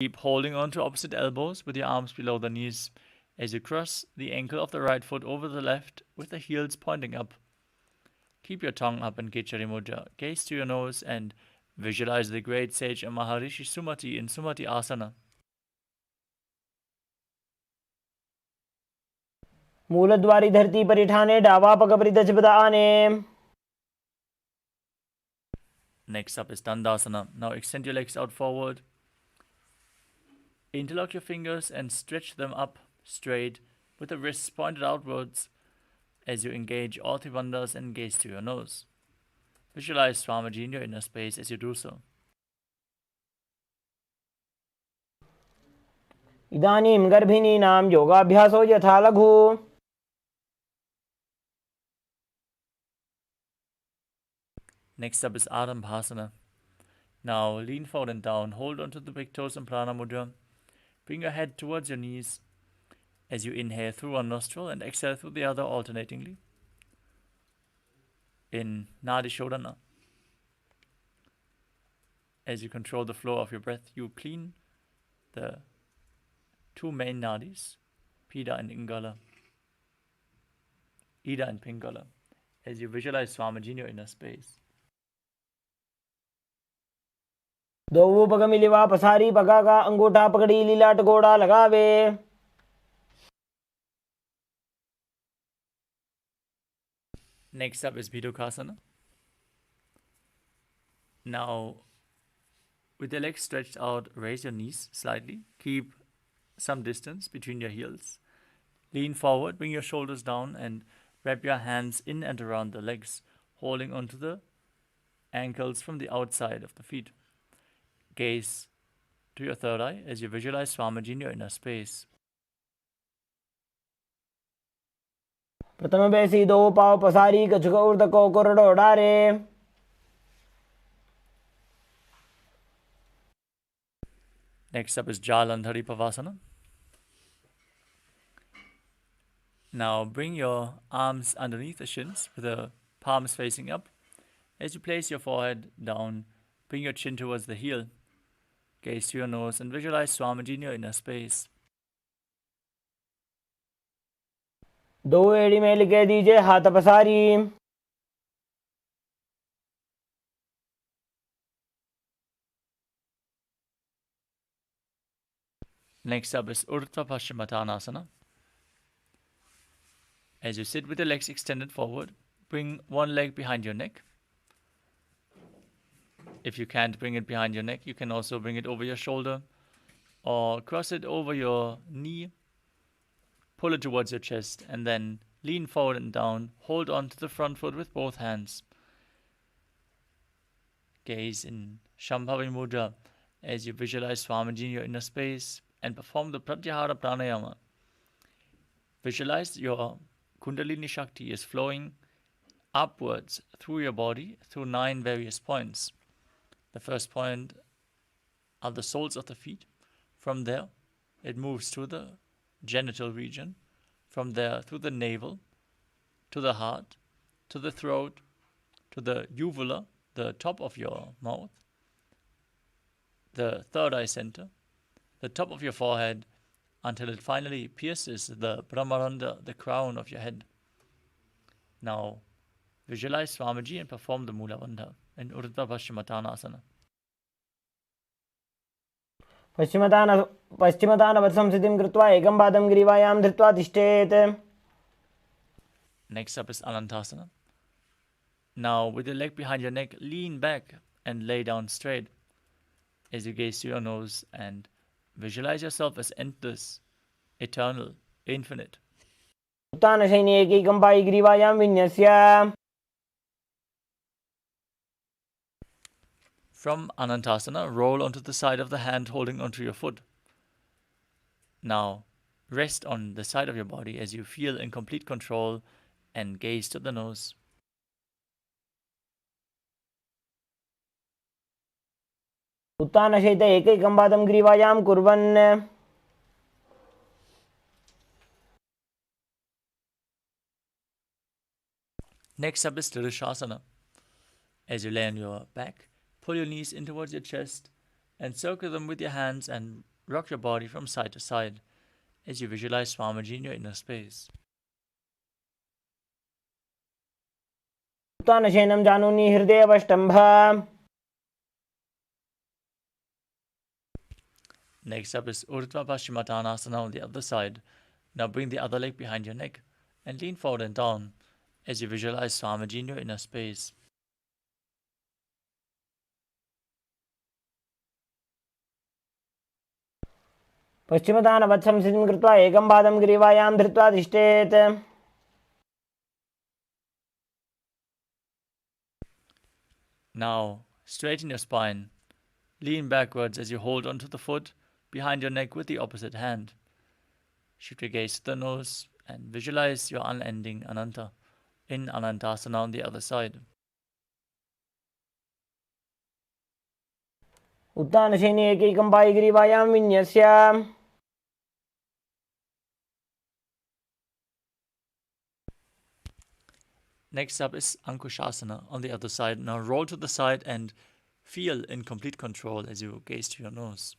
Keep holding on to opposite elbows with your arms below the knees as you cross the ankle of the right foot over the left with the heels pointing up. Keep your tongue up in Kichari Mudra. Gaze to your nose and visualize the great sage and Maharishi Sumati in Sumati Asana. मूलद्वारी धरती परिठाने डावा पग परिदचपदा आने. Next up is Dandasana. Now extend your legs out forward. Interlock your fingers and stretch them up straight with the wrists pointed outwards as you engage all three bandhas and gaze to your nose. Visualize Swamiji in your inner space as you do so. इदानीं गर्भिणीनां योगाभ्यासो यथा लघु. Next up is Adambhasana. Now lean forward and down, hold onto the big toes in Prana Mudra. Bring your head towards your knees as you inhale through one nostril and exhale through the other alternatingly. In Nadi Shodhana. As you control the flow of your breath, you clean the two main nadis, Pida and Ingala, Ida and Pingala, as you visualize Swamiji in your inner space. दो पग मिलिवा पसारी पगा का अंगूठा पकड़ी लीलाट गोड़ा लगावे. Next up is Bidukasana. Now, with your legs stretched out, raise your knees slightly. Keep some distance between your heels. Lean forward, bring your shoulders down and wrap your hands in and around the legs, holding onto the ankles from the outside of the feet. Gaze to your third eye as you visualize Swamiji in your inner space. प्रथम बैसी दो पाव पसारी कछुक उर्द को कोरडो डारे. Next up is Jalandhari Pavasana. Now bring your arms underneath the shins with the palms facing up. As you place your forehead down, bring your chin towards the heel. Gaze to your nose and visualize Swamiji in your inner space. दो एड़ी में लिखे दीजिए हाथ पसारी. Next up is Urdhva Paschimottanasana. As you sit with your legs extended forward, bring one leg behind your neck. If you can't bring it behind your neck, you can also bring it over your shoulder or cross it over your knee, pull it towards your chest, and then lean forward and down. Hold on to the front foot with both hands. Gaze in Shambhavi Mudra as you visualize Swamiji in your inner space and perform the Pratyahara Pranayama. Visualize your Kundalini Shakti is flowing upwards through your body through 9 various points. The first point are the soles of the feet. From there, it moves to the genital region. From there, through the navel, to the heart, to the throat, to the uvula, the top of your mouth, the third eye center, the top of your forehead, until it finally pierces the Brahmaranda, the crown of your head. Now, visualize Swamiji and perform the Mula Bandha in Urdhva Paschimottanasana. पश्चिमतानवत् संस्थितिं कृत्वा एकं पादं ग्रीवायां धृत्वा तिष्ठेत्. Next up is Anantasana. Now, with your leg behind your neck, lean back and lay down straight as you gaze to your nose and visualize yourself as endless, eternal, infinite. उत्तानशयने एकैकं Pai ग्रीवायां विन्यस्य. From Anantasana, roll onto the side of the hand holding onto your foot. Now, rest on the side of your body as you feel in complete control and gaze to the nose. उत्तानशयित एकैकं पादं ग्रीवायां कुर्वन्. Next up is Tirishasana. As you lay on your back, pull your knees in towards your chest Encircle them with your hands and rock your body from side to side as you visualize Swamiji in your inner space. उत्तानशयनं जानुनि हृदयवष्टम्भ. Next up is Urdhva Paschimottanasana on the other side. Now bring the other leg behind your neck and lean forward and down as you visualize Swamiji in your inner space. पश्चिमदानवत्सं स्थितिं कृत्वा एकं पादं ग्रीवायां धृत्वा तिष्ठेत्. Now straighten your spine. Lean backwards as you hold onto the foot behind your neck with the opposite hand. Shift your gaze to the nose and visualize your unending Ananta in Anantasana on the other side. उत्तानशयने एकैकं पायिग्रीवायां विन्यस्य. Next up is Ankushasana on the other side. Now roll to the side and feel in complete control as you gaze to your nose.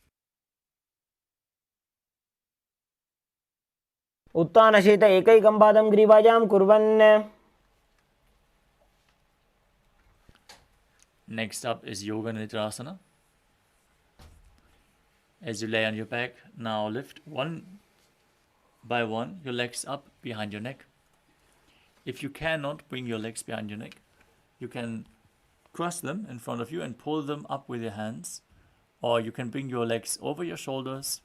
उत्तानशयित एकैकं पादं ग्रीवायां कुर्वन्. Next up is Yoga Nidrasana. As you lay on your back, now lift one by one your legs up behind your neck. If you cannot bring your legs behind your neck, you can cross them in front of you and pull them up with your hands, or you can bring your legs over your shoulders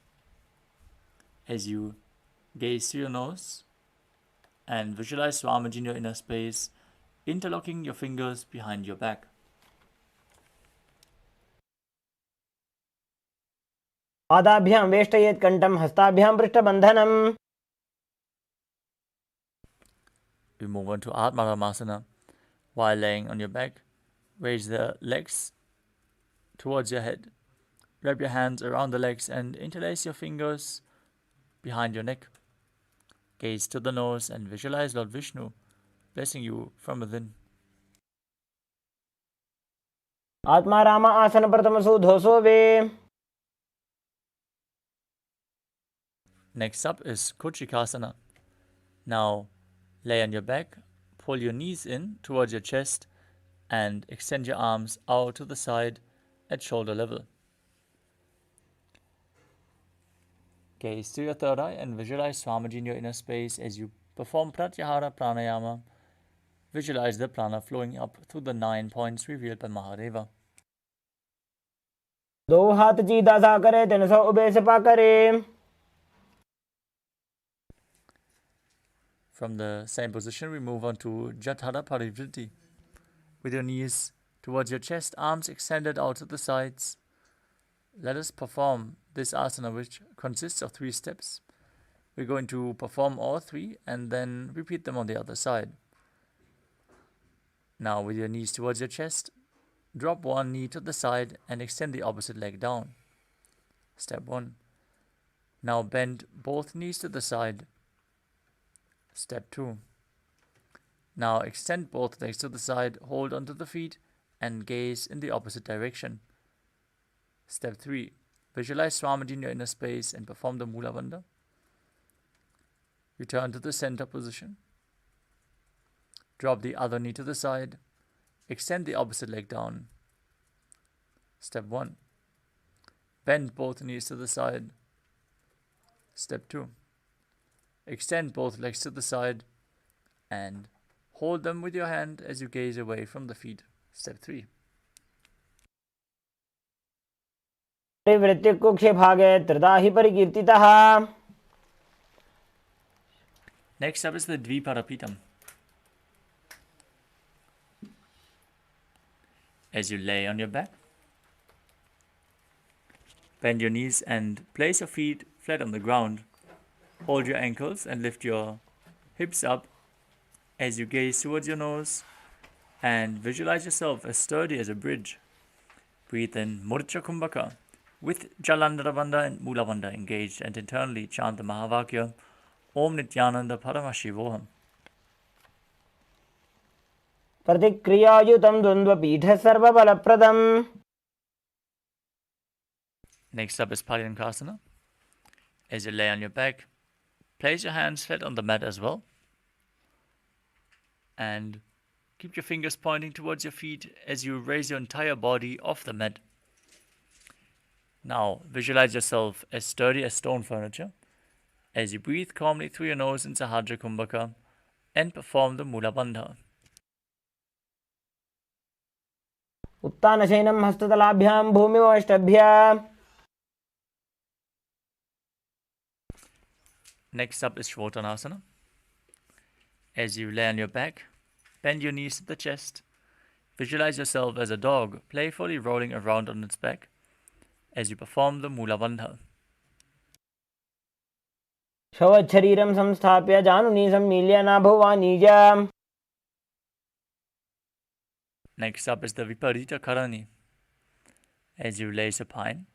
as you gaze to your nose and visualize Swamiji in your inner space, interlocking your fingers behind your back. पादाभ्यां वेष्टयेत् कण्ठं हस्ताभ्यां पृष्ठबन्धनम्. We move on to Atmaramasana. While laying on your back, raise the legs towards your head. Wrap your hands around the legs and interlace your fingers behind your neck. Gaze to the nose and visualize Lord Vishnu blessing you from within. आत्मा राम आसन प्रथमसु धोसो वे. Next up is Kuchikasana. Now lay on your back, pull your knees in towards your chest and extend your arms out to the side at shoulder level. Gaze to your third eye and visualize Swamiji in your inner space as you perform Pratyahara Pranayama. Visualize the prana flowing up through the 9 points revealed by Mahadeva. दो हाथ सीधा सा करे 300 ube से पा करे. From the same position, we move on to Jathara Parivritti. With your knees towards your chest, arms extended out to the sides. Let us perform this asana, which consists of 3 steps. We're going to perform all 3 and then repeat them on the other side. Now, with your knees towards your chest, drop one knee to the side and extend the opposite leg down. Step 1. Now bend both knees to the side. Step 2. Now extend both legs to the side, hold onto the feet, and gaze in the opposite direction. Step 3. Visualize Swamiji in your inner space and perform the Mula Bandha. Return to the center position. Drop the other knee to the side. Extend the opposite leg down. Step 1. Bend both knees to the side. Step 2. Extend both legs to the side and hold them with your hand as you gaze away from the feet. Step 3. वृत्तिकुक्षे भागे त्रिधा हि परिकीर्तितः. Next up is the Dviparapitam. As you lay on your back, bend your knees and place your feet flat on the ground. Hold your ankles and lift your hips up as you gaze towards your nose and visualize yourself as sturdy as a bridge. Breathe in Murcha Kumbhaka with Jalandhara Bandha and Mula Bandha engaged, and internally chant the Mahavakya Om Nithyananda Paramashivoham. प्रतिक्रियायुतं द्वन्द्वपीठ सर्वबलप्रदम्. Next up is Paryankasana. As you lay on your back, place your hands flat on the mat as well. And keep your fingers pointing towards your feet as you raise your entire body off the mat. Now, visualize yourself as sturdy as stone furniture as you breathe calmly through your nose in Sahajra Kumbhaka and perform the Mula Bandha. उत्तानशयनं हस्ततलाभ्यां भूमिमवष्टभ्य. Next up is Shvotanasana. As you lay on your back, bend your knees to the chest. Visualize yourself as a dog playfully rolling around on its back as you perform the Mula Bandha. शवच्छरीरं संस्थाप्य जानुनी सम्मील्य नाभवानीजा. Next up is the Viparita Karani. As you lay supine,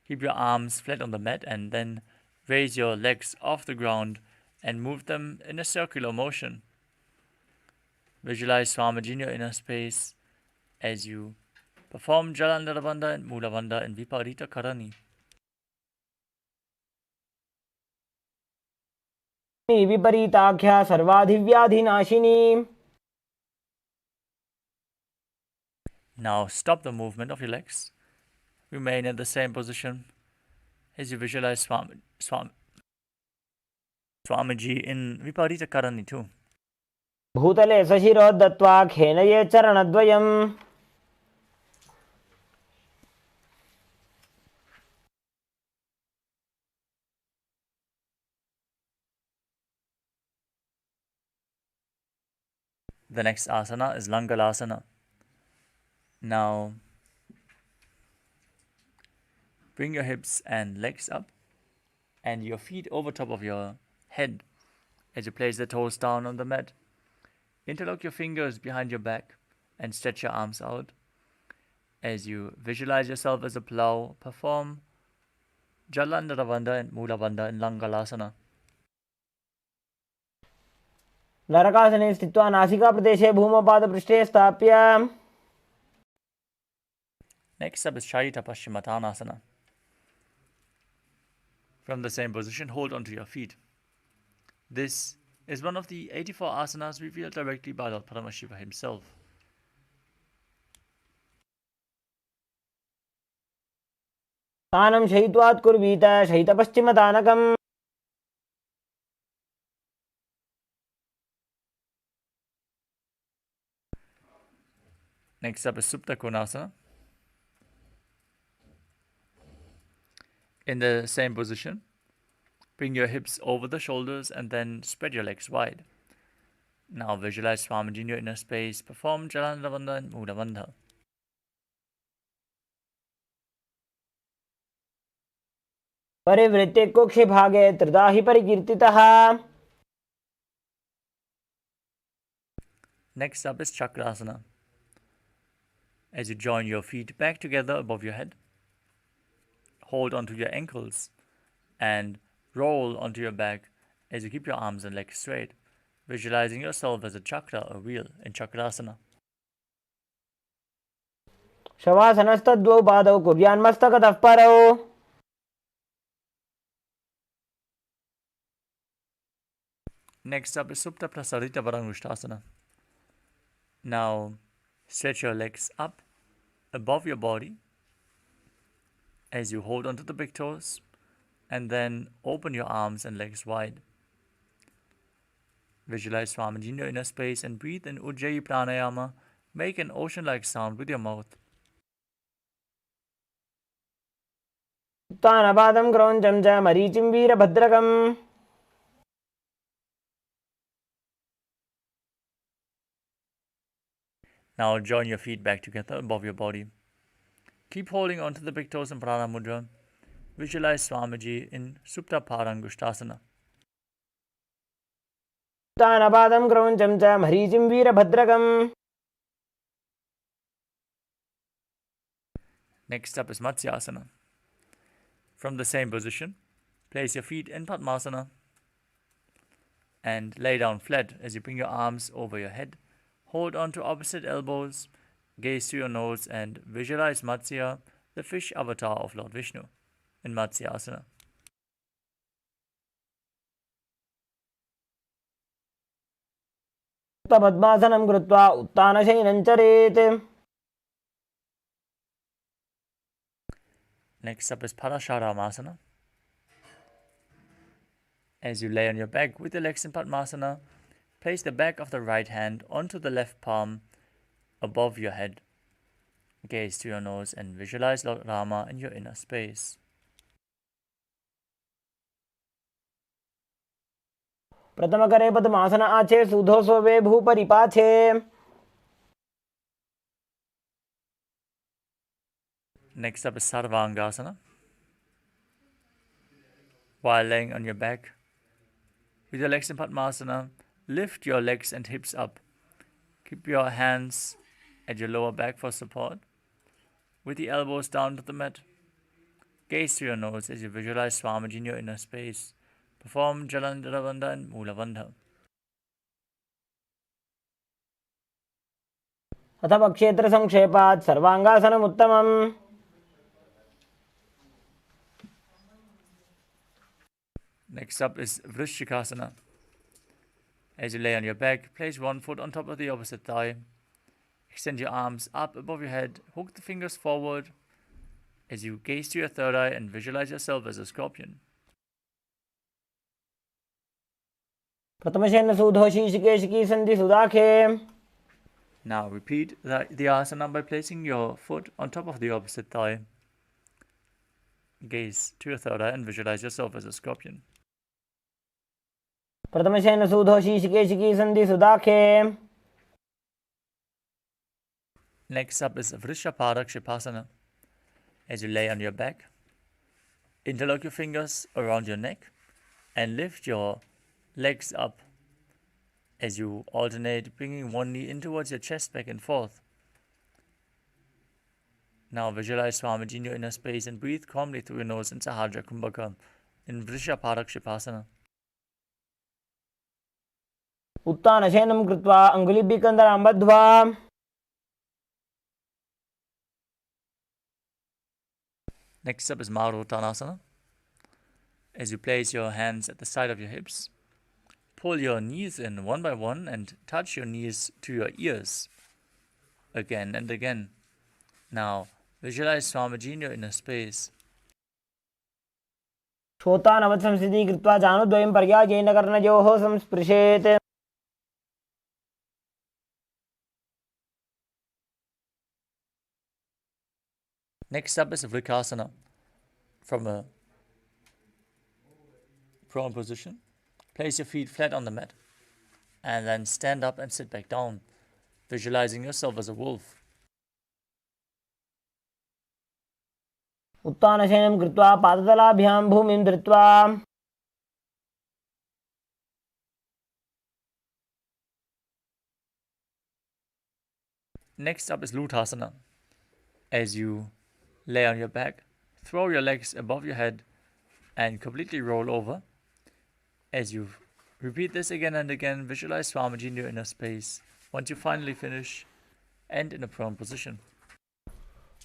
keep your arms flat on the mat and then raise your legs off the ground and move them in a circular motion. Visualize Swamiji in your inner space as you perform Jalandhara Bandha and Mula Bandha in Viparita Karani. विपरीताख्या सर्वाधिव्याधिनाशिनी. Now stop the movement of your legs. Remain in the same position as you visualize Swamiji in Viparita Karani too. भूतले सशिरोद्धत्वा खेनये चरणद्वयम्. The next asana is Langalasana. Now, bring your hips and legs up and your feet over top of your head as you place the toes down on the mat. Interlock your fingers behind your back and stretch your arms out. As you visualize yourself as a plow, perform Jalandhara Bandha and Mula Bandha in Langalasana. नरकासने स्थित्वा नासिकाप्रदेशे भूमपादपृष्ठे स्थाप्य. Next up is Sharita Paschimottanasana. From the same position, hold onto your feet. This is one of the 84 asanas revealed directly by Lord Paramashiva himself. तानं शयित्वात् कुर्वीत शयितपश्चिमतानकम्. Next up is Supta Konasana. In the same position, bring your hips over the shoulders and then spread your legs wide. Now visualize Swamiji in your inner space. Perform Jalandhara Bandha and Mula Bandha. परिवृत्ते कुक्षि भागे त्रिदाहि परिकीर्तितः. Next up is Chakrasana. As you join your feet back together above your head, hold onto your ankles and roll onto your back as you keep your arms and legs straight, visualizing yourself as a chakra or wheel in Chakrasana. शवासनस्तद्वौ पादौ कुर्यान्मस्तकतः परौ. Next up is Supta Prasarita Varangushtasana. Now stretch your legs up above your body as you hold onto the big toes and then open your arms and legs wide. Visualize Swamiji in your inner space and breathe in Ujjayi Pranayama. Make an ocean-like sound with your mouth. उत्तानपादं क्रौञ्चं च मरीचिं वीरभद्रकम्. Now join your feet back together above your body. Keep holding on to the big toes in Prana Mudra. Visualize Swamiji in Supta Parangushtasana. उत्तानपादं क्रौञ्चं च मरीचिं वीरभद्रकम्. Next up is Matsyasana. From the same position, place your feet in Padmasana and lay down flat as you bring your arms over your head. Hold on to opposite elbows, gaze to your nose and visualize Matsya, the fish avatar of Lord Vishnu. in Matsyasana. पद्मासनं कृत्वा उत्तानशयनं चरेत्. Next up is Parasharamasana. As you lay on your back with your legs in Padmasana, place the back of the right hand onto the left palm above your head. Gaze to your nose and visualize Lord Rama in your inner space. प्रथमकरे पद्मासन आचे सुधो सोवे भूपरिपाछे. Next up is Sarvangasana. While laying on your back, with your legs in Padmasana, lift your legs and hips up. Keep your hands at your lower back for support, with the elbows down to the mat. Gaze to your nose as you visualize Swamiji in your inner space. Perform Jalandhara Bandha and Mula Bandha. अथ क्षेत्र संक्षेपात् सर्वांगासनम् उत्तमम्. Next up is Vrishikasana. As you lay on your back, place one foot on top of the opposite thigh. Extend your arms up above your head. Hook the fingers forward as you gaze to your third eye and visualize yourself as a scorpion. प्रथमशयन सुधो शीर्षकेशिकी संधि सुदाखे. Now repeat the asana by placing your foot on top of the opposite thigh. Gaze to your third eye and visualize yourself as a scorpion. प्रथमशयन सुधो शीर्षकेशिकी संधि सुदाखे. Next up is Vrishaparakshitasana. As you lay on your back, interlock your fingers around your neck and lift your legs up as you alternate, bringing one knee in towards your chest back and forth. Now visualize Swamiji in your inner space and breathe calmly through your nose in Sahajra Kumbhaka in Vrishaparakshitasana. उत्तानशयनं कृत्वा अङ्गुलिभिः कन्दरां बद्ध्वा. Next up is Maruttanasana. As you place your hands at the side of your hips, pull your knees in one by one and touch your knees to your ears again and again. Now visualize Swamiji in your inner space. श्रोतानवत् संस्थितिः कृत्वा जानुद्वयं पर्यायेन कर्णयोः संस्पृशेत्. Next up is Vrikasana. From a prone position, place your feet flat on the mat and then stand up and sit back down, visualizing yourself as a wolf. उत्तानशयनं कृत्वा पादतलाभ्यां भूमिं धृत्वा. Next up is Luthasana. As you lay on your back, throw your legs above your head and completely roll over. As you repeat this again and again, visualize Swamiji in your inner space. Once you finally finish, end in a prone position.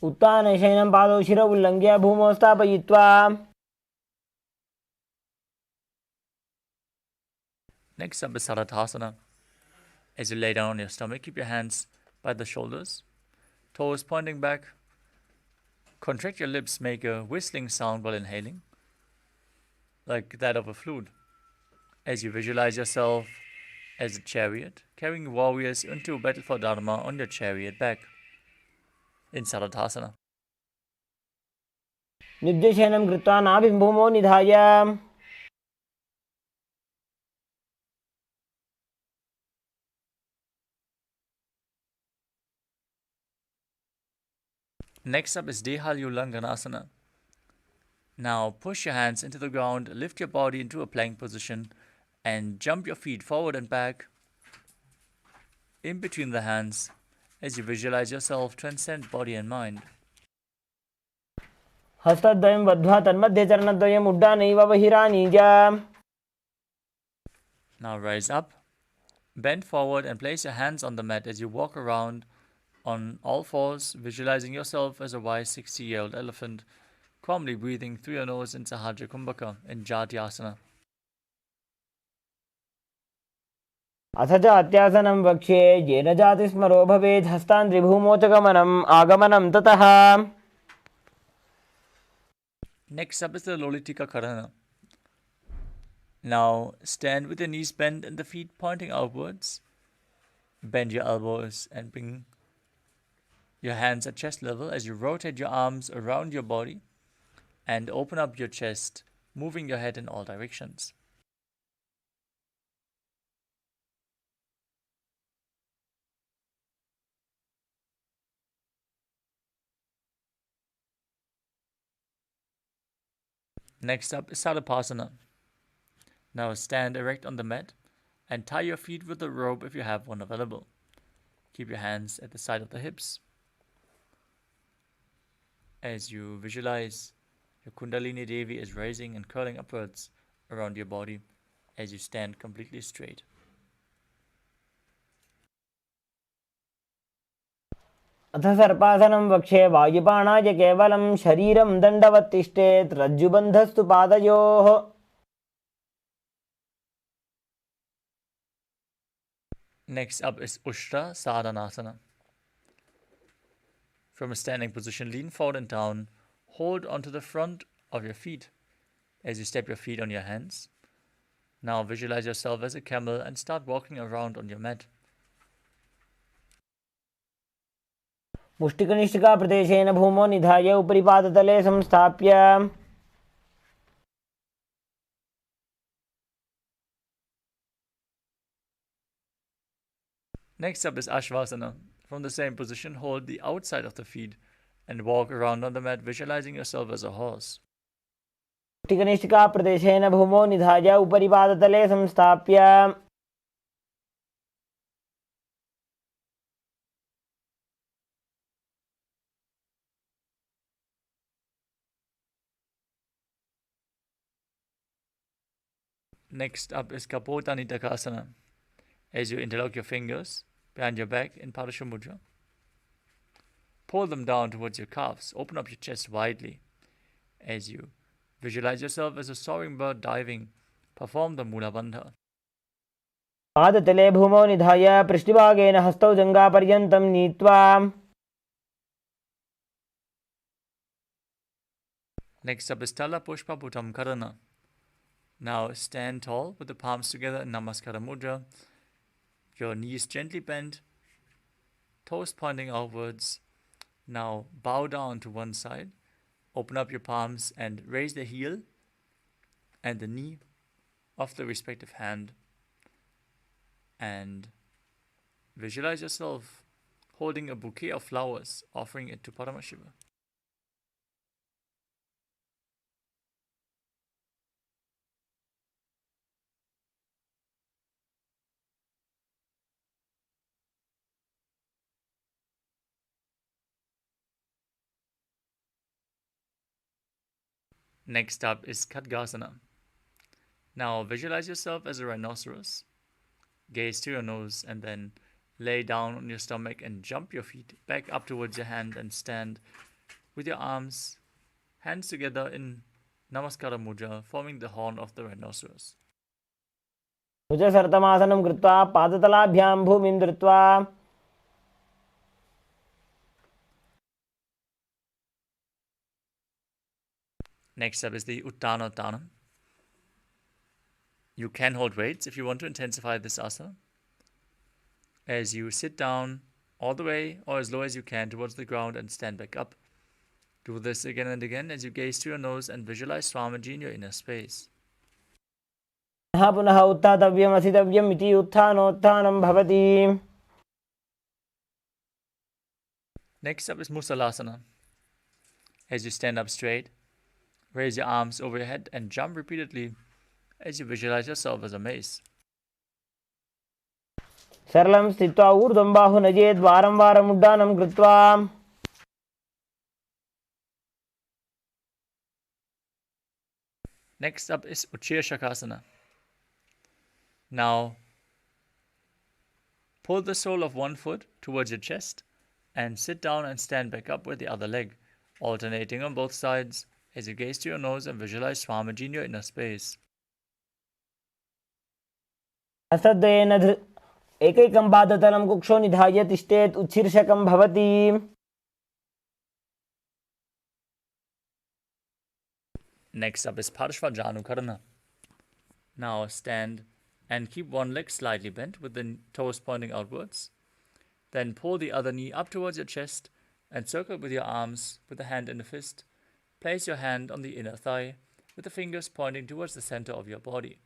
उत्तानशयनं पादौ शिरौ उल्लङ्घ्य भूमौ स्थापयित्वा. Next up is Saradhasana. As you lay down on your stomach, keep your hands by the shoulders, toes pointing back. Contract your lips, make a whistling sound while inhaling, like that of a flute. As you visualize yourself as a chariot, carrying warriors into battle for Dharma on your chariot back in Saradhasana. निद्यशयनं कृत्वा नाभिं भूमौ निधाय. Next up is Dehalyulanganasana. Now push your hands into the ground, lift your body into a plank position, and jump your feet forward and back in between the hands as you visualize yourself transcend body and mind. हस्तद्वयं बद्ध्वा तन्मध्ये चरणद्वयम् उड्डानैव बहिरानीय. Now rise up, bend forward and place your hands on the mat as you walk around on all fours, visualizing yourself as a wise 60-year-old elephant calmly breathing through your nose in Sahajra Kumbhaka in Jatyasana. अथ च अत्यासनं वक्ष्ये येन जातिस्मरो भवेत् हस्तान्द्रिभूमो च गमनम् आगमनं ततः. Next up is the Lolitika Karana. Now stand with your knees bent and the feet pointing outwards. Bend your elbows and bring your hands at chest level as you rotate your arms around your body and open up your chest, moving your head in all directions. Next up is Sadapasana. Now stand erect on the mat and tie your feet with a rope if you have one available. Keep your hands at the side of the hips. As you visualize, your Kundalini Devi is rising and curling upwards around your body as you stand completely straight. अथ सर्पासनं वक्ष्ये वायुपाणाय केवलं शरीरं दण्डवत् तिष्ठेत् रज्जुबन्धस्तु पादयोः. Next up is Ushtra Sadhanasana. From a standing position, lean forward and down. Hold onto the front of your feet as you step your feet on your hands. Now visualize yourself as a camel and start walking around on your mat. मुष्टिकनिष्ठिकाप्रदेशेन भूमौ निधाय उपरि पादतले संस्थाप्य. Next up is Ashvasana. From the same position, hold the outside of the feet and walk around on the mat, visualizing yourself as a horse. मुष्टिकनिष्ठिकाप्रदेशेन भूमौ निधाय उपरि पादतले संस्थाप्य. Next up is Kapota Nitakasana. As you interlock your fingers behind your back in Parasha Mudra, pull them down towards your calves. Open up your chest widely. As you visualize yourself as a soaring bird diving, perform the Mula Bandha. पादतले भूमौ निधाय पृष्ठभागेन हस्तौ जङ्घापर्यन्तं नीत्वा. Next up is Tala Pushpa Bhutam Karana. Now stand tall with the palms together in Namaskara Mudra. Your knees gently bent, toes pointing outwards. Now bow down to one side. Open up your palms and raise the heel and the knee of the respective hand. And visualize yourself holding a bouquet of flowers, offering it to Paramashiva. Next up is Khadgasana. Now visualize yourself as a rhinoceros. Gaze to your nose and then lay down on your stomach and jump your feet back up towards your hand and stand with your arms, hands together in Namaskara Mudra, forming the horn of the rhinoceros. भुजसर्तमासनं कृत्वा पादतलाभ्यां भूमिं धृत्वा. Next up is the Uttanottanam. You can hold weights if you want to intensify this asana. As you sit down all the way or as low as you can towards the ground and stand back up. Do this again and again as you gaze to your nose and visualize Swamiji in your inner space. पुनः उत्थातव्यम् असितव्यम् इति उत्थानोत्थानं भवति. Next up is Musalasana. As you stand up straight, raise your arms over your head and jump repeatedly as you visualize yourself as a mace. सरलं स्थित्वा ऊर्ध्वं बाहु नजेत् वारं वारम् उड्डानं कृत्वा. Next up is Uchirshakasana. Now, pull the sole of one foot towards your chest and sit down and stand back up with the other leg, alternating on both sides as you gaze to your nose and visualize Swamiji in your inner space. हस्तद्वयेन एकैकं पादतलं कुक्षौ निधाय तिष्ठेत् उच्छीर्षकं भवति. Next up is Parshvajanukarana. Now stand and keep one leg slightly bent with the toes pointing outwards. Then pull the other knee up towards your chest and circle with your arms with the hand in a fist. Place your hand on the inner thigh with the fingers pointing towards the center of your body.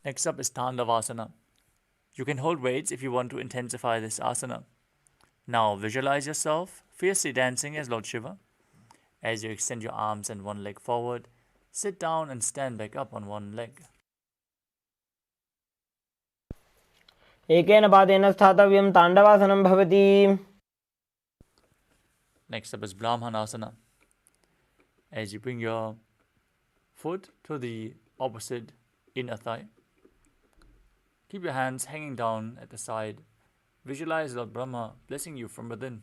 Next up is Tandavasana. You can hold weights if you want to intensify this asana. Now visualize yourself fiercely dancing as Lord Shiva. As you extend your arms and one leg forward, sit down and stand back up on one leg. एकेन पादेन स्थातव्यं ताण्डवासनं भवति. Next up is Brahmanasana. As you bring your foot to the opposite inner thigh, keep your hands hanging down at the side. Visualize Lord Brahma blessing you from within.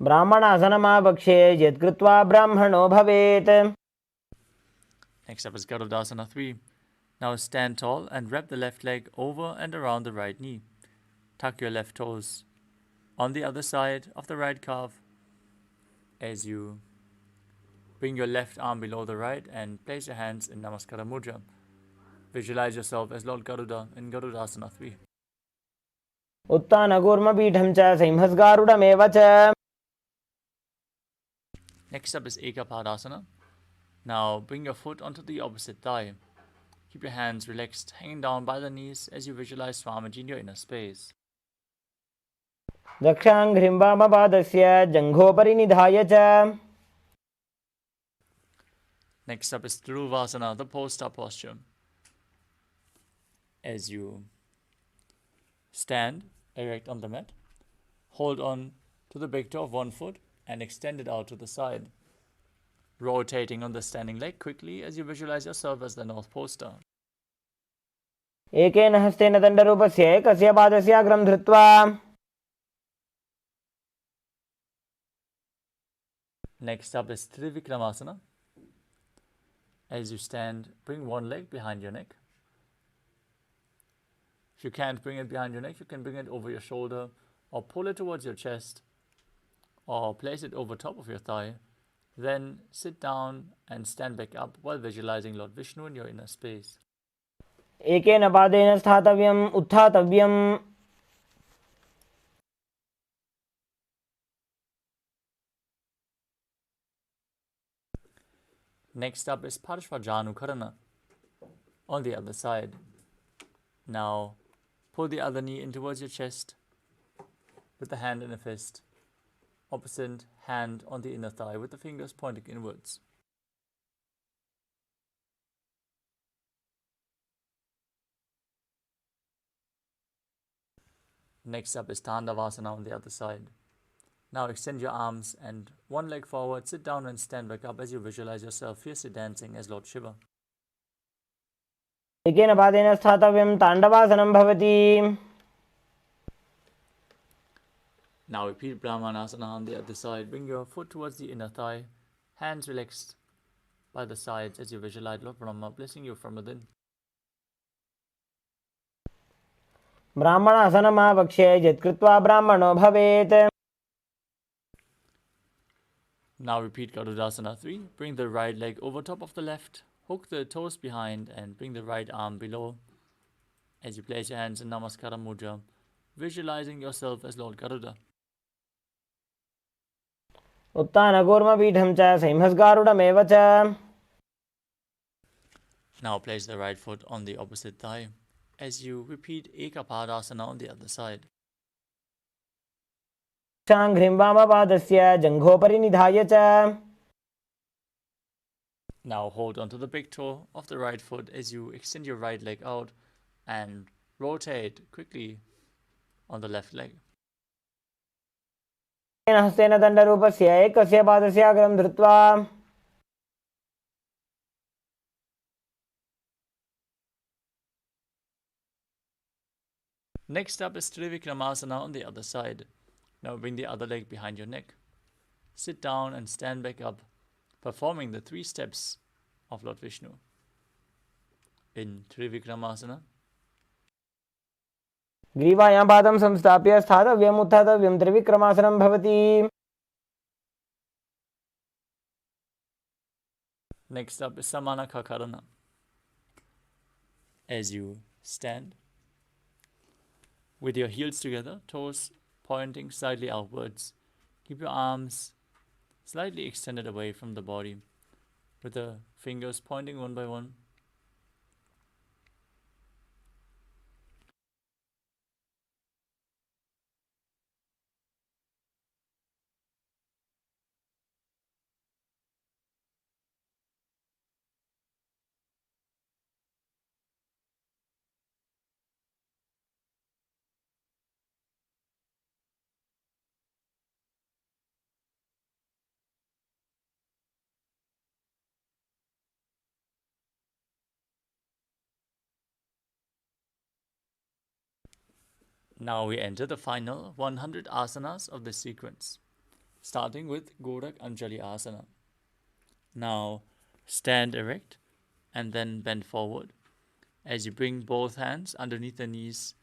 ब्राह्मणासनमावक्षे यत्कृत्वा ब्राह्मणो भवेत्. Next up is Garudasana 3. Now stand tall and wrap the left leg over and around the right knee. Tuck your left toes on the other side of the right calf as you bring your left arm below the right and place your hands in Namaskara Mudra. Visualize yourself as Lord Garuda in Garudasana 3. उत्तानकूर्मपीठं च सिंहस्गारुडमेव च. Next up is Ekapadasana. Now bring your foot onto the opposite thigh. Keep your hands relaxed, hanging down by the knees as you visualize Swamiji in your inner space. दक्षाङ्घ्रिं वामपादस्य जङ्घोपरि निधाय च. Next up is Dhiruvasana, the pole-star posture. As you stand erect on the mat, hold on to the big toe of one foot and extend it out to the side, rotating on the standing leg quickly as you visualize yourself as the North Pole Star. एकेन हस्तेन दण्डरूपस्य एकस्य पादस्य अग्रं धृत्वा. Next up is Trivikramasana. As you stand, bring one leg behind your neck. If you can't bring it behind your neck, you can bring it over your shoulder or pull it towards your chest or place it over top of your thigh. Then sit down and stand back up while visualizing Lord Vishnu in your inner space. एकेन पादेन स्थातव्यम् उत्थातव्यम्. Next up is Parshvajanukarana on the other side. Now pull the other knee in towards your chest with the hand in a fist. Opposite hand on the inner thigh with the fingers pointing inwards. Next up is Tandavasana on the other side. Now extend your arms and one leg forward, sit down and stand back up as you visualize yourself fiercely dancing as Lord Shiva. एकेन पादेन स्थातव्यं ताण्डवासनं भवति. Now repeat Brahmanasana on the other side. Bring your foot towards the inner thigh, hands relaxed by the sides as you visualize Lord Brahma blessing you from within. ब्राह्मणासनमावक्षे यत्कृत्वा ब्राह्मणो भवेत्. Now repeat Garudasana 3. Bring the right leg over top of the left. Hook the toes behind and bring the right arm below as you place your hands in Namaskara Mudra, visualizing yourself as Lord Garuda. उत्तानकूर्मपीठं च सिंहस्गारुडमेव च. Now place the right foot on the opposite thigh as you repeat Ekapadasana on the other side. दक्षाङ्घ्रिं वामपादस्य जङ्घोपरि निधाय च. Now hold onto the big toe of the right foot as you extend your right leg out and rotate quickly on the left leg. हस्तेन दण्डरूपस्य एकस्य पादस्य अग्रं धृत्वा Next up is Trivikramasana on the other side. Now bring the other leg behind your neck. Sit down and stand back up, performing the 3 steps of Lord Vishnu. In Trivikramasana, ग्रीवायां पादं संस्थाप्य स्थातव्यम् उत्थातव्यं त्रिविक्रमासनं भवति. next up is Samana Kakarana. As you stand, with your heels together, toes pointing slightly outwards, keep your arms slightly extended away from the body, with the fingers pointing one by one. Now we enter the final 100 asanas of this sequence, starting with Gorak Anjali Asana. Now stand erect and then bend forward as you bring both hands underneath the knees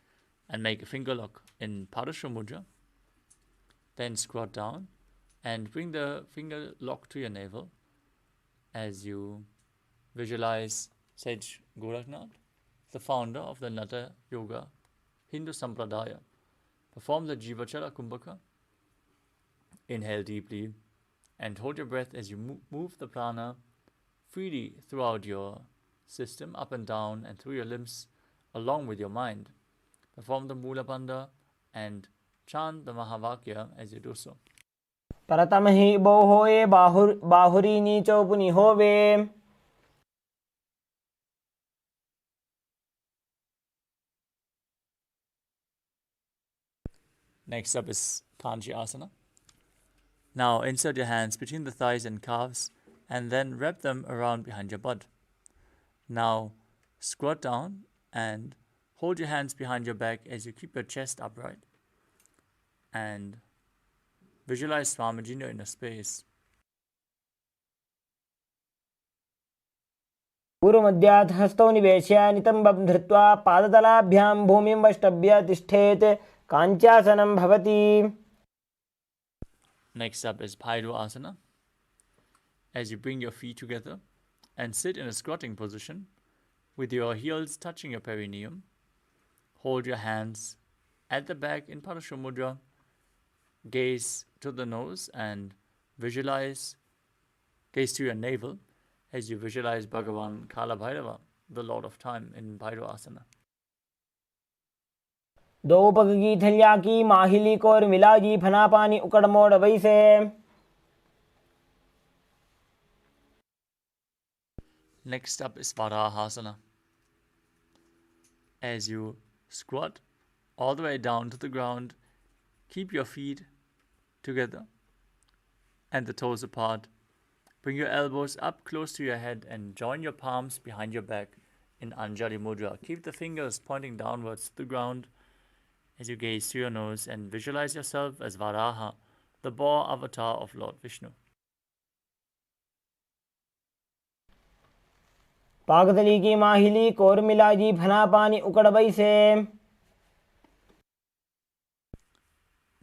and make a finger lock in Parashu Mudra. Then squat down and bring the finger lock to your navel as you visualize Sage Goraknath, the founder of the Nata Yoga Hindu Sampradaya. Perform the Jivachala Kumbhaka. Inhale deeply and hold your breath as you move the prana freely throughout your system, up and down and through your limbs, along with your mind. Perform the Mula Bandha and chant the Mahavakya as you do so. परतम हि बोहोये बाहुरी नीचौ पुनि होवे. Next up is Kanchi Asana. Now insert your hands between the thighs and calves and then wrap them around behind your butt. Now squat down and hold your hands behind your back as you keep your chest upright. And visualize Swamiji in your inner space. पूर्वमध्यात् हस्तौ निवेश्य नितम्बं धृत्वा पादतलाभ्यां भूमिं वष्टभ्य तिष्ठेत्. काञ्चासनं भवति. Next up is Bhairu Asana. As you bring your feet together and sit in a squatting position with your heels touching your perineum, hold your hands at the back in Parashu Mudra, gaze to the nose and gaze to your navel as you visualize Bhagavan Kala Bhairava, the Lord of Time, in Bhairu Asana. दो पग की थलिया की माहिली को और मिला जी फना पानी उकड़ मोड़ वैसे. Next up is Varahasana. As you squat all the way down to the ground, keep your feet together and the toes apart. Bring your elbows up close to your head and join your palms behind your back in Anjali Mudra. Keep the fingers pointing downwards to the ground as you gaze to your nose and visualize yourself as Varaha, the boar avatar of Lord Vishnu. पागतली की माहिली core मिला जी फना पानी उकड़ वैसे.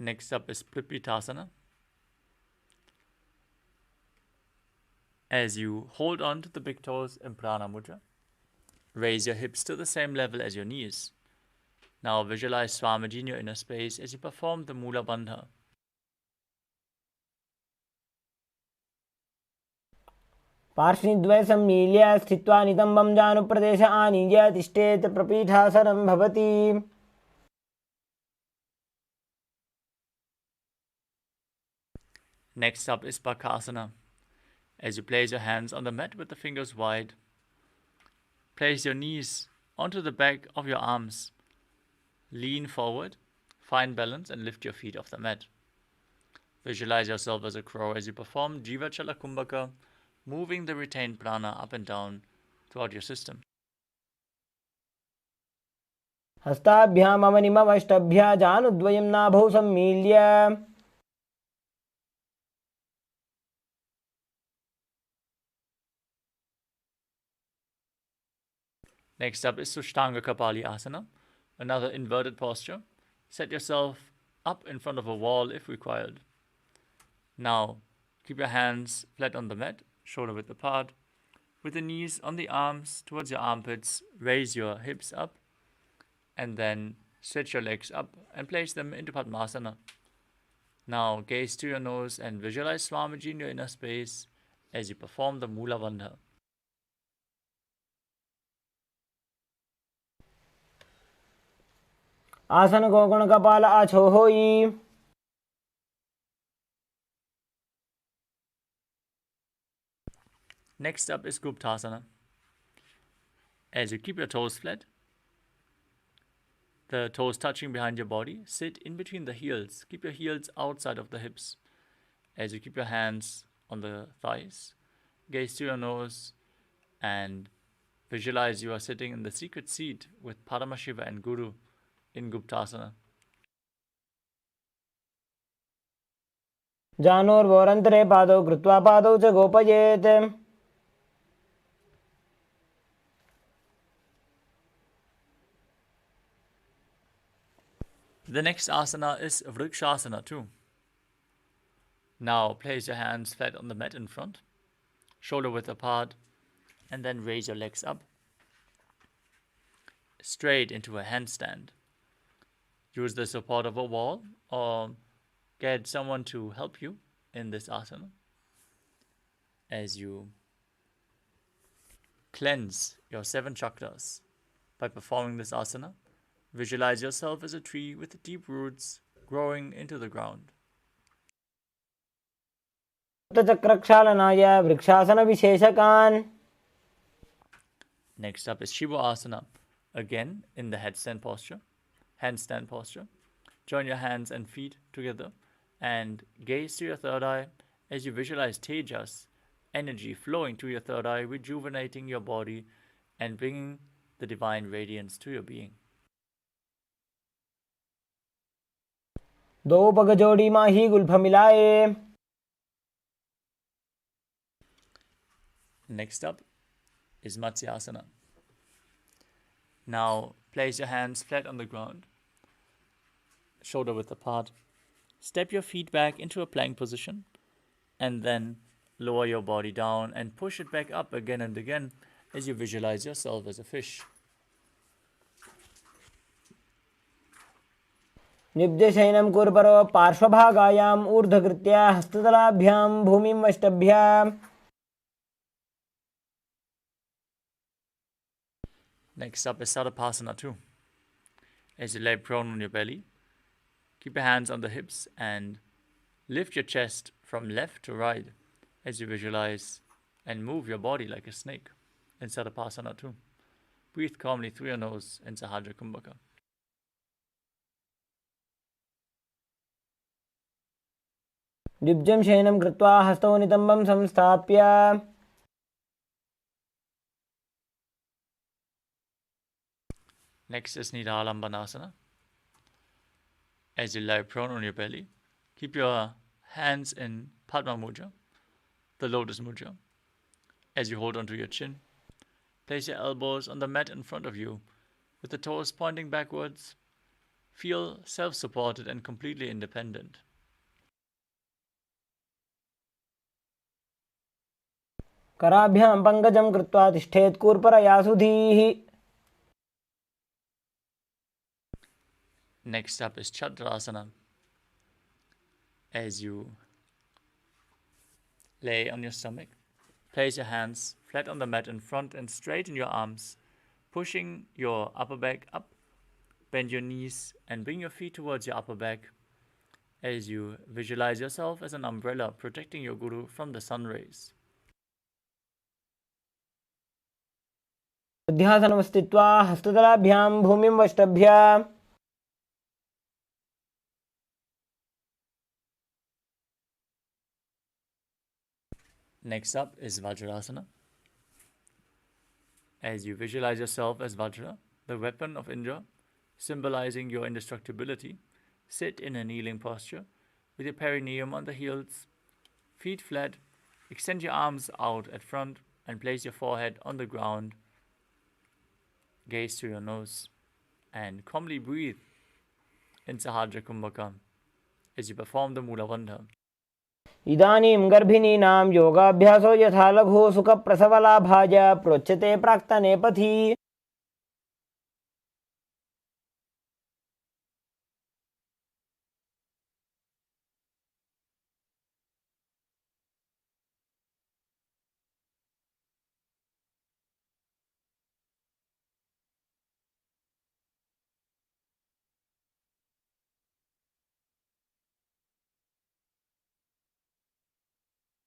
Next up is Pripitasana. As you hold on to the big toes in Prana Mudra, raise your hips to the same level as your knees. Now visualize Swamiji in your inner space as you perform the Mula Bandha. पार्श्वद्वय सम्मील्य स्थित्वा नितम्बं जानुप्रदेश आनीय तिष्ठेत्. प्रपीठासनं भवति. Next up is Bakasana. As you place your hands on the mat with the fingers wide, place your knees onto the back of your arms. Lean forward, find balance and lift your feet off the mat. Visualize yourself as a crow as you perform Jiva Chala Kumbhaka, moving the retained prana up and down throughout your system. हस्ताभ्यामवनिमवष्टभ्या जानुद्वयं नाभौ सम्मील्य Next up is Sushtanga Kapali Asana, another inverted posture. Set yourself up in front of a wall if required. Now, keep your hands flat on the mat, shoulder width apart. With the knees on the arms towards your armpits, raise your hips up, and then stretch your legs up and place them into Padmasana. Now, gaze to your nose and visualize Swamiji in your inner space as you perform the Mula Bandha. आसन कोकोण कपाल आछो होई. Next up is Guptasana. As you keep your toes flat, the toes touching behind your body, sit in between the heels. Keep your heels outside of the hips. As you keep your hands on the thighs, gaze to your nose and visualize you are sitting in the secret seat with Paramashiva and Guru in Guptasana. जानोर्वोरन्तरे पादौ कृत्वा पादौ च गोपयेत्. The next asana is Vrikshasana too. Now place your hands flat on the mat in front, shoulder width apart, and then raise your legs up, straight into a handstand. Use the support of a wall or get someone to help you in this asana as you cleanse your 7 chakras. By performing this asana, visualize yourself as a tree with deep roots growing into the ground. चक्रक्षालनाय वृक्षासनविशेषकान्. Next up is Shiva Asana, again in the handstand posture. Join your hands and feet together and gaze to your third eye as you visualize Tejas, energy flowing to your third eye, rejuvenating your body and bringing the divine radiance to your being. दो पग जोड़ी माही Gulf मिलाए. Next up is Matsyasana. Now place your hands flat on the ground, shoulder width apart. Step your feet back into a plank position and then lower your body down and push it back up again and again as you visualize yourself as a fish. निब्जशयनं कुर्परो पार्श्वभागायाम् ऊर्ध्वकृत्या हस्ततलाभ्यां भूमिं वष्टभ्या. Next up is Sadapasana too. As you lay prone on your belly, keep your hands on the hips and lift your chest from left to right as you visualize and move your body like a snake in Sadapasana too. Breathe calmly through your nose in Sahajra Kumbhaka. दिब्जं शयनं कृत्वा हस्तौ नितम्बं संस्थाप्य. Next is Nidhalambanasana. As you lie prone on your belly, keep your hands in Padma Mudra, the lotus mudra. As you hold onto your chin, place your elbows on the mat in front of you, with the toes pointing backwards. Feel self-supported and completely independent. कराभ्यां पङ्कजं कृत्वा तिष्ठेत् कूर्परया सुधीः. Next up is Chadrasana. As you lay on your stomach, place your hands flat on the mat in front and straighten your arms, pushing your upper back up. Bend your knees and bring your feet towards your upper back as you visualize yourself as an umbrella protecting your Guru from the sun rays. ध्यासनं स्थित्वा हस्ततलाभ्यां भूमिं वष्टभ्य. Next up is Vajrasana. As you visualize yourself as Vajra, the weapon of Indra, symbolizing your indestructibility, sit in a kneeling posture with your perineum on the heels, feet flat, extend your arms out at front and place your forehead on the ground. Gaze to your nose and calmly breathe in Sahadra Kumbhaka as you perform the Mula Bandha. इदानीं गर्भिणीनां योगाभ्यासो यथा लघु सुखप्रसवलाभाय प्रोच्यते प्राक्तने पथि.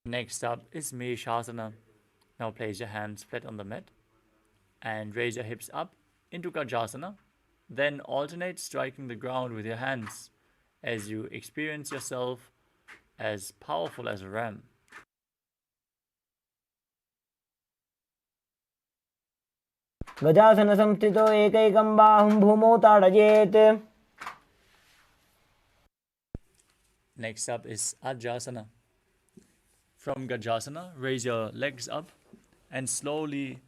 Next up is Meshasana. Now place your hands flat on the mat and raise your hips up into Gajasana. Then alternate striking the ground with your hands as you experience yourself as powerful as a ram. गजासन संस्थितो एकैकं बाहुं भूमौ ताडयेत्. Next up is Ajasana. From Gajasana, raise your legs up and slowly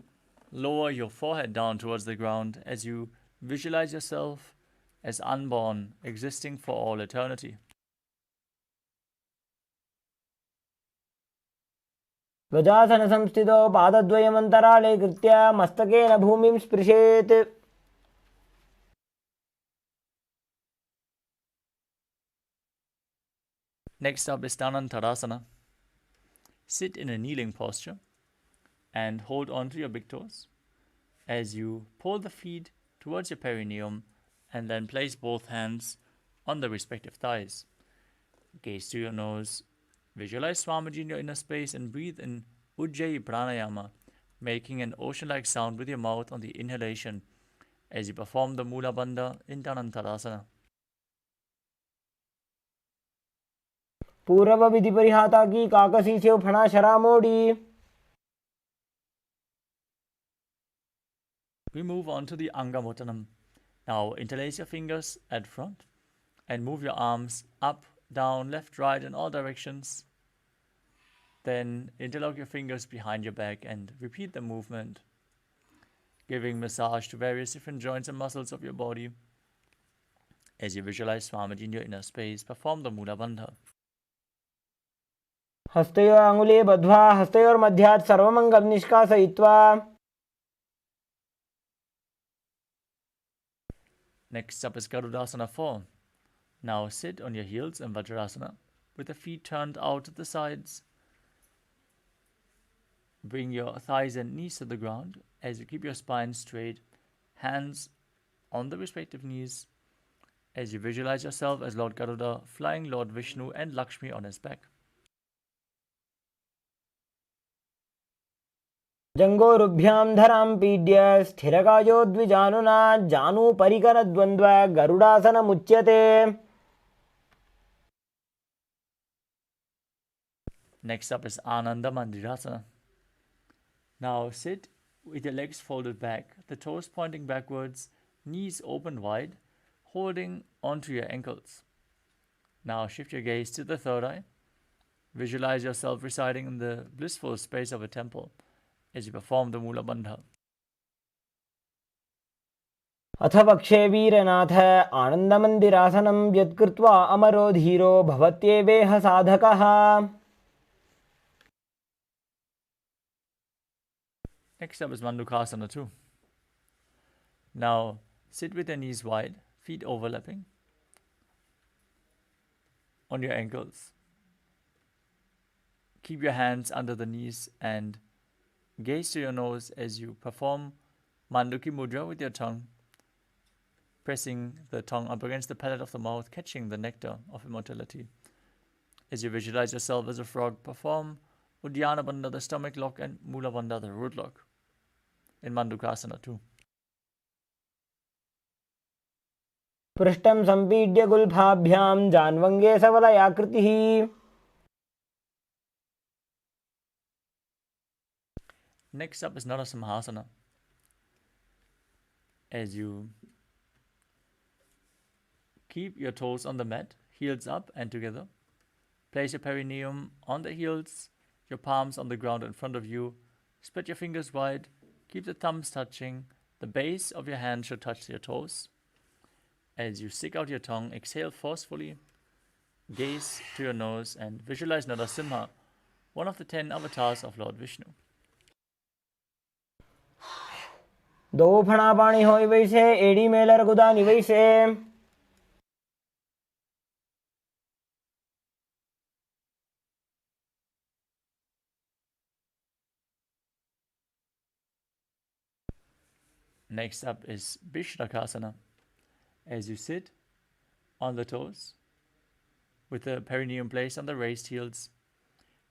lower your forehead down towards the ground as you visualize yourself as unborn, existing for all eternity. गजासन संस्थितो पादद्वयमन्तराळे कृत्य मस्तकेन भूमिं स्पृशेत्. Next up is Dhanantarasana. Sit in a kneeling posture and hold on to your big toes as you pull the feet towards your perineum and then place both hands on the respective thighs. Gaze to your nose, visualize Swamiji in your inner space and breathe in Ujjayi Pranayama, making an ocean-like sound with your mouth on the inhalation as you perform the Mula Bandha in Dhanantarasana. पूर्व विधि परिहाता की काकसी से फणा शरा मोड़ी. We move on to the Angamotanam. Now interlace your fingers at front and move your arms up, down, left, right in all directions. Then interlock your fingers behind your back and repeat the movement, giving massage to various different joints and muscles of your body. As you visualize Swamiji in your inner space, perform the Mula Bandha. हस्तयोः अङ्गुले बद्ध्वा हस्तयोर्मध्यात् सर्वमङ्गलं निष्कासयित्वा. Next up is Garudasana 4. Now sit on your heels in Vajrasana with the feet turned out to the sides. Bring your thighs and knees to the ground as you keep your spine straight, hands on the respective knees, as you visualize yourself as Lord Garuda flying Lord Vishnu and Lakshmi on his back. जङ्गोरुभ्यां धरां पीड्य स्थिरकायो द्विजानुना जानुपरिकरद्वन्द्व गरुडासनमुच्यते. Next up is Ananda Mandirasana. Now sit with your legs folded back, the toes pointing backwards, knees open wide, holding onto your ankles. Now shift your gaze to the third eye. Visualize yourself residing in the blissful space of a temple as you perform the Mula Bandha. अथ वक्षे वीरनाथ आनन्दमन्दिरासनं यत्कृत्वा अमरो धीरो भवत्येवेह साधकः. Next up is Mandukasana 2. Now sit with your knees wide, feet overlapping on your ankles. Keep your hands under the knees and gaze to your nose as you perform Manduki Mudra with your tongue, pressing the tongue up against the palate of the mouth, catching the nectar of immortality. As you visualize yourself as a frog, perform Uddiyana Bandha, the stomach lock, and Mula Bandha, the root lock, in Mandukasana 2. पृष्ठं सम्पीड्य गुल्फाभ्यां जान्वङ्गे सबलयाकृतिः. Next up is Narasimhasana. As you keep your toes on the mat, heels up and together. Place your perineum on the heels, your palms on the ground in front of you. Spread your fingers wide. Keep the thumbs touching. The base of your hand should touch your toes. As you stick out your tongue, exhale forcefully. Gaze to your nose and visualize Narasimha, one of the 10 avatars of Lord Vishnu. दो फणा पाणी होय वैसे AD Mailer गुदानी वैसे Next up is Bishrakasana. As you sit on the toes, with the perineum placed on the raised heels,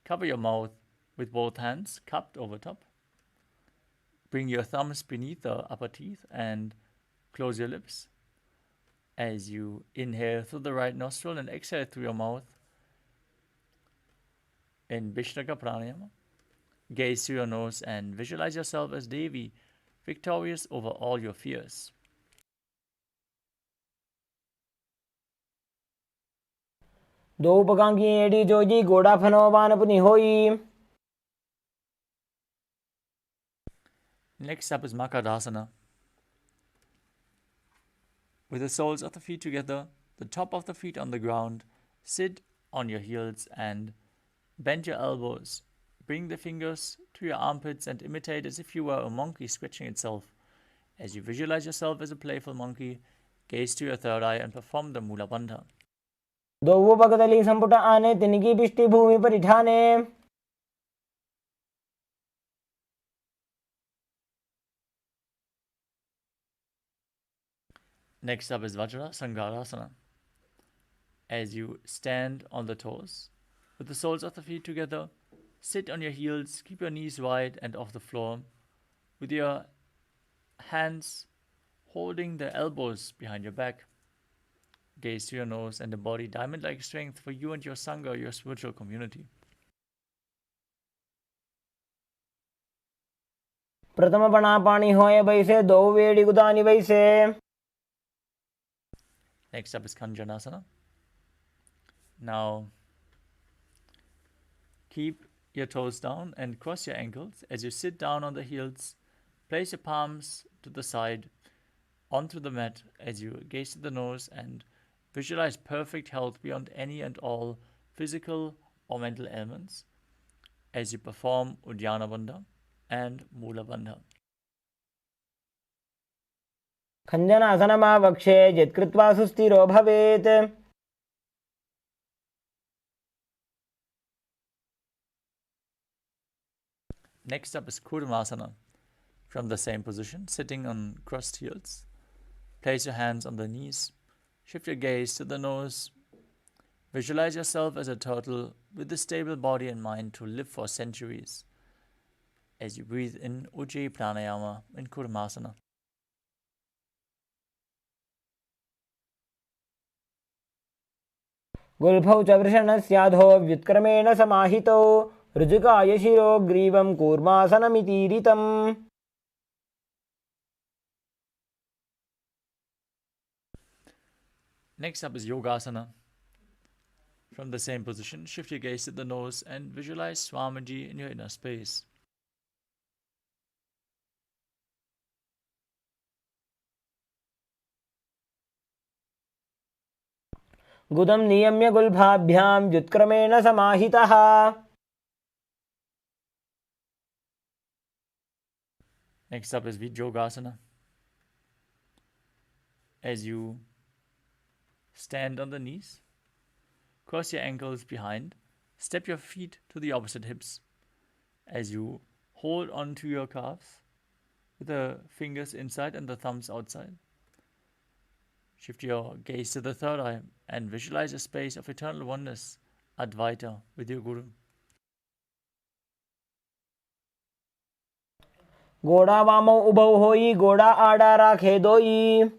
cover your mouth with both hands cupped over top. Bring your thumbs beneath the upper teeth and close your lips. As you inhale through the right nostril and exhale through your mouth in Vishnaka Pranayama, gaze to your nose and visualize yourself as Devi, victorious over all your fears. दो पकांगी AD Joji गोड़ा फनो बान पुनी होई. Next up is Makadasana. With the soles of the feet together, the top of the feet on the ground, sit on your heels and bend your elbows. Bring the fingers to your armpits and imitate as if you were a monkey scratching itself. As you visualize yourself as a playful monkey, gaze to your third eye and perform the Mula Bandha. दो पगदली संपुट आने तिनकी पिष्टि भूमि पर इठाने. Next up is Vajra Sangarasana. As you stand on the toes, with the soles of the feet together, sit on your heels, keep your knees wide and off the floor, with your hands holding the elbows behind your back. Gaze to your nose and embody diamond-like strength for you and your Sangha, your spiritual community. प्रथम पणा पाणी होय वैसे दो वेड़ी गुदानी वैसे. Next up is Kanjanasana. Now, keep your toes down and cross your ankles. As you sit down on the heels, place your palms to the side onto the mat as you gaze to the nose and visualize perfect health beyond any and all physical or mental ailments as you perform Uddiyana Bandha and Mula Bandha. खञ्जनासनमावक्षे यत्कृत्वा सुस्थिरो भवेत्. Next up is Kurmasana. From the same position, sitting on crossed heels, place your hands on the knees, shift your gaze to the nose, visualize yourself as a turtle with a stable body and mind to live for centuries as you breathe in Ujjayi Pranayama in Kurmasana. गुल्फौ च वृषणस्याधो व्युत्क्रमेण समाहितौ ऋजुकाय शिरो ग्रीवं कूर्मासनमितीरितम्. Next up is Yogasana. From the same position, shift your gaze to the nose and visualize Swamiji in your inner space. गुदं नियम्य गुल्फाभ्यां व्युत्क्रमेण समाहितः. Next up is Vijyogasana. As you stand on the knees, cross your ankles behind, step your feet to the opposite hips. As you hold onto your calves with the fingers inside and the thumbs outside. Shift your gaze to the third eye and visualize a space of eternal oneness, Advaita, with your Guru. गोड़ा वामौ उभौ होई गोड़ा आड़ा राखे दोई.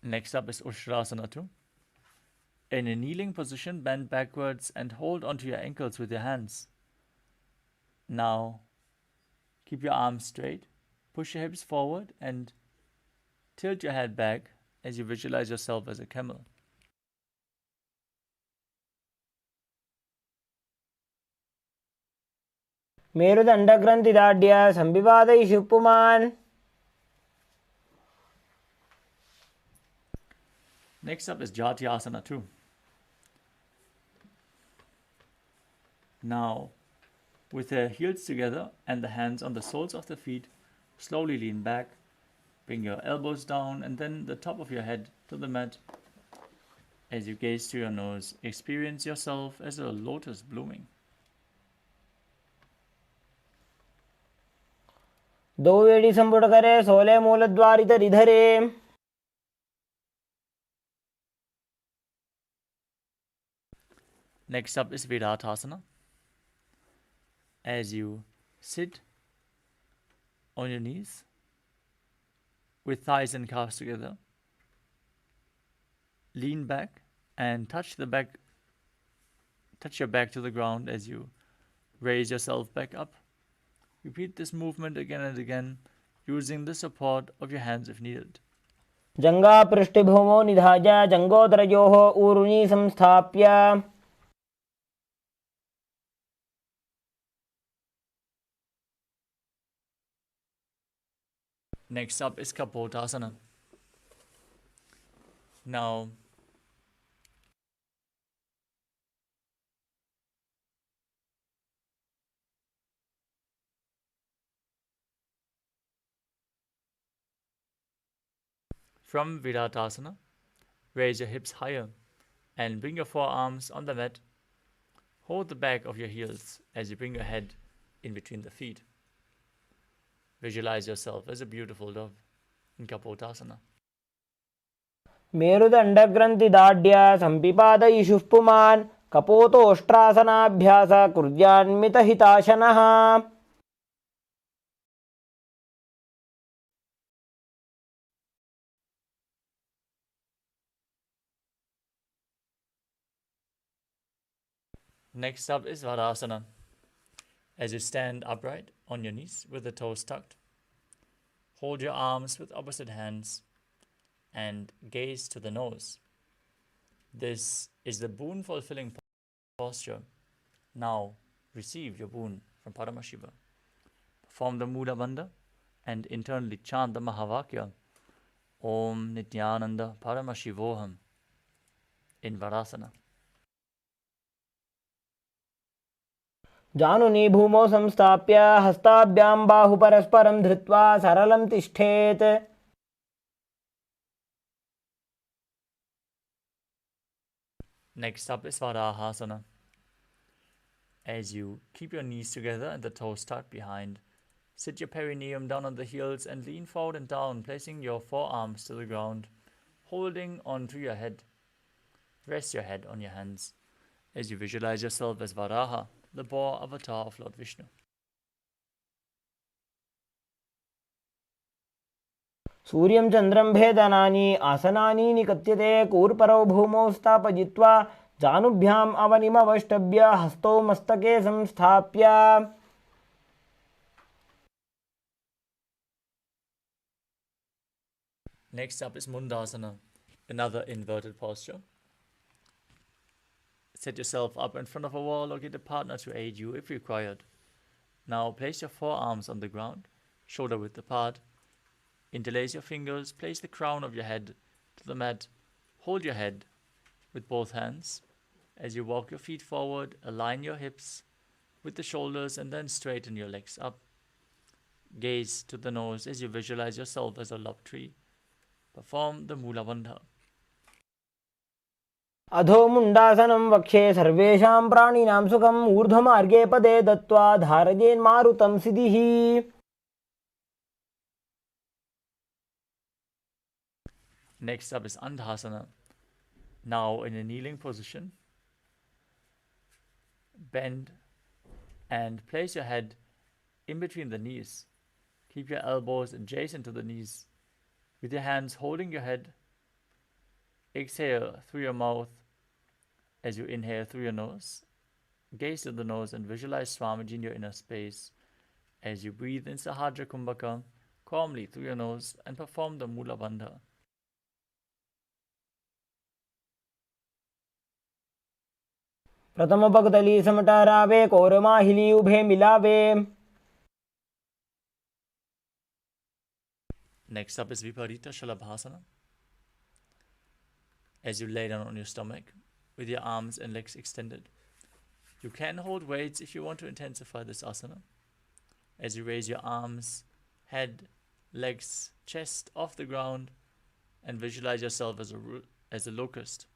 Next up is Ushtrasana 2. In a kneeling position, bend backwards and hold onto your ankles with your hands. Now, keep your arms straight, push your hips forward and tilt your head back as you visualize yourself as a camel. मेरुदण्डग्रन्थिदाढ्य संविवादयिषु पुमान्. Next up is Jatyasana 2. Now, with the heels together and the hands on the soles of the feet, slowly lean back, bring your elbows down and then the top of your head to the mat. As you gaze to your nose, experience yourself as a lotus blooming. दो वेडी संपुट करे सोले मूलद्वारित रिधरे. Next up is Viratasana. As you sit on your knees with thighs and calves together, lean back and touch your back to the ground as you raise yourself back up. Repeat this movement again and again, using the support of your hands if needed. जंगा पृष्ठभूमौ निधाय जंगोदरयोः ऊरुनी संस्थाप्य. Next up is Kapotasana. Now, from Viratasana, raise your hips higher and bring your forearms on the mat. Hold the back of your heels as you bring your head in between the feet. Visualize yourself as a beautiful dove in Kapotasana. मेरुदण्डग्रन्थिदाढ्य संपिपादयिषुः पुमान्. कपोतोष्ट्रासनाभ्यास कुर्यान्मितहिताशनः. Next up is Varasana. As you stand upright on your knees with the toes tucked, hold your arms with opposite hands and gaze to the nose. This is the boon-fulfilling posture. Now receive your boon from Paramashiva. Perform the Mula Bandha and internally chant the Mahavakya Om Nithyananda Paramashivoham in Varasana. जानुनी भूमौ संस्थाप्य हस्ताभ्यां बाहु परस्परं धृत्वा सरलं तिष्ठेत्. Next up is Varahasana. As you keep your knees together and the toes tucked behind, sit your perineum down on the heels and lean forward and down, placing your forearms to the ground, holding onto your head. Rest your head on your hands as you visualize yourself as Varaha, the boar avatar of Lord Vishnu. सूर्यं चन्द्रं भेदनानि आसनानि निकत्यते. कूर्परौ भूमौ स्थापयित्वा जानुभ्याम् अवनिमवष्टभ्य हस्तौ मस्तके संस्थाप्य. Next up is Mundasana, another inverted posture. Set yourself up in front of a wall or get a partner to aid you if required. Now place your forearms on the ground, shoulder width apart. Interlace your fingers, place the crown of your head to the mat. Hold your head with both hands. As you walk your feet forward, align your hips with the shoulders and then straighten your legs up. Gaze to the nose as you visualize yourself as a love tree. Perform the Mula Bandha. अधो मुण्डासनं वक्षे सर्वेषां प्राणिनां सुखम् ऊर्ध्वमार्गे पदे दत्त्वा धारयेन्मारुतं सिद्धिः. Next up is Andhasana. Now in a kneeling position, bend and place your head in between the knees. Keep your elbows adjacent to the knees. With your hands holding your head, exhale through your mouth As you inhale through your nose, gaze at the nose and visualize Swamiji in your inner space. As you breathe in Sahadra Kumbhaka, calmly through your nose and perform the Mula Bandha. प्रथम पगतली समटारावे कोरमाहिली उभे मिलावे. Next up is Viparita Shalabhasana. As you lay down on your stomach with your arms and legs extended. You can hold weights if you want to intensify this asana. As you raise your arms, head, legs, chest off the ground and visualize yourself as a locust.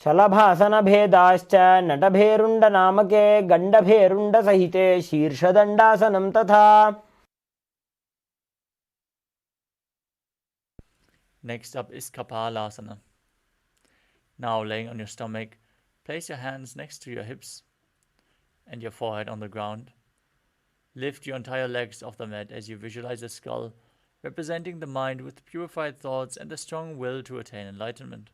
शलभासन भेदाश्च नटभेरुण्ड नामके गण्डभेरुण्ड सहिते शीर्षदण्डासनं तथा. Next up is Kapalasana. Now laying on your stomach, place your hands next to your hips and your forehead on the ground. Lift your entire legs off the mat as you visualize a skull representing the mind with purified thoughts and the strong will to attain enlightenment.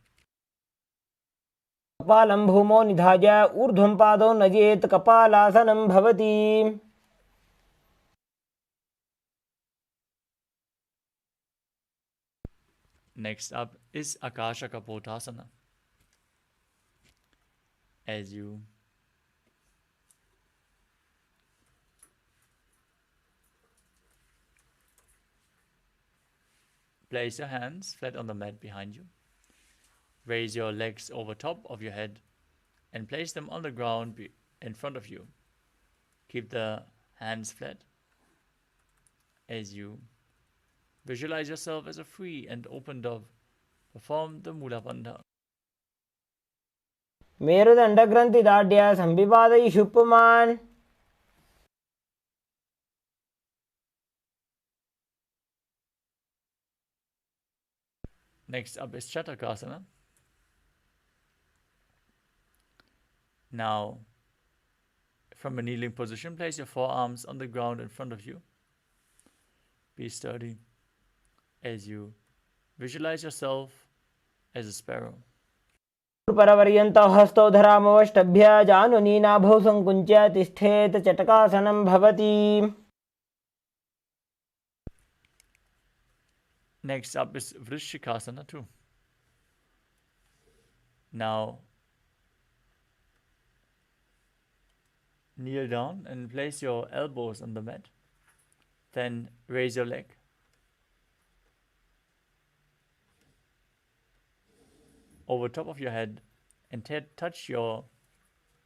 कपालं भूमौ निधाय ऊर्ध्वं पादौ नजेत् कपालासनं भवति. Next up is Akasha Kapotasana. As you place your hands flat on the mat behind you. Raise your legs over top of your head and place them on the ground in front of you. Keep the hands flat as you visualize yourself as a free and open dove. Perform the Mula Bandha. मेरुदण्डग्रन्थिदाढ्य संविवादयिषु पुमान्. Next up is Chatakasana. Now, from a kneeling position, place your forearms on the ground in front of you. Be sturdy as you visualize yourself as a sparrow. परवर्यन्तौ हस्तौ धरामवष्टभ्य जानुनी नाभौ संकुञ्च्य तिष्ठेत् चटकासनं भवति. Next up is Vrishikasana too. Now, kneel down and place your elbows on the mat. Then raise your leg. Over top of your head and touch your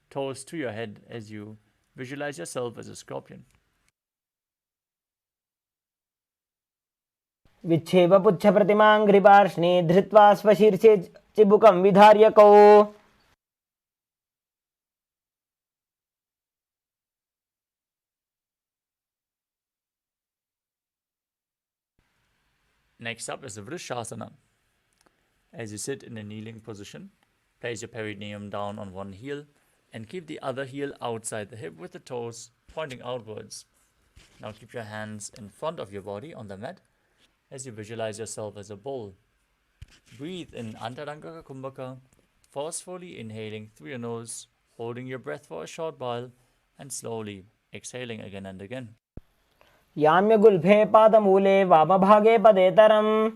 toes to your head as you visualize yourself as a scorpion. विच्छेव पुच्छ प्रतिमां घ्रिपार्ष्णे धृत्वा स्वशीर्षे चिबुकं विधार्यकौ. Next up is the Vrishasana. As you sit in a kneeling position, place your perineum down on one heel and keep the other heel outside the hip with the toes pointing outwards. Now keep your hands in front of your body on the mat as you visualize yourself as a bull. Breathe in Antaranga Kumbhaka, forcefully inhaling through your nose, holding your breath for a short while and slowly exhaling again and again. याम्यगुल्फे पादमूले वामभागे पदेतरम्.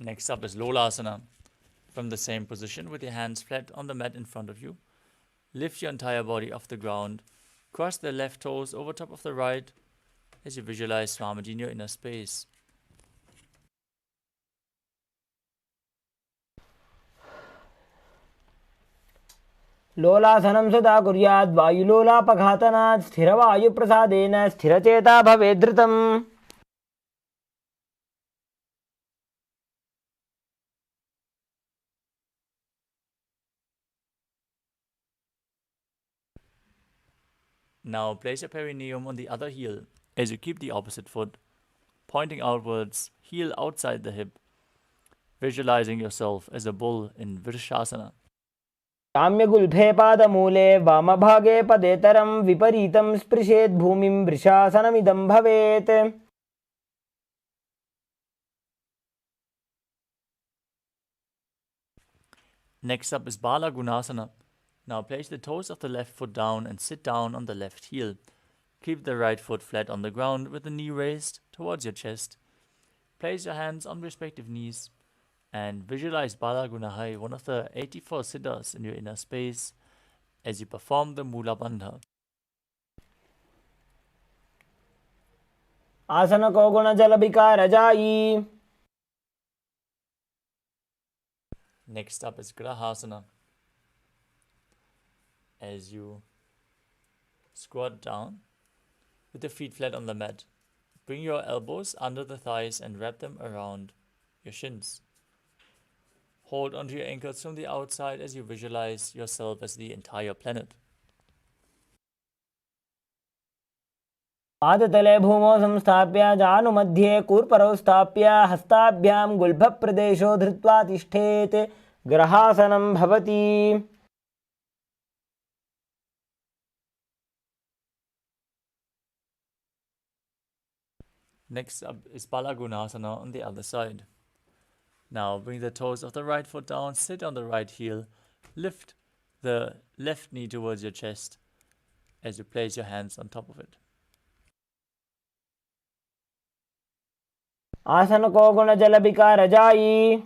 Next up is Lolasana. From the same position with your hands flat on the mat in front of you, lift your entire body off the ground, cross the left toes over top of the right as you visualize Swamiji in your inner space. लोलासनं सदा कुर्याद् वायुलोलापघातनात् स्थिरवायुप्रसादेन स्थिरचेता भवेत् धृतम्. Now place your perineum on the other heel as you keep the opposite foot pointing outwards, heel outside the hip, visualizing yourself as a bull in Vrishasana. साम्यगुल्फे पादमूले वामभागे पदेतरं विपरीतं स्पृशेत् भूमिं वृषासनमिदं भवेत्. Next up is Bala Gunasana. Now place the toes of the left foot down and sit down on the left heel. Keep the right foot flat on the ground with the knee raised towards your chest. Place your hands on respective knees and visualize Bala Gunahai, one of the 84 siddhas in your inner space, as you perform the Mula Bandha. आसन को गुण जल विकार जाई. Next up is Grahasana. As you squat down with the feet flat on the mat, bring your elbows under the thighs and wrap them around your shins. Hold onto your ankles from the outside as you visualize yourself as the entire planet. पादतले भूमौ संस्थाप्य जानुमध्ये कूर्परौ स्थाप्य हस्ताभ्यां गुल्भप्रदेशो धृत्वा तिष्ठेत्. ग्रहासनं भवति. Next up is Balagunasana on the other side. Now bring the toes of the right foot down, sit on the right heel, lift the left knee towards your chest as you place your hands on top of it. आसन को गुण जल विकार जाई.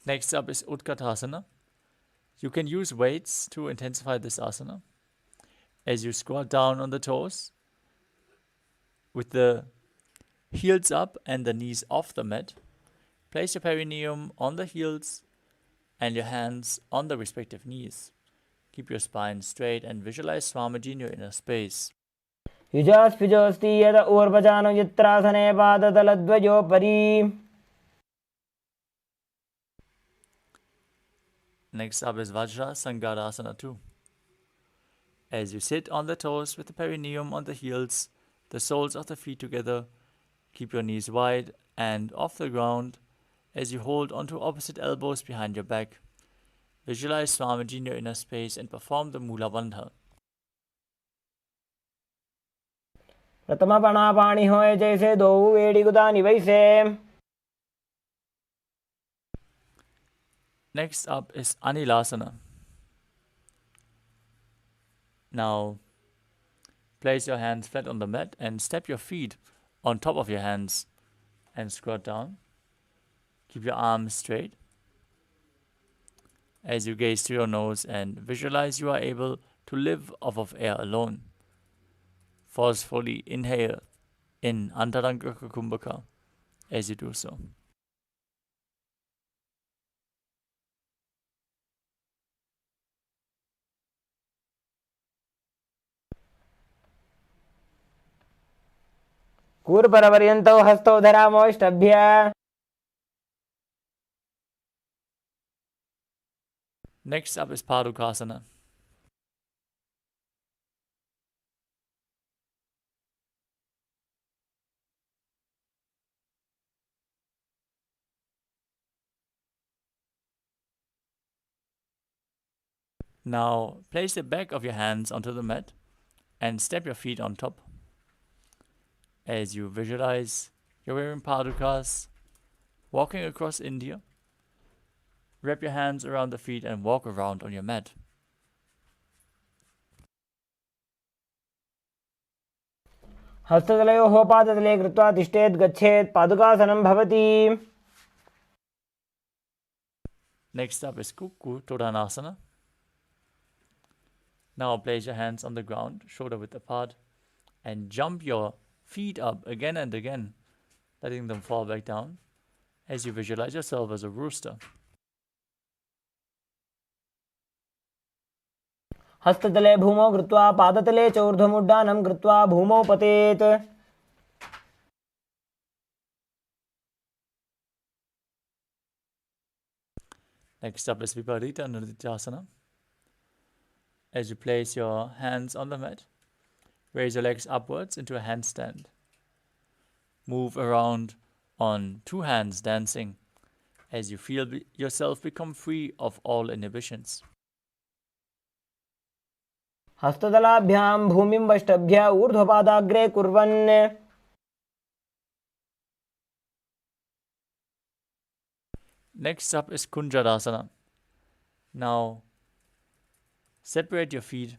Next up is Utkatasana. You can use weights to intensify this asana. As you squat down on the toes, with the heels up and the knees off the mat, place your perineum on the heels and your hands on the respective knees. Keep your spine straight and visualize Swamiji in your inner space. युजास्पिजोऽस्ति यद ऊर्वजानो यत्रासने पादतलद्वयोपरि. Next up is Vajra Sangarasana 2. As you sit on the toes with the perineum on the heels, the soles of the feet together, keep your knees wide and off the ground as you hold onto opposite elbows behind your back. Visualize Swamiji in your inner space and perform the Mula Bandha. प्रथम पणापाणि होए जैसे दो वेड़ी गुदानी वैसे. Next up is Anilasana. Now, place your hands flat on the mat and step your feet on top of your hands and squat down. Keep your arms straight as you gaze through your nose and visualize you are able to live off of air alone. Forcefully inhale in Antaranga Kumbhaka as you do so. कूर्परपर्यन्तौ हस्तौ धरामोष्टभ्य. Next up is Padukasana. Now, place the back of your hands onto the mat and step your feet on top. As you visualize, you're wearing padukas, walking across India. Wrap your hands around the feet and walk around on your mat. हस्ततलयोः पादतले कृत्वा तिष्ठेत् गच्छेत्. पादुकासनं भवति. Next up is Kukku Todanasana. Now place your hands on the ground, shoulder width apart, and jump your feet up again and again, letting them fall back down as you visualize yourself as a rooster. हस्ततले भूमौ कृत्वा पादतले च ऊर्ध्वमुड्डानं कृत्वा भूमौ पतेत्. Next up is Viparita Nrityasana. As you place your hands on the mat, raise your legs upwards into a handstand. Move around on two hands dancing as you feel yourself become free of all inhibitions. हस्तदलाभ्यां भूमिं वष्टभ्य ऊर्ध्वपादाग्रे कुर्वन् Next up is Kunjarasana. Now, separate your feet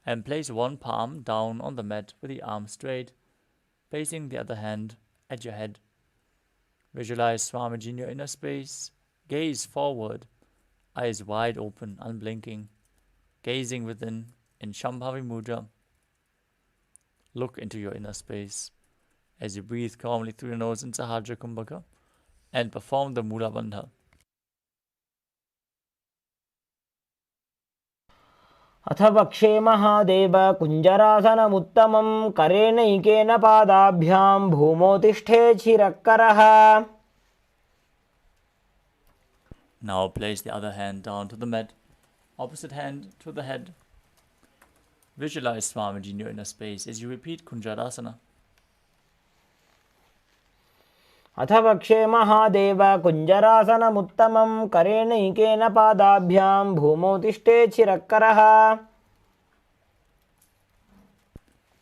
and place one palm down on the mat with the arm straight, placing the other hand at your head. Visualize Swamiji in your inner space. Gaze forward, eyes wide open, unblinking, gazing within in Shambhavi Mudra. Look into your inner space as you breathe calmly through your nose in Sahajra Kumbhaka and perform the Mula Bandha. अथ वक्षे महादेव कुञ्जरासनमुत्तमं करेणैकेन पादाभ्यां भूमौ तिष्ठेच्छिरक्करः. Now place the other hand down to the mat, opposite hand to the head. Visualize Swamiji in your inner space as you repeat Kunjarasana. अथ वक्षे महादेव कुञ्जरासनमुत्तमं करेणैकेन पादाभ्यां भूमौ तिष्ठेच्छिरक्करः.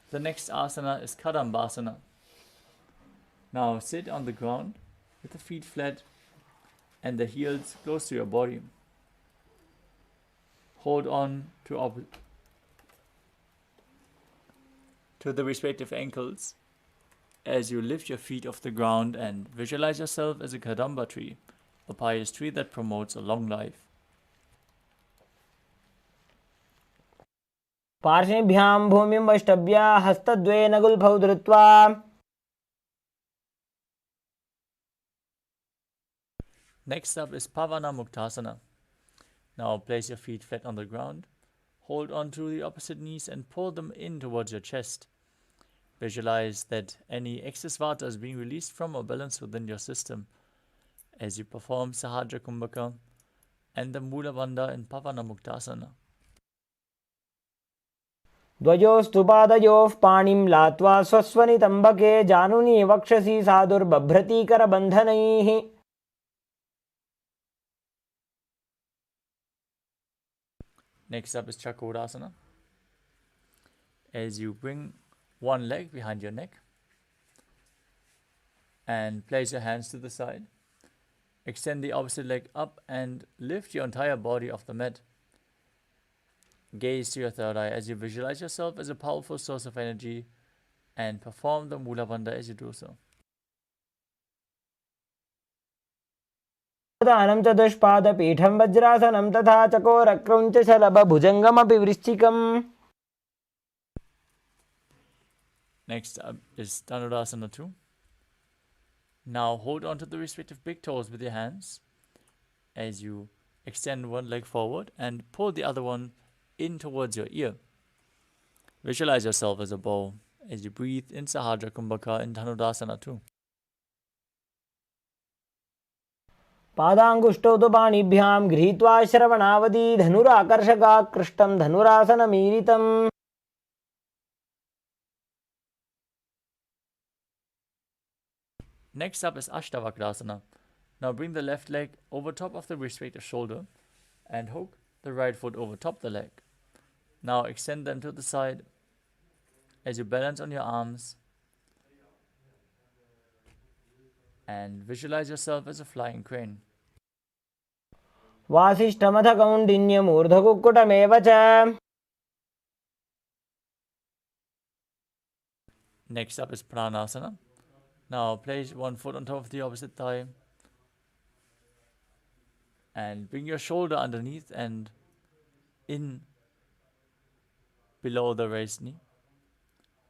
The next asana is Kadambasana. Now sit on the ground with the feet flat and the heels close to your body. Hold on to the respective ankles as you lift your feet off the ground and visualize yourself as a Kadamba tree, a pious tree that promotes a long life. पार्श्वेभ्यां भूमिं वष्टभ्य हस्तद्वयेन गुल्फौ धृत्वा Next up is Pavana Muktasana. Now place your feet flat on the ground. Hold on to the opposite knees and pull them in towards your chest. Visualize that any excess vata is being released from or balanced within your system as you perform Sahajra Kumbhaka and the Mula Bandha in Pavana Muktasana. द्वयोस्तु पादयोः पाणिं लात्वा स्वस्वनितम्बके जानुनी वक्षसि साधुर्बभ्रतीकरबन्धनैः. Next up is Chakodasana. As you bring one leg behind your neck and place your hands to the side, extend the opposite leg up and lift your entire body off the mat. Gaze to your third eye as you visualize yourself as a powerful source of energy and perform the Mula Bandha as you do so. दानं चतुष्पादपीठं वज्रासनं तथा चकोरक्रौञ्चशलभभुजङ्गमपि वृश्चिकम्. Next up is Dhanurasana 2. Now hold on to the respective big toes with your hands as you extend one leg forward and pull the other one in towards your ear. Visualize yourself as a bow as you breathe in Sahajra Kumbhaka in Dhanurasana 2. पादाङ्गुष्ठौ तु पाणिभ्यां गृहीत्वा श्रवणावधि धनुराकर्षकाकृष्टं धनुरासनमीलितम्. Next up is Ashtavakrasana. Now bring the left leg over top of the respective shoulder and hook the right foot over top the leg. Now extend them to the side as you balance on your arms and visualize yourself as a flying crane. वासिष्ठमथ कौण्डिन्यमूर्धकुक्कुटमेव च. Next up is Pranasana. Now place one foot on top of the opposite thigh and bring your shoulder underneath and in below the raised knee.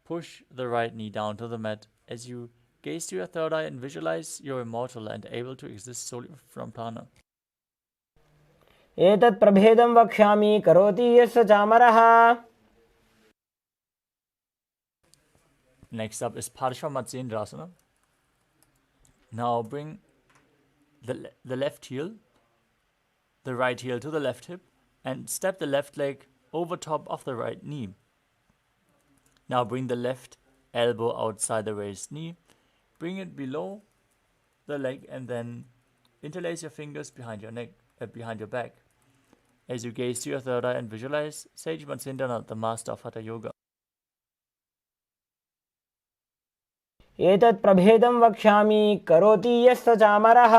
Push the right knee down to the mat as you gaze to your third eye and visualize you're immortal and able to exist solely from prana. एतत् प्रभेदं वक्ष्यामि करोति यस्य चामरः. Next up is Parshvamatsendrasana. Now bring the left heel, the right heel to the left hip and step the left leg over top of the right knee. Now bring the left elbow outside the raised knee. bring it below the leg and then interlace your fingers behind your neck, behind your back. As you gaze to your third eye and visualize Sage Matsindana, the master of Hatha Yoga. एतत् प्रभेदं वक्ष्यामि करोति यस्य चामरः.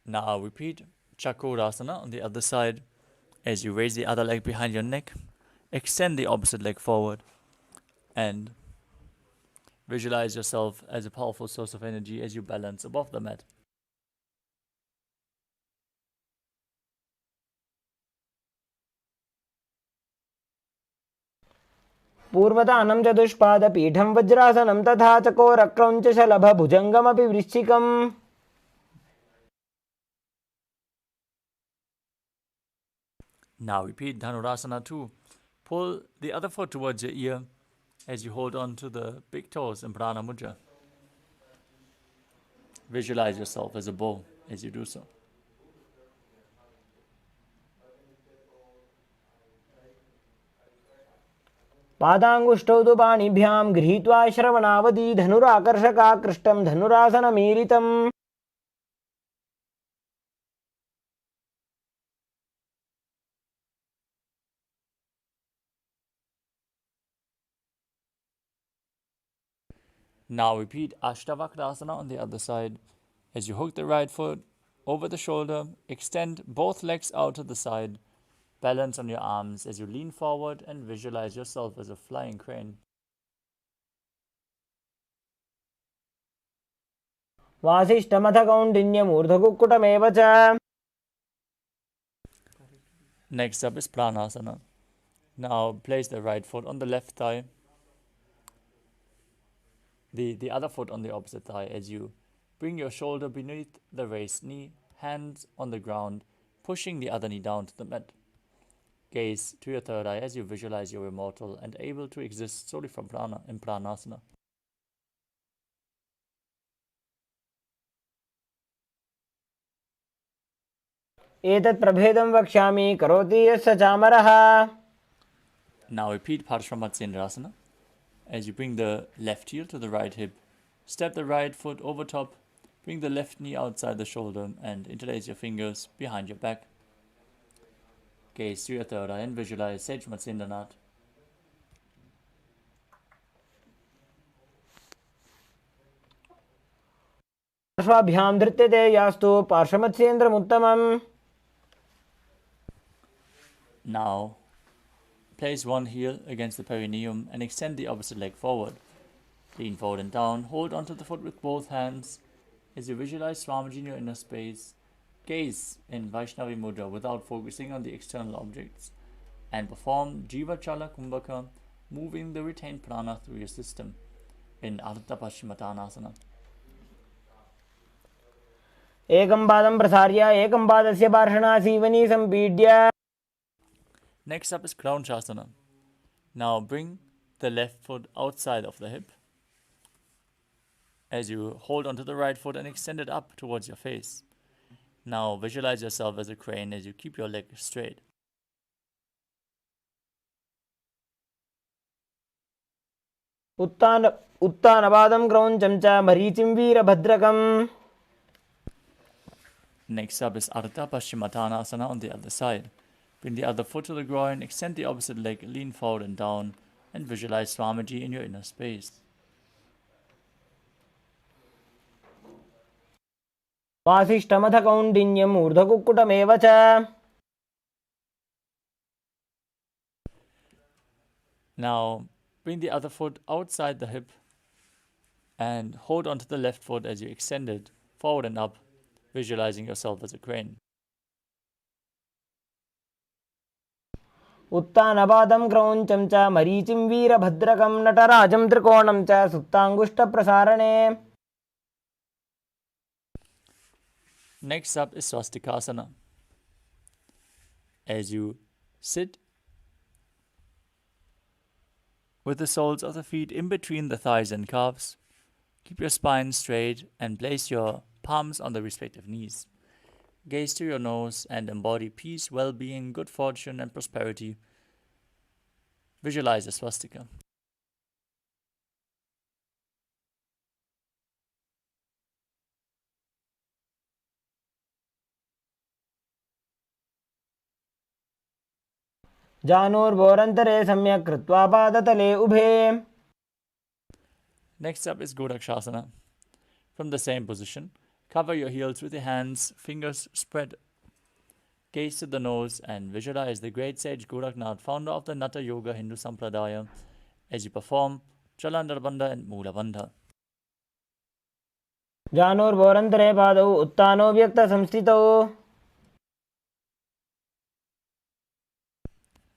Now repeat Chakrasana on the other side. As you raise the other leg behind your neck, extend the opposite leg forward and visualize yourself as a powerful source of energy as you balance above the mat. पूर्वतानं चतुष्पादपीठं वज्रासनं तथा चकोरक्रौञ्चशलभभुजङ्गमपि वृश्चिकम्. Now repeat Dhanurasana 2. Pull the other foot towards your ear as you hold on to the big toes in Prana Mudra. Visualize yourself as a bow as you do so. पादाङ्गुष्ठौ तु पाणिभ्यां गृहीत्वा श्रवणावधि धनुराकर्षकाकृष्टं धनुरासनमीरितम्. Now repeat Ashtavakrasana on the other side. As you hook the right foot over the shoulder, extend both legs out to the side. Balance on your arms as you lean forward and visualize yourself as a flying crane. वासिष्ठमथ कौण्डिन्यमूर्धकुक्कुटमेव च. Next up is Pranasana. Now place the right foot on the left thigh. The other foot on the opposite thigh as you bring your shoulder beneath the raised knee, hands on the ground, pushing the other knee down to the mat. Gaze to your third eye as you visualize you're immortal and able to exist solely from prana in Pranasana. एतत् प्रभेदं वक्ष्यामि करोति यस्य चामरः. Now repeat Paramātma S. As you bring the left heel to the right hip, step the right foot over top, bring the left knee outside the shoulder and interlace your fingers behind your back. Gaze to your third eye and visualize Sage Matsindana. पार्श्वाभ्यां धृत्यते यास्तु पार्श्वमत्स्येन्द्रमुत्तमम्. Now, place one heel against the perineum and extend the opposite leg forward. Lean forward and down, hold onto the foot with both hands. As you visualize Swamiji in your inner space, gaze in Vaishnavi Mudra without focusing on the external objects and perform Jiva Chala Kumbhaka, moving the retained prana through your system in Ardha Paschimottanasana. एकं पादं प्रसार्य एकं पादस्य पार्श्वनासीवनी सम्पीड्य. Next up is Kraunchasana. Now bring the left foot outside of the hip as you hold onto the right foot and extend it up towards your face. Now visualize yourself as a crane as you keep your leg straight. उत्तानपादं क्रौञ्चं च मरीचिं वीरभद्रकम्. Next up is Ardha Paschimottanasana on the other side. Bring the other foot to the groin, extend the opposite leg, lean forward and down, and visualize Swamiji in your inner space. वासिष्ठमथ कौण्डिन्यम् ऊर्ध्वकुक्कुटमेव च. Now, bring the other foot outside the hip and hold onto the left foot as you extend it forward and up, visualizing yourself as a crane. उत्तानपादं क्रौञ्चं च मरीचिं वीरभद्रकं नटराजं त्रिकोणं च सुप्ताङ्गुष्ठप्रसारणे. Next up is Swastikasana. As you sit with the soles of the feet in between the thighs and calves, keep your spine straight and place your palms on the respective knees. Gaze to your nose and embody peace, well-being, good fortune and prosperity Visualize a swastika. जानुर्भोरन्तरे सम्यक् कृत्वा पादतले उभे. Next up is Godakshasana. From the same position, cover your heels with your hands, fingers spread. Gaze to the nose and visualize the great sage Goraknath, founder of the Natha Yoga Hindu Sampradaya, as you perform Jalandhar Bandha and Moola Bandha. जानुर्भोरन्तरे पादौ उत्तानो व्यक्तसंस्थितौ.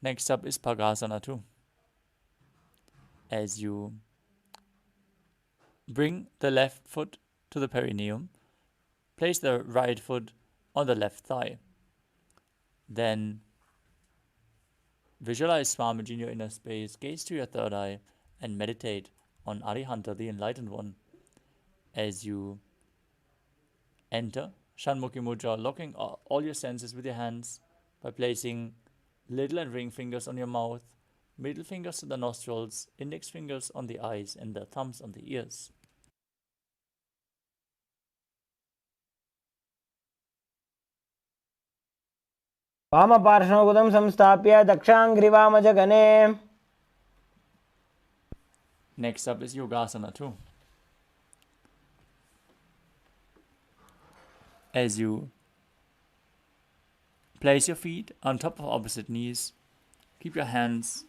Next up is Bhagasana 2. As you bring the left foot to the perineum, place the right foot on the left thigh. Then visualize Swamiji in your inner space, gaze to your third eye, and meditate on Arihanta, the enlightened one. As you enter Shanmukhi Mudra, locking all your senses with your hands by placing little and ring fingers on your mouth, middle fingers to the nostrils, index fingers on the eyes, and the thumbs on the ears. वामपार्श्वगुदं संस्थाप्य दक्षाङ्घ्रिवामजगने. Next up is Yogasana 2. As you place your feet on top of opposite knees, keep your hands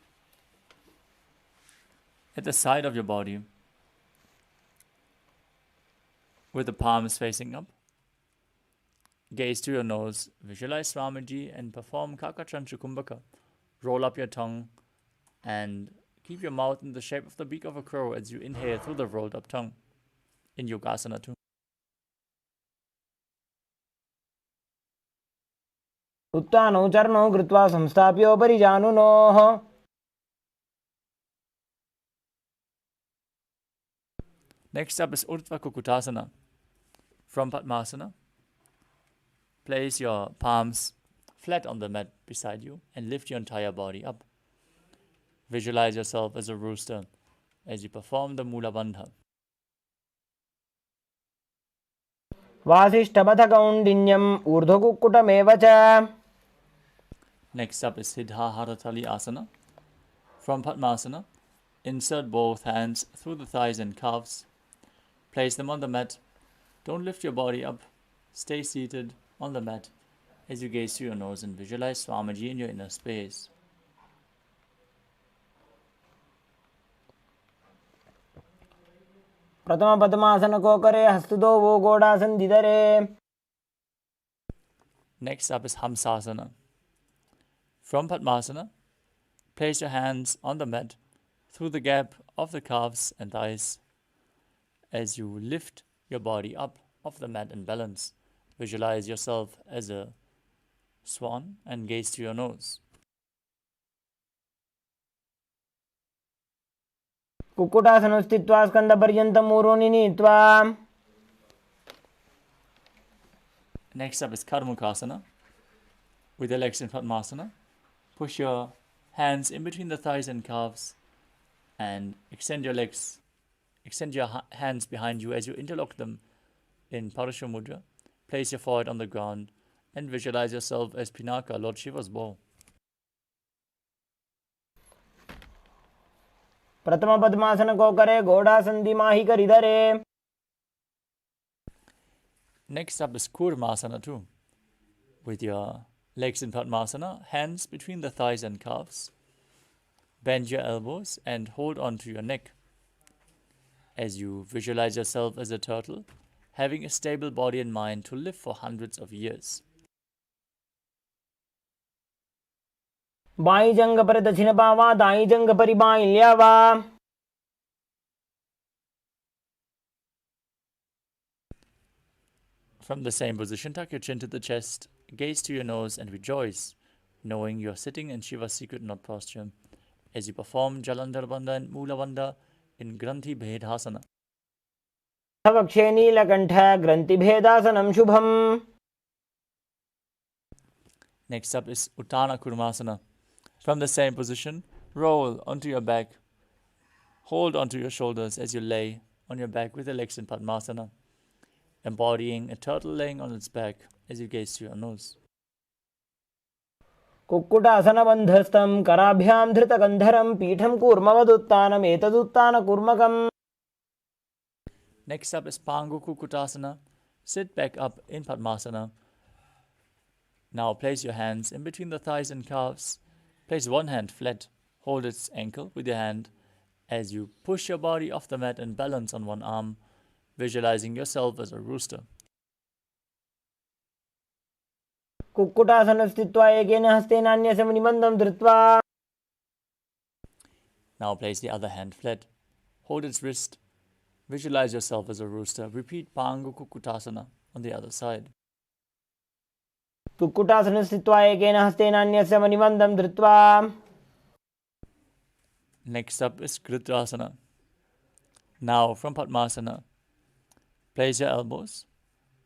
at the side of your body with the palms facing up. Gaze to your nose, visualize Swamiji and perform Kakachanchu Kumbhaka. Roll up your tongue and keep your mouth in the shape of the beak of a crow as you inhale through the rolled up tongue in Yogasana 2. उत्तानौ चरणौ कृत्वा संस्थाप्योपरि जानुनोः. Next up is Urdhva Kukutasana. From Padmasana, place your palms flat on the mat beside you and lift your entire body up. Visualize yourself as a rooster as you perform the Moola Bandha. वासिष्ठपथकौण्डिन्यम् ऊर्ध्वकुक्कुटमेव च. Next up is Siddha Haratali Asana. From Padmasana, insert both hands through the thighs and calves. Place them on the mat. Don't lift your body up. Stay seated on the mat as you gaze through your nose and visualize Swamiji in your inner space. प्रथमपद्मासनकोकरे हस्तुतो वो गोडासन्दिधरे. Next up is Hamsasana. From Padmasana, place your hands on the mat through the gap of the calves and thighs. As you lift your body up off the mat and balance, visualize yourself as a swan and gaze to your nose. कुक्कुटासनं स्थित्वा स्कन्दपर्यन्तं ऊरोनि नीत्वा. Next up is Karmukasana. With your legs in Padmasana, push your hands in between the thighs and calves and extend your legs. Extend your hands behind you as you interlock them in Parashu Mudra. Place your forehead on the ground and visualize yourself as Pinaka, Lord Shiva's bow. प्रथमपद्मासनकोकरे गोडासन्दिमाहिकरिधरे. Next up is Kurmasana 2. With your legs in Padmasana, hands between the thighs and calves. Bend your elbows and hold on to your neck. As you visualize yourself as a turtle, having a stable body and mind to live for hundreds of years. By जंग पर दक्षिण पावा दाई जंग परि by ल्यावा. From the same position, tuck your chin to the chest, gaze to your nose and rejoice, knowing you are sitting in Shiva's secret knot posture as you perform Jalandhar Bandha and Moola Bandha in Granthi Bhedhasana. वक्षे नीलकण्ठ ग्रन्थिभेदासनं शुभम्. Next up is Uttana Kurmasana. From the same position, Roll onto your back. Hold onto your shoulders as you lay on your back with your legs in Padmasana, embodying a turtle laying on its back as you gaze to your nose. कुक्कुटासनबन्धस्थं कराभ्यां धृतगन्धरं पीठं कूर्मवदुत्थानम् एतदुत्थानकूर्मकम्. Next up is Pangu Kukutasana. Sit back up in Padmasana. Now place your hands in between the thighs and calves. Place one hand flat. Hold its ankle with your hand as you push your body off the mat and balance on one arm, visualizing yourself as a rooster. कुक्कुटासनस्थित्वा एकेन हस्तेन अन्यस्य मुनिबन्धं धृत्वा. Now place the other hand flat. Hold its wrist. Visualize yourself as a rooster. Repeat Pangu Kukutasana on the other side. कुक्कुटासनस्थित्वा एकेन हस्तेन अन्यस्य मुनिबन्धं धृत्वा. Next up is Kritrasana. Now from Padmasana, place your elbows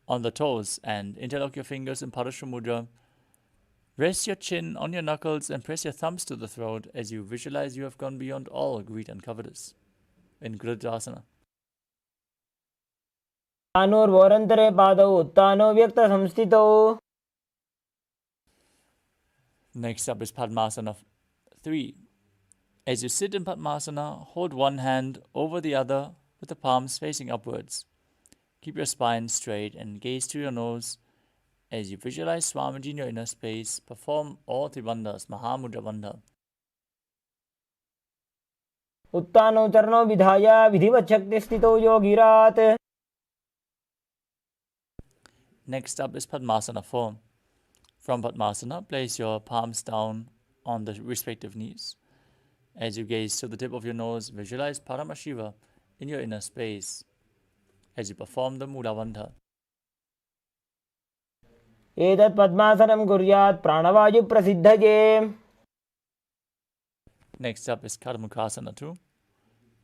on the toes and interlock your fingers in Parashamudra. Rest your chin on your knuckles and press your thumbs to the throat as you visualize you have gone beyond all greed and covetous in Kritrasana. तानोर्वोरन्तरे पादौ उत्थानो व्यक्तसंस्थितौ. Next up is Padmasana 3. As you sit in Padmasana, hold one hand over the other with the palms facing upwards. Keep your spine straight and gaze to your nose as you visualize Swamiji in your inner space. Perform all Tribandhas, Mahamudra Bandha. उत्थानौ चरणौ विधाय विधिवत् शक्तिस्थितौ योगिरात्. Next up is Padmasana 4. From Padmasana, place your palms down on the respective knees. As you gaze to the tip of your nose, visualize Paramashiva in your inner space as you perform the Mula Bandha. एतत् पद्मासनं कुर्यात् प्राणवायुप्रसिद्धये. Next up is Karmukasana 2.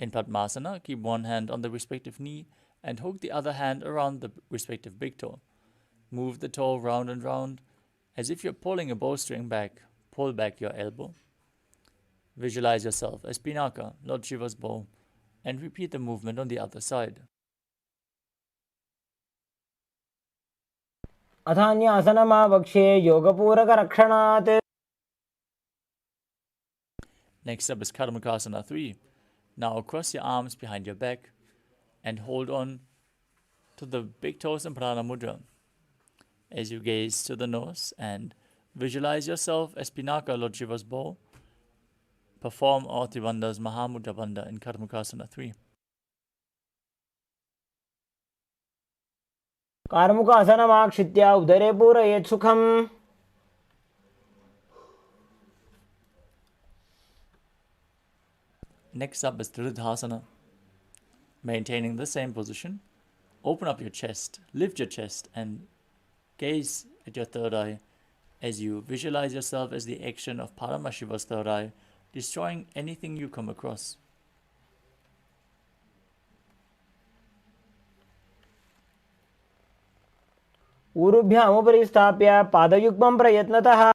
In Padmasana, keep one hand on the respective knee and hook the other hand around the respective big toe. Move the toe round and round as if you're pulling a bowstring back. Pull back your elbow. Visualize yourself as Pinaka, Lord Shiva's bow, and repeat the movement on the other side. अथान्यासनमावक्ष्ये योगपूरकरक्षणात्. Next up is Karmakasana 3. Now cross your arms behind your back and hold on to the big toes in Prana Mudra as you gaze to the nose and visualize yourself as Pinaka, Lord Shiva's bow. Perform all Tribandhas, Mahamudra Bandha in Karmakasana 3. कार्मुकासनमाक्षित्य उदरे पूरयेत् सुखम्. Next up is Dridhasana. Maintaining the same position, open up your chest, lift your chest, and gaze at your third eye as you visualize yourself as the action of Paramashiva's third eye, destroying anything you come across. ऊरुभ्यामुपरि स्थाप्य पादयुग्मं प्रयत्नतः.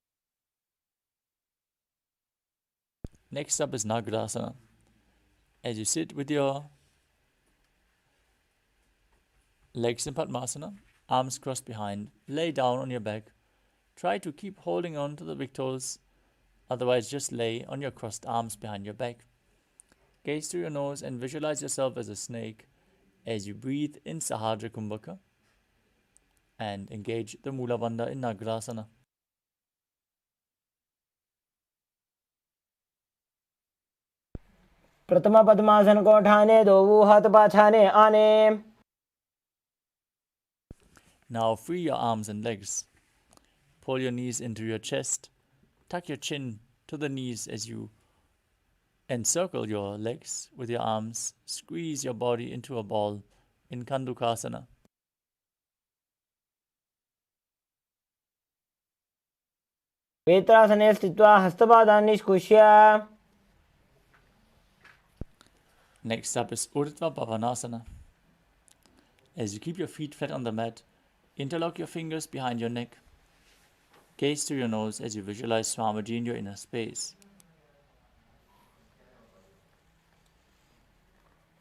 Next up is Nagrasana. As you sit with your legs in Padmasana, arms crossed behind, lay down on your back. Try to keep holding on to the big toes, otherwise just lay on your crossed arms behind your back. Gaze through your nose and visualize yourself as a snake as you breathe in Sahadra Kumbhaka and engage the Mula Bandha in Nagrasana. प्रथम पद्मासन को ठाने दो हाथ पाछाने आने. Now free your arms and legs. Pull your knees into your chest. Tuck your chin to the knees as you encircle your legs with your arms. Squeeze your body into a ball in Kandukasana. वेत्रासने स्थित्वा हस्तपादान् निष्कुष्य. Next up is Urdhva Bhavanasana. As you keep your feet flat on the mat, interlock your fingers behind your neck. Gaze to your nose as you visualize Swamiji in your inner space.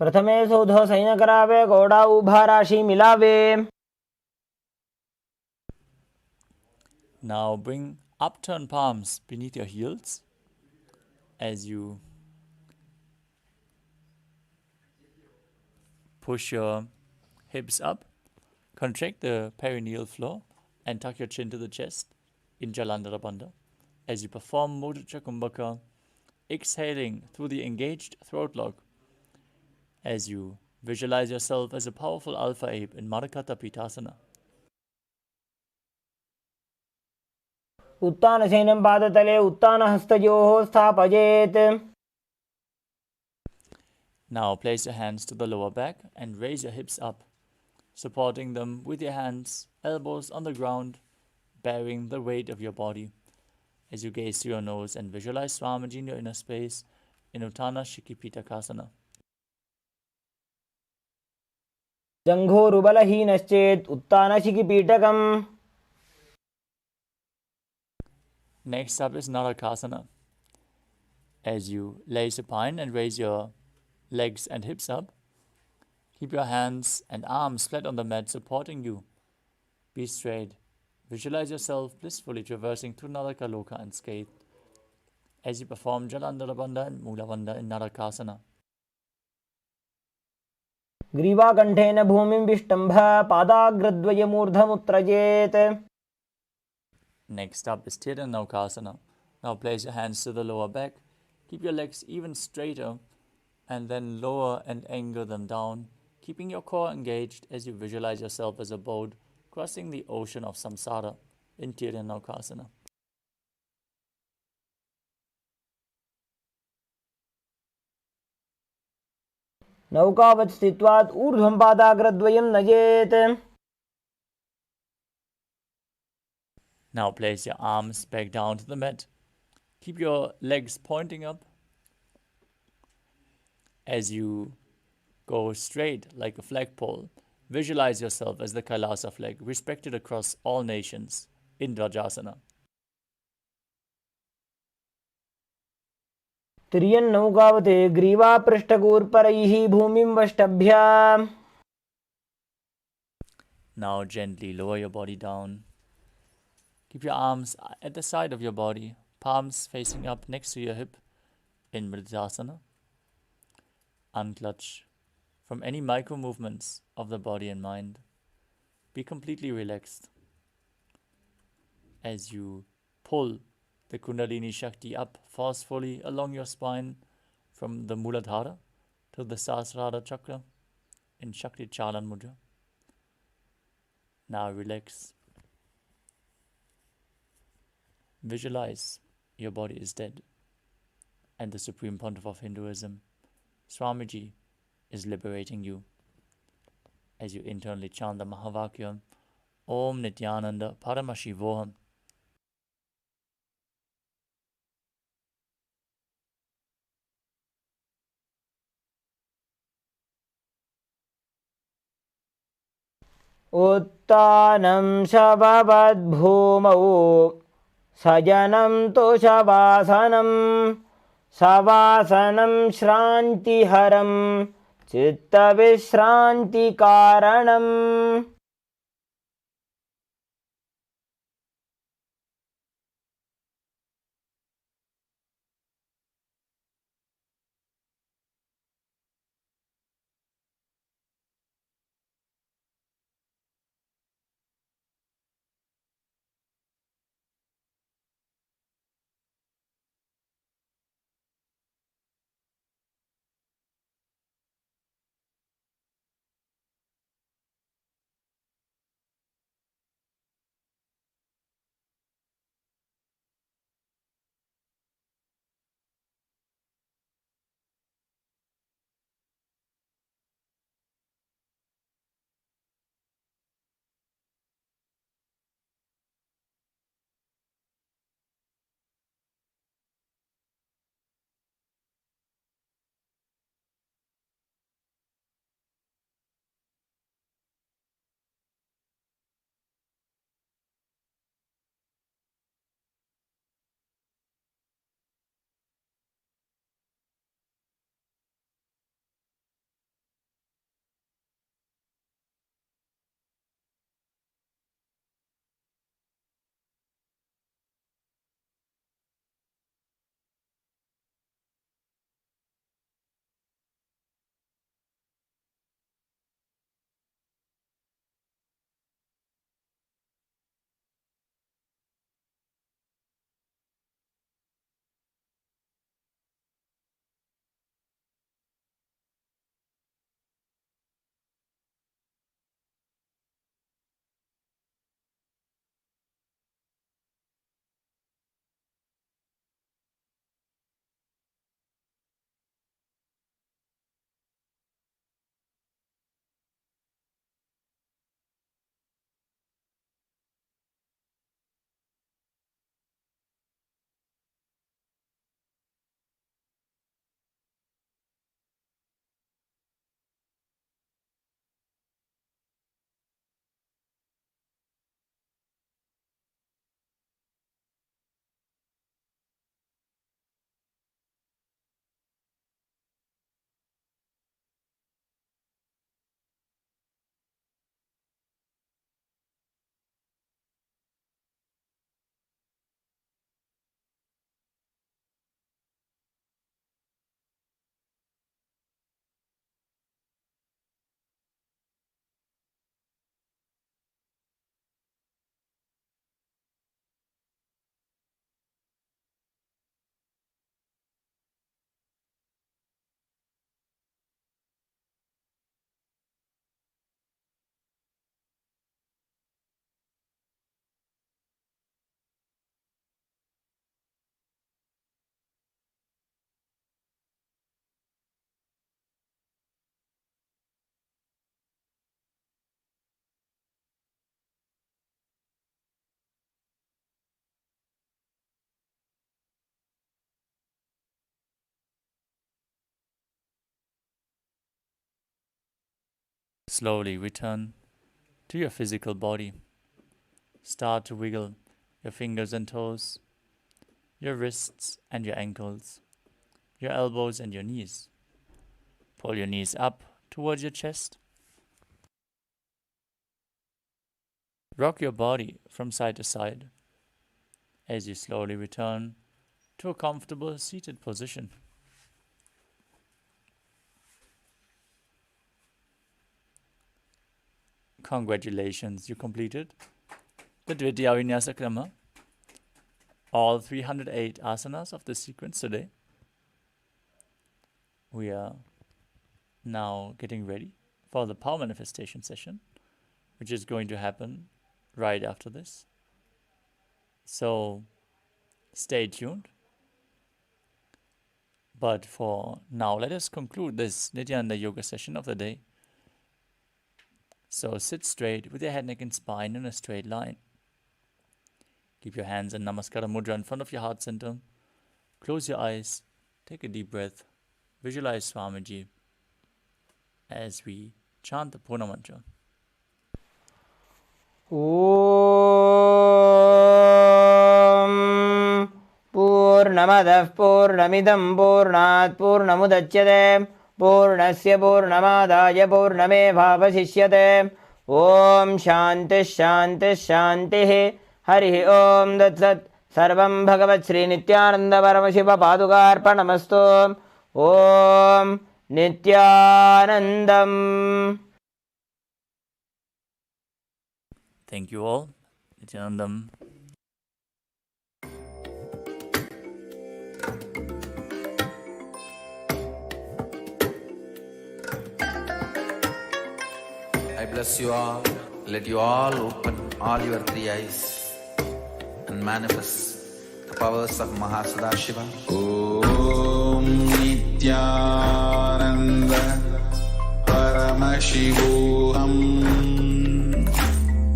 प्रथमे सौधो सैन्य करावे घोड़ा उभा राशि मिलावे. Now bring upturned palms beneath your heels as you push your hips up. Contract the perineal floor and tuck your chin to the chest in Jalandhara Bandha as you perform Mudra Kumbhaka, exhaling through the engaged throat lock as you visualize yourself as a powerful alpha ape in Marakata Pitasana. उत्तानशयनं पादतले उत्तानहस्तयोः स्थापयेत्. Now place your hands to the lower back and raise your hips up, supporting them with your hands, elbows on the ground, bearing the weight of your body. As you gaze through your nose and visualize Swamiji in your inner space in Uttana Shikipitakasana. जङ्घोरुबलहीनश्चेत् उत्तानशिखिपीठकम्. Next up is Narakasana. As you lay supine and raise your legs and hips up, keep your hands and arms flat on the mat supporting you. Be straight. Visualize yourself blissfully traversing through Naraka Loka unscathed as you perform Jalandhara Bandha and Mula Bandha in Narakasana. ग्रीवाकण्ठेन भूमिं विष्टम्भ पादाग्रद्वयमूर्धमुत्रजेत्. Next up is Tirthanukasana. Now place your hands to the lower back. Keep your legs even straighter and then lower and angle them down, keeping your core engaged as you visualize yourself as a boat crossing the ocean of samsara in Tirthanukasana. नौकावत् स्थित्वात् ऊर्ध्वं पादाग्रद्वयं नयेत्. Now place your arms back down to the mat. Keep your legs pointing up as you go straight like a flagpole. Visualize yourself as the Kailasa flag, respected across all nations in Dvajasana. तिर्यन्नौकावत् ग्रीवापृष्ठगोर्परैः भूमिं वष्टभ्य. Now gently lower your body down. Keep your arms at the side of your body, palms facing up next to your hip in Mridasana. Unclutch from any micro movements of the body and mind. Be completely relaxed as you pull the Kundalini Shakti up forcefully along your spine from the Muladhara to the Sahasrara Chakra in Shakti Chalan Mudra. Now relax. Visualize your body is dead and the Supreme Pontiff of Hinduism, Swamiji, is liberating you as you internally chant the Mahavakya, Om Nithyananda Paramashivoham. उत्तानं शववद्भूमौ सजनं तोषवासनं सवासनं श्रान्तिहरं चित्तविश्रान्तिकारणम्. Slowly return to your physical body. Start to wiggle your fingers and toes, your wrists and your ankles, your elbows and your knees. Pull your knees up towards your chest. Rock your body from side to side as you slowly return to a comfortable seated position. Congratulations, you completed the Dvitiya Vinyasa Krama, all 308 asanas of this sequence today. We are now getting ready for the power manifestation session, which is going to happen right after this. So stay tuned. But for now, let us conclude this Nithyananda Yoga session of the day. So sit straight with your head, neck and spine in a straight line. Keep your hands in Namaskara Mudra in front of your heart center. Close your eyes, take a deep breath, visualize Swamiji as we chant the Purna Mantra. Om Purnamadah Purnamidam Purnat Purnamudachyate Purnasya Purnamadaya Purnamevavasishyate. Om Shanti Shanti Shanti. Hari Om Tat Sat. Sarvam Bhagavat Sri Nithyananda Paramashiva Padukarpanamastu. Om Nithyanandam. Thank you all. Nithyanandam. I bless you all. Let you all open all your three eyes and manifest the powers of Mahasadashiva. Om Nithyananda Paramashivoham.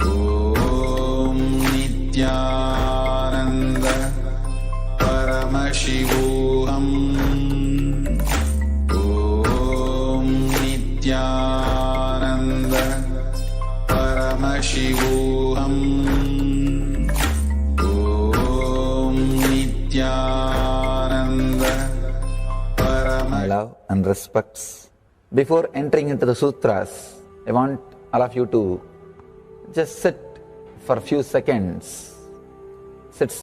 Om Nithyananda Paramashivoham. Om Nithyananda Paramashivoham. Om Nithyananda Paramashivoham. My love and respects. Before entering into the sutras, I want all of you to just sit for a few seconds. Sit.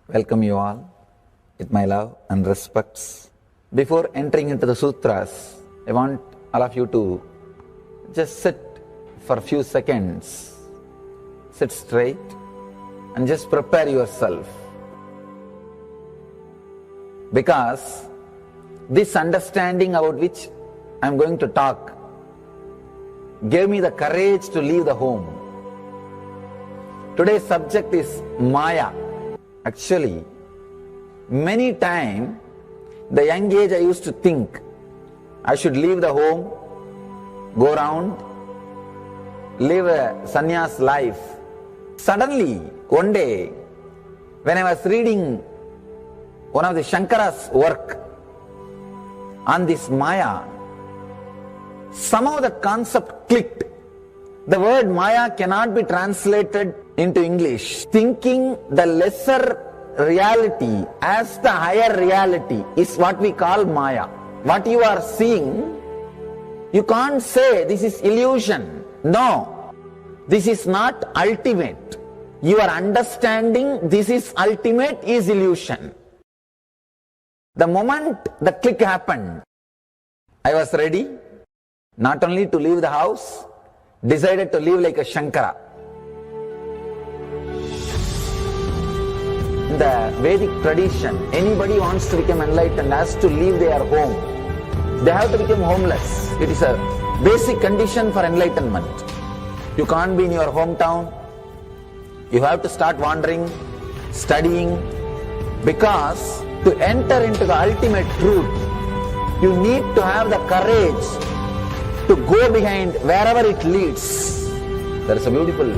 Welcome you all with my love and respects. Before entering into the sutras, I want all of you to just sit for a few seconds. Sit straight and just prepare yourself. Because this understanding about which I am going to talk gave me the courage to leave the home. Today's subject is Maya. Actually, many times, the young age I used to think I should leave the home, go around, live a sannyas life. Suddenly, one day, when I was reading one of the Shankara's work on this Maya, somehow the concept clicked. The word Maya cannot be translated into English. Thinking the lesser reality as the higher reality is what we call Maya. What you are seeing, you can't say this is illusion. No, this is not ultimate. Your understanding this is ultimate is illusion. The moment the click happened, I was ready not only to leave the house, decided to live like a Shankara. In the Vedic tradition, anybody wants to become enlightened has to leave their home. They have to become homeless. It is a basic condition for enlightenment. You can't be in your hometown. You have to start wandering, studying, because to enter into the ultimate truth, you need to have the courage to go behind wherever it leads. There is a beautiful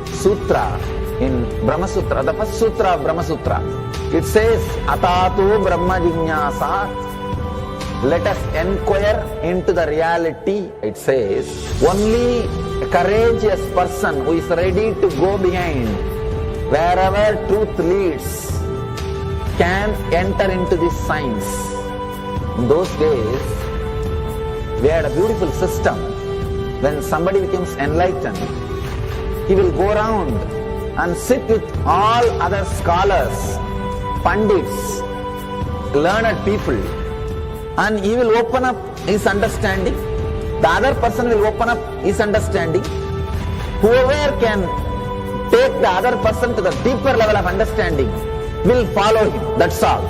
sutra in Brahma Sutra, the first sutra of Brahma Sutra. It says, Atatu Brahma Jinyasat let us inquire into the reality. It says, only a courageous person who is ready to go behind wherever truth leads can enter into this science. In those days, we had a beautiful system. When somebody becomes enlightened, he will go around and sit with all other scholars, pandits, learned people, and he will open up his understanding. The other person will open up his understanding. Whoever can take the other person to the deeper level of understanding will follow him. That's all.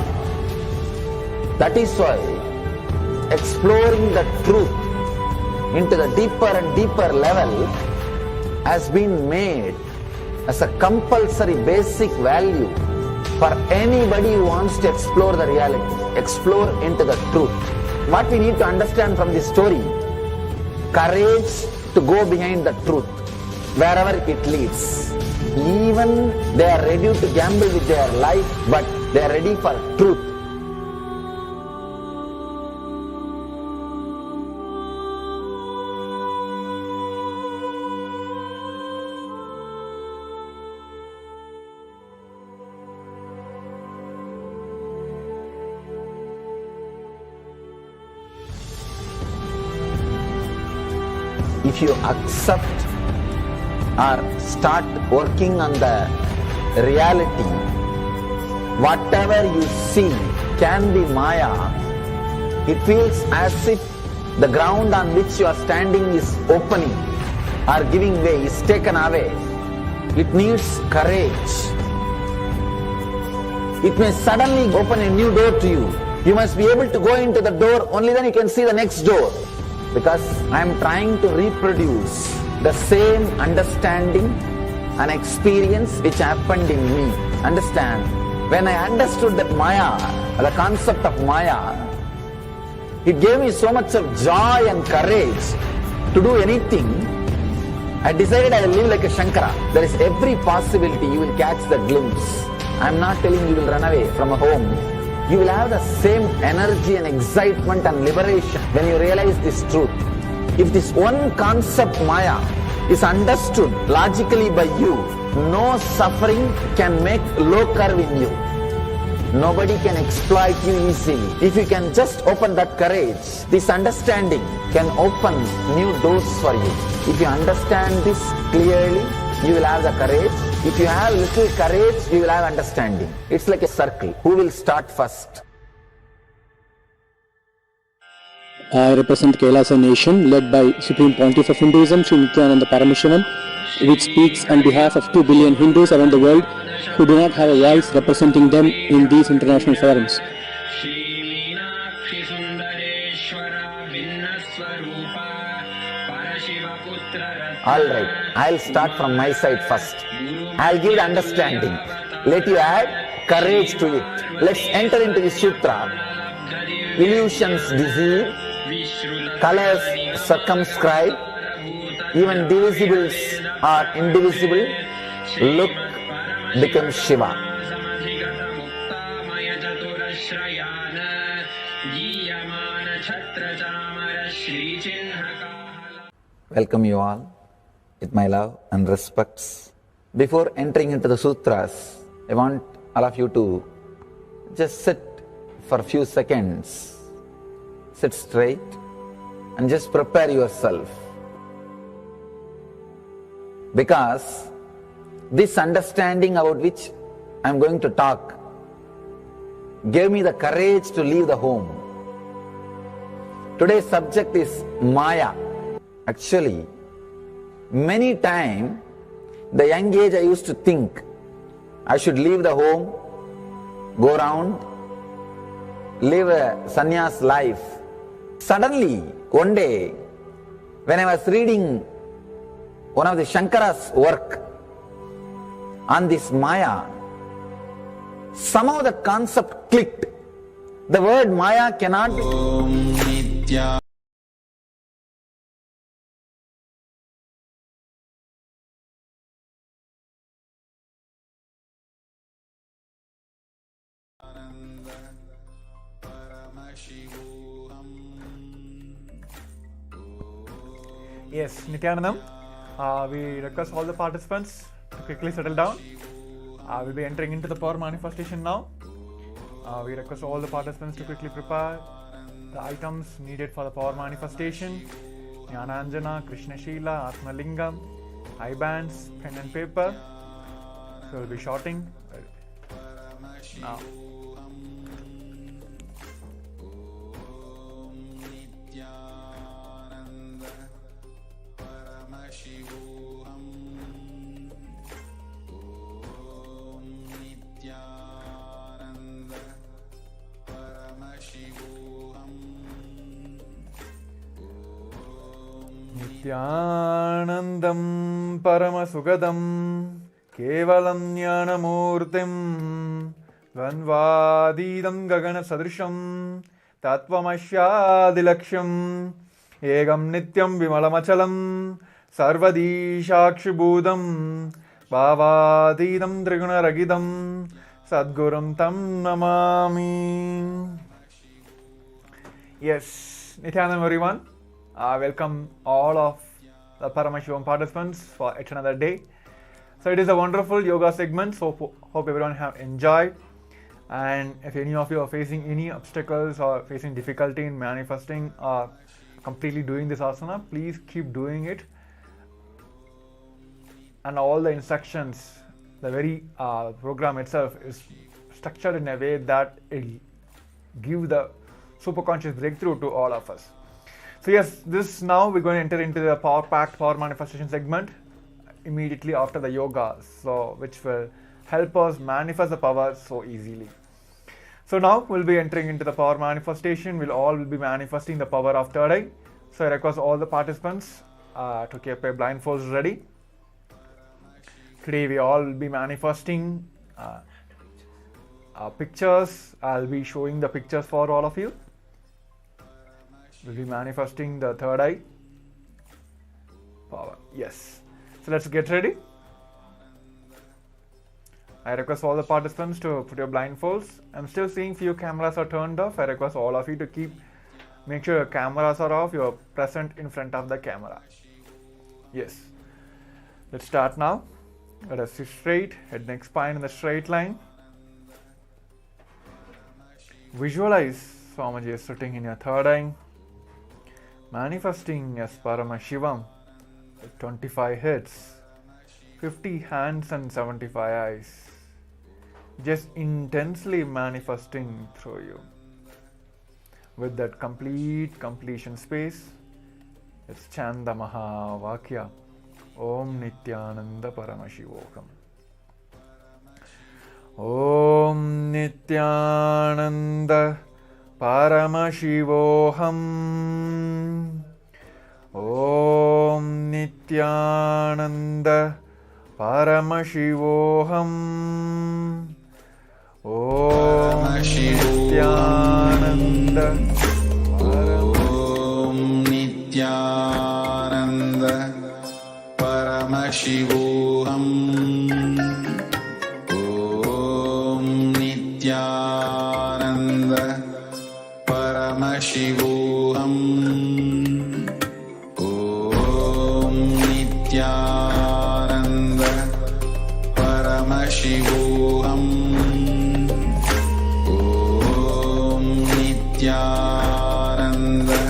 That is why exploring the truth into the deeper and deeper level has been made as a compulsory basic value for anybody who wants to explore the reality, explore into the truth. What we need to understand from this story, courage to go behind the truth, wherever it leads. Even they are ready to gamble with their life, but they are ready for truth. If you accept or start working on the reality, whatever you see can be Maya. It feels as if the ground on which you are standing is opening or giving way, is taken away. It needs courage. It may suddenly open a new door to you. You must be able to go into the door, only then you can see the next door. Because I am trying to reproduce the same understanding and experience which happened in me. Understand? When I understood that Maya, the concept of Maya, it gave me so much of joy and courage to do anything. I decided I will live like a Shankara. There is every possibility you will catch the glimpse. I am not telling you will run away from a home. You will have the same energy and excitement and liberation when you realize this truth. If this one concept Maya is understood logically by you, no suffering can make low curve in you. Nobody can exploit you easily. If you can just open that courage, this understanding can open new doors for you. If you understand this clearly, you will have the courage. If you have little courage, you will have understanding. It's like a circle. Who will start first? I represent Kailasa nation led by Supreme Pontiff of Hinduism, Sri Nithyananda Paramashivam, which speaks on behalf of 2 billion Hindus around the world who do not have a voice representing them in these international forums. Alright, I'll start from my side first. I'll give the understanding. Let you add courage to it. Let's enter into the sutra. Illusions deceive, colors circumscribe, even divisibles are indivisible. Look becomes Shiva. Welcome you all with my love and respects. Before entering into the sutras, I want all of you to just sit for a few seconds. Sit straight and just prepare yourself. Because this understanding about which I am going to talk gave me the courage to leave the home. Today's subject is Maya. Actually, many times, the young age I used to think I should leave the home, go around, live a sannyas life. Suddenly, one day, when I was reading one of the Shankara's work on this Maya, somehow the concept clicked. The word Maya cannot be... Paramashivoham Yes, Nithyanandam. We request all the participants to quickly settle down. We'll be entering into the power manifestation now. We request all the participants to quickly prepare the items needed for the power manifestation. Jnananjana, Krishna Shila, Atma Lingam, eye bands, pen and paper. So we'll be shorting now. Nithyanandam Paramasugadam Kevalam Jnanamurtim Dvanvadidam Gagana Sadrisham Tatvamashyadilaksham Egam Nityam Vimalamachalam Sarvadishakshibhudam Bhavadidam Triguna Ragidam Sadgurum Tam Namami. Yes, Nithyanandam everyone. Welcome all of the Paramashivoham participants for yet another day. So it is a wonderful yoga segment, so hope everyone have enjoyed. And if any of you are facing any obstacles or facing difficulty in manifesting or completely doing this asana, please keep doing it. And all the instructions, the very program itself is structured in a way that it will give the superconscious breakthrough to all of us. So yes, now we're going to enter into the power-packed power manifestation segment immediately after the yoga, so which will help us manifest the power so easily. So now we'll be entering into the power manifestation. We'll all be manifesting the power of third eye. So I request all the participants to keep their blindfolds ready. Today we all will be manifesting pictures. I'll be showing the pictures for all of you. We'll be manifesting the third eye power. Yes. So let's get ready. I request all the participants to put your blindfolds. I'm still seeing few cameras are turned off. I request all of you to make sure your cameras are off. You're present in front of the camera. Yes. Let's start now. Let us sit straight, head, neck, spine in the straight line. Visualize Swamiji is sitting in your third eye, manifesting as Paramashivam with 25 heads, 50 hands and 75 eyes, just intensely manifesting through you. With that completion space, let's chant the Mahavakya. Om Nithyananda Paramashivoham. Om Nithyananda Paramashivoham. Om Nithyananda Paramashivoham. Om Nithyananda Paramashivoham. Om Nithyananda Paramashivoham. Om Nithyananda Paramashivoham. Om Nithyananda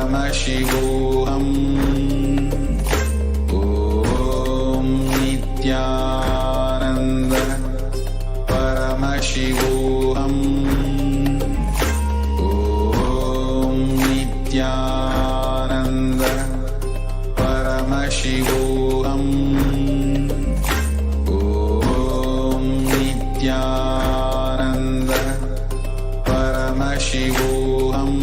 Paramashivoham. Nithyananda Paramashivoham. Om Nithyananda Paramashivoham. Om Nithyananda Paramashivoham.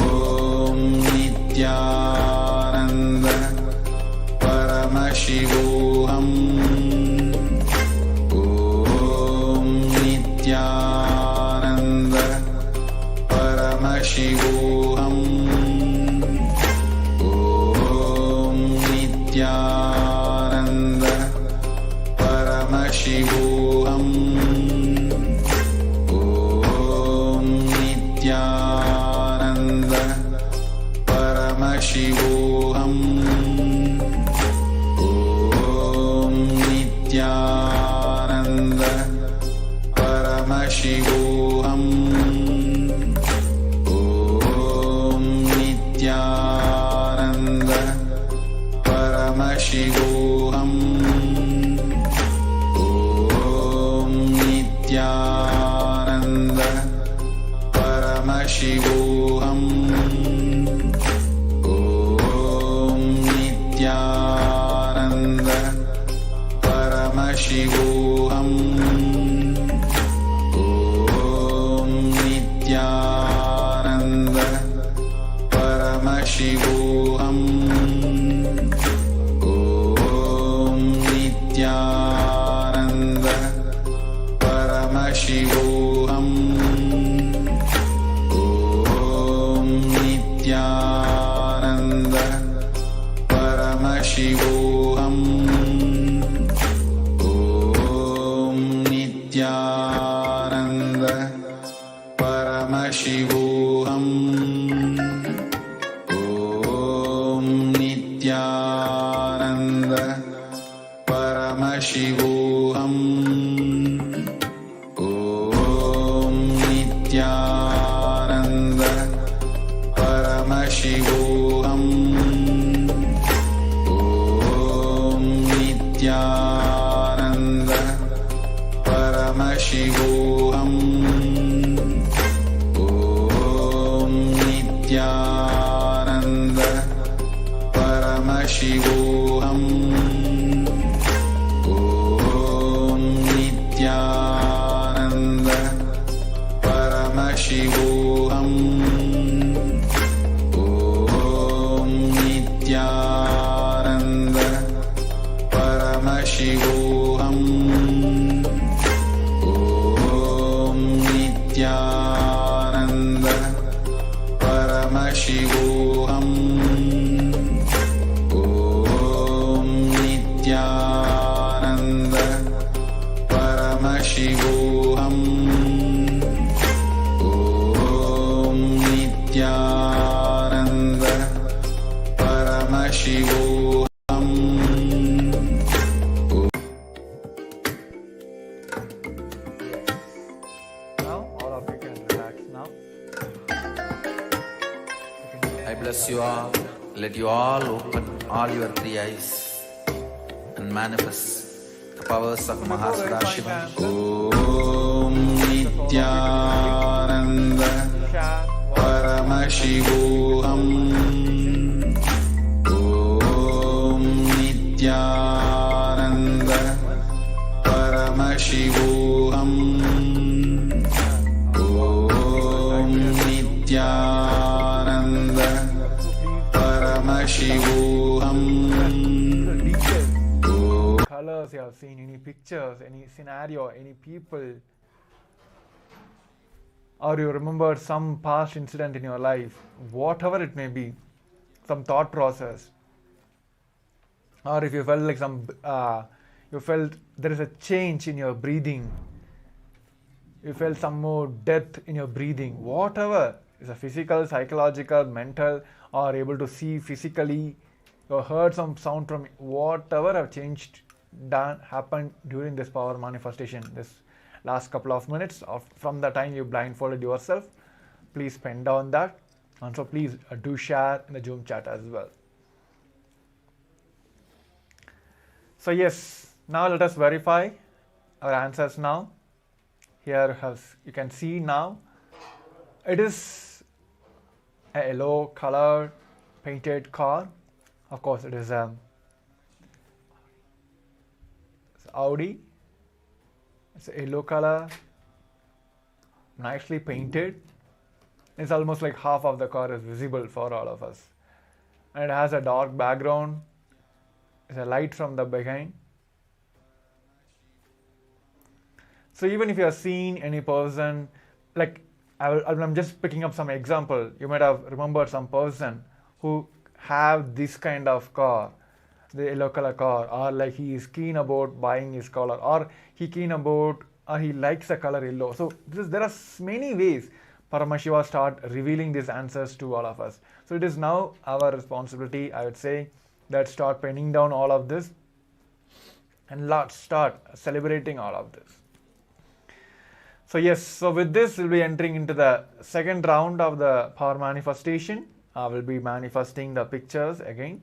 Om Nithyananda Paramashivoham. Om Nithyananda Paramashivoham. Om Nithyananda Paramashivoham. Om Nithyananda Paramashivoham. Om Nithyananda Paramashivoham. Om Nithyananda Paramashivoham. Om Nithyananda Paramashivoham. Om Nithyananda Paramashivoham. Om Nithyananda Paramashivoham. Om Nithyananda Paramashivoham. Om Nithyananda Paramashivoham. Om Nithyananda Paramashivoham. Om Nithyananda Paramashivoham. Om Nithyananda Paramashivoham. Om Nithyananda Paramashivoham. Om Nithyananda Paramashivoham. Om Nithyananda Paramashivoham. Om Nithyananda Paramashivoham. Om Nithyananda Paramashivoham. Now, all of you can relax now. I bless you all. Let you all open all your three eyes and manifest the powers of Mahasada Om Nithyananda Paramashivoham. Om Nithyananda Paramashivoham. Om Nithyananda Paramashivoham. Colors you have seen, any pictures, any scenario, any people, or you remember some past incident in your life, whatever it may be, some thought process, or if you felt like you felt there is a change in your breathing, you felt some more depth in your breathing, whatever is a physical, psychological, mental, or able to see physically, or heard some sound from whatever have changed, done, happened during this power manifestation, this last couple of minutes from the time you blindfolded yourself, please pen down that. Also, please do share in the Zoom chat as well. So yes, now let us verify our answers now. Here you can see now, it is a yellow color painted car. Of course, it is Audi. It's a yellow color, nicely painted. It's almost like half of the car is visible for all of us. And it has a dark background. It's a light from the behind. So even if you are seeing any person, like I'm just picking up some example. You might have remembered some person who have this kind of car, the yellow color car, or like he is keen about buying his color, or he likes the color yellow. So there are many ways Paramashiva start revealing these answers to all of us. So it is now our responsibility, I would say, that start penning down all of this and let's start celebrating all of this. So yes, so with this we'll be entering into the second round of the power manifestation. We'll be manifesting the pictures again.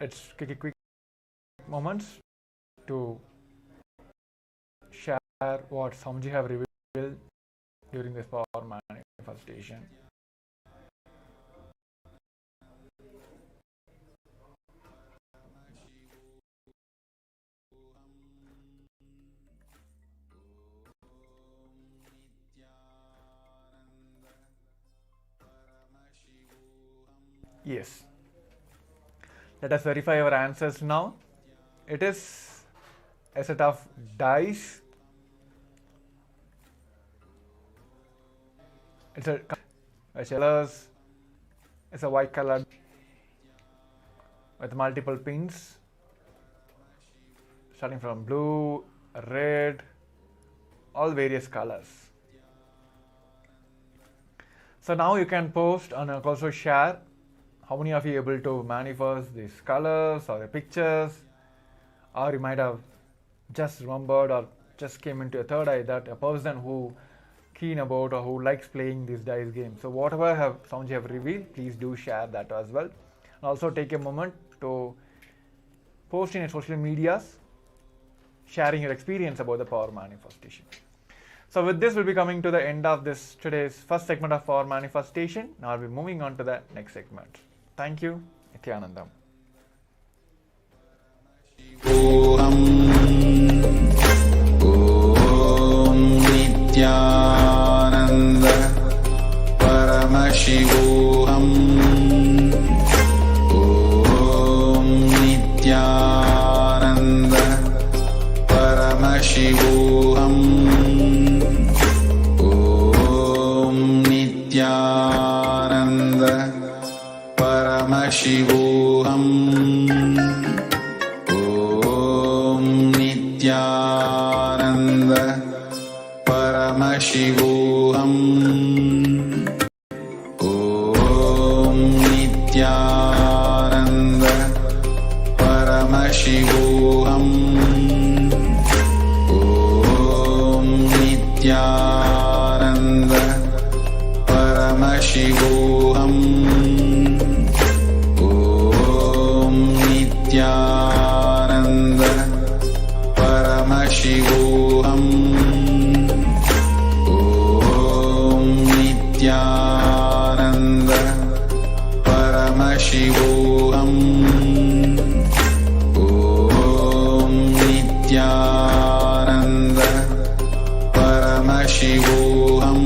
let's take a quick moments to share what Swamiji have revealed during this power manifestation. Yes. Let us verify our answers now. It is a set of dice. It's a colors. It's a white color with multiple pins, starting from blue, red, all various colors. So now you can post and also share how many of you are able to manifest these colors or the pictures, or you might have just remembered or just came into a third eye that a person who keen about or who likes playing this dice game. So whatever Swamiji have revealed, please do share that as well. And also take a moment to post in your social medias, sharing your experience about the power manifestation. So with this, we'll be coming to the end of this today's first segment of power manifestation. Now we'll be moving on to the next segment. Thank you. Nithyanandam. Nithyananda Paramashivoham. Om Nithyananda Paramashivoham. Om Nithyananda Paramashivoham. Om Nithyananda Paramashivoham. Om Nithyananda Paramashivoham. Om Nithyananda Paramashivoham. Om Nithyananda Paramashivoham. Om Nithyananda Paramashivoham. Om Nithyananda Paramashivoham.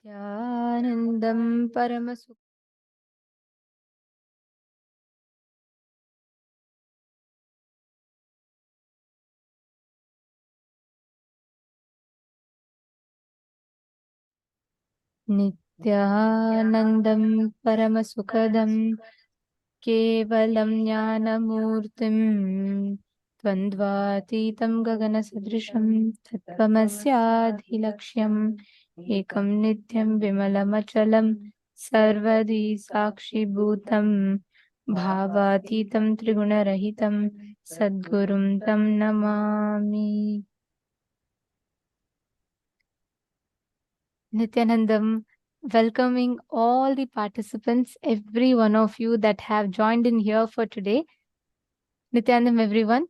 Nithyanandam Paramasuk Nithyanandam Paramasukadam Kevalam Jnanamurtim Tvandvatitam Gaganasadrisham Tattvamasyaadhilaksham Ekam Nityam Vimalamachalam Sarvadi Sakshi Bhutam Bhavatitam Trigunarahitam Sadgurum Tam Namami. Nithyanandam, welcoming all the participants, every one of you that have joined in here for today. Nithyanandam, everyone.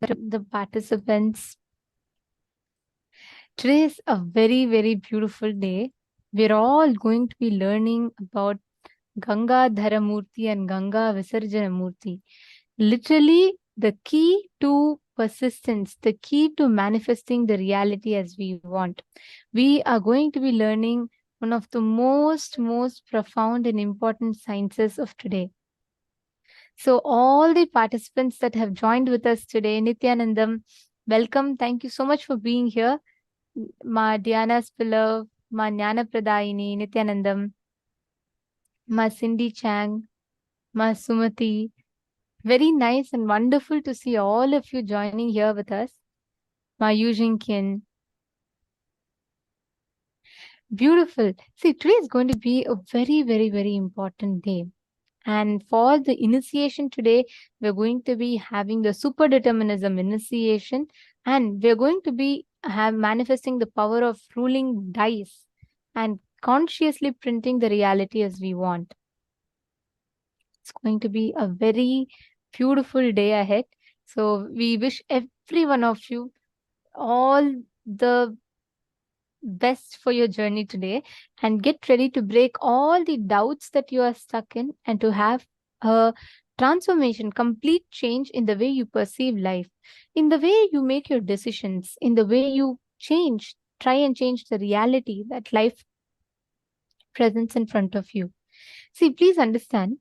The participants. Today is a very, very beautiful day. We're all going to be learning about Ganga Dharamurti and Ganga Visarjanamurti. Literally, the key to persistence, the key to manifesting the reality as we want. We are going to be learning one of the most profound and important sciences of today. So all the participants that have joined with us today, Nithyanandam, welcome. Thank you so much for being here. Ma Diana Spillav, Ma Jnana Pradayini, Nithyanandam, Ma Cindy Chang, Ma Sumati. Very nice and wonderful to see all of you joining here with us. Ma Yujin Kin. Beautiful. See, today is going to be a very, very important day. And for the initiation today, we're going to be having the super-determinism initiation, and we're going to be manifesting the power of ruling dice and consciously printing the reality as we want. It's going to be a very beautiful day ahead. So we wish every one of you all the best for your journey today, and get ready to break all the doubts that you are stuck in and to have a transformation, complete change in the way you perceive life, in the way you make your decisions, in the way you try and change the reality that life presents in front of you. See, please understand,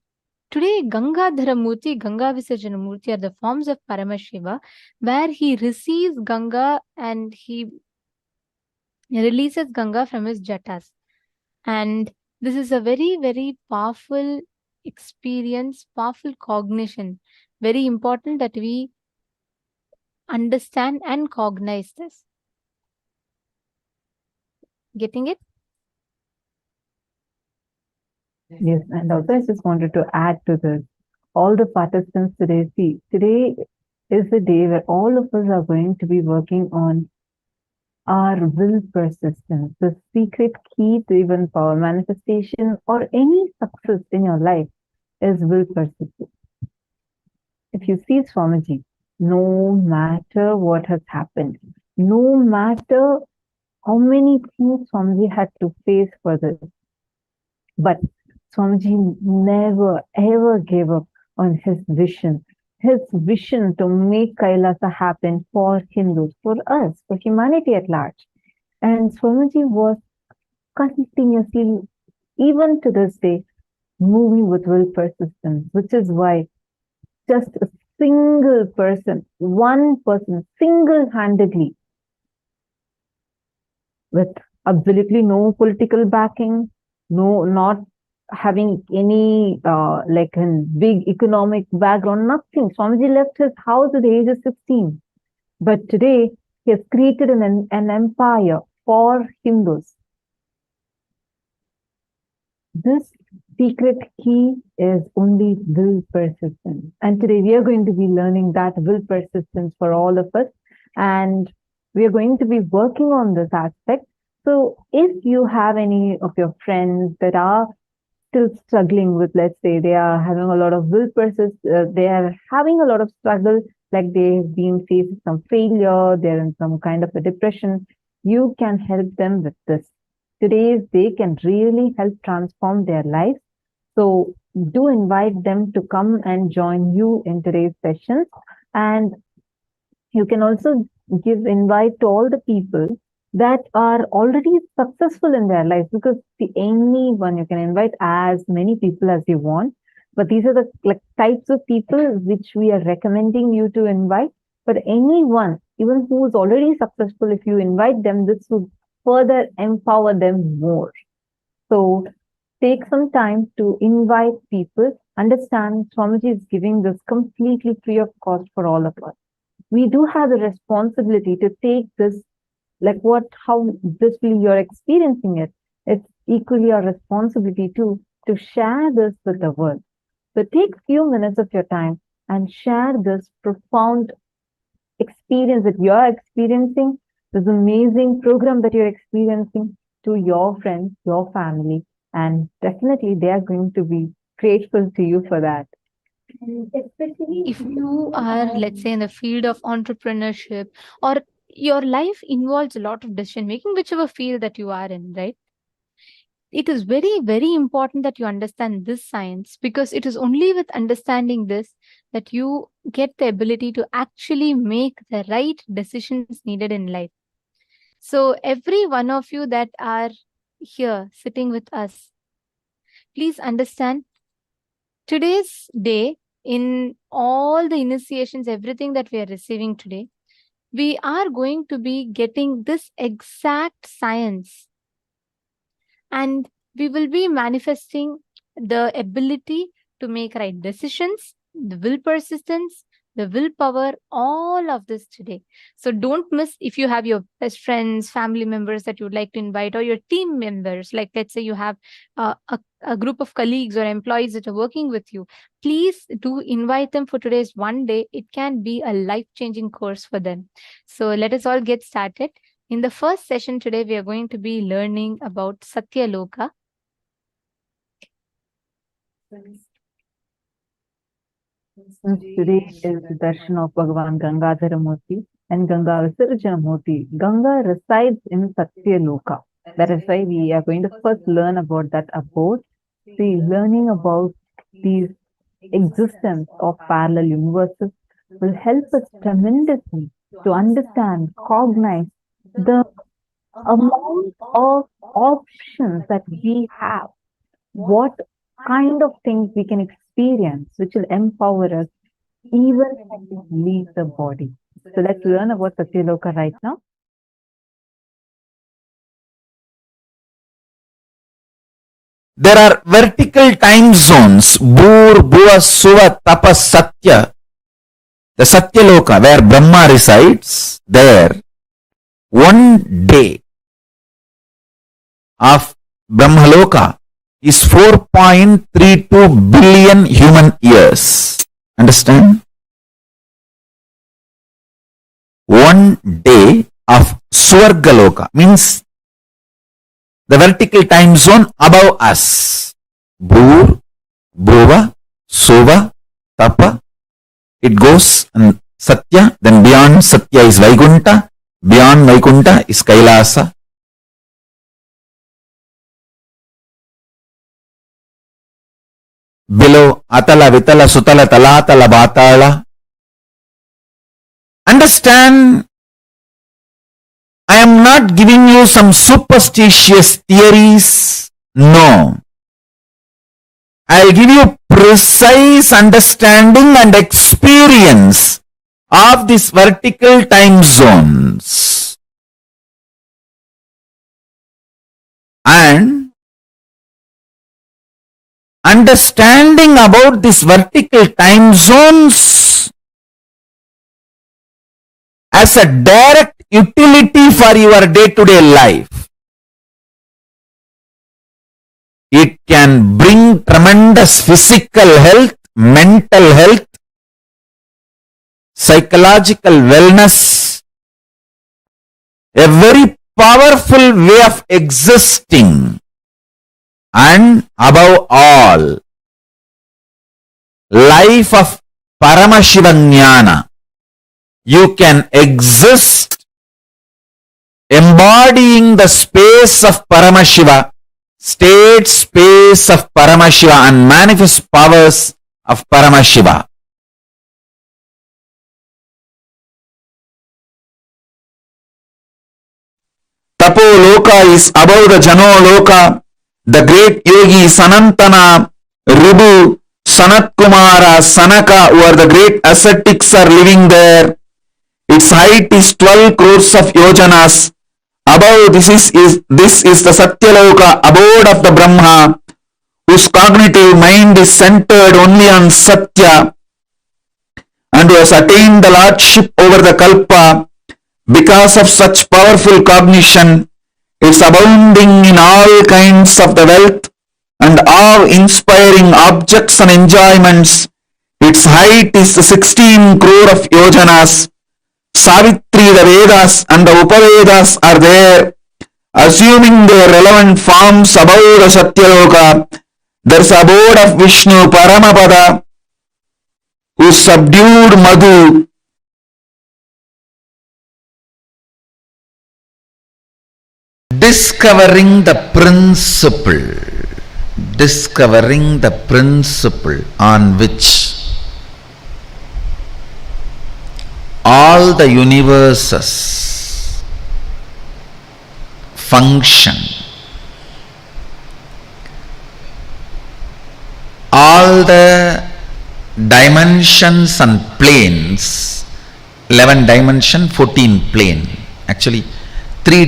today Ganga Dharamurti, Ganga Visarjanamurti are the forms of Paramashiva, where he receives Ganga and he releases Ganga from his jatas. And this is a very, very powerful experience, powerful cognition. Very important that we understand and cognize this. Getting it? Yes, and also I just wanted to add to this. All the participants today, see, today is the day where all of us are going to be working on our will persistence. The secret key to even power manifestation or any success in your life is will persistence. If you see Swamiji, no matter what has happened, no matter how many things Swamiji had to face for this, but Swamiji never ever gave up on his vision to make Kailasa happen for Hindus, for us, for humanity at large. And Swamiji was continuously, even to this day, moving with will persistence, which is why just a single person, one person, single-handedly, with absolutely no political backing, not having any like a big economic background, nothing. Swamiji left his house at the age of 16. But today, he has created an empire for Hindus. This secret key is only will persistence. And today we are going to be learning that will persistence for all of us. And we are going to be working on this aspect. So if you have any of your friends that are still struggling with, let's say, they are having a lot of will persist, they are having a lot of struggle, like they've been facing some failure, they're in some kind of a depression, you can help them with this. Today, they can really help transform their lives. So do invite them to come and join you in today's sessions. And you can also give invite to all the people that are already successful in their lives, because anyone, you can invite as many people as you want, but these are the types of people which we are recommending you to invite. But anyone, even who is already successful, if you invite them, this would further empower them more. So take some time to invite people. Understand, Swamiji is giving this completely free of cost for all of us. We do have the responsibility to take this, how this will you're experiencing it. It's equally our responsibility to share this with the world. So take few minutes of your time and share this profound experience that you're experiencing this amazing program that you're experiencing to your friends, your family, and definitely they are going to be grateful to you for that. Especially if you are, let's say, in the field of entrepreneurship, or your life involves a lot of decision making, whichever field that you are in, right? It is very, very important that you understand this science, because it is only with understanding this that you get the ability to actually make the right decisions needed in life. So every one of you that are here sitting with us, please understand today's day, in all the initiations, everything that we are receiving today, we are going to be getting this exact science, and we will be manifesting the ability to make right decisions, the will persistence, the willpower, all of this today. So don't miss. If you have your best friends, family members that you would like to invite, or your team members, like let's say you have a group of colleagues or employees that are working with you, please do invite them for today's one day. It can be a life-changing course for them. So let us all get started. In the first session today, we are going to be learning about Satya Loka. Since today is the darshan of Bhagavan Gangadhara Murti and Ganga Visarjana Murti, Ganga resides in Satya Loka. That is why we are going to first learn about that abode. See, learning about these existence of parallel universes will help us tremendously to understand, cognize the amount of options that we have, what kind of things we can experience, which will empower us even when we leave the body. So let's learn about Satya Loka right now. There are vertical time zones, Bhur, Bhuva, Suva, Tapa, Satya. The Satya Loka, where Brahma resides, there, one day of Brahmaloka is 4.32 billion human years. Understand? One day of Swargaloka means the vertical time zone above us. Bhur, Bhuva, Suva, Tapa. It goes and Satya, then beyond Satya is Vaikunta, beyond Vaikunta is Kailasa. Below Atala, Vitala, Sutala, Talatala, Batala. Understand, I am not giving you some superstitious theories. No. I will give you precise understanding and experience of these vertical time zones. And understanding about these vertical time zones as a direct utility for your day-to-day life. It can bring tremendous physical health, mental health, psychological wellness, a very powerful way of existing, and above all, life of Paramashivoham. You can exist embodying the space of Paramashiva, state space of Paramashiva, and manifest powers of Paramashiva. Tapo Loka is above the Jano Loka. The great yogi Sanantana, Ribu, Sanat Kumara, Sanaka, who are the great ascetics, are living there. Its height is 12 crores of yojanas. Above this is the Satya Loka, abode of the Brahma, whose cognitive mind is centered only on Satya, and who has attained the lordship over the Kalpa. Because of such powerful cognition, it's abounding in all kinds of the wealth and awe-inspiring objects and enjoyments. Its height is 16 crore of yojanas. Savitri, the Vedas and the Upavedas are there, assuming their relevant forms above the Satya Loka. There's abode of Vishnu, Paramapada, who subdued Madhu. Discovering the principle on which all the universes function, all the dimensions and planes, 11 dimension, 14 plane, actually 3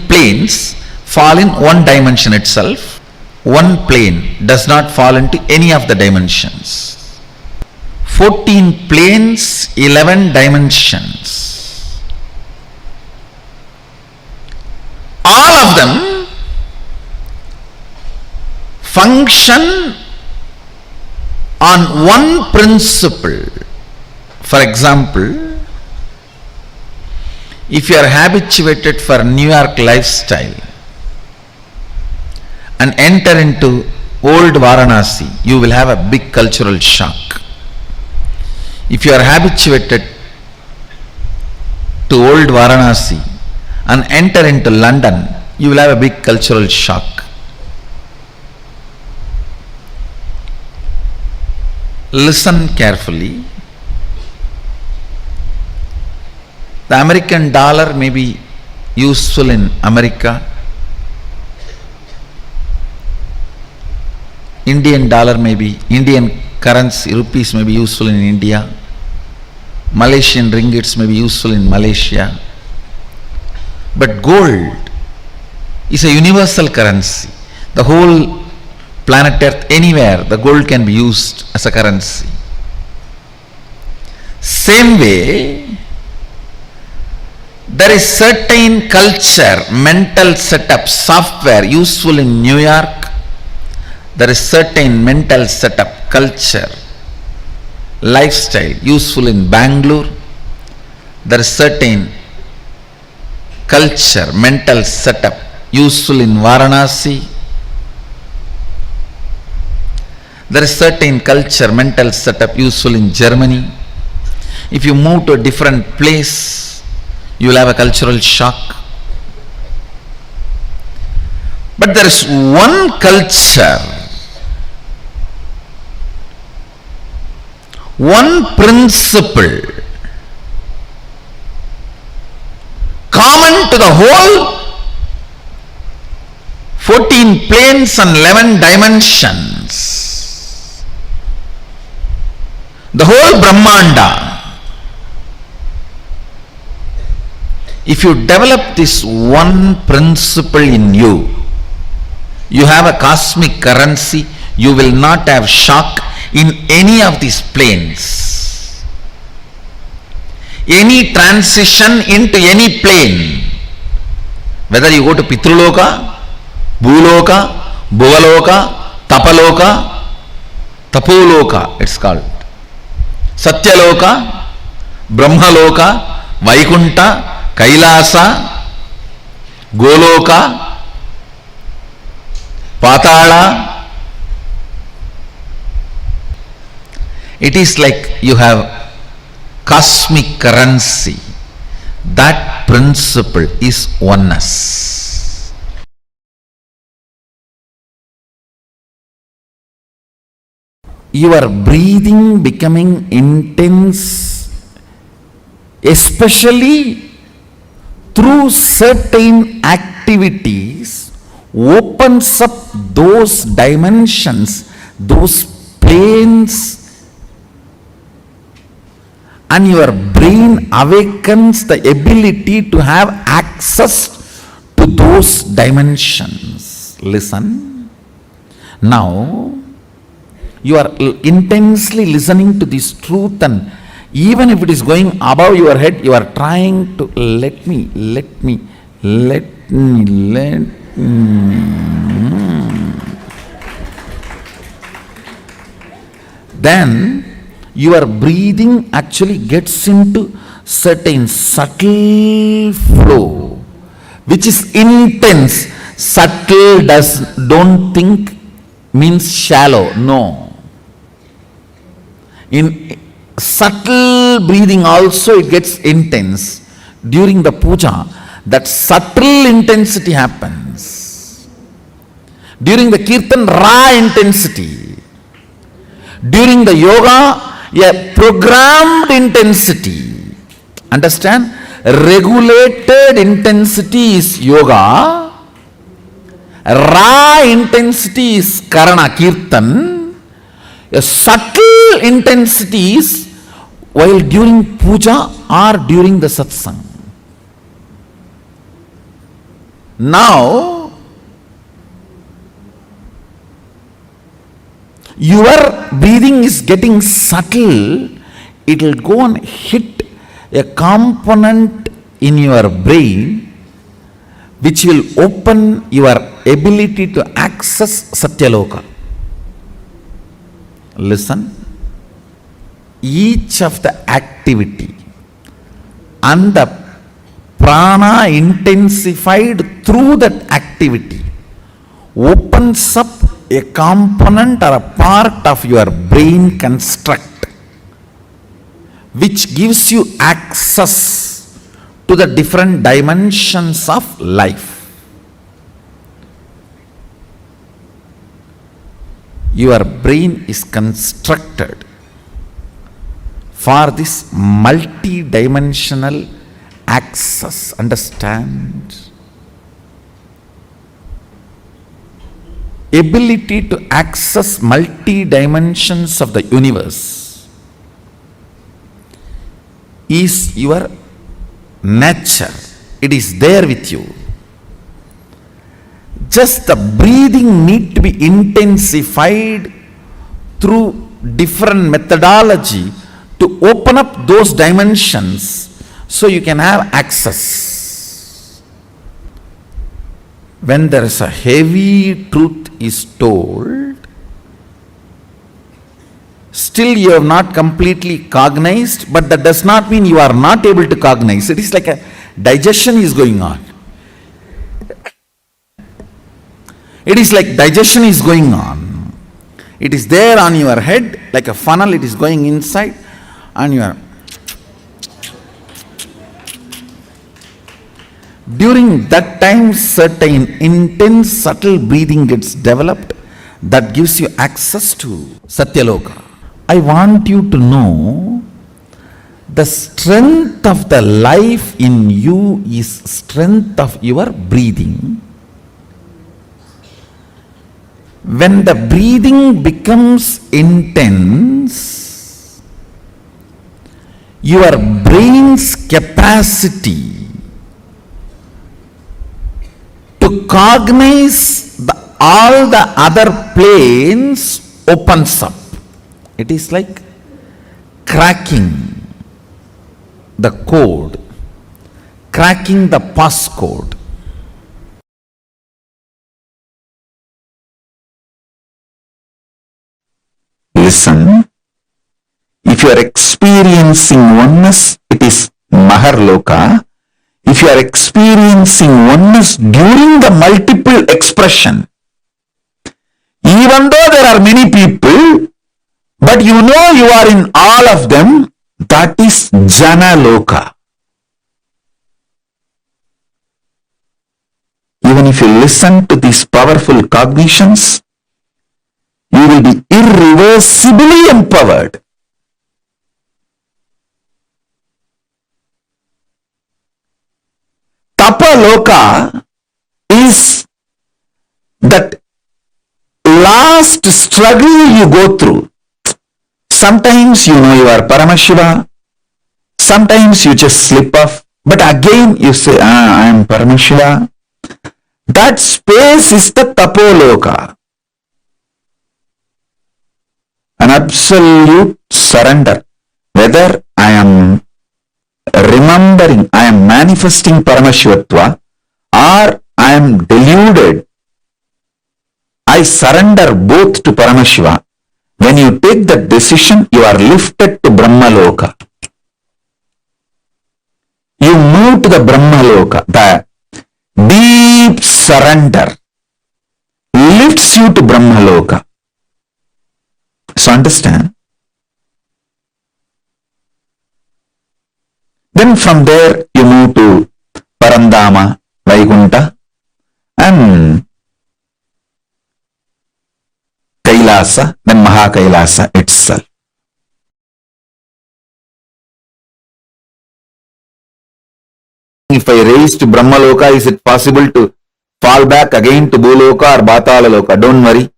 planes fall in one dimension itself. One plane does not fall into any of the dimensions. 14 planes, 11 dimensions. All of them function on one principle. For example, if you are habituated for New York lifestyle and enter into old Varanasi, you will have a big cultural shock. If you are habituated to old Varanasi and enter into London, you will have a big cultural shock. Listen carefully. The American dollar may be useful in America. Indian dollar may be, Indian currency, rupees may be useful in India. Malaysian ringgits may be useful in Malaysia. But gold is a universal currency. The whole planet Earth, anywhere, the gold can be used as a currency. Same way, there is certain culture, mental setup, software useful in New York. There is certain mental setup, culture, lifestyle useful in Bangalore. There is certain culture, mental setup useful in Varanasi. There is certain culture, mental setup useful in Germany. If you move to a different place, you will have a cultural shock. But there is one culture, one principle common to the whole 14 planes and 11 dimensions, the whole Brahmanda. If you develop this one principle in you, you have a cosmic currency, you will not have shock in any of these planes. Any transition into any plane, whether you go to Pitruloka, Bhuloka, Bhuvaloka, Tapaloka, Tapuloka it's called, Satya Loka, Brahmaloka, Vaikunta, Kailasa, Goloka, Patala. It is like you have cosmic currency. That principle is oneness. Your breathing becoming intense, especially through certain activities, opens up those dimensions, those planes, and your brain awakens the ability to have access to those dimensions. Listen. Now, you are intensely listening to this truth, and even if it is going above your head, you are trying to let me. Then your breathing actually gets into certain subtle flow, which is intense. Subtle don't think means shallow. No. In subtle breathing also it gets intense. During the puja, that subtle intensity happens. During the kirtan, raw intensity. During the yoga, a programmed intensity. Understand? Regulated intensity is yoga. Raw intensity is karana, kirtan. A subtle intensity is while during puja or during the satsang. Now, your breathing is getting subtle. It will go and hit a component in your brain which will open your ability to access Satya Loka. Listen. Each of the activity and the prana intensified through that activity opens up a component or a part of your brain construct which gives you access to the different dimensions of life. Your brain is constructed for this multi-dimensional access. Understand? Ability to access multi-dimensions of the universe is your nature. It is there with you. Just the breathing need to be intensified through different methodology to open up those dimensions so you can have access. When there is a heavy truth is told, still you have not completely cognized, but that does not mean you are not able to cognize. It is like a digestion is going on. It is like digestion is going on. It is there on your head like a funnel, it is going inside and you are. During that time, certain intense, subtle breathing gets developed that gives you access to Satya Loka. I want you to know the strength of the life in you is strength of your breathing. When the breathing becomes intense, your brain's capacity to cognize all the other planes opens up. It is like cracking the code, cracking the passcode. Listen, if you are experiencing oneness, it is Maharloka. If you are experiencing oneness during the multiple expression, even though there are many people, but you know you are in all of them, that is Jana Loka. Even if you listen to these powerful cognitions, you will be irreversibly empowered. Tapaloka is that last struggle you go through. Sometimes you know you are Paramashiva, sometimes you just slip off, but again you say, I am Paramashiva. That space is the Tapoloka. An absolute surrender. Whether I am remembering, I am manifesting Paramashivatva, or I am deluded, I surrender both to Paramashiva. When you take that decision, you are lifted to Brahma Loka. You move to the Brahma Loka. The deep surrender lifts you to Brahma Loka. So understand? Then from there you move to Parandama, Vaikunta, and Kailasa, then Mahakailasa itself. If I raise to Brahma Loka, is it possible to fall back again to Bhuloka or Bhatala Loka? Don't worry.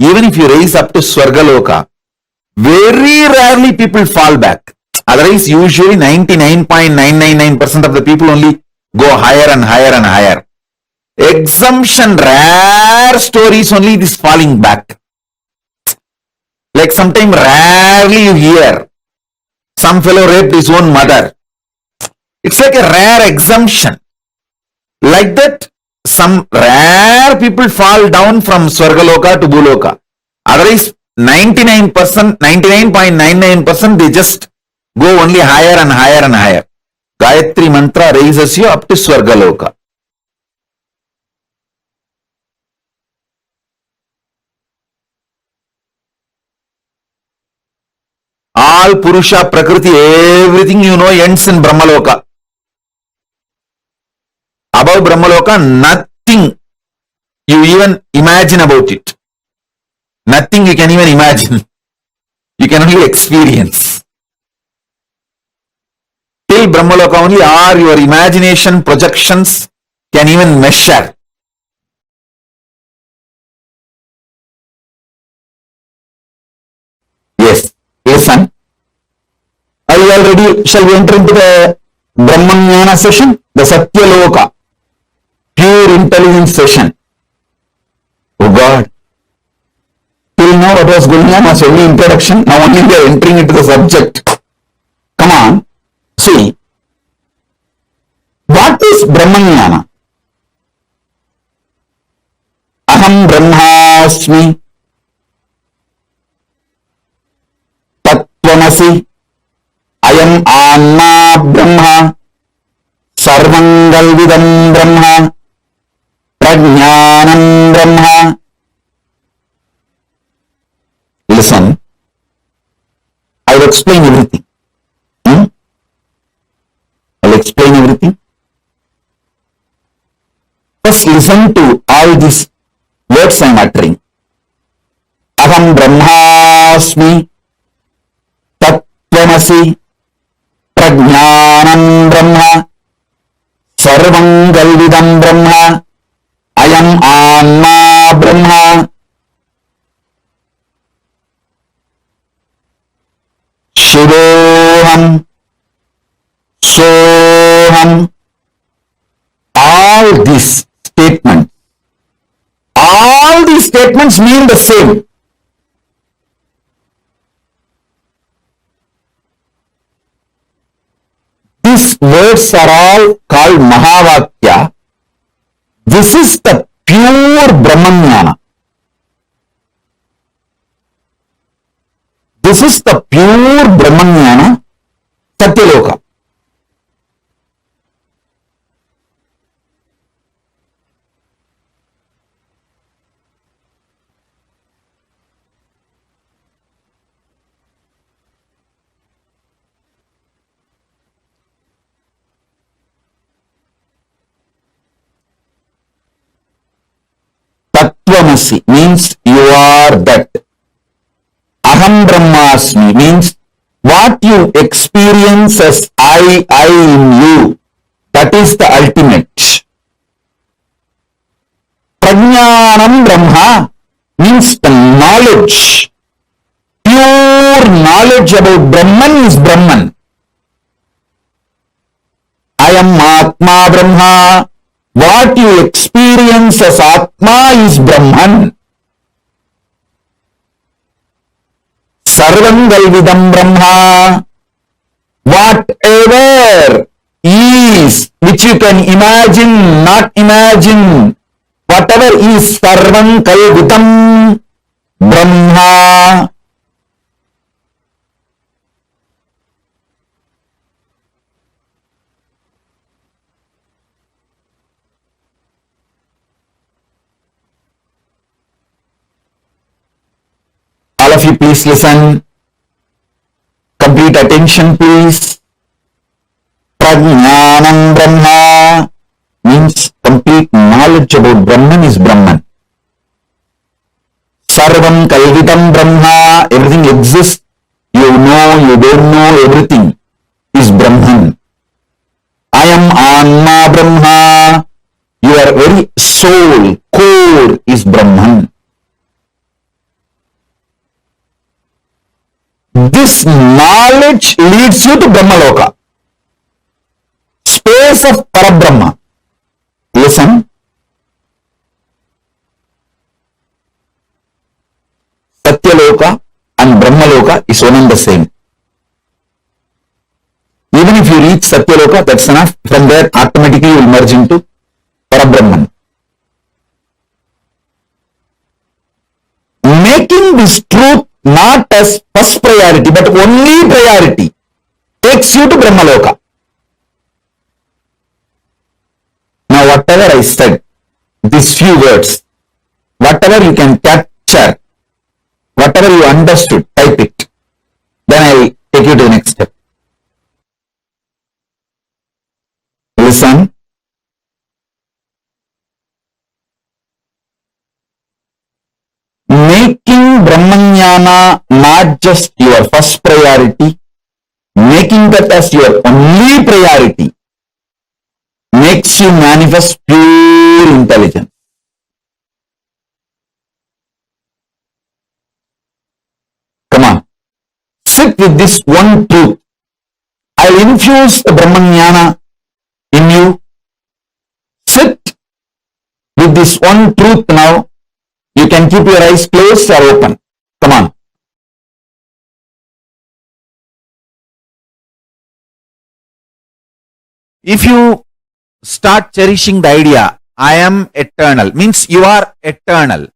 Even if you raise up to Swarga Loka, very rarely people fall back. Otherwise, usually 99.999% of the people only go higher and higher and higher. Exemption, rare stories only this falling back. Like sometime rarely you hear some fellow raped his own mother. It's like a rare exemption. Like that, some rare people fall down from Swargaloka to Bhuloka. Otherwise, 99.99% they just go only higher and higher and higher. Gayatri mantra raises you up to Swargaloka. All Purusha, Prakriti, everything you know ends in Brahmaloka. Above Brahmaloka, nothing you even imagine about it. Nothing you can even imagine. You can only experience. Till Brahmaloka only are your imagination projections can even measure. Yes, listen. Are you all ready? Shall we enter into the Brahmanyana session? The Satya Loka, pure intelligence session. Oh God. Till now what was going on was only introduction. Now only we are entering into the subject. Come on. See. What is Brahmanyana? Aham Brahmasmi. Tattvamasi. Ayam Anma Brahma. Sarvangalvidam Brahma. Prajnanam Brahma. Listen, I will explain everything. I will explain everything. First listen to all these words I am uttering. Aham Brahmasmi. Tattvamasi. Prajnanam Brahma. Sarvangalvidam Brahma. Ayam Anma Brahma. Shivoham. Soham. All these statements mean the same. These words are all called Mahavakya. This is the pure Brahmanyana. This is the pure Brahmanyana, Satya Loka. Tattvamasi means you are that. Aham Brahmasmi means what you experience as I in you. That is the ultimate. Prajnanam Brahma means the knowledge. Pure knowledge about Brahman is Brahman. I am Atma Brahma. What you experience as Atma is Brahman. Sarvangalvidam Brahma. Whatever is, which you can imagine, not imagine, whatever is Sarvangalvidam Brahma. All of you please listen. Complete attention please. Prajnanam Brahma means complete knowledge about Brahman is Brahman. Sarvam Kalvitam Brahma, everything exists. You know, you don't know, everything is Brahman. I am Anma Brahma. Your very soul, core is Brahman. This knowledge leads you to Brahmaloka, space of Parabrahma. Listen. Satya Loka and Brahmaloka is one and the same. Even if you reach Satya Loka, that's enough. From there, automatically you will merge into Parabrahman. Making this truth not as first priority, but only priority, takes you to Brahmaloka. Now, whatever I said, these few words, whatever you can capture, whatever you understood, type it. Then I will take you to the next step. Listen. Making Brahmanyana not just your first priority, making that as your only priority, makes you manifest pure intelligence. Come on. Sit with this one truth. I'll infuse the Brahmanyana in you. Sit with this one truth now. You can keep your eyes closed or open. Come on. If you start cherishing the idea, I am eternal, means you are eternal.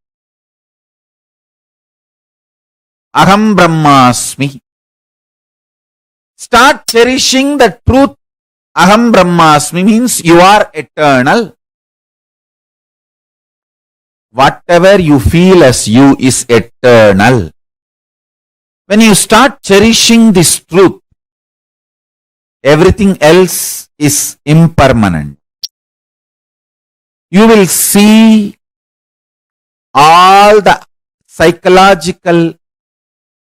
Aham Brahmasmi. Start cherishing the truth. Aham Brahmasmi means you are eternal. Whatever you feel as you is eternal. When you start cherishing this truth, everything else is impermanent. You will see all the psychological,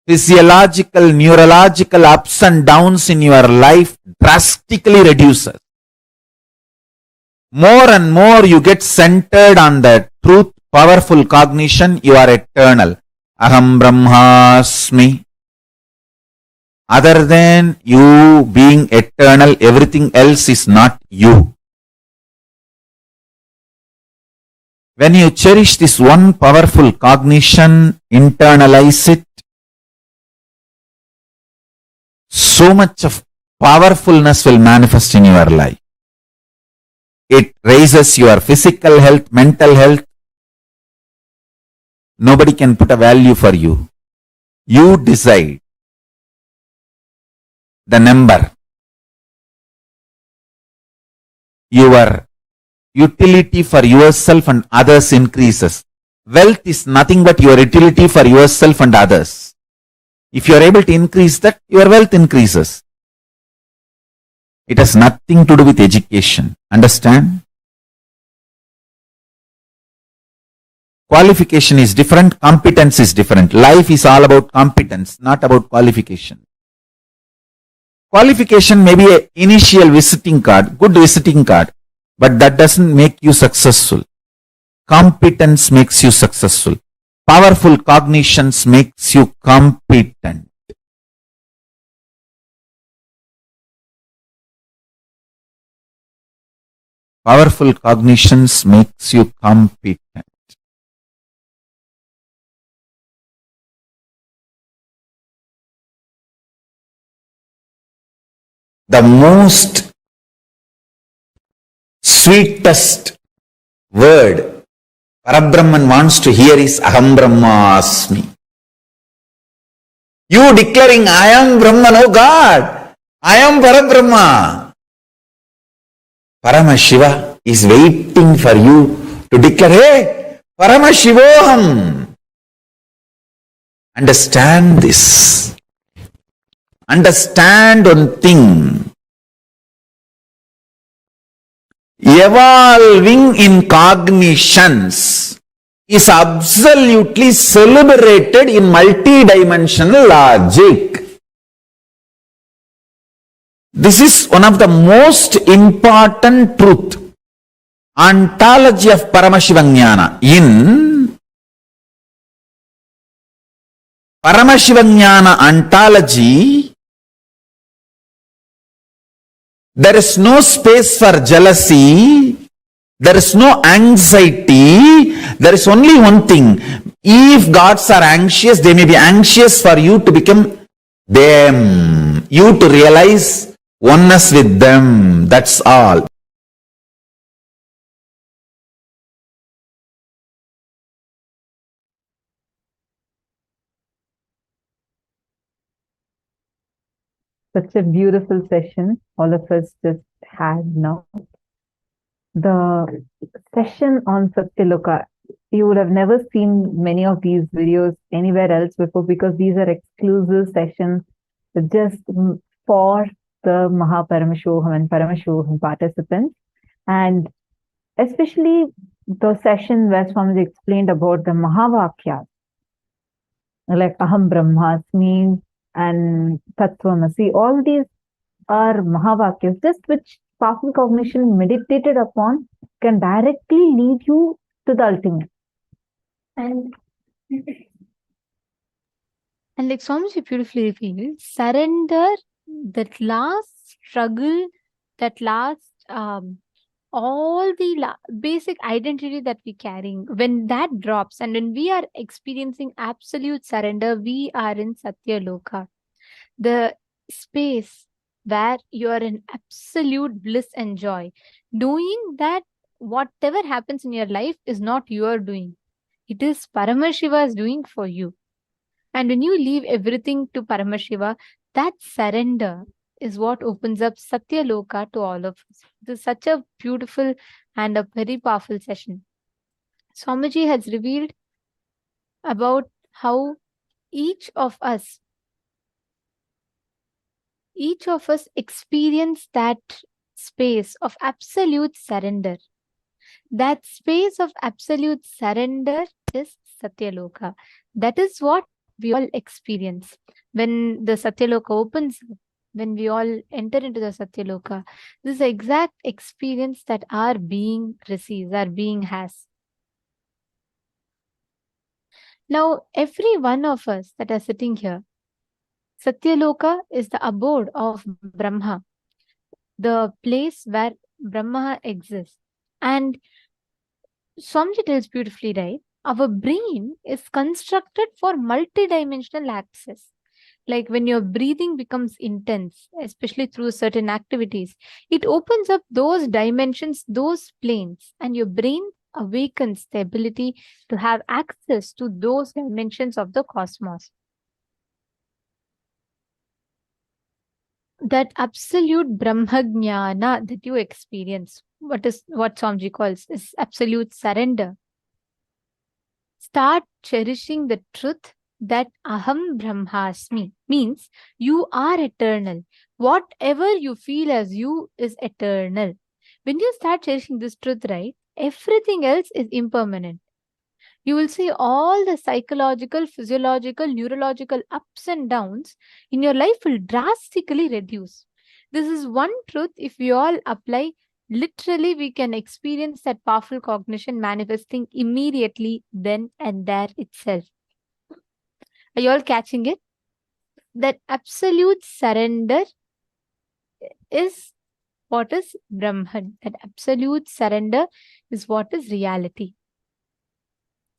physiological, neurological ups and downs in your life drastically reduces. More and more you get centered on the truth, powerful cognition, you are eternal. Aham Brahmasmi. Other than you being eternal, everything else is not you. When you cherish this one powerful cognition, internalize it, so much of powerfulness will manifest in your life. It raises your physical health, mental health. Nobody can put a value for you. You decide the number. Your utility for yourself and others increases. Wealth is nothing but your utility for yourself and others. If you are able to increase that, your wealth increases. It has nothing to do with education. Understand? Qualification is different, competence is different. Life is all about competence, not about qualification. Qualification may be an initial visiting card, good visiting card, but that doesn't make you successful. Competence makes you successful. Powerful cognitions makes you competent. Powerful cognitions makes you competent. The most sweetest word Parabrahman wants to hear is Aham Brahmasmi. You declaring I am Brahman, oh God, I am Parabrahma. Paramashiva is waiting for you to declare, hey, Paramashivoham. Understand this. Understand one thing. Evolving in cognitions is absolutely celebrated in multidimensional logic. This is one of the most important truth. Ontology of Paramashivoham. In Paramashivoham ontology, there is no space for jealousy, there is no anxiety, there is only one thing. If gods are anxious, they may be anxious for you to become them, you to realize oneness with them, that's all. Such a beautiful session all of us just had now. The session on Satya Loka, you would have never seen many of these videos anywhere else before, because these are exclusive sessions just for the Paramashivoham and Paramashivoham participants. And especially the session where Swamiji explained about the Mahavakyas, like Aham Brahmasmi and Tattvamasi, all these are Mahavakyas, just which powerful cognition meditated upon can directly lead you to the ultimate. And like Swamiji beautifully revealed, surrender, that last struggle, that last all the basic identity that we're carrying, when that drops and when we are experiencing absolute surrender, we are in Satya Loka, the space where you are in absolute bliss and joy, knowing that whatever happens in your life is not your doing, it is Paramashiva's doing for you. And when you leave everything to Paramashiva, that surrender is what opens up Satya Loka to all of us. This is such a beautiful and a very powerful session. Swamiji has revealed about how each of us experience that space of absolute surrender. That space of absolute surrender is Satya Loka. That is what we all experience. When the Satya Loka opens, when we all enter into the Satya Loka, this is the exact experience that our being receives, our being has. Now, every one of us that are sitting here, Satya Loka is the abode of Brahma, the place where Brahma exists. And Swamiji tells beautifully, right? Our brain is constructed for multidimensional access. Like when your breathing becomes intense, especially through certain activities, it opens up those dimensions, those planes, and your brain awakens the ability to have access to those dimensions of the cosmos. That absolute Brahmajnana that you experience, what Swamiji calls is absolute surrender. Start cherishing the truth that Aham Brahmasmi, means you are eternal. Whatever you feel as you is eternal. When you start cherishing this truth, right, everything else is impermanent. You will see all the psychological, physiological, neurological ups and downs in your life will drastically reduce. This is one truth, if we all apply, literally we can experience that powerful cognition manifesting immediately then and there itself. Are you all catching it? That absolute surrender is what is Brahman. That absolute surrender is what is reality.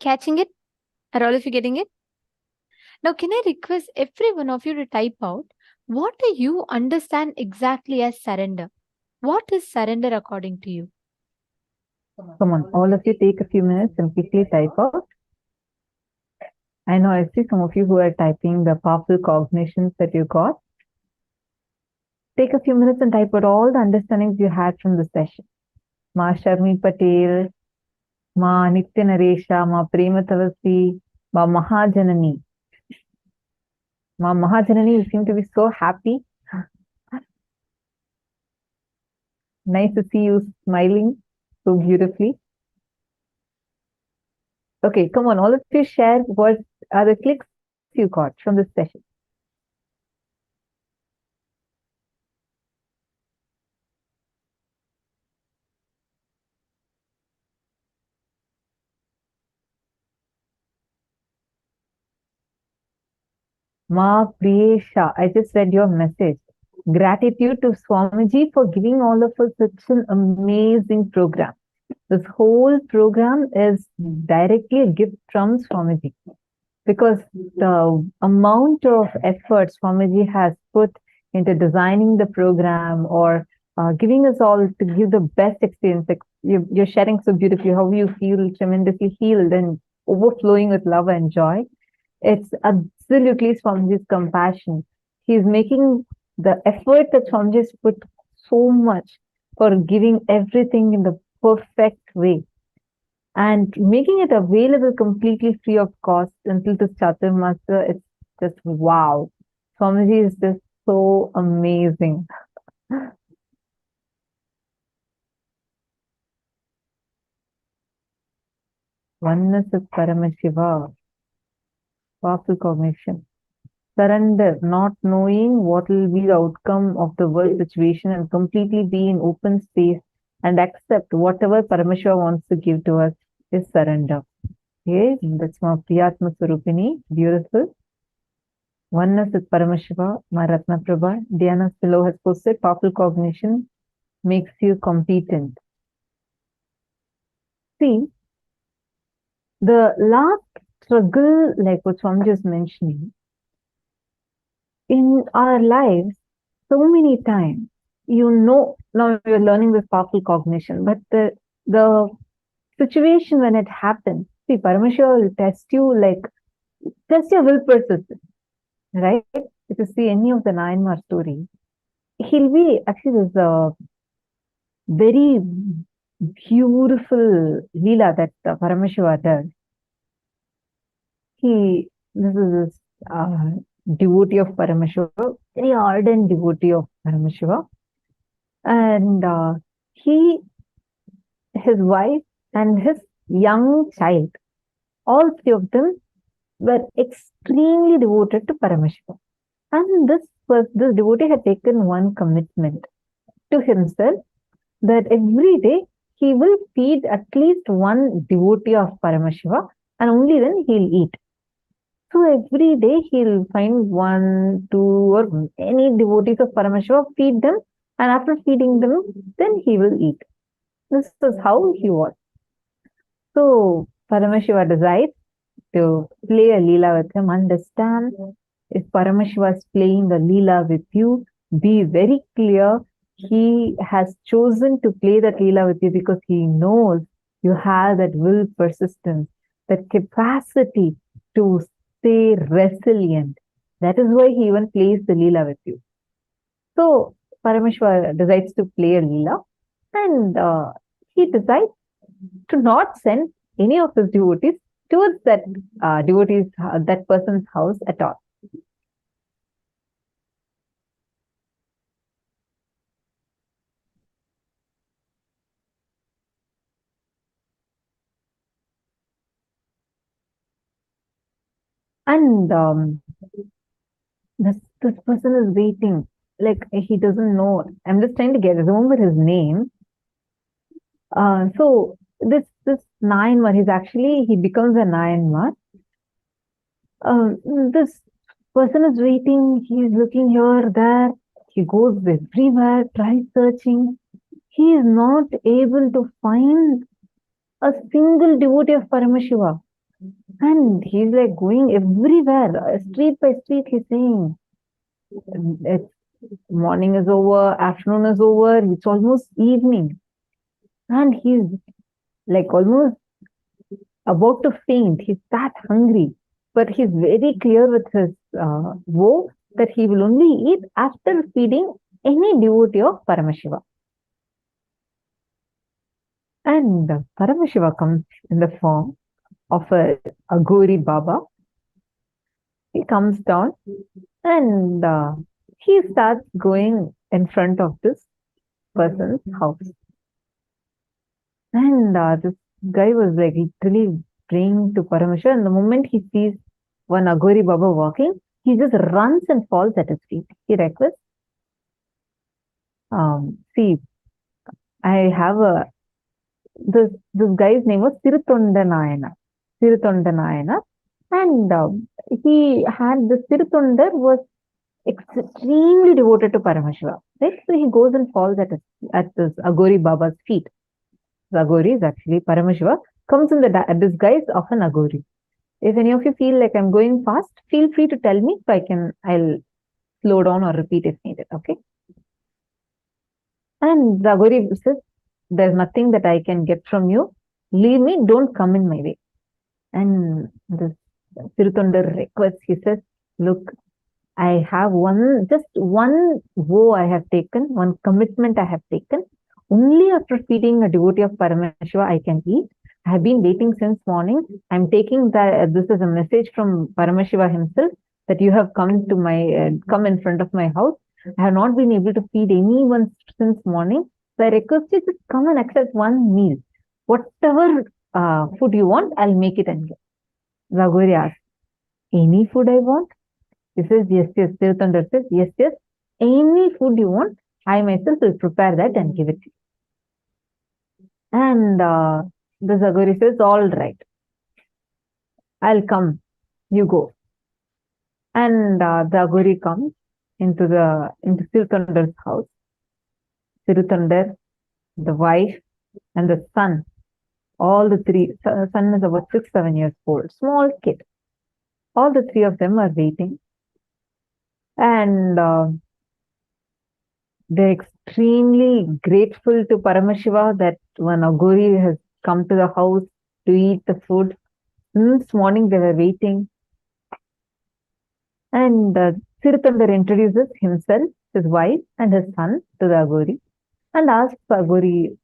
Catching it? Are all of you getting it? Now, can I request every one of you to type out, what do you understand exactly as surrender? What is surrender according to you? Come on, all of you take a few minutes and quickly type out. I know I see some of you who are typing the powerful cognitions that you got. Take a few minutes and type out all the understandings you had from the session. Ma Sharmi Patel, Ma Nithyananda, Ma Prematavasi, Ma Mahajanani. Mahajanani, you seem to be so happy. Nice to see you smiling so beautifully. Okay, come on, all of you share what are the clicks you got from this session. Ma Priyesha, I just read your message. Gratitude to Swamiji for giving all of us such an amazing program. This whole program is directly a gift from Swamiji, because the amount of effort Swamiji has put into designing the program, or giving us all to give the best experience. Like you're sharing so beautifully how you feel tremendously healed and overflowing with love and joy. It's absolutely Swamiji's compassion. He's making the effort that Swamiji's put so much for giving everything in the perfect way and making it available completely free of cost until this Chaturmasya. It's just wow. Swamiji is just so amazing. Oneness with Paramashiva. Powerful cognition. Surrender, not knowing what will be the outcome of the world situation, and completely be in open space and accept whatever Paramashiva wants to give to us is surrender. Okay, that's my Priyatma Swarupini. Beautiful. Oneness with Paramashiva, my Ratna Prabha. Diana below has posted, powerful cognition makes you competent. See, the last struggle, like what Swami is mentioning, in our lives, so many times, now we're learning this powerful cognition, but the situation when it happens, see, Paramashiva will test your will persistence, right? If you see any of the Nayanmar stories, he'll be, actually there's a very beautiful Leela that Paramashiva does. This is this devotee of Paramashiva, very ardent devotee of Paramashiva. And his wife and his young child, all three of them were extremely devoted to Paramashiva. And this devotee had taken one commitment to himself that every day he will feed at least one devotee of Paramashiva, and only then he'll eat. So every day he'll find 1, 2, or any devotees of Paramashiva, feed them, and after feeding them, then he will eat. This is how he was. So Paramashiva decides to play a Leela with him. Understand, if Paramashiva is playing a Leela with you, be very clear. He has chosen to play that Leela with you because he knows you have that will persistence, that capacity to stay resilient. That is why he even plays the Leela with you. So Paramashiva decides to play a Leela, and he decides to not send any of his devotees towards that that person's house at all. And this person is waiting, like he doesn't know. I'm just trying to remember his name. So this Nayanmar, he becomes a Nayanmar. This person is waiting. He's looking here, there. He goes everywhere, tries searching. He is not able to find a single devotee of Paramashiva. And he's like going everywhere, street by street, he's saying, it's morning is over, afternoon is over, it's almost evening. And he's like almost about to faint. He's that hungry. But he's very clear with his vow that he will only eat after feeding any devotee of Paramashiva. And Paramashiva comes in the form of a Gori Baba. He comes down And he starts going in front of this person's house. And this guy was like literally praying to Paramashiva. And the moment he sees one Aghori Baba walking, he just runs and falls at his feet. He requests, see, I have this guy's name was Tirutondanaayana. And he had this Tirutondar was extremely devoted to Paramashiva. Right? So he goes and falls at this Aghori Baba's feet. The Aghori is actually Paramashiva, comes in the disguise of an Aghori. If any of you feel like I'm going fast, feel free to tell me so I'll slow down or repeat if needed. Okay. And the Aghori says, there's nothing that I can get from you. Leave me, don't come in my way. And this Tirutondar requests, he says, look, I have just one vow I have taken, one commitment I have taken. Only after feeding a devotee of Paramashiva I can eat. I have been waiting since morning. I'm taking this as a message from Paramashiva himself that you have come to come in front of my house. I have not been able to feed anyone since morning. So I request you to come and accept one meal. Whatever food you want, I'll make it and give. Aghori asks, any food I want? He says, yes. Tirutondar says, yes. Any food you want, I myself will prepare that and give it to you. And the Aghori says, all right, I'll come, you go. And the Aghori comes into Tirutondar's house. Tirutondar, the wife, and the son, all the three, son is about 6-7 years old, small kid. All the three of them are waiting. And they're extremely grateful to Paramashiva that one Aghori has come to the house to eat the food. This morning they were waiting. And Tirutondar introduces himself, his wife, and his son to the Aghori and asks Aghori,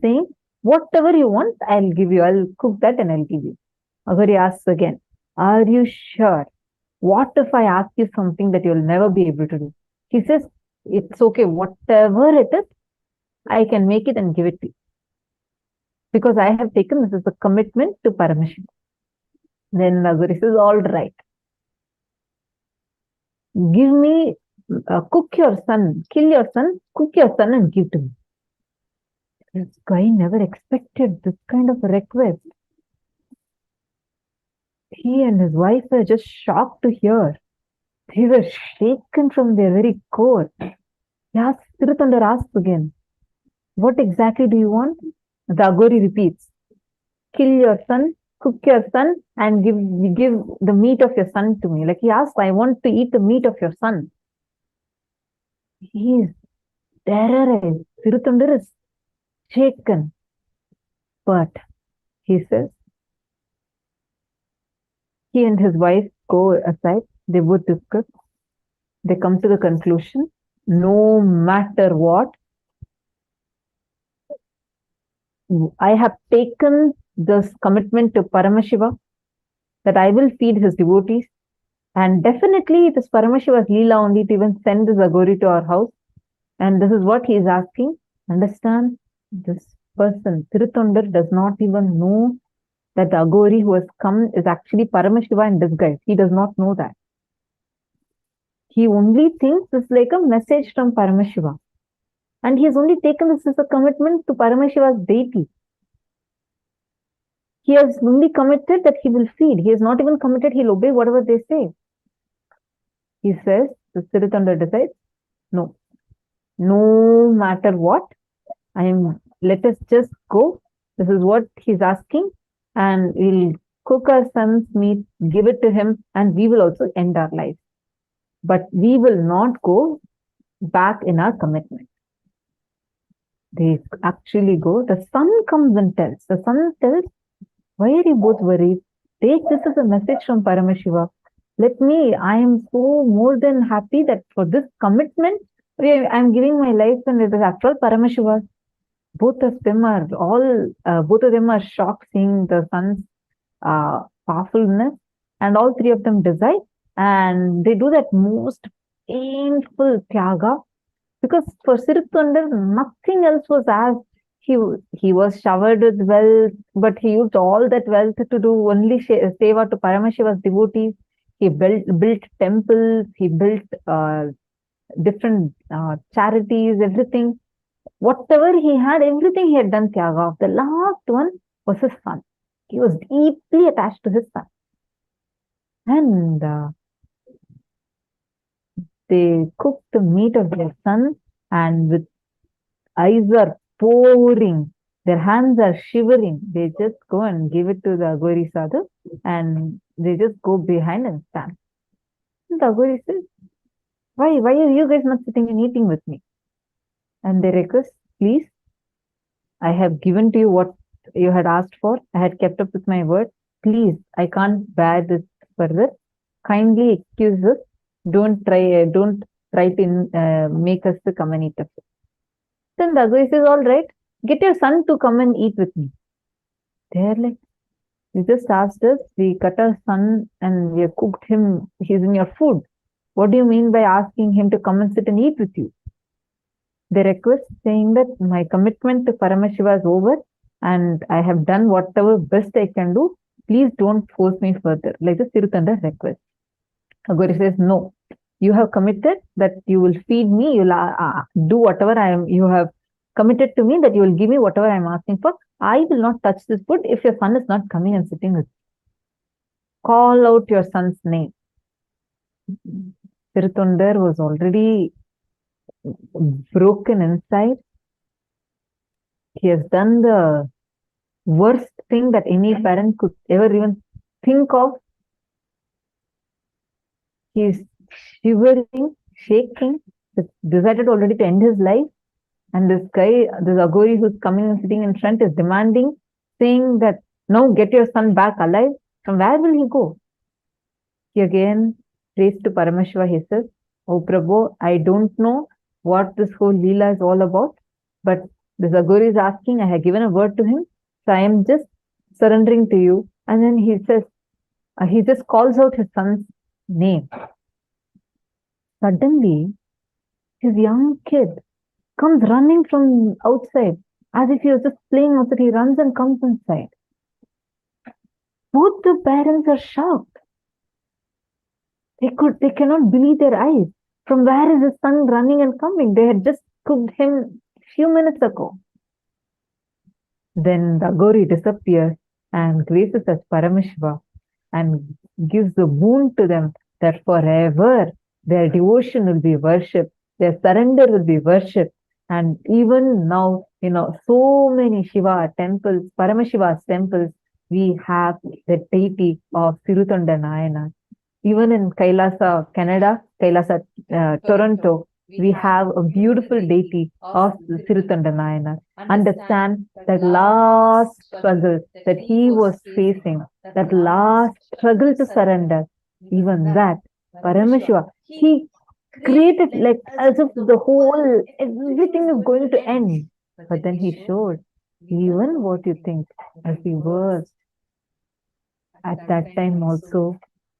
saying, whatever you want, I'll give you. I'll cook that and I'll give you. Aghori asks again, are you sure? What if I ask you something that you'll never be able to do? He says, it's okay. Whatever it is, I can make it and give it to you. Because I have taken this as a commitment to Paramashiva. Then Aghori says, all right. Give me, cook your son, kill your son, cook your son and give to me. This guy never expected this kind of a request. He and his wife were just shocked to hear. They were shaken from their very core. Tirutondar asks again, what exactly do you want? The Aghori repeats, kill your son, cook your son, and give the meat of your son to me. Like he asks, I want to eat the meat of your son. He is terrorized. Tirutondar is shaken. But he says, he and his wife go aside. They both discuss. They come to the conclusion, no matter what, I have taken this commitment to Paramashiva that I will feed his devotees. And definitely it is Paramashiva's Leela only to even send this Aghori to our house. And this is what he is asking. Understand, this person, Tirutondar, does not even know that the Aghori who has come is actually Paramashiva in disguise. He does not know that. He only thinks it's like a message from Paramashiva. And he has only taken this as a commitment to Paramashiva's deity. He has only committed that he will feed. He has not even committed he'll obey whatever they say. He says, the Tirutondar decides, no matter what, let us just go. This is what he's asking. And we'll cook our son's meat, give it to him, and we will also end our life. But we will not go back in our commitment. They actually go. The son comes and tells. The son tells, why are you both worried? Take this as a message from Paramashiva. I am so more than happy that for this commitment, I am giving my life and it is after all Paramashiva. Both of them are shocked seeing the son's powerfulness, and all three of them decide and they do that most painful tyaga, because for Sirutondar, nothing else was asked. He was showered with wealth, but he used all that wealth to do only seva to Paramashiva's devotees. He built temples, he built different charities, everything. Whatever he had, everything he had done tyaga. The last one was his son. He was deeply attached to his son. And they cooked the meat of their son, and with eyes are pouring, their hands are shivering, they just go and give it to the Agori Sadhu, and they just go behind and stand. And the Agori says, why are you guys not sitting and eating with me? And they request, please, I have given to you what you had asked for. I had kept up with my word. Please, I can't bear this further. Kindly excuse us. Don't try to make us to come and eat us. Then the Agori says, all right, get your son to come and eat with me. They're like, you just asked us, we cut our son and we have cooked him, he's in your food. What do you mean by asking him to come and sit and eat with you? They request, saying that my commitment to Paramashiva is over and I have done whatever best I can do. Please don't force me further, like the Sirutanda request. Agori says, no, you have committed that you will feed me, you will do whatever you have committed to me, that you will give me whatever I am asking for. I will not touch this food if your son is not coming and sitting with me. Call out your son's name. Sirutondar was already broken inside. He has done the worst thing that any parent could ever even think of. He is shivering, shaking, decided already to end his life. And this guy, this Agori who's coming and sitting in front, is demanding, saying that, no, get your son back alive. From where will he go? He again prays to Paramashiva. He says, oh Prabhu, I don't know what this whole Leela is all about, but this Agori is asking, I have given a word to him, so I am just surrendering to you. And then he says, he just calls out his son's name. Suddenly, his young kid comes running from outside, as if he was just playing outside. He runs and comes inside. Both the parents are shocked. They cannot believe their eyes. From where is his son running and coming? They had just cooked him a few minutes ago. Then the Agori disappears and graces as Paramashiva and gives the boon to them that forever their devotion will be worshipped, their surrender will be worshipped. And even now, so many Shiva temples, Paramashiva's temples, we have the deity of Sirutanda Nayana. Even in Kailasa, Canada, Kailasa, Toronto, we have a beautiful deity of Sirutanda Nayana. Understand that last struggle that he was facing, that last struggle to surrender, even that, Paramashiva, he created like as if everything is going to end. But then he showed, even what you think, as he was at that time also,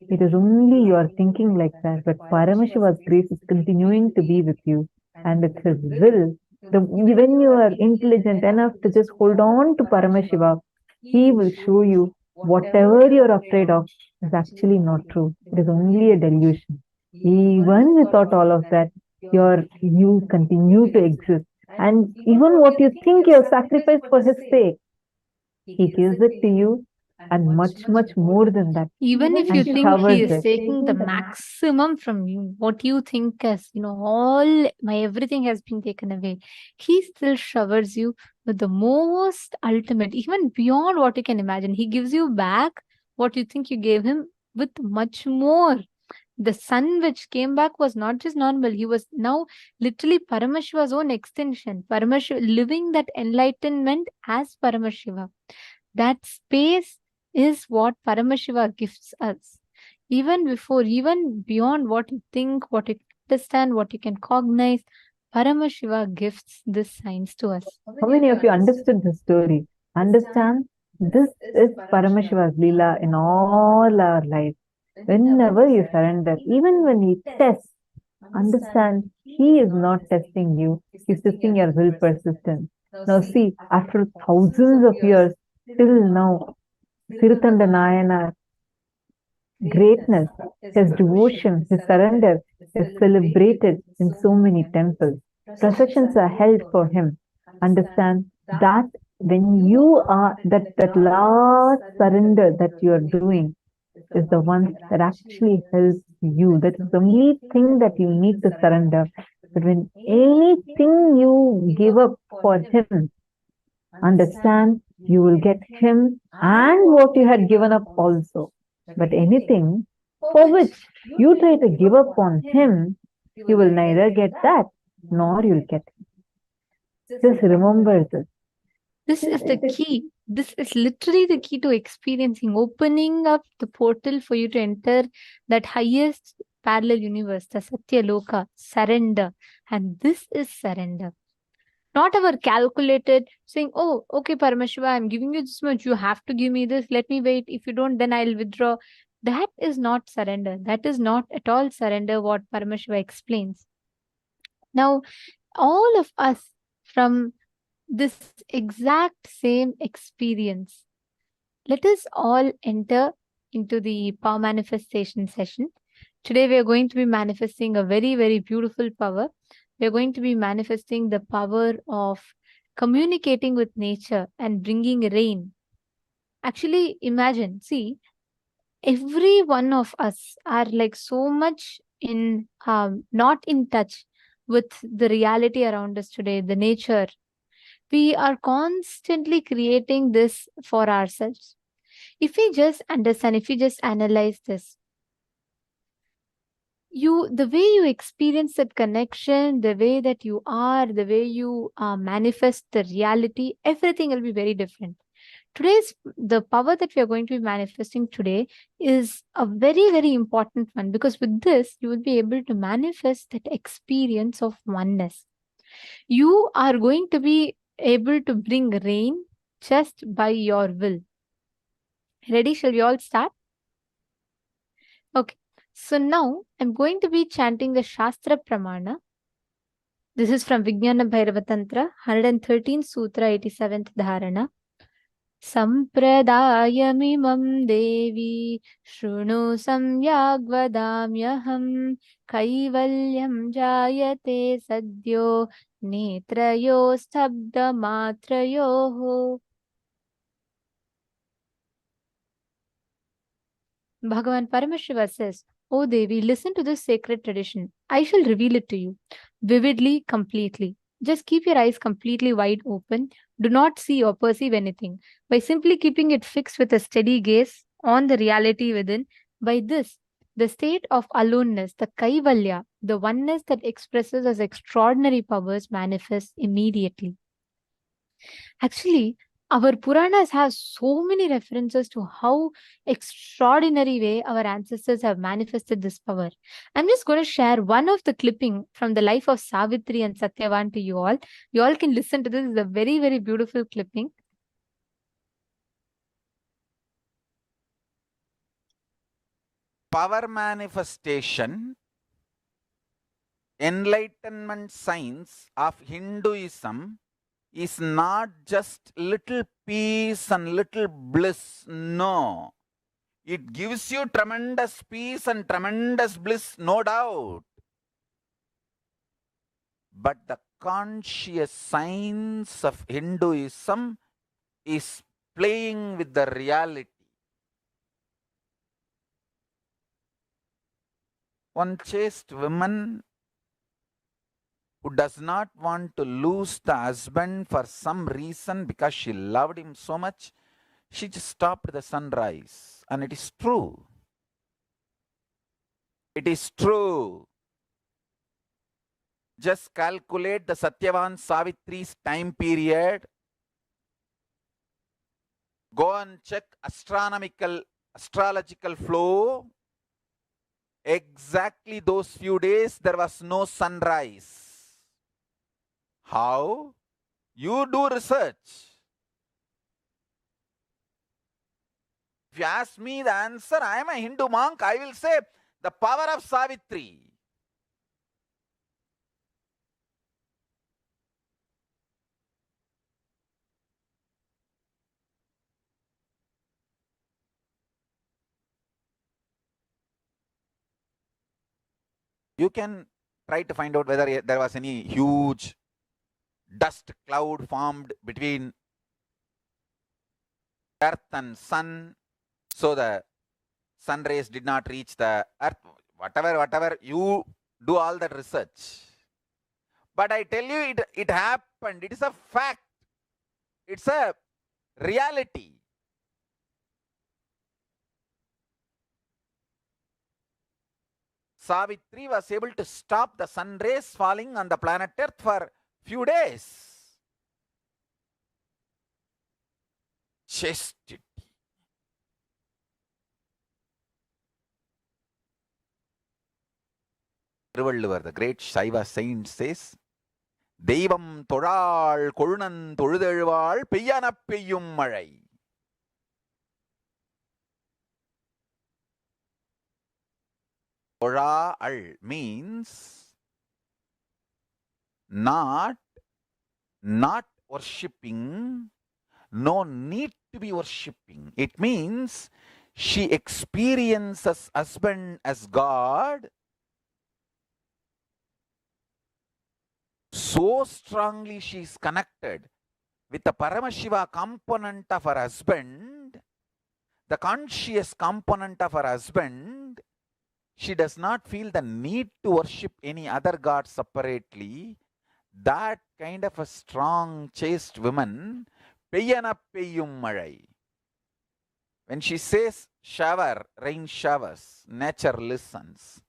it is only you are thinking like that, but Paramashiva's grace is continuing to be with you, and with his will, when you are intelligent enough to just hold on to Paramashiva, he will show you whatever you are afraid of is actually not true. It is only a delusion. Even without all of that, you continue to exist. And even what you think you have sacrificed for his sake, he gives it to you, and much, much more than that. Even if And you think showers he is it. taking the maximum from you, what you think as, all my everything has been taken away, he still showers you with the most ultimate, even beyond what you can imagine. He gives you back what you think you gave him with much more. The sun which came back was not just normal. He was now literally Paramashiva's own extension. Paramashiva, living that enlightenment as Paramashiva. That space is what Paramashiva gives us. Even beyond what you think, what you understand, what you can cognize, Paramashiva gifts this science to us. How many of you understood the story? Understand? This is Paramashiva's Leela in all our lives. Whenever you surrender, even when he tests, understand he is not testing you, he's testing your will persistence. Now see, after thousands of years, till now, Tirthanda Nayanar, greatness, his devotion, his surrender is celebrated in so many temples. Processions are held for him. Understand that when you are that last surrender that you are doing is the one that actually helps you. That is the only thing that you need to surrender. But when anything you give up for him, understand you will get him and what you had given up also. But anything for which you try to give up on him, you will neither get that nor you'll get him. Just remember this. This is the key. This is literally the key to experiencing, opening up the portal for you to enter that highest parallel universe, the Satya Loka, surrender. And this is surrender. Not our calculated saying, oh, okay, Paramashiva, I'm giving you this much. You have to give me this. Let me wait. If you don't, then I'll withdraw. That is not surrender. That is not at all surrender, what Paramashiva explains. Now, all of us from this exact same experience, let us all enter into the power manifestation session. Today, we are going to be manifesting a very, very beautiful power. We are going to be manifesting the power of communicating with nature and bringing rain. Actually, imagine, see, every one of us are like so much in, not in touch with the reality around us today, the nature. We are constantly creating this for ourselves. If we just understand, if we just analyze this, the way you experience that connection, the way that you are, the way you manifest the reality, everything will be very different. The power that we are going to be manifesting today is a very, very important one, because with this, you will be able to manifest that experience of oneness. You are going to be able to bring rain just by your will. Ready? Shall we all start? Okay. So now I'm going to be chanting the Shastra Pramana. This is from Vijnana Bhairava Tantra, 113th Sutra, 87th Dharana. Sampradayamimam devi shruno samyagvadamyaham kaivalyam jayate sadyo netrayo stabda matrayoho. Bhagavan Paramashiva says, O Devi, listen to this sacred tradition. I shall reveal it to you vividly, completely. Just keep your eyes completely wide open. Do not see or perceive anything. By simply keeping it fixed with a steady gaze on the reality within, by this, the state of aloneness, the kaivalya, the oneness that expresses as extraordinary powers, manifests immediately. Actually, our Puranas have so many references to how extraordinary way our ancestors have manifested this power. I'm just going to share one of the clipping from the life of Savitri and Satyavan to you all. You all can listen to this. It's a very, very beautiful clipping. Power manifestation, enlightenment science of Hinduism is not just little peace and little bliss. No. It gives you tremendous peace and tremendous bliss, no doubt. But the conscious science of Hinduism is playing with the reality. One chaste woman who does not want to lose the husband for some reason because she loved him so much, she just stopped the sunrise. And it is true. It is true. Just calculate the Satyavan Savitri's time period. Go and check astrological flow. Exactly those few days there was no sunrise. How? You do research. If you ask me the answer, I am a Hindu monk, I will say the power of Savitri. You can try to find out whether there was any huge dust cloud formed between earth and sun, so the sun rays did not reach the earth. Whatever, you do all that research. But I tell you, it happened. It is a fact. It's a reality. Savitri was able to stop the sun rays falling on the planet Earth for few days. Chastity. The great Shaiva saint says, Devam Toral Korunan Toludezhuvazh Peyyana Peyyum Mazhai. Toral means not worshipping, no need to be worshipping. It means she experiences husband as God so strongly, she is connected with the Paramashiva component of her husband, the conscious component of her husband. She does not feel the need to worship any other god separately. That kind of a strong, chaste woman, Peyyana Peyyum Mazhai. When she says shower, rain showers, nature listens.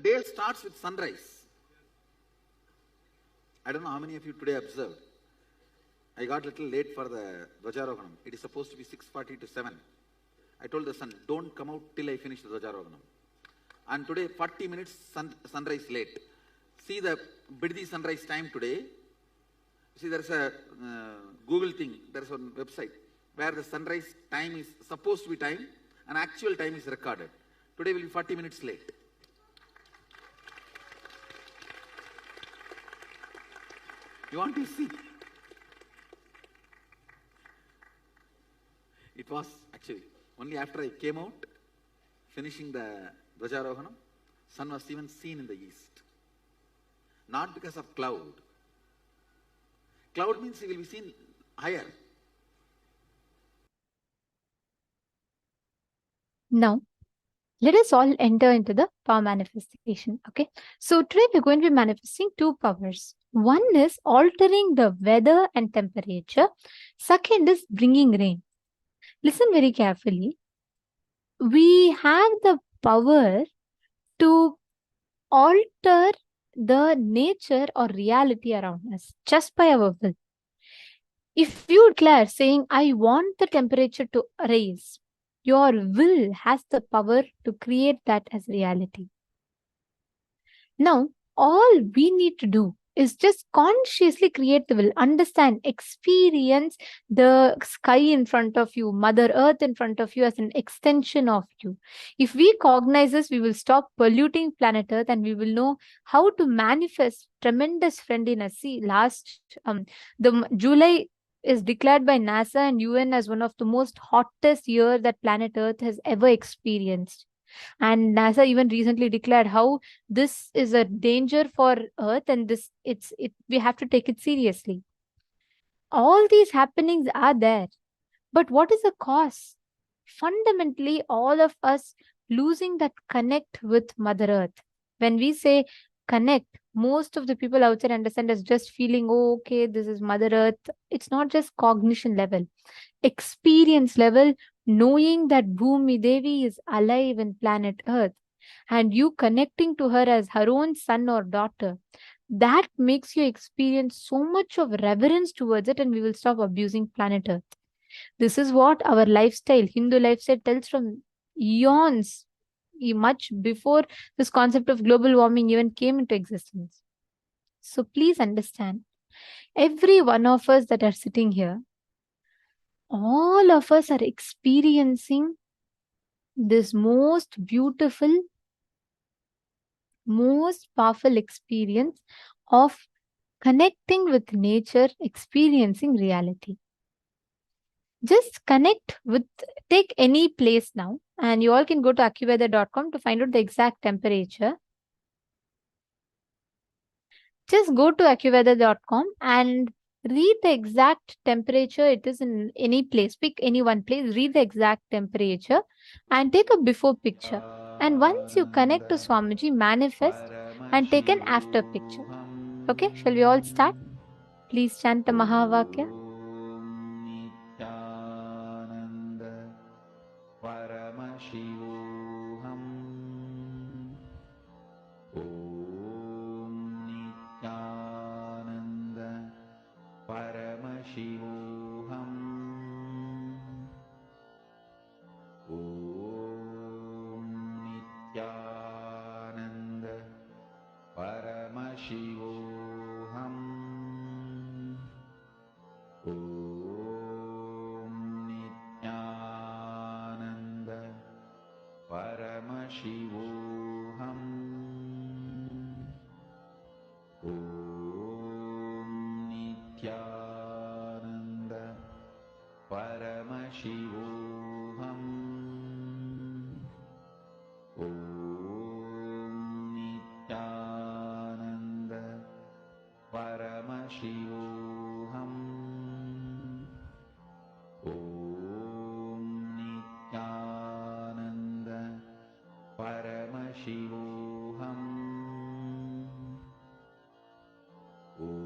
Day starts with sunrise. I don't know how many of you today observed. I got a little late for the Dvajarohanam. It is supposed to be 6:40 to 7. I told the son, don't come out till I finish the Dvajarohanam. And today, 40 minutes sunrise late. See the Biddi sunrise time today. See, there's a Google thing, there's a website where the sunrise time is supposed to be time and actual time is recorded. Today will be 40 minutes late. You want to see? It was actually only after I came out, finishing the Dvajarohanam, sun was even seen in the east. Not because of cloud. Cloud means it will be seen higher. Now, let us all enter into the power manifestation. Okay. So today we're going to be manifesting two powers. One is altering the weather and temperature. Second is bringing rain. Listen very carefully. We have the power to alter the nature or reality around us just by our will. If you declare saying, I want the temperature to rise, your will has the power to create that as reality. Now, all we need to do is just consciously create the will, understand, experience the sky in front of you, Mother Earth in front of you as an extension of you. If we cognize this, we will stop polluting planet Earth and we will know how to manifest tremendous friendliness. See, last the July is declared by NASA and UN as one of the most hottest year that planet Earth has ever experienced. And NASA even recently declared how this is a danger for Earth, and we have to take it seriously. All these happenings are there, but what is the cause? Fundamentally, all of us losing that connect with Mother Earth. When we say connect, most of the people outside understand as just feeling, oh, okay, this is Mother Earth. It's not just cognition level, experience level, knowing that Bhumi Devi is alive in planet Earth and you connecting to her as her own son or daughter. That makes you experience so much of reverence towards it, and we will stop abusing planet Earth. This is what our lifestyle, Hindu lifestyle, tells from eons, much before this concept of global warming even came into existence. So please understand, every one of us that are sitting here, all of us are experiencing this most beautiful, most powerful experience of connecting with nature, experiencing reality. Just connect with, take any place now, and you all can go to accuweather.com to find out the exact temperature. Just go to accuweather.com and read the exact temperature it is in any place. Pick any one place, read the exact temperature, and take a before picture. And once you connect to Swamiji, manifest and take an after picture. Okay, shall we all start? Please chant the Mahavakya. Nithyananda Paramashivoham. Om Nithyananda Paramashivoham. Om Nithyananda Paramashivoham. Om Nithyananda Paramashivoham. Om Nithyananda Paramashivoham. Om Nithyananda Paramashivoham. Om Nithyananda Paramashivoham. Om Nithyananda Paramashivoham.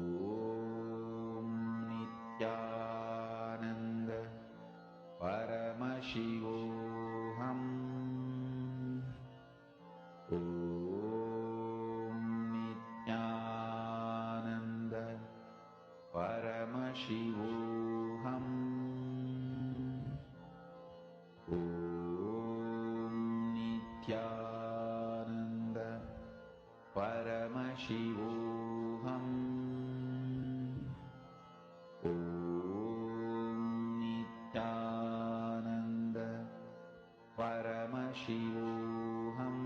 Om Nithyananda Paramashivoham. Om Nithyananda Paramashivoham. Om Nithyananda Paramashivoham. Om Nithyananda Paramashivoham. Om Nithyananda Paramashivoham.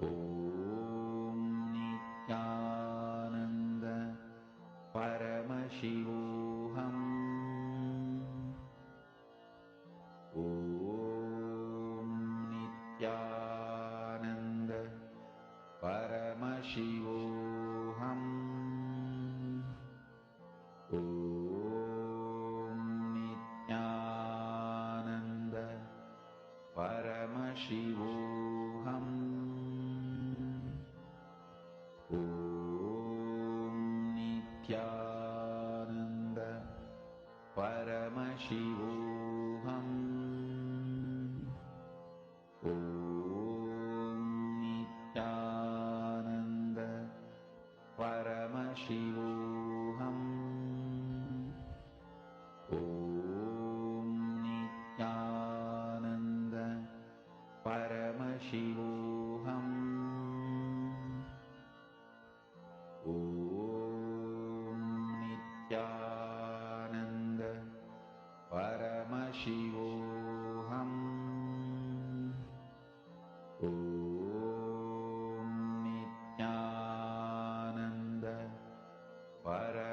Om Nithyananda Paramashivoham. Om Nithyananda Paramashivoham. Om Nithyananda Paramashivoham. Om Nithyananda Paramashivoham. Om Nithyananda Paramashivoham. Om Nithyananda Paramashivoham.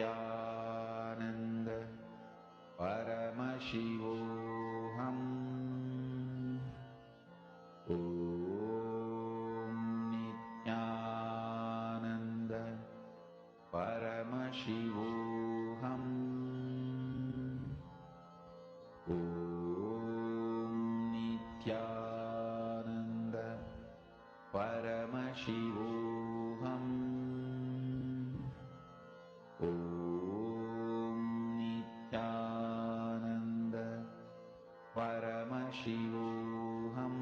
Nithyananda Paramashivoham. Om Nithyananda Paramashivoham. Om Nithyananda Paramashivoham. Om Nithyananda Paramashivoham.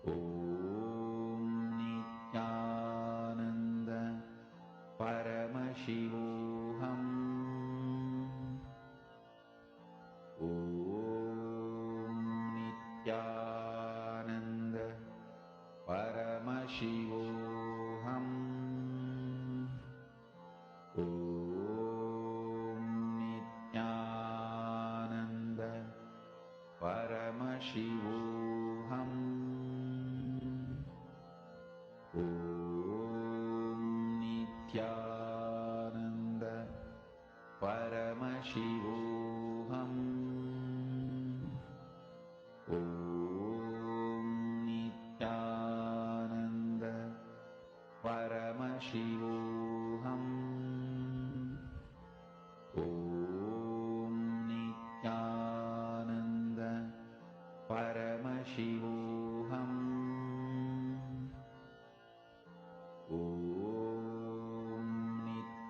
Om Nithyananda Paramashivoham. Om Nithyananda Paramashivoham. Om Nithyananda Paramashivoham. Om Nithyananda Paramashivoham. Om Nithyananda Paramashivoham. Om Nithyananda Paramashivoham. Om Nithyananda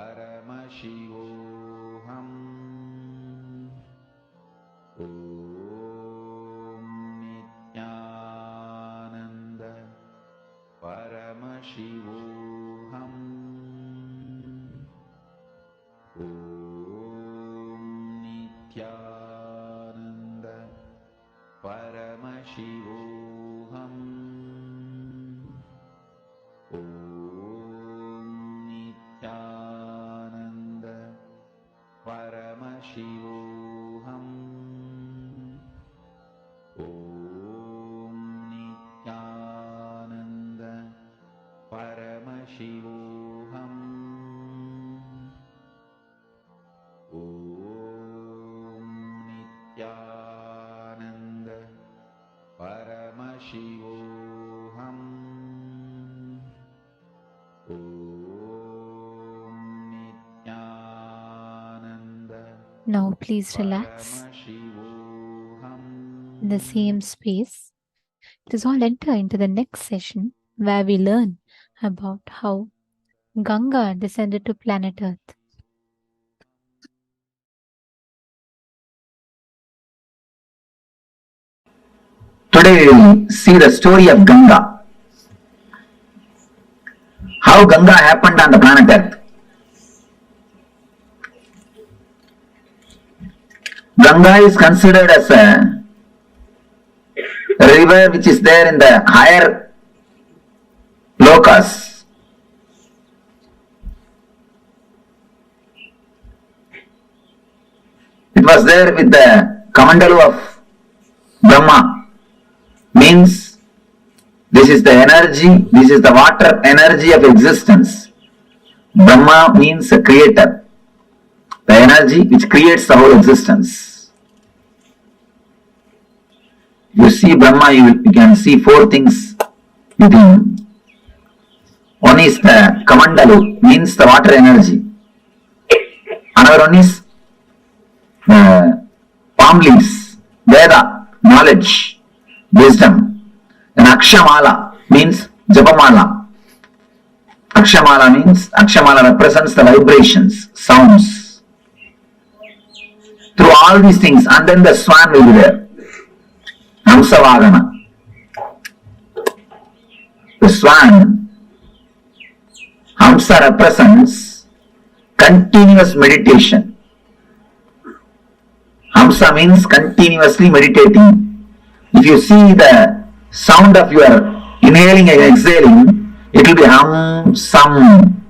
Paramashivoham. Om Nithyananda Paramashivoham. Om Nithyananda Paramashivoham. Om Nithyananda Paramashivoham. Om Nithyananda Paramashivoham. Om Nithyananda Paramashivoham. Om Nithyananda Now please relax in the same space. Let us all enter into the next session where we learn about how Ganga descended to planet Earth. Today we will see the story of Ganga. How Ganga happened on the planet Earth. Ganga is considered as a river which is there in the higher lokas. It was there with the Kamandalu of Brahma. Means this is the energy, this is the water energy of existence. Brahma means a creator, the energy which creates the whole existence. You see Brahma, you can see four things within. One is the Kamandalu, means the water energy. Another one is palm leaves, Veda, knowledge, wisdom. And Akshamala means Japamala. Akshamala represents the vibrations, sounds. Through all these things, and then the swan will be there. Hamsavagana. The swan, Hamsa represents continuous meditation. Hamsa means continuously meditating. If you see the sound of your inhaling and exhaling, it will be hum, sum.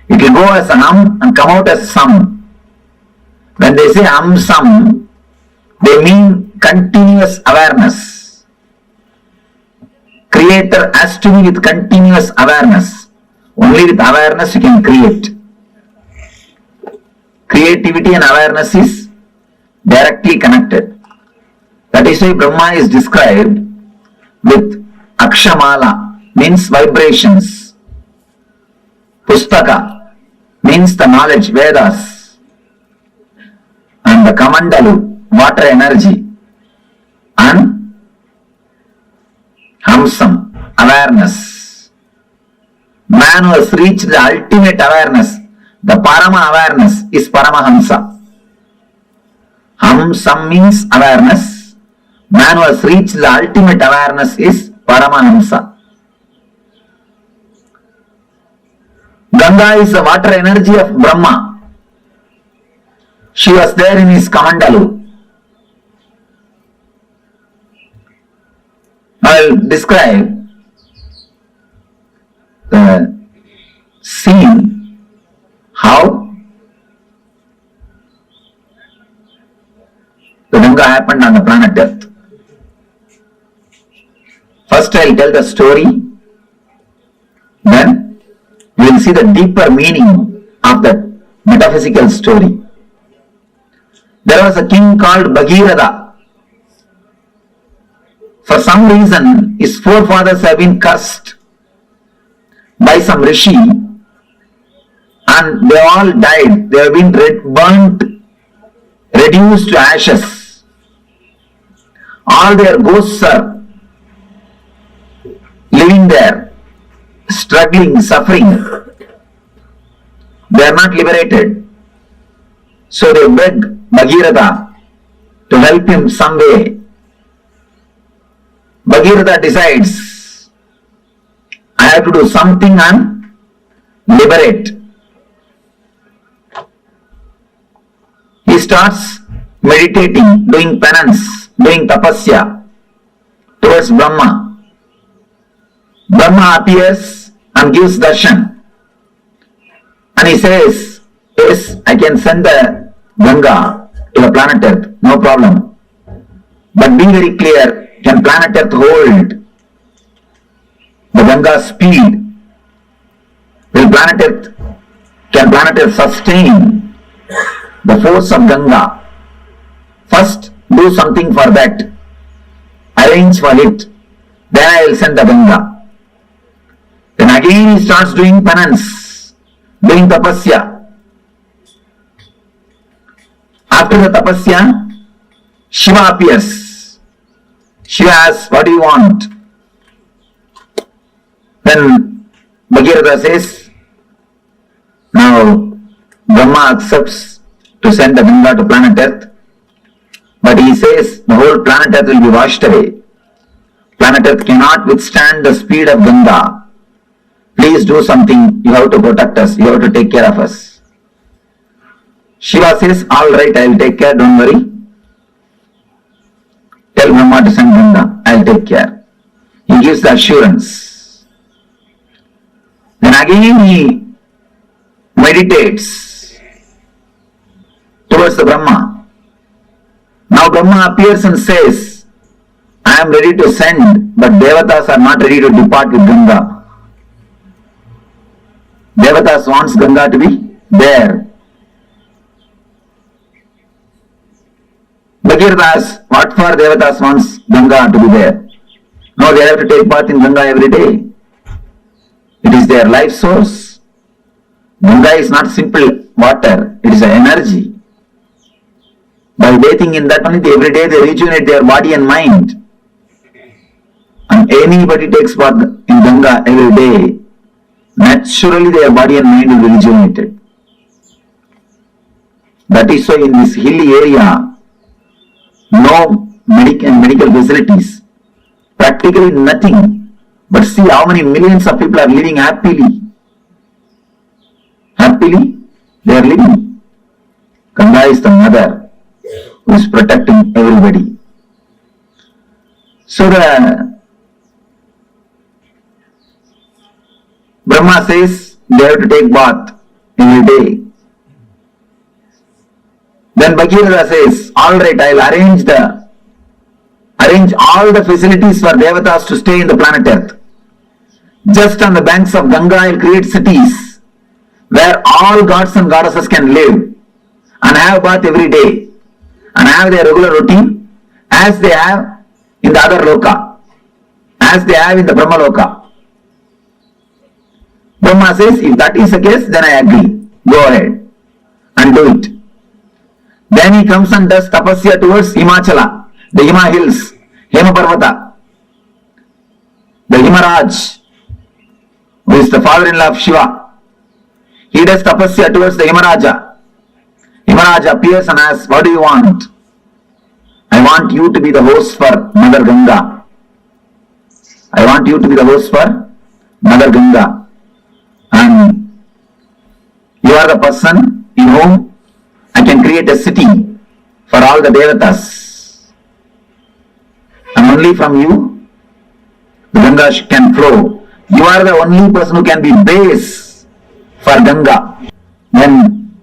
It will go as a hum and come out as sum. When they say hum, sum, they mean continuous awareness. creator has to be with continuous awareness. Only with awareness you can create. Creativity and awareness is directly connected. That is why Brahma is described with Akshamala, means vibrations. Pustaka means the knowledge, Vedas. And the Kamandalu, water energy. And Hamsam, awareness. Man who has reached the ultimate awareness, the Parama awareness, is Paramahamsa. Hamsam means awareness. Man who has reached the ultimate awareness is Paramahamsa. Ganga is the water energy of Brahma. She was there in his Kamandalu. I will describe the scene, how the Ganga happened on the planet Earth. First I will tell the story, then we will see the deeper meaning of the metaphysical story. There was a king called Bhagirath. For some reason, his forefathers have been cursed by some rishi and they all died. They have been burnt, reduced to ashes. All their ghosts are living there, struggling, suffering. They are not liberated. So they beg Bhagirath to help him some way. Bhagirath decides, I have to do something and liberate. He starts meditating, doing penance, doing tapasya towards Brahma. Brahma appears and gives darshan. And he says, yes, I can send the Ganga to the planet Earth, no problem. But be very clear, can planet Earth hold the Ganga's speed? Can planet Earth sustain the force of Ganga? First, do something for that. Arrange for it. Then I will send the Ganga. Then again he starts doing penance, doing tapasya. After the tapasya, Shiva appears. Shiva asks, what do you want? Then Bhagirath says, now Brahma accepts to send the Ganga to planet Earth, but he says the whole planet Earth will be washed away. Planet Earth cannot withstand the speed of Ganga. Please do something, you have to protect us, you have to take care of us. Shiva says, all right, I will take care, don't worry. Tell Brahma to send Ganga, I will take care. He gives the assurance. Then again he meditates towards the Brahma. Now Brahma appears and says, I am ready to send, but Devatas are not ready to depart with Ganga. Devatas wants Ganga to be there. Bhagirath asks, what for Devatas wants Ganga to be there? No, they have to take bath in Ganga every day. It is their life source. Ganga is not simple water, it is an energy. By bathing in that only, every day they rejuvenate their body and mind. And anybody takes bath in Ganga every day, naturally their body and mind will be rejuvenated. That is why in this hilly area, no medical facilities, practically nothing. But see how many millions of people are living happily. Happily, they are living. Ganga is the mother who is protecting everybody. So the Brahma says they have to take bath every day. Then Bhagirath says, all right, I will arrange the arrange all the facilities for devatas to stay in the planet Earth. Just on the banks of Ganga, I will create cities where all gods and goddesses can live and have bath every day and have their regular routine as they have in the other loka, as they have in the Brahma Loka. Brahma says, if that is the case, then I agree. Go ahead and do it. Then he comes and does tapasya towards Himachala, the Hima hills, Hema Parvata, the Himaraj, who is the father-in-law of Shiva. He does tapasya towards the Himaraja. Himaraja appears and asks, what do you want? I want you to be the host for Mother Ganga. I want you to be the host for Mother Ganga. And you are the person in whom I can create a city for all the devatas. And only from you, the Ganga can flow. You are the only person who can be base for Ganga. Then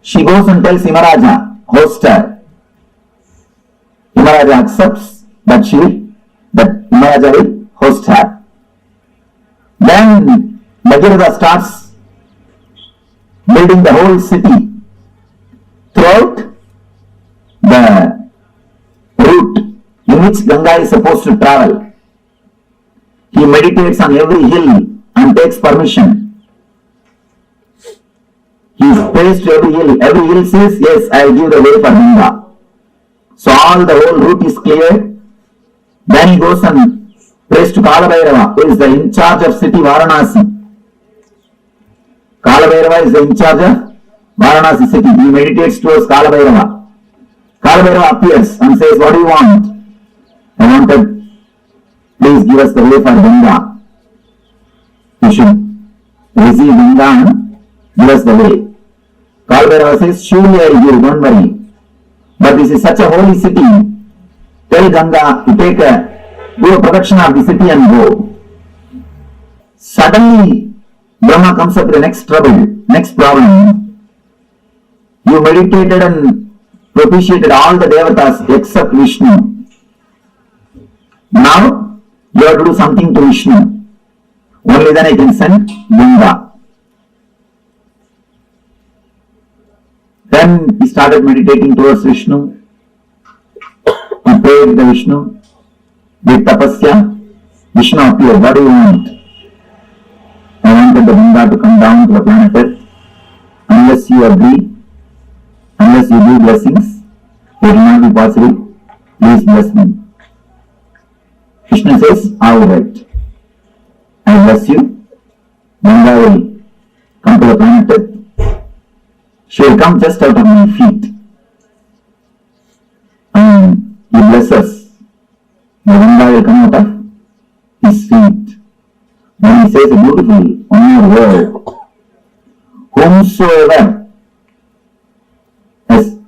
she goes and tells Himaraja, host her. Himaraja accepts that Himaraja will host her. Then Bhagirata starts building the whole city throughout the route in which Ganga is supposed to travel. He meditates on every hill and takes permission. He prays to every hill. Every hill says, yes, I will give the way for Ganga. So all the whole route is cleared. Then he goes and prays to Kalabhairava, who is the in charge of city Varanasi. Kalabhairava is the in charge of Varanasi city. He meditates towards Kalabhairava. Kalabhairava appears and says, what do you want? I wanted, please give us the way for Ganga. You should receive Ganga and give us the way. Kalabhairava says, surely I will give, don't worry. But this is such a holy city. Tell Ganga to do a protection of the city and go. Suddenly, Brahma comes up with the next problem. You meditated and propitiated all the devatas except Vishnu. Now, you have to do something to Vishnu. Only then I can send Ganga. Then he started meditating towards Vishnu. He prayed with the Vishnu. With tapasya, Vishnu appeared. What do you want? I wanted the Ganga to come down to the planet Earth. Unless you agree, unless you do blessings, it will not be possible. Please bless me. Krishna says, all right. I bless you. Ganga will come to the planet Earth. She will come just out of my feet. And he blesses. The Ganga will come out of his feet. Then he says a beautiful one word. Whomsoever has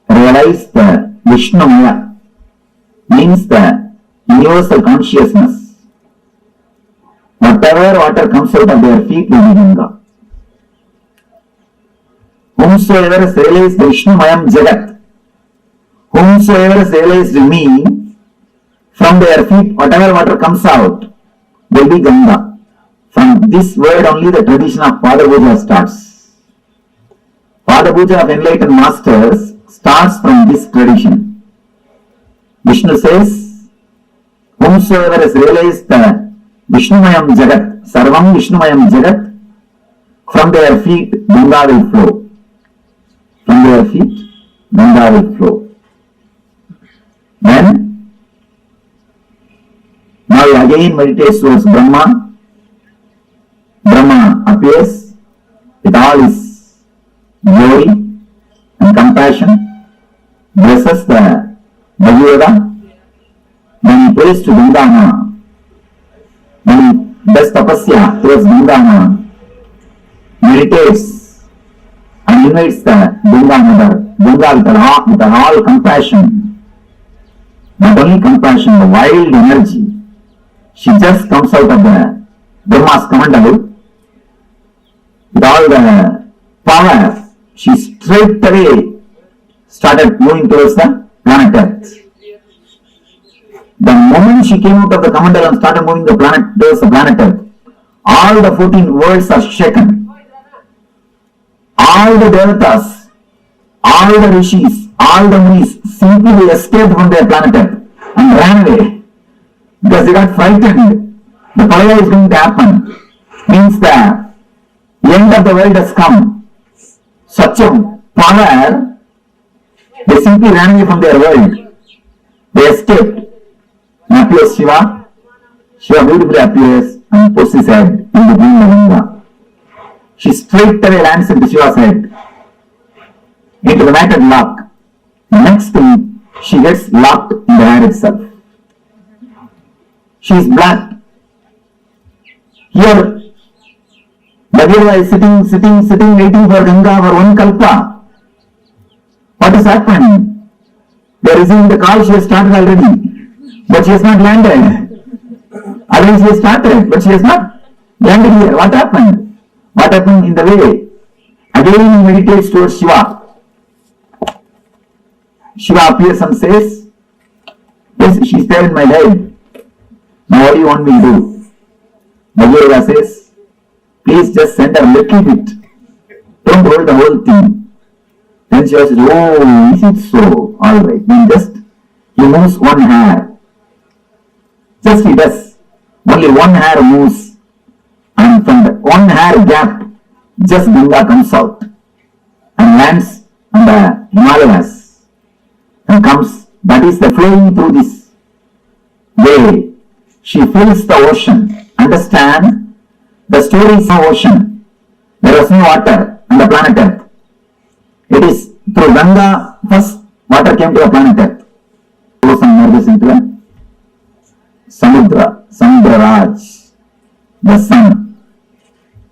realized the Vishnumaya means the universal consciousness. Whatever water comes out of their feet will be Ganga. Whomsoever has realized the Vishnumayam Jagat, whomsoever has realized me, from their feet, whatever water comes out will be Ganga. From this word only the tradition of Pada Puja starts. Pada Puja of enlightened masters starts from this tradition. Vishnu says, whomsoever has realized the Vishnumayam Jagat, Sarvam Vishnumayam Jagat, from their feet Ganga will flow. From their feet, Ganga will flow. Then, now he again meditates towards Brahma. Brahma appears with all his glory and compassion, blesses the Bhagavata. Then he prays to Ganga. Then he does tapasya towards Ganga, meditates and invites the Ganga mother, Ganga with all compassion. Not only compassion, the wild energy. She just comes out of the Brahma's commandable. With all the power, she straight away started moving towards the planet Earth. The moment she came out of the Kamandala and started moving the planet towards the planet Earth, all the 14 worlds are shaken. All the Devatas, all the Rishis, all the Munis simply escaped from their planet Earth and ran away because they got frightened. The Pralaya is going to happen. Means the end of the world has come. Such a power, they simply ran away from their world. They escaped. And appears Shiva. Shiva beautifully appears and puts his head in between the Ganga. She straightaway lands into Shiva's head, into the matted lock. Next thing, she gets locked in the hair itself. She is black. Here, Bhagavan is sitting, waiting for Ganga for one kalpa. What is happening? They are receiving the call, she has started already, but she has not landed. Otherwise, she has started, but she has not landed here. What happened? What happened in the way? Again, he meditates towards Shiva. Shiva appears and says, yes, she is there in my head. Now, what do you want me to do? Bhagavan says, please just send a little bit. Don't hold the whole thing. Then Shiva says, oh, is it so? Alright, then just, he moves one hair. Just he does. Only one hair moves. And from the one hair gap, just Ganga comes out and lands on the Himalayas and comes. That is the flowing through this way. She fills the ocean. Understand? The story is no ocean. There was no water on the planet Earth. It is through Ganga, first water came to the planet Earth. Goes and merges into the Samudra, Samudraraj, the son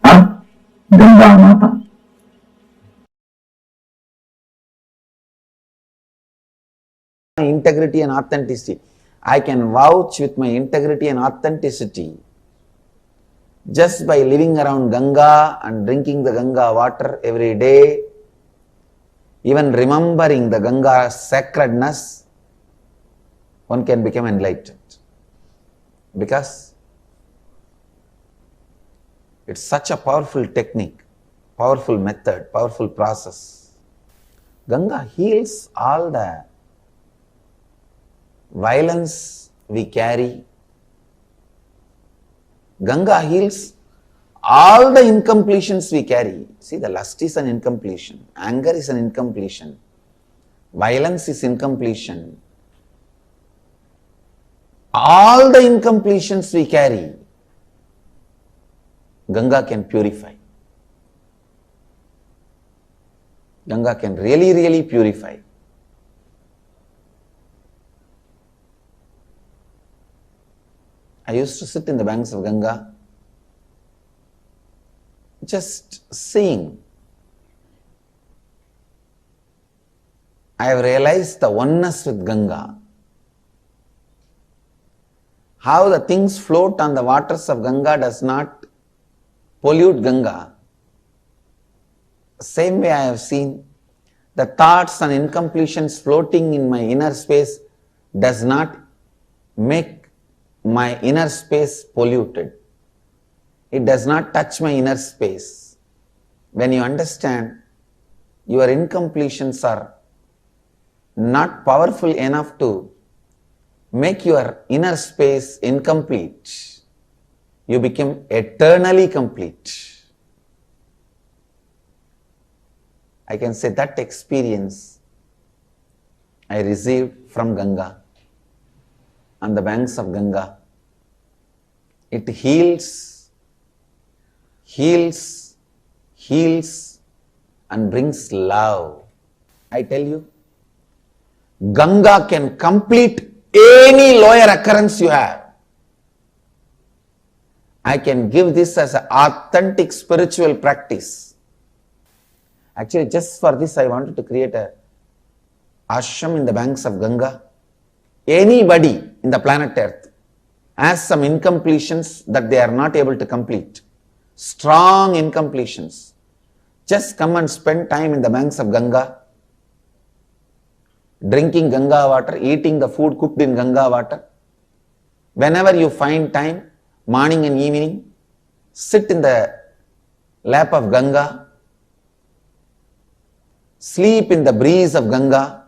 of Ganga Mata. Integrity and authenticity. I can vouch with my integrity and authenticity just by living around Ganga and drinking the Ganga water every day, even remembering the Ganga's sacredness, one can become enlightened. Because it's such a powerful technique, powerful method, powerful process. Ganga heals all the violence we carry. Ganga heals all the incompletions we carry. See, the lust is an incompletion, anger is an incompletion, violence is incompletion. All the incompletions we carry, Ganga can purify. Ganga can really purify. I used to sit in the banks of Ganga, just seeing. I have realized the oneness with Ganga. How the things float on the waters of Ganga does not pollute Ganga. Same way I have seen the thoughts and incompletions floating in my inner space does not make my inner space polluted. It does not touch my inner space. When you understand your incompletions are not powerful enough to make your inner space incomplete, you become eternally complete. I can say that experience I received from Ganga, on the banks of Ganga. It heals and brings love. I tell you, Ganga can complete any lower occurrence you have. I can give this as an authentic spiritual practice. Actually, just for this, I wanted to create a ashram in the banks of Ganga. Anybody in the planet Earth has some incompletions that they are not able to complete, strong incompletions. Just come and spend time in the banks of Ganga, drinking Ganga water, eating the food cooked in Ganga water, Whenever you find time, morning and evening, sit in the lap of Ganga, sleep in the breeze of Ganga.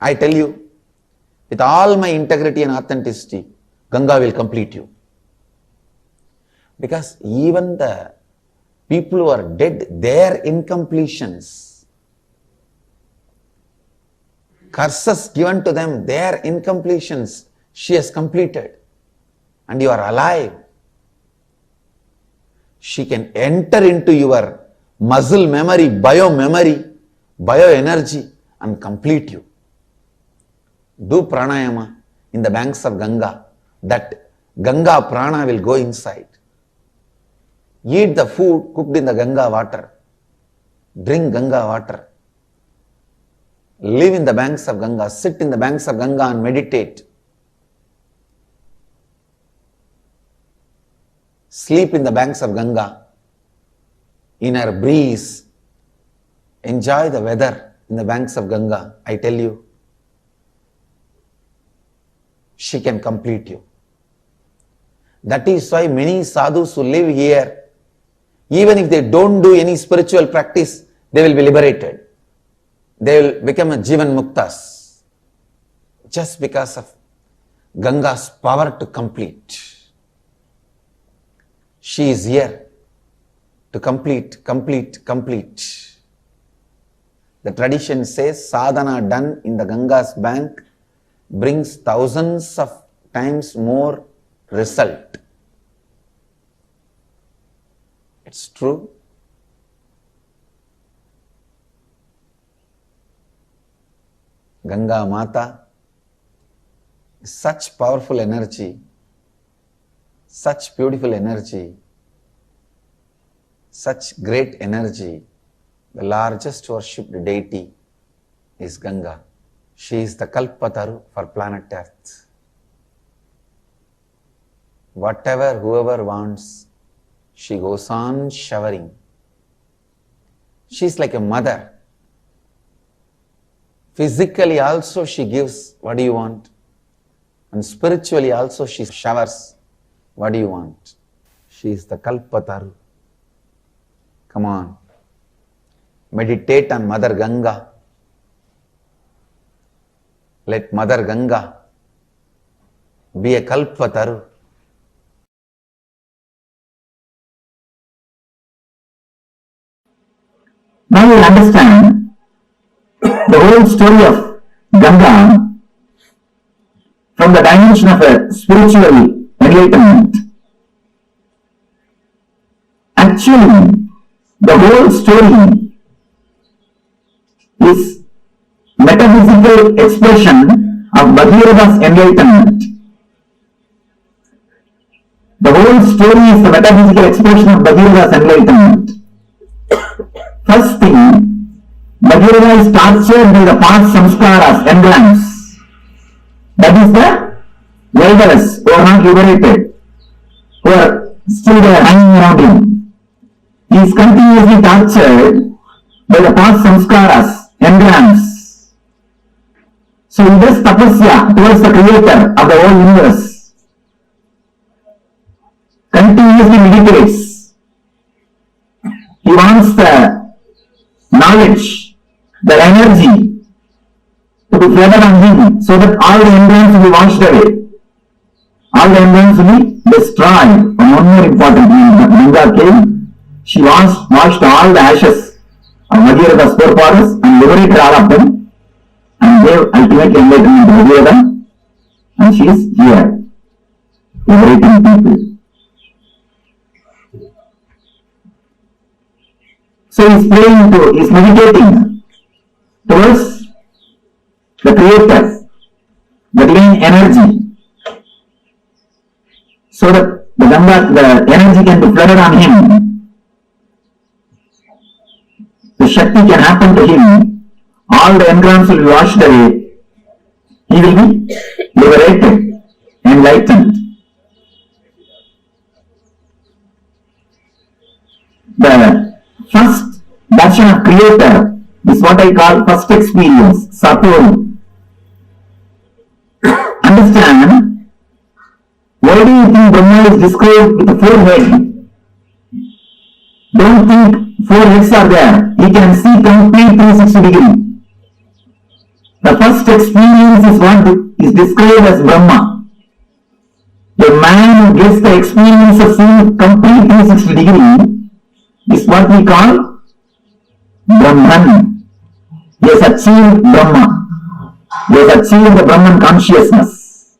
I tell you, with all my integrity and authenticity, Ganga will complete you. Because even the people who are dead, their incompletions, curses given to them, their incompletions, she has completed. And you are alive. She can enter into your muscle memory, bioenergy and complete you. Do pranayama in the banks of Ganga. That Ganga prana will go inside. Eat the food cooked in the Ganga water. Drink Ganga water. Live in the banks of Ganga. Sit in the banks of Ganga and meditate. Sleep in the banks of Ganga. In her breeze. Enjoy the weather in the banks of Ganga. I tell you, she can complete you. That is why many sadhus who live here, even if they don't do any spiritual practice, they will be liberated. They will become a Jivan Muktas. Just because of Ganga's power to complete. She is here to complete. The tradition says sadhana done in the Ganga's bank brings thousands of times more result. It's true. Ganga Mata is such powerful energy, such beautiful energy, such great energy. The largest worshipped deity is Ganga. She is the Kalpataru for planet Earth. Whatever, whoever wants, she goes on showering. She is like a mother. Physically also she gives what do you want, and spiritually also she showers what do you want. She is the Kalpataru. Come on, meditate on Mother Ganga. Let Mother Ganga be a Kalpataru. Now you understand the whole story of Ganga from the dimension of a spiritual enlightenment. Actually, the whole story is metaphysical expression of Bhagirava's enlightenment. The whole story is the metaphysical expression of Bhagirava's enlightenment. First thing, Bhagirava is tortured by the past samskaras, engrams. That is the elders who are not liberated, who are still there hanging around him. He is continuously tortured by the past samskaras, engrams. So he does tapasya towards the creator of the whole universe. Continuously meditates. He wants the knowledge, the energy to be flooded on him so that all the engrams will be washed away. All the engrams will be destroyed. And one more important thing, Ganga came, she washed all the ashes of Bhagirava's forefathers and liberated all of them and gave ultimate enlightenment to Bhagirava, and she is here, liberating people. So he is meditating towards the creator, the divine energy, so that the energy can be flooded on him. The Shakti can happen to him. All the engrams will be washed away. He will be liberated, enlightened. The first darshan of creator is what I call first experience, Satori. Understand, Why do you think Brahma is described with 4 heads? Don't think 4 heads are there. He can see complete 360 degree. The first experience is what is described as Brahma. The man who gets the experience of seeing complete 360 degree is what we call Brahman. He has achieved Brahma. He has achieved the Brahman consciousness.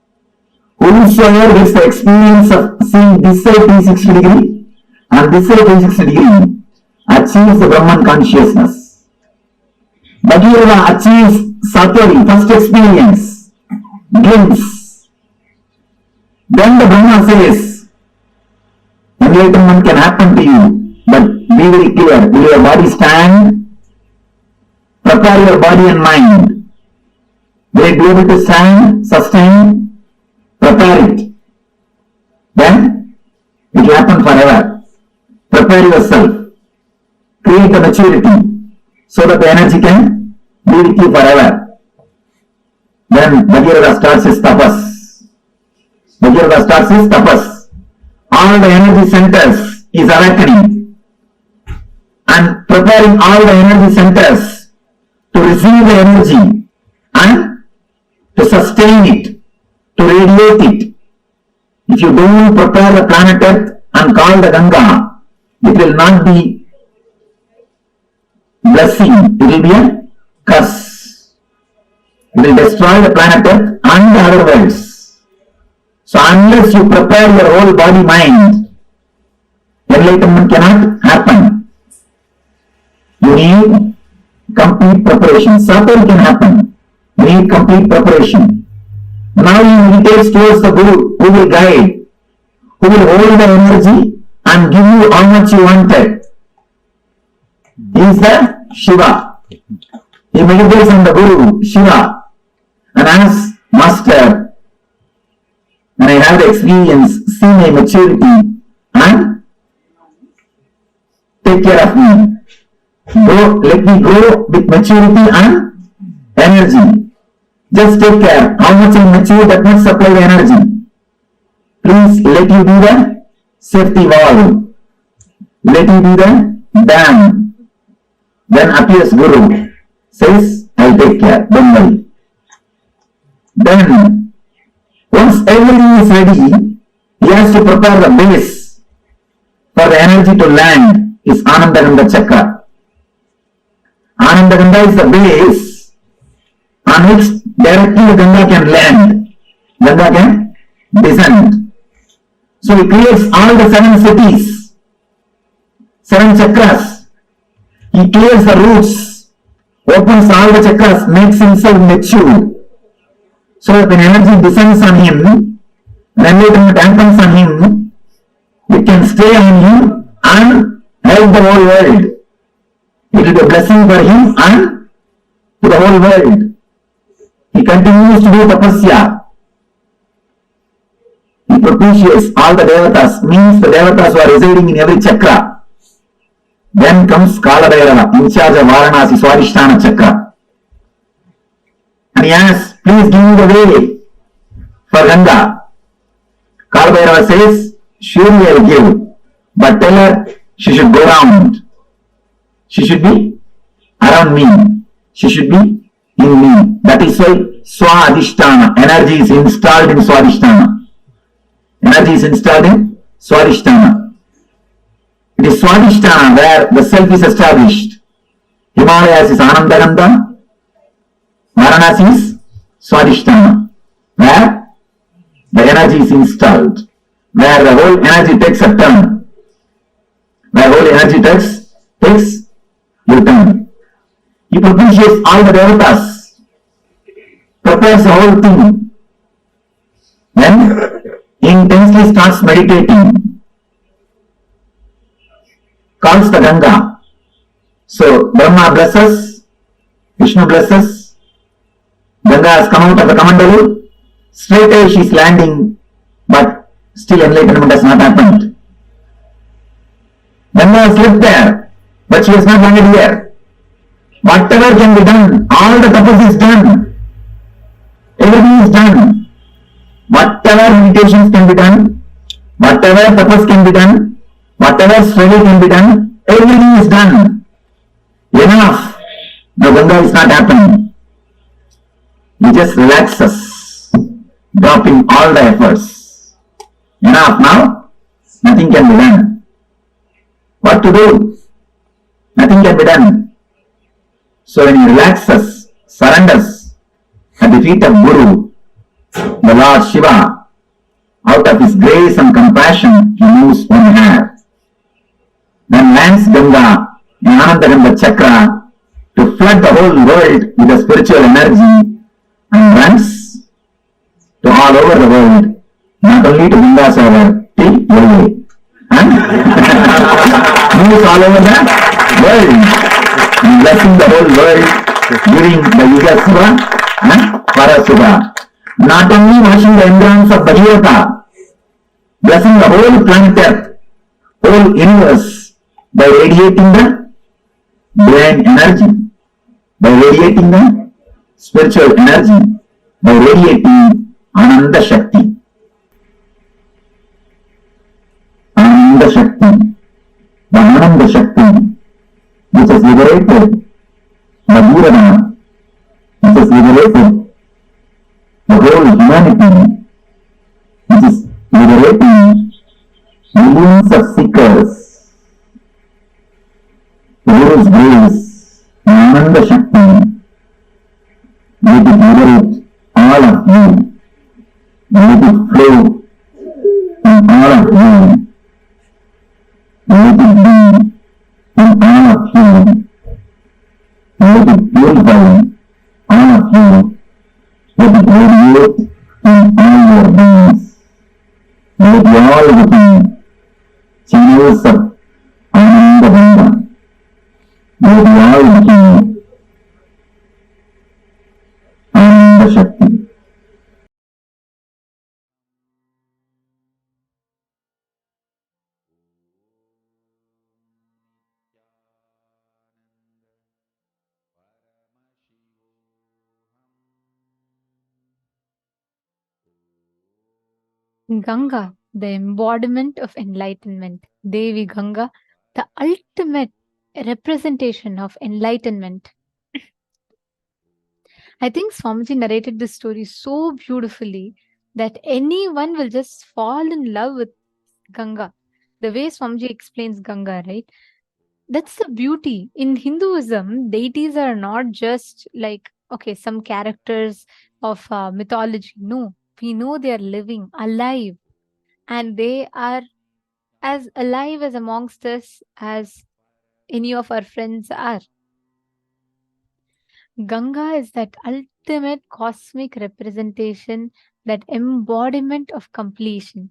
Whosoever gets the experience of seeing this side 360 degree and this side 360 degree achieves the Brahman consciousness. Bhagavan achieves Satori, first experience, glimpse. Then the Brahma says, enlightenment can happen to you, but be very clear, will your body stand? Prepare your body and mind. Will it be able to stand, sustain? Prepare it. Then it will happen forever. Prepare yourself. Create the maturity so that the energy can be with you forever. Then Bhagirada starts his tapas. Bhagirada starts his tapas. All the energy centers is awakening and preparing all the energy centers to receive the energy and to sustain it, to radiate it. If you don't prepare the planet Earth and call the Ganga, it will not be blessing, it will be a curse. It will destroy the planet Earth and the other worlds. So unless you prepare your whole body mind, enlightenment cannot happen. You need complete preparation. Satori can happen. You need complete preparation. Now you meditate towards the Guru who will guide, who will hold the energy and give you how much you wanted. He is the Shiva. He meditates on the Guru, Shiva, and asks, Master, when I have the experience, see my maturity and take care of me. Let me grow with maturity and energy. Just take care. How much I mature, that much supply the energy. Please let you be the safety valve. Let you be the dam. Then appears Guru. Says, I'll take care. Don't worry. Then, once everything is ready, he has to prepare the base for the energy to land is Anandaganda Chakra. Anandaganda is the base on which directly the Ganga can land. Ganga can descend. So he creates all the 7 cities, 7 chakras. He clears the roots, opens all the chakras, makes himself mature. So that when energy descends on him, when enlightenment happens on him, it can stay on him and help the whole world. It will be a blessing for him and to the whole world. He continues to do tapasya. He propitiates all the devatas, means the devatas who are residing in every chakra. Then comes Kala Bhairava, in charge of Varanasi Swadhisthana Chakra. And he asks, please give me the way for Ganga. Kala Bhairava says, surely I will give, but tell her she should go round. She should be around me. She should be in me. That is why Swadhisthana, energy is installed in Swadhisthana. Energy is installed in Swadhisthana. It is Swadhisthana where the self is established. Himalayas is Anandaganda. Varanasi is Swadhisthana, where the energy is installed, where the whole energy takes a turn, where whole energy takes a turn. He propitiates all the devatas, prepares the whole thing, then intensely starts meditating, calls the Ganga. So Brahma blesses, Vishnu blesses, Ganga has come out of the Kamandalu, straight away she is landing, but still enlightenment has not happened. Ganga has lived there, but she has not landed here. Whatever can be done, all the tapas is done, everything is done. Whatever meditations can be done, whatever purpose can be done, whatever struggle can be done, everything is done. Enough. The Ganga is not happening. He just relaxes, dropping all the efforts. Enough now, nothing can be done. What to do? Nothing can be done. So when he relaxes, surrenders at the feet of Guru, the Lord Shiva, out of his grace and compassion, he moves one hand. Then lands Ganga in Ananda Ganga Chakra to flood the whole world with the spiritual energy and runs to all over the world, not only to Ganga Sagar, till LA. Moves all over the world, and blessing the whole world during the Yuga Suva and Parasuva. Not only washing the embryons of Bhagavata, blessing the whole planet Earth, whole universe, by radiating the divine energy, by radiating the spiritual energy, by radiating Ananda Shakti. Ananda Shakti, the Ananda Shakti, which has liberated Bhagavata, which has liberated the whole humanity, which is liberating millions of seekers. The Guru's grace, Ananda Shakti, let it liberate all of you, let it flow in all of you, let it be in all of you, let it purify all of you, let it radiate in all your beings, let you all become channels of Ananda Ganga, let you all become Ananda Shakti. Ganga, the embodiment of enlightenment. Devi Ganga, the ultimate representation of enlightenment. I think Swamiji narrated this story so beautifully that anyone will just fall in love with Ganga. The way Swamiji explains Ganga, right? That's the beauty. In Hinduism, deities are not just like, okay, some characters of mythology. No, we know they are living, alive, and they are as alive as amongst us as any of our friends are. Ganga is that ultimate cosmic representation, that embodiment of completion.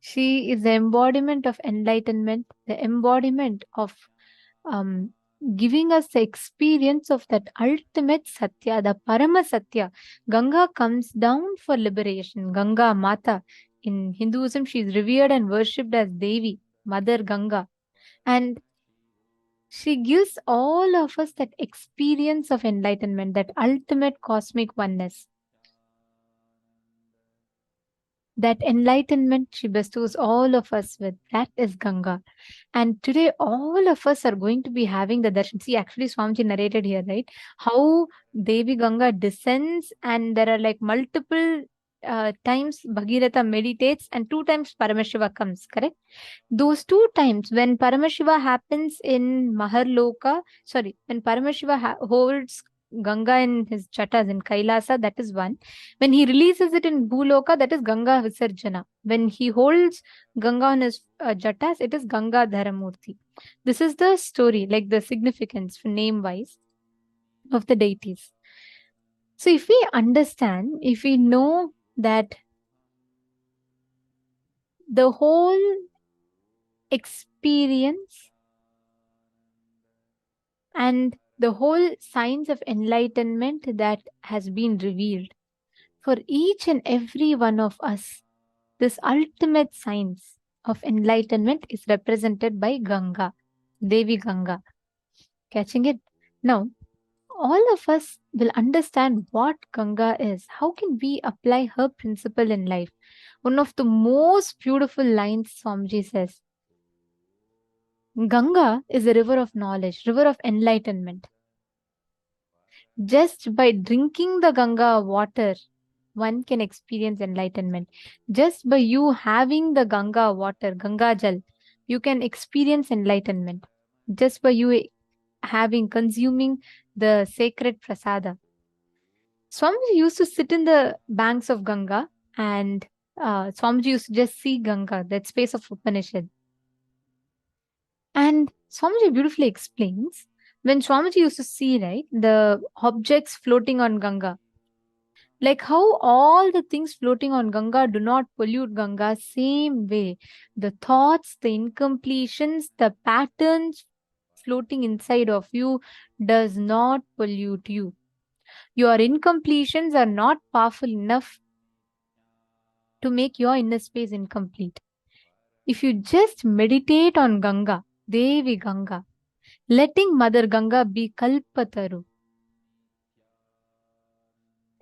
She is the embodiment of enlightenment, the embodiment of giving us the experience of that ultimate Satya, the Parama Satya. Ganga comes down for liberation. Ganga Mata. In Hinduism, she is revered and worshipped as Devi, Mother Ganga. And she gives all of us that experience of enlightenment, that ultimate cosmic oneness. That enlightenment she bestows all of us with. That is Ganga. And today, all of us are going to be having the darshan. See, actually, Swamiji narrated here, right? How Devi Ganga descends, and there are like multiple times Bhagirath meditates, and 2 times Paramashiva comes, correct? Those 2 times, when Paramashiva happens in Maharloka, when Paramashiva holds Ganga in his chatas in Kailasa, that is one. When he releases it in Bhuloka, that is Ganga Visarjana. When he holds Ganga on his jatas, it is Ganga Dharamurti. This is the story, like the significance name-wise of the deities. So if we understand, if we know that the whole experience and the whole science of enlightenment that has been revealed for each and every one of us, this ultimate science of enlightenment is represented by Ganga, Devi Ganga. Catching it? Now, all of us will understand what Ganga is. How can we apply her principle in life? One of the most beautiful lines Swamiji says, Ganga is a river of knowledge, river of enlightenment. Just by drinking the Ganga water, one can experience enlightenment. Just by you having the Ganga water, Ganga Jal, you can experience enlightenment. Just by you consuming the sacred prasada. Swamiji used to sit in the banks of Ganga, and Swamiji used to just see Ganga, that space of Upanishad. And Swamiji beautifully explains, when Swamiji used to see, right, the objects floating on Ganga, like how all the things floating on Ganga do not pollute Ganga, same way the thoughts, the incompletions, the patterns floating inside of you does not pollute you. Your incompletions are not powerful enough to make your inner space incomplete. If you just meditate on Ganga, Devi Ganga, letting Mother Ganga be Kalpataru,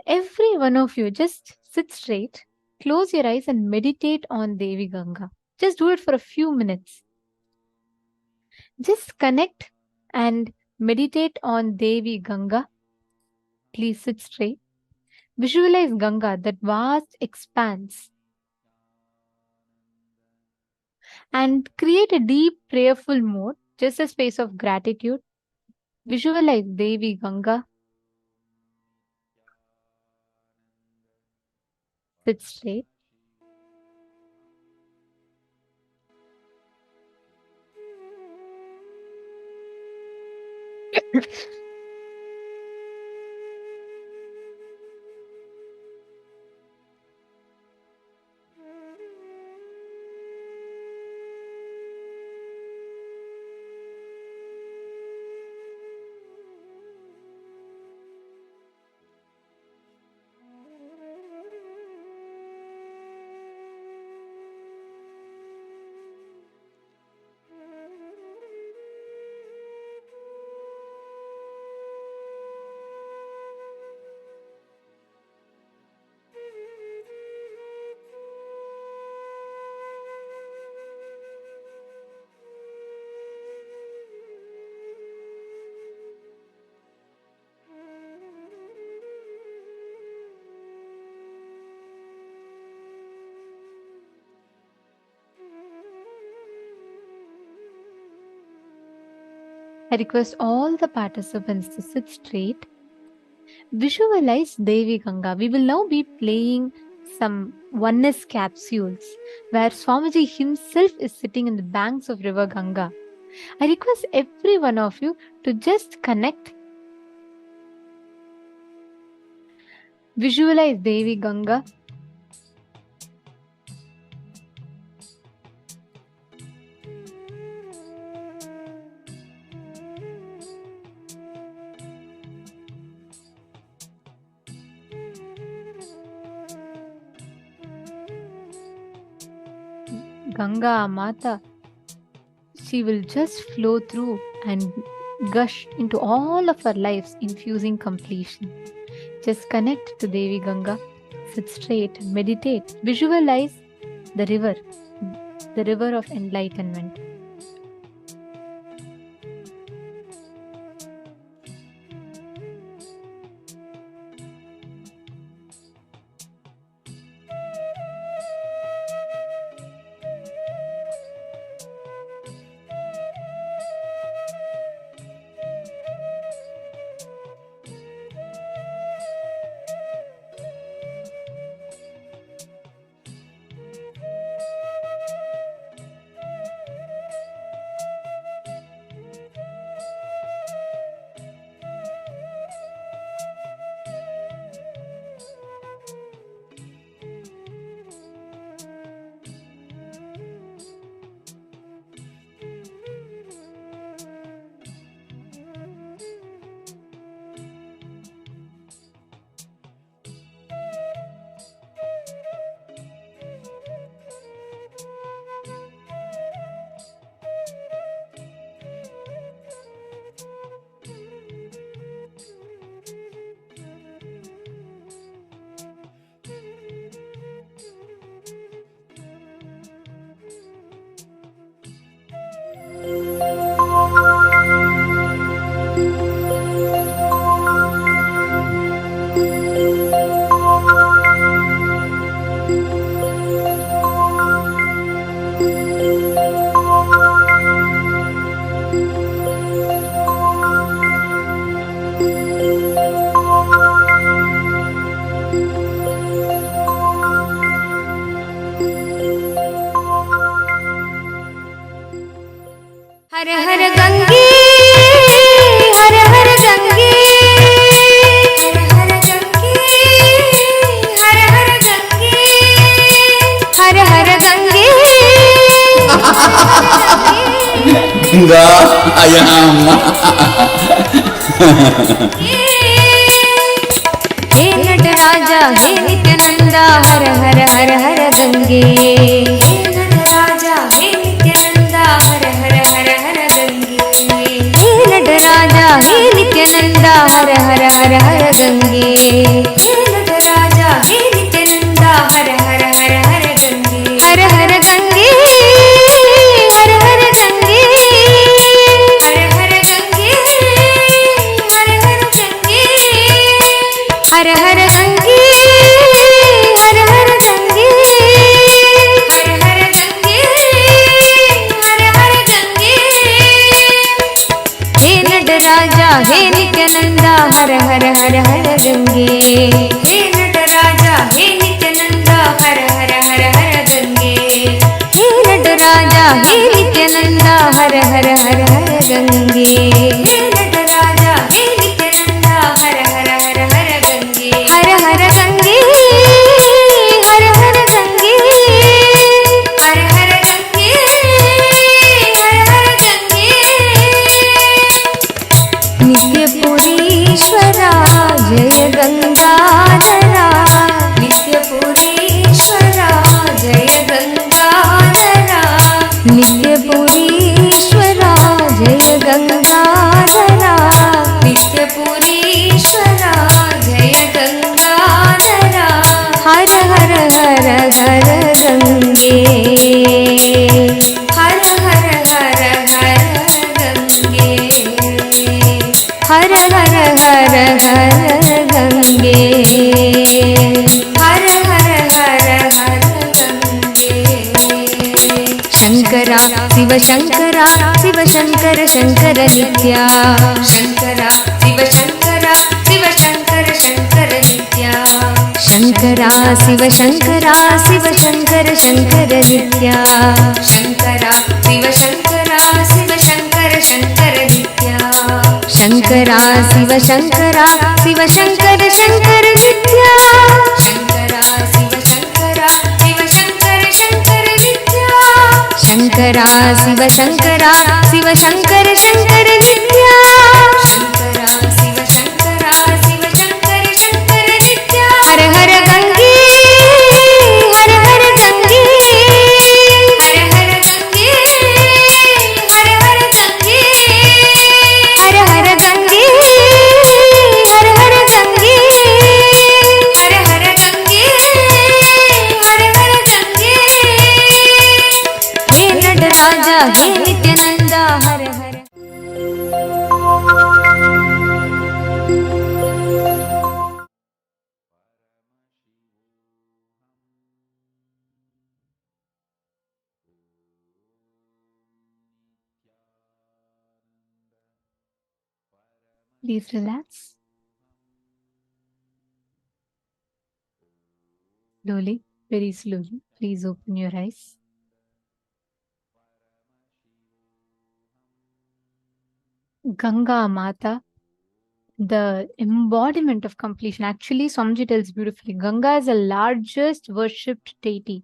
every one of you just sit straight, close your eyes and meditate on Devi Ganga. Just do it for a few minutes. Just connect and meditate on Devi Ganga. Please sit straight. Visualize Ganga, that vast expanse. And create a deep prayerful mode, just a space of gratitude. Visualize Devi Ganga. Sit straight. I request all the participants to sit straight. Visualize Devi Ganga. We will now be playing some oneness capsules where Swamiji himself is sitting in the banks of river Ganga. I request every one of you to just connect. Visualize Devi Ganga. Ganga Mata, she will just flow through and gush into all of our lives, infusing completion. Just connect to Devi Ganga, sit straight, meditate, visualize the river of enlightenment. हर हर गंगे, हर हर गंगे, हर हर गंगे, हर हर गंगे, हर हर गंगे, गंगा अयम। हे नटराजा हे नित्यानंदा, हर हर हर हर गंगे। हे नटराजा हे नित्यानंदा, हर हर हर हर गंगे। हे नटराजा हे नित्यानंदा, हर हर हर हर गंगे। हे नटराजा हे नित्यानंदा, हर हर हर हर गंगे। हर हर गंगे, हर हर गंगे, हर हर गंगे, हर हर गंगे, हर हर गंगे, हर हर गंगे, हर हर गंगे, हर हर गंगे। हे नटराजा हे नित्यानंदा, हर हर हर हर गंगे। हे नटराजा हे नित्यानंदा, हर हर हर हर गंगे। हे नटराजा हे नित्यानंदा, हर हर हर हर गंगे। हे नटराजा हे नित्यानंदा, हर हर हर हर गंगे। हर हर गंगे, हर हर गंगे, हर हर गंगे, हर हर गंगे। नित्यपुरीश्वरा जय गंगाधरा, नित्यपुरीश्वरा जय गंगाधरा, नित्यपुरीश्वरा जय गंगाधरा, नित्यपुरीश्वरा जय गंगाधरा। हर हर हर हर गंगे, हर हर हर हर गंगे, हर हर हर हर गंगे, हर हर हर हर गंगे। शंकरा शिव शंकरा, शिव शंकर शंकर नित्या। शंकरा शिव शंकरा, शिव शंकर शंकर नित्या। शंकरा शिव शंकरा, शिव शंकर शंकर नित्या। शंकरा शिव शंकरा, शिव शंकर शंकर नित्या। शंकरा शिव शंकरा, शिव शंकर शंकर नित्या। शंकरा शिव शंकरा, शिव शंकर शंकर नित्या। शंकरा शिव शंकरा, शिव शंकर शंकर नित्या। शंकरा शिव शंकरा, शिव शंकर शंकर नित्या। हर हर गंगे, हर हर गंगे, हर हर गंगे, हर हर गंगे, हर हर गंगे, हर हर गंगे, हर हर गंगे, हर हर गंगे। हे नटराजा हे नित्यानंदा, हर हर। Please relax. Slowly, very slowly. Please open your eyes. Ganga Mata, the embodiment of completion. Actually, Swamiji tells beautifully, Ganga is the largest worshipped deity.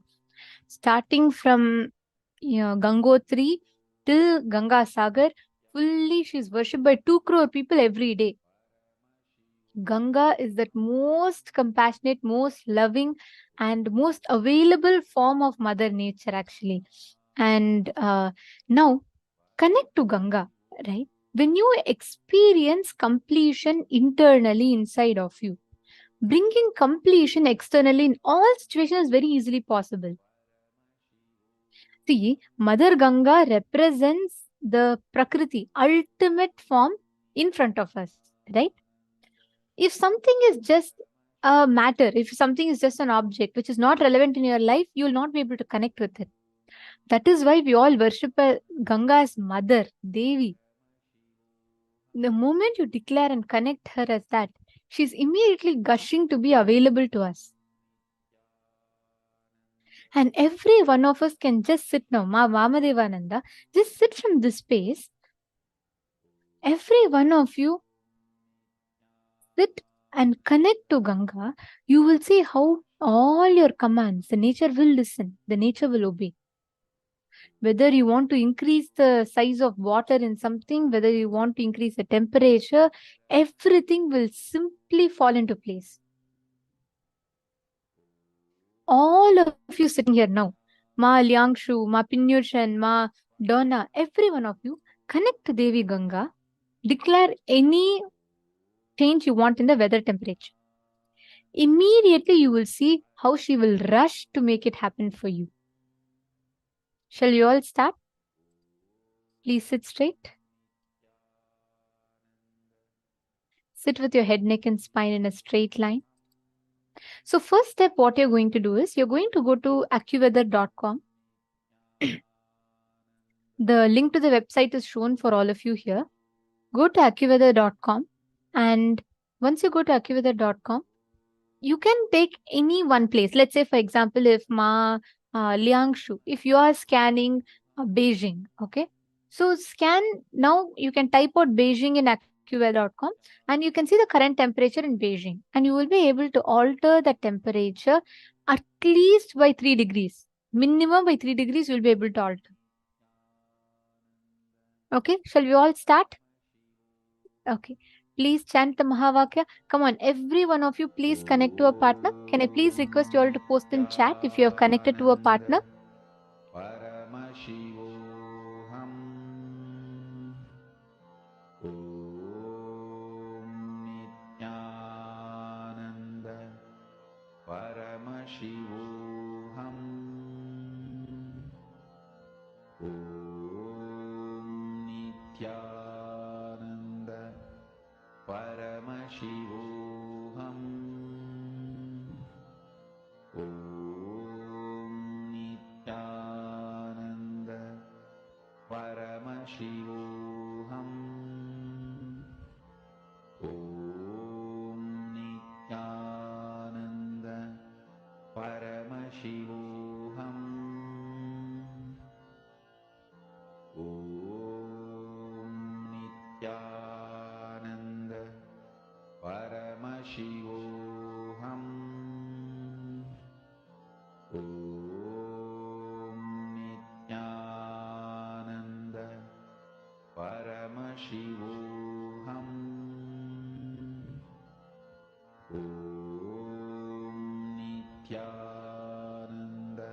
Starting from Gangotri till Ganga Sagar, fully she is worshipped by 2 crore people every day. Ganga is that most compassionate, most loving, and most available form of Mother Nature, actually. And now, connect to Ganga, right? When you experience completion internally inside of you, bringing completion externally in all situations is very easily possible. See, Mother Ganga represents the Prakriti, ultimate form in front of us, right? If something is just a matter, if something is just an object which is not relevant in your life, you will not be able to connect with it. That is why we all worship Ganga as Mother, Devi. The moment you declare and connect her as that, she's immediately gushing to be available to us. And every one of us can just sit now. Vamadevananda, just sit from this space. Every one of you sit and connect to Ganga. You will see how all your commands, the nature will listen, the nature will obey. Whether you want to increase the size of water in something, whether you want to increase the temperature, everything will simply fall into place. All of you sitting here now, Ma Liangshu, Ma Pinyushan, Ma Donna, every one of you, connect to Devi Ganga, declare any change you want in the weather temperature. Immediately you will see how she will rush to make it happen for you. Shall you all start? Please sit straight. Sit with your head, neck and spine in a straight line. So first step, what you're going to do is, you're going to go to accuweather.com. The link to the website is shown for all of you here. Go to accuweather.com, and once you go to accuweather.com, you can take any one place. Let's say, for example, if Liangshu, if you are scanning Beijing, okay? So scan, now you can type out Beijing in accuweather.com and you can see the current temperature in Beijing, and you will be able to alter the temperature at least by 3 degrees. Minimum by 3 degrees you will be able to alter. Okay, shall we all start? Okay. Please chant the Mahavakya. Come on, every one of you, please connect to a partner. Can I please request you all to post in chat if you have connected to a partner? Paramashivoham. Om Nithyananda Paramashivoham. Om Nithyananda Paramashivoham. Om Nithyananda Paramashivoham. Om Nithyananda Paramashivoham. Om Nithyananda Paramashivoham. Om Nithyananda Paramashivoham. Om Nithyananda Paramashivoham. Om Nithyananda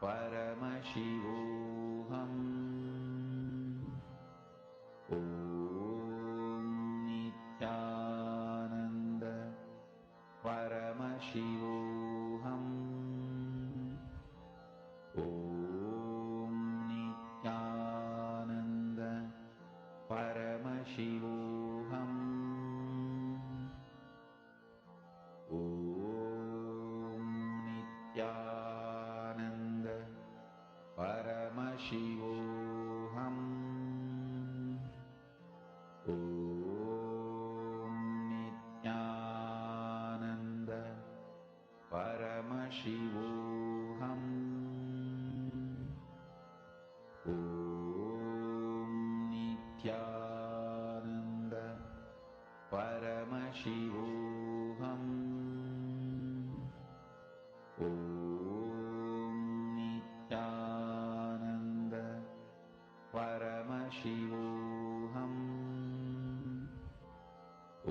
Paramashivoham. Om Nithyananda Paramashivoham. Om Nithyananda Paramashivoham. Om Nithyananda Paramashivoham. Om Nithyananda Paramashivoham. Om Nithyananda Paramashivoham. Om Nithyananda Paramashivoham. Om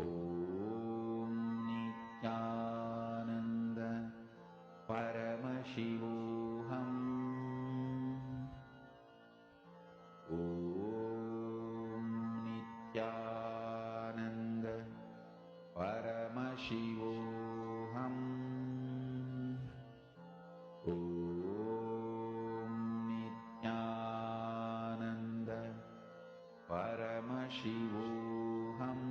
Nithyananda Paramashivoham. Om Nithyananda Paramashivoham.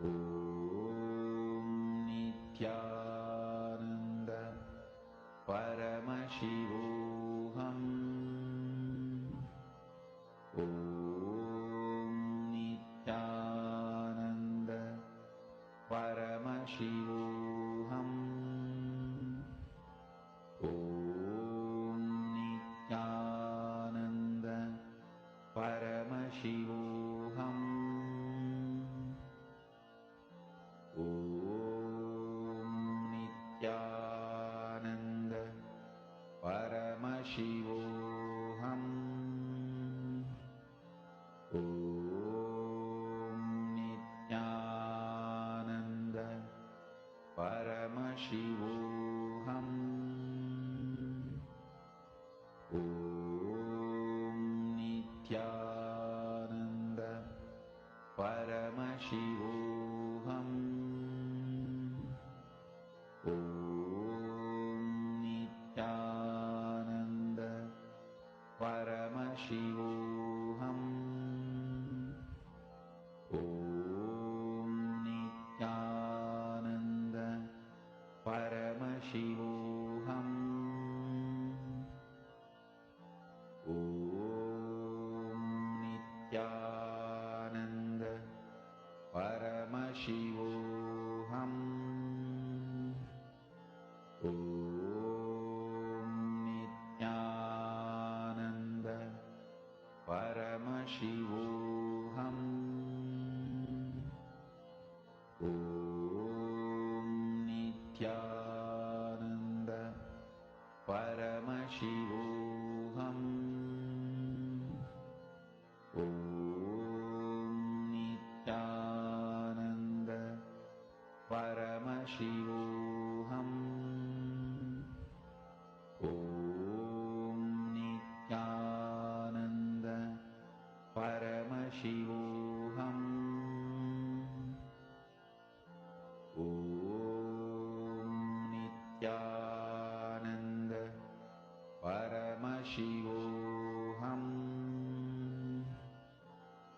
Om Nithyananda Paramashivoham. Om Nithyananda Paramashivoham. Paramashivoham. Om Nithyananda Paramashivoham. Om Nithyananda Paramashivoham. Om Nithyananda Paramashivoham. Om Nithyananda Paramashivoham. Om Nithyananda Paramashivoham. Om Nithyananda Paramashivoham.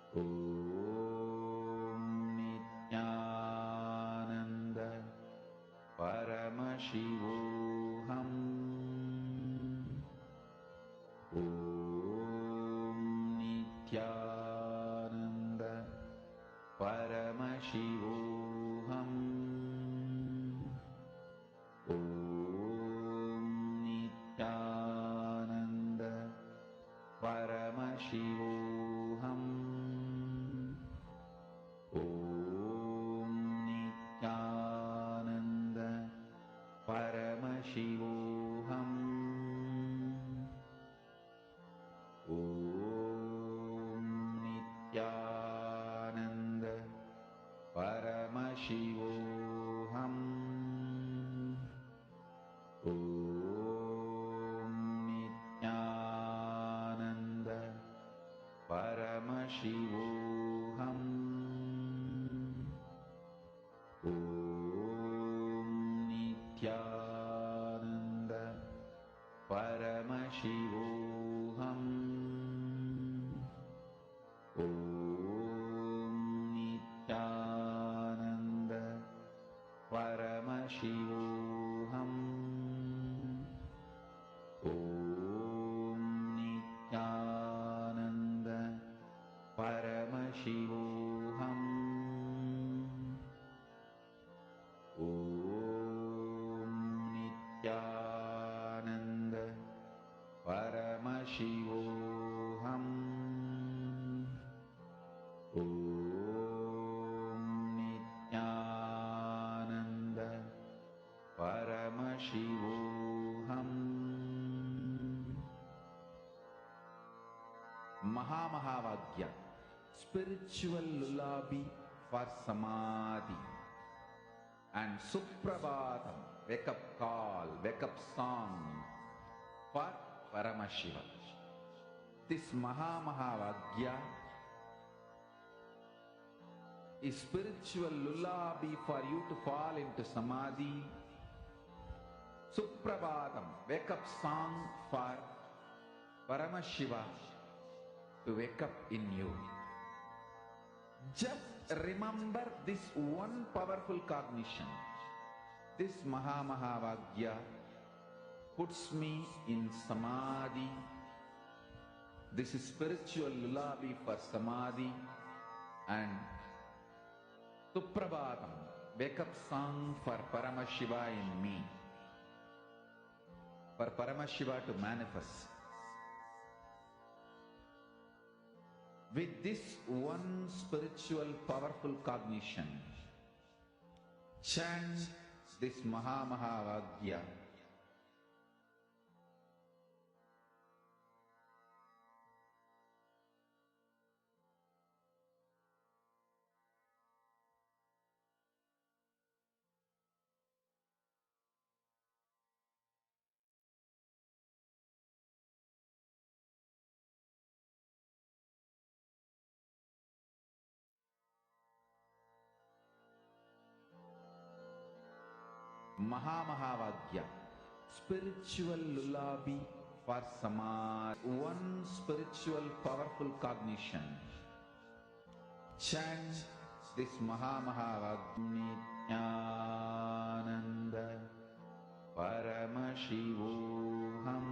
Om Nithyananda Paramashivoham. Om Nithyananda Paramashivoham. Om Nithyananda Paramashivoham. Om Nithyananda Paramashivoham. Om Nithyananda Paramashivoham. Om Nithyananda Paramashivoham. Om Nithyananda Paramashivoham. Om Nithyananda Paramashivoham. Om Nithyananda Paramashivoham. Om Nithyananda Paramashivoham. Om Nithyananda Paramashivoham. Mahamahavagya, spiritual lullaby for samadhi, and Suprabhatam, wake up call, wake up song for Paramashiva. This Mahamahavagya is spiritual lullaby for you to fall into samadhi. Suprabhatam, wake up song for Paramashiva to wake up in you. Just remember this one powerful cognition. This Mahamahavagya puts me in samadhi. This is spiritual lullaby for samadhi, and Suprabhatam, wake up song for Paramashiva in me, for Paramashiva to manifest. With this one spiritual powerful cognition, chant this Mahamahavagya. Mahamahavagya, spiritual lullaby for samadhi, one spiritual powerful cognition. Chant this Mahamahavagya. Nithyananda Paramashivoham.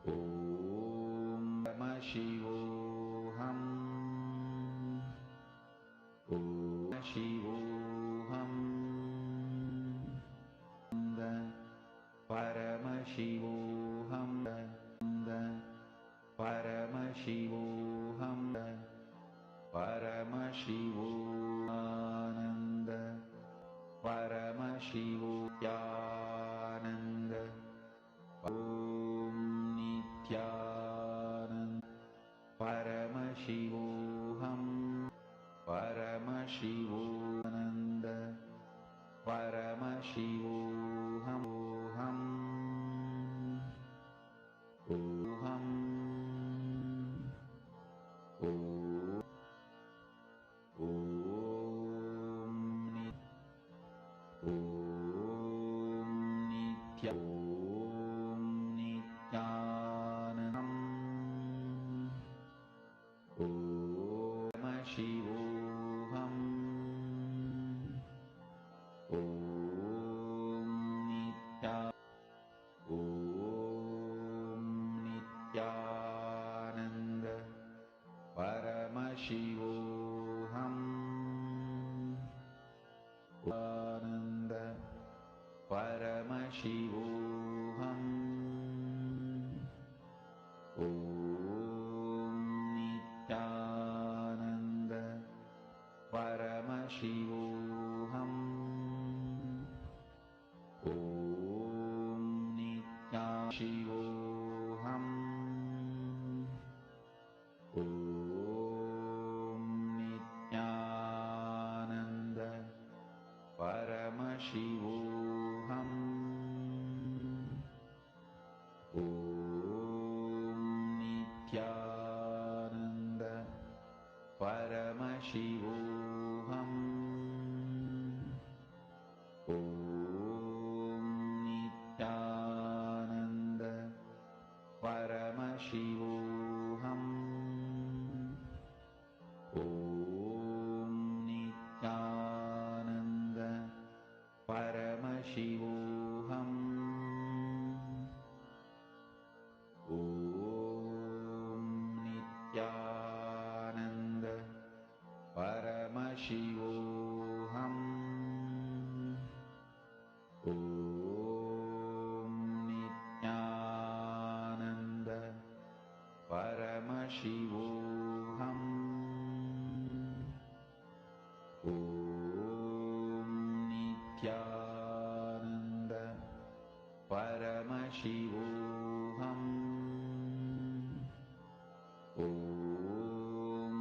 Om Paramashivoham. Om Shivoham. Paramashivoham. Paramashivoham. Paramashivohananda. Paramashivohyananda. Om Nithyananda. Paramashivoham. Paramashivohananda. Paramashivoham. Oham. Om. Om Nithya. Om Nithyanandam. Om Shivoham. Om Nithya. Om Nithyananda. Paramashivoham. Ananda. Paramashivoham. Om Nithyananda. Paramashivoham. Om Nithyananda. Om Nithyananda. Paramashivoham. Om Nithyananda. Paramashivoham. Om Nithyananda. Paramashivoham. Om Nithyananda. Paramashivoham. Om Nithyananda. Paramashivoham. Om Nithyananda. Paramashivoham. Om Nithyananda. Paramashivoham. Om Nithyananda. Paramashivoham. Om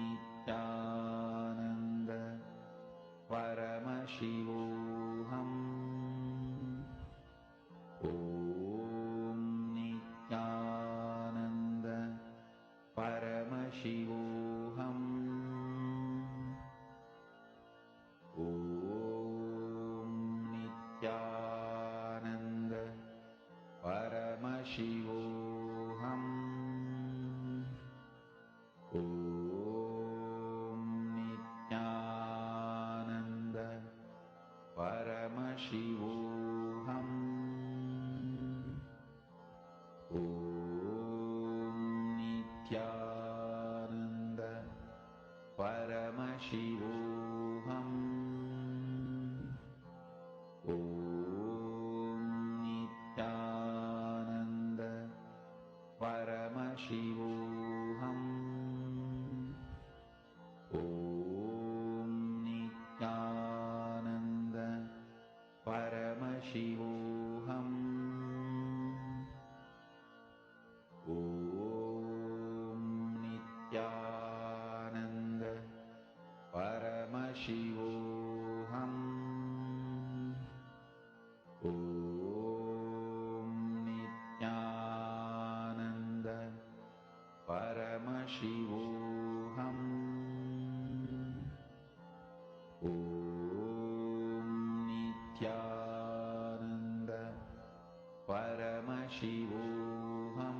Nithyananda. Paramashivoham. Om Nithyananda. Paramashivoham. Om Nithyananda. Paramashivoham. Om Nithyananda. Paramashivoham. Om Nithyananda. Paramashivoham. Om Nithyananda. Paramashivoham. Om Nithyananda. Paramashivoham. Om Nithyananda. Paramashivoham. Om Nithyananda. Paramashivoham.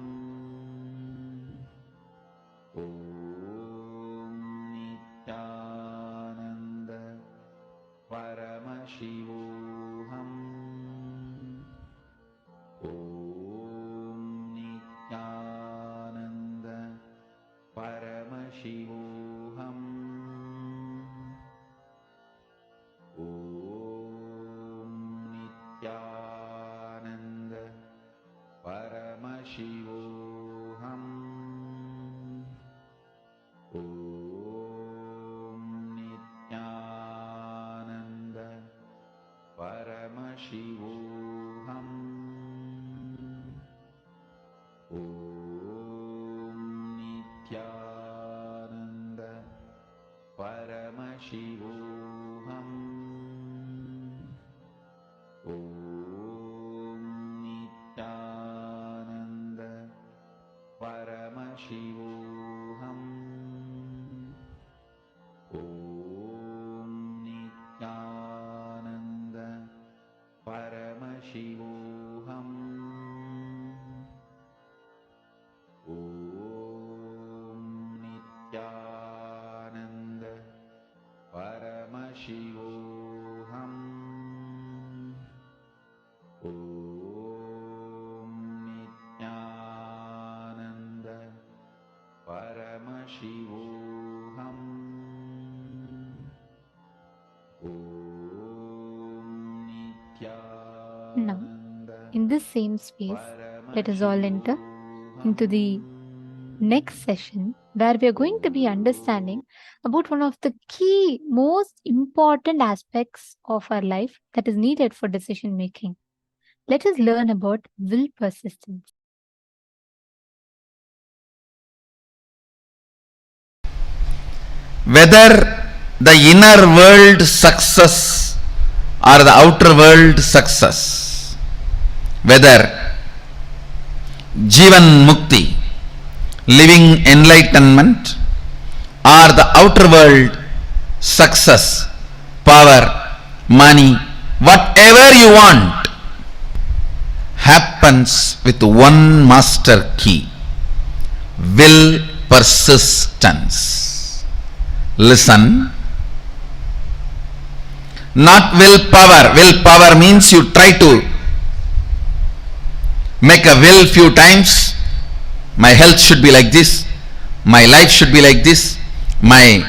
Om Nithyananda. Paramashivoham. Om Nithyananda Paramashivoham. Om Nithyananda Paramashivoham. Om Nithyananda Paramashivoham. Om Nithyananda Paramashivoham. Om Nithyananda Paramashivoham. Om Nithyananda Paramashivoham. Om Nithyananda Paramashivoham. Om Nithyananda Paramashivoham. Now, in this same space, let us all enter into the next session where we are going to be understanding about one of the key, most important aspects of our life that is needed for decision making. Let us learn about will persistence. Whether the inner world success or the outer world success, whether Jivan Mukti, living enlightenment, or the outer world success, power, money, whatever you want, happens with one master key: will persistence. Listen. Not willpower. Willpower means you try to make a will few times. My health should be like this. My life should be like this. My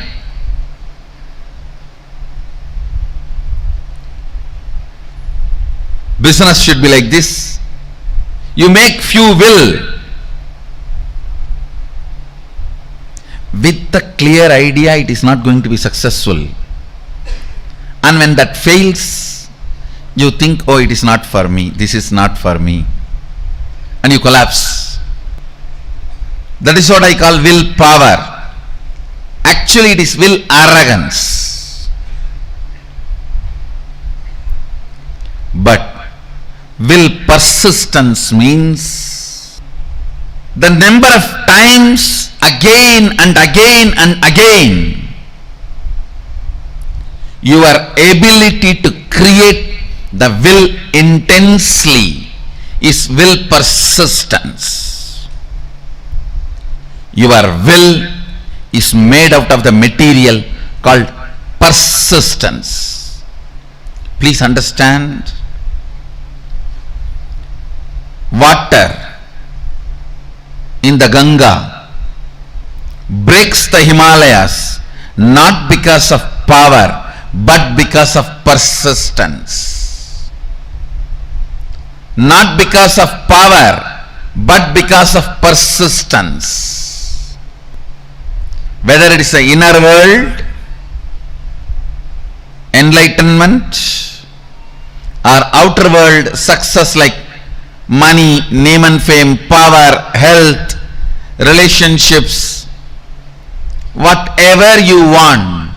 business should be like this. You make few will with the clear idea it is not going to be successful. And when that fails, you think, oh, it is not for me, this is not for me, and you collapse. That is what I call willpower. Actually, it is will arrogance. But will persistence means the number of times again and again and again your ability to create the will intensely is will persistence. Your will is made out of the material called persistence. Please understand. Water in the Ganga breaks the Himalayas not because of power but because of persistence. Not because of power but because of persistence. Whether it is the inner world, enlightenment, or outer world success like money, name and fame, power, health, relationships, whatever you want,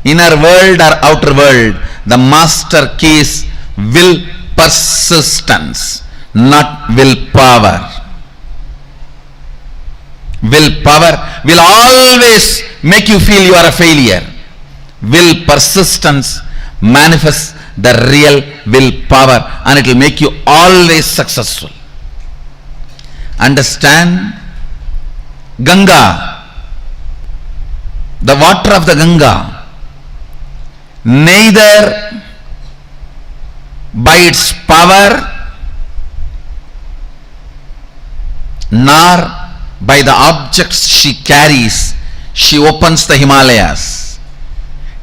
inner world or outer world, the master key is will persistence, not willpower. Willpower will always make you feel you are a failure. Will persistence manifests the real willpower and it will make you always successful. Understand? Ganga, the water of the Ganga, neither its power, nor by the objects she carries, she opens the Himalayas.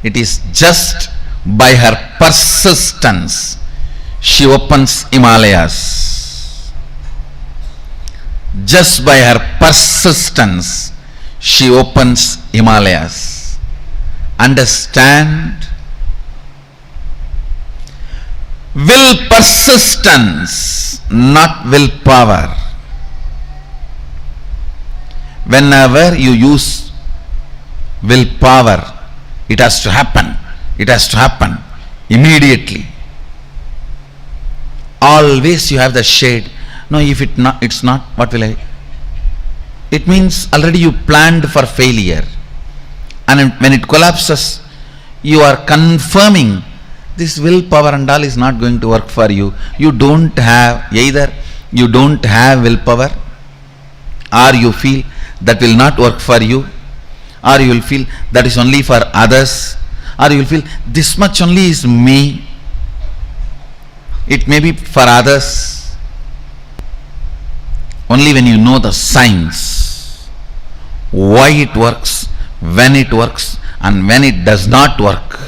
It is just by her persistence she opens Himalayas. Just by her persistence she opens Himalayas. Understand? Will persistence, not willpower. Whenever you use willpower, it has to happen. It has to happen immediately. Always you have the shade. No, if it's not, what will I? It means already you planned for failure. And when it collapses, you are confirming this willpower and all is not going to work for you. You don't have, either you don't have willpower, or you feel that will not work for you, or you will feel that is only for others, or you will feel this much only is me, it may be for others. Only when you know the science, why it works, when it works, and when it does not work,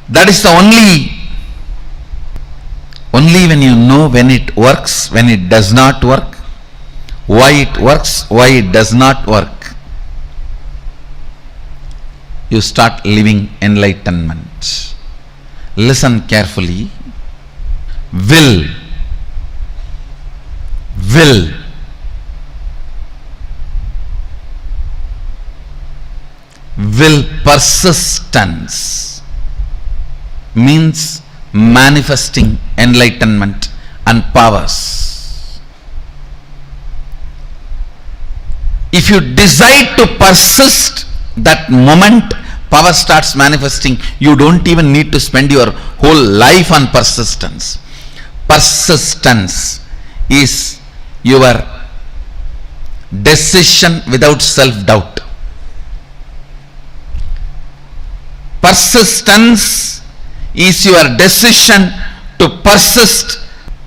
that is the only when you know when it works, when it does not work, why it works, why it does not work, you start living enlightenment. Listen carefully. Will persistence means manifesting enlightenment and powers. If you decide to persist, that moment power starts manifesting. You don't even need to spend your whole life on persistence. Persistence is your decision without self-doubt. Persistence is your decision to persist.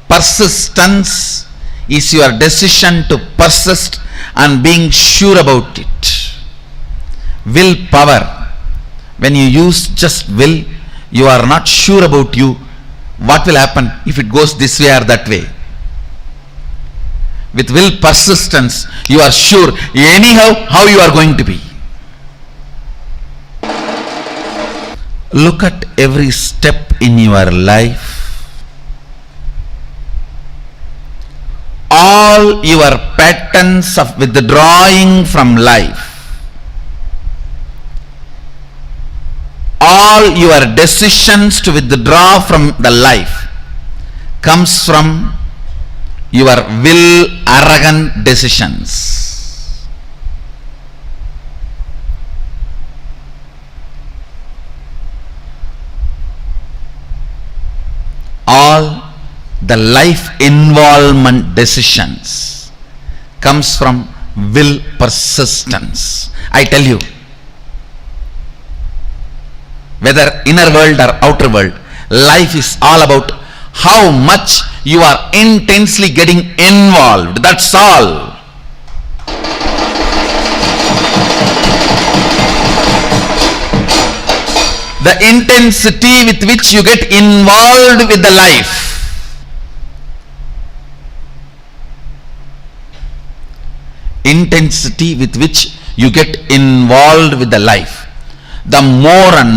Persistence is your decision to persist and being sure about it. Willpower, when you use just will, you are not sure about you. What will happen if it goes this way or that way? With will persistence, you are sure anyhow how you are going to be. Look at every step in your life. All your patterns of withdrawing from life, all your decisions to withdraw from the life comes from your will arrogant decisions. All the life involvement decisions comes from will persistence. I tell you, whether inner world or outer world, life is all about how much you are intensely getting involved. That's all. The intensity with which you get involved with the life. Intensity with which you get involved with the life. The more and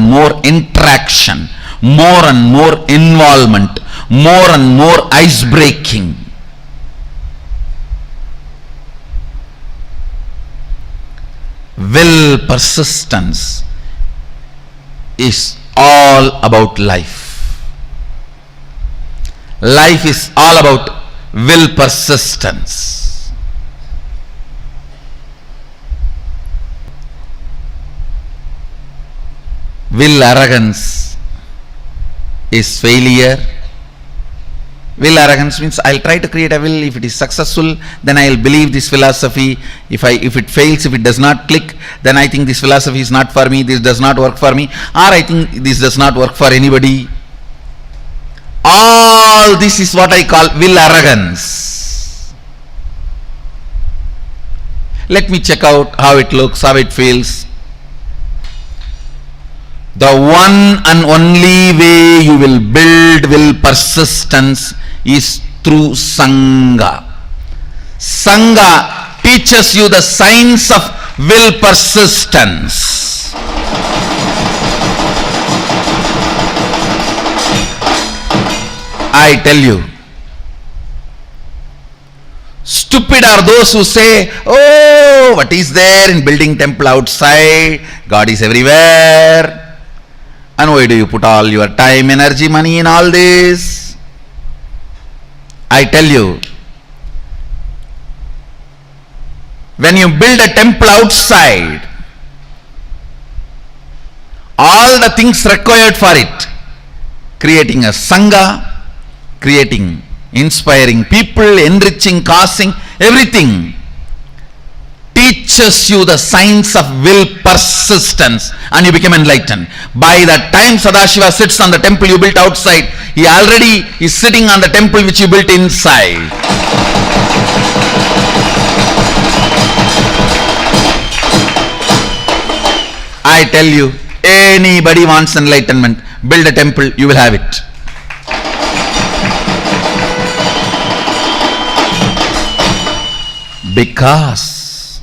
more interaction, more and more involvement, more and more ice breaking. Will persistence is all about life. Life is all about will persistence. Will arrogance is failure. Will arrogance means I'll try to create a will. If it is successful, then I'll believe this philosophy. If it fails, if it does not click, then I think this philosophy is not for me, this does not work for me, or I think this does not work for anybody. All this is what I call will arrogance. Let me check out how it looks, how it feels. The one and only way you will build will persistence is through Sangha. Sangha teaches you the science of will persistence. I tell you, stupid are those who say, oh, what is there in building temple outside? God is everywhere. And why do you put all your time, energy, money in all this? I tell you, when you build a temple outside, all the things required for it, creating a Sangha, creating, inspiring people, enriching, causing, everything teaches you the science of will persistence, and you become enlightened. By the time Sadashiva sits on the temple you built outside, he already is sitting on the temple which you built inside. I tell you, anybody wants enlightenment, build a temple, you will have it. Because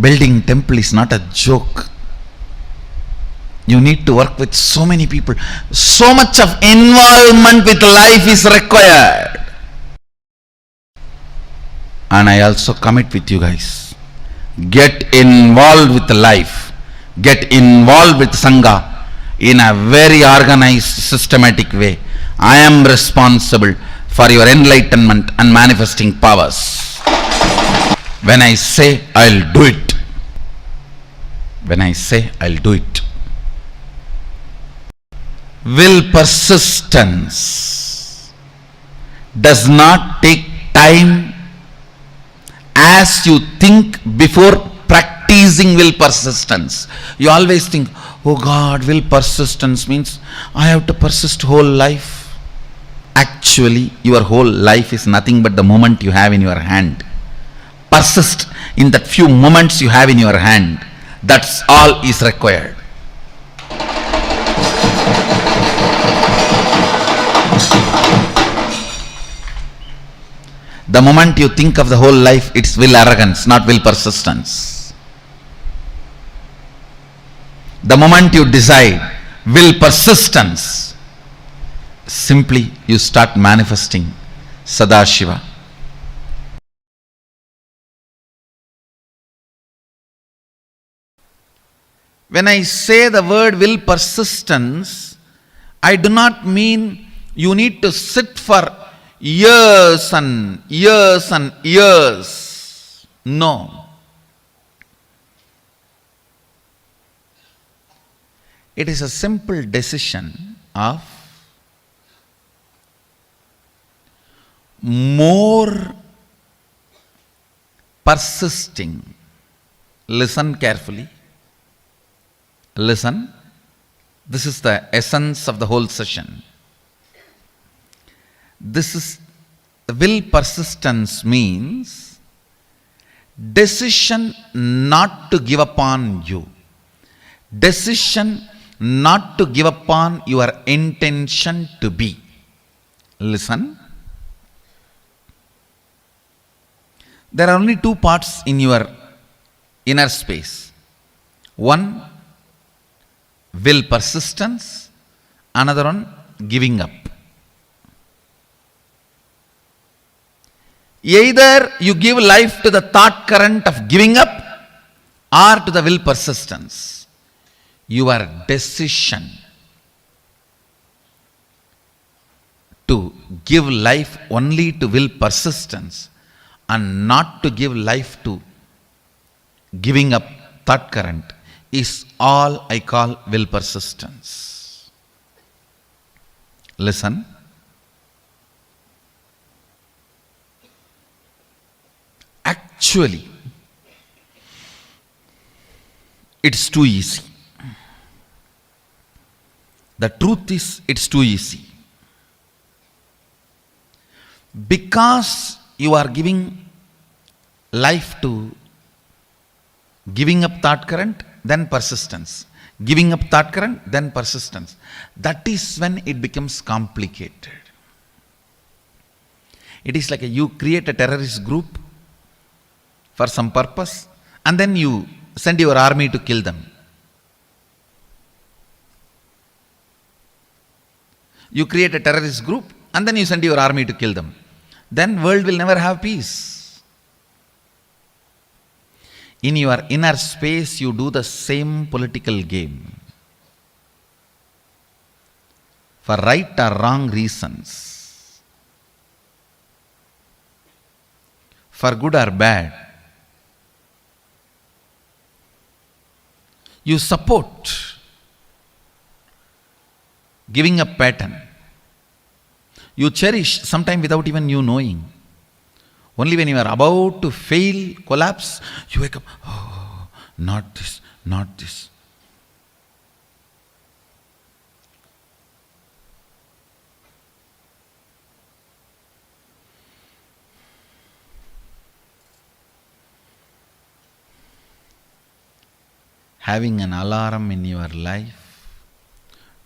building temple is not a joke. You need to work with so many people. So much of involvement with life is required. And I also commit with you guys. Get involved with life. Get involved with Sangha in a very organized, systematic way. I am responsible for your enlightenment and manifesting powers. When I say I'll do it. When I say I'll do it. Will persistence does not take time as you think before practicing will persistence. You always think, oh God, will persistence means I have to persist whole life. Actually, your whole life is nothing but the moment you have in your hand. Persist in that few moments you have in your hand. That's all is required. The moment you think of the whole life, it's will arrogance, not will persistence. The moment you decide will persistence, simply you start manifesting Sadashiva. When I say the word will persistence, I do not mean you need to sit for years and years and years. No. It is a simple decision of more persisting. Listen carefully. Listen. This is the essence of the whole session. This is will persistence means decision not to give up on you. Decision not to give up on your intention to be. Listen. There are only two parts in your inner space. One, will persistence. Another one, giving up. Either you give life to the thought current of giving up or to the will persistence. Your decision to give life only to will persistence and not to give life to giving up thought current is all I call will persistence. Listen. Actually, it's too easy. The truth is, it's too easy. Because you are giving life to giving up thought current, then persistence. Giving up thought current, then persistence. That is when it becomes complicated. It is like you create a terrorist group for some purpose, and then you send your army to kill them. You create a terrorist group, and then you send your army to kill them. Then world will never have peace. In your inner space, you do the same political game. For right or wrong reasons. For good or bad. You support giving up pattern. You cherish sometime without even you knowing. Only when you are about to fail, collapse, you wake up, oh, not this, not this. Having an alarm in your life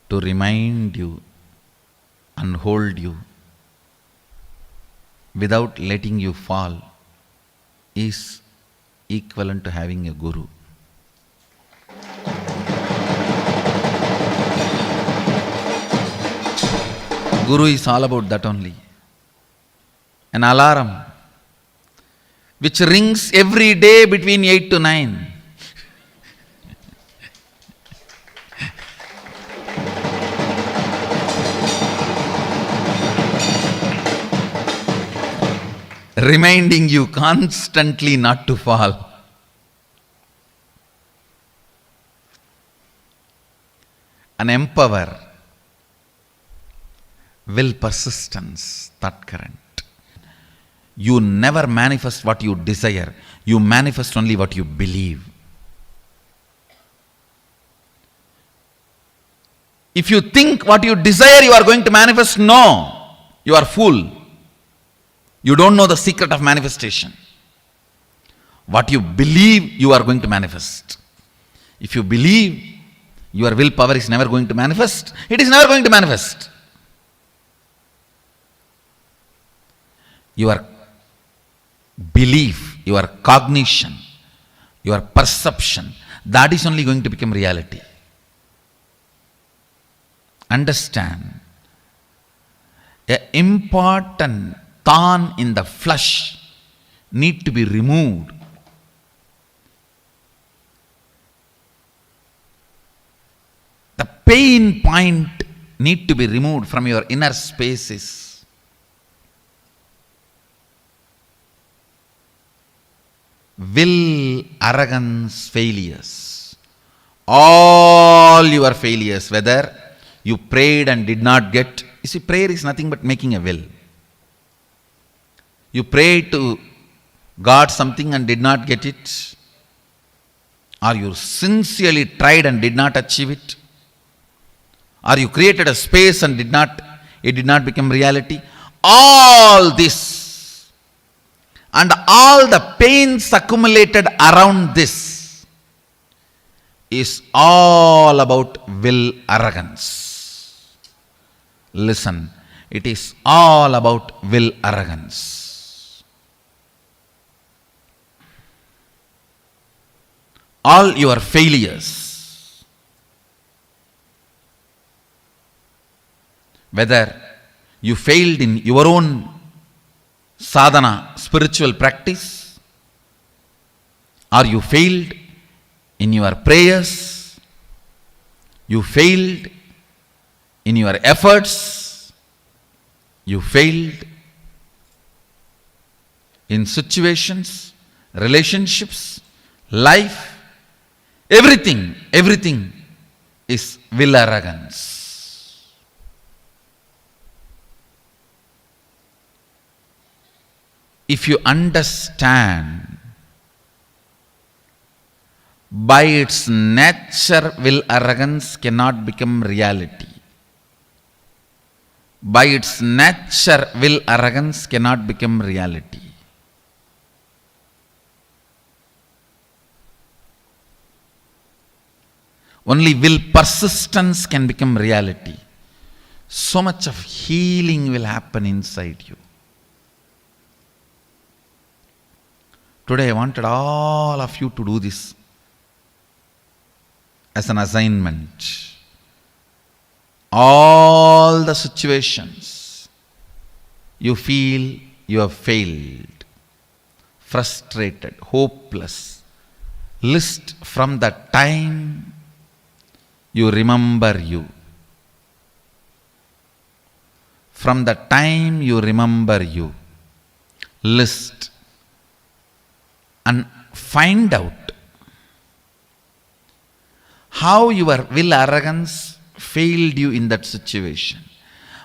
to remind you and hold you without letting you fall is equivalent to having a guru. Guru is all about that only. An alarm which rings every day between 8 to 9. Reminding you constantly not to fall. An empower will persistence, thought current. You never manifest what you desire. You manifest only what you believe. If you think what you desire you are going to manifest, no, you are fool. You don't know the secret of manifestation. What you believe you are going to manifest. If you believe your willpower is never going to manifest, it is never going to manifest. Your belief, your cognition, your perception, that is only going to become reality. Understand, an important thorn in the flesh need to be removed. The pain point need to be removed from your inner spaces. Will, arrogance, failures. All your failures, whether you prayed and did not get. You see, prayer is nothing but making a will. You prayed to God something and did not get it, or you sincerely tried and did not achieve it, or you created a space and it did not become reality. All this and all the pains accumulated around this is all about will arrogance. Listen, it is all about will arrogance. All your failures, whether you failed in your own sadhana, spiritual practice, or you failed in your prayers, you failed in your efforts, you failed in situations, relationships, life, everything is will arrogance. If you understand, by its nature, will arrogance cannot become reality. by its nature, will arrogance cannot become reality. Only will persistence can become reality. So much of healing will happen inside you. Today I wanted all of you to do this as an assignment. All the situations you feel you have failed, frustrated, hopeless, list from the time you remember you. From the time you remember you, list and find out how your will arrogance failed you in that situation.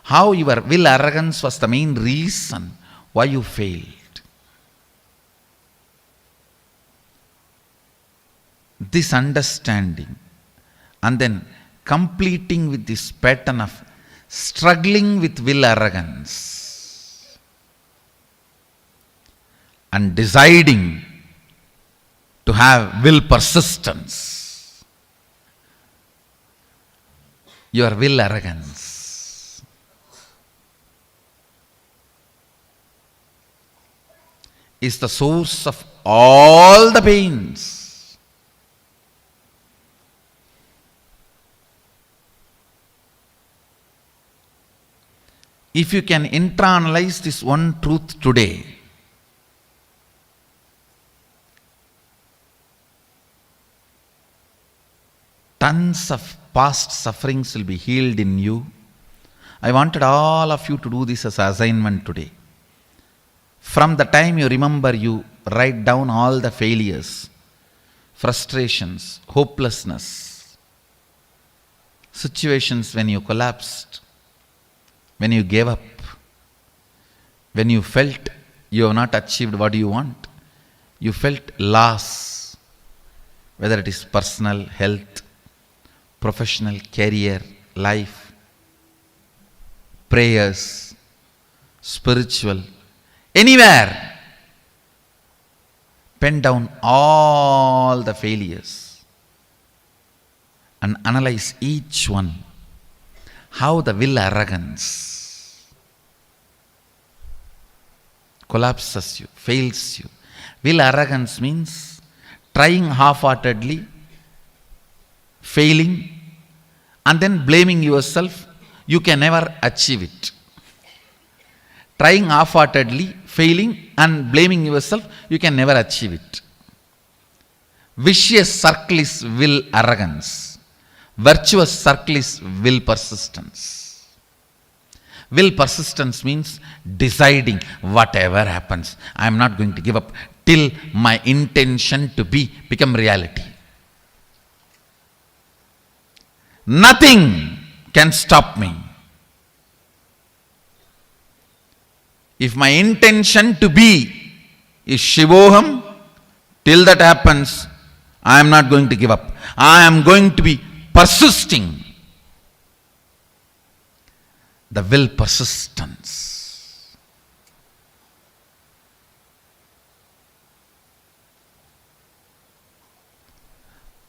How your will arrogance was the main reason why you failed. This understanding and then completing with this pattern of struggling with will arrogance and deciding to have will persistence, your will arrogance is the source of all the pains. If you can internalize this one truth today, tons of past sufferings will be healed in you. I wanted all of you to do this as an assignment today. From the time you remember, you write down all the failures, frustrations, hopelessness, situations when you collapsed, when you gave up, when you felt you have not achieved what you want, you felt loss, whether it is personal, health, professional, career, life, prayers, spiritual, anywhere. Pen down all the failures and analyze each one. How the will arrogance collapses you, fails you. Will arrogance means trying half-heartedly, failing, and then blaming yourself. You can never achieve it. Trying half-heartedly, failing, and blaming yourself, you can never achieve it. Vicious circle is will arrogance. Virtuous circle is will persistence. Will persistence means deciding whatever happens, I am not going to give up till my intention to become reality. Nothing can stop me. If my intention to be is Shivoham, till that happens, I am not going to give up. I am going to be persisting. The will persistence.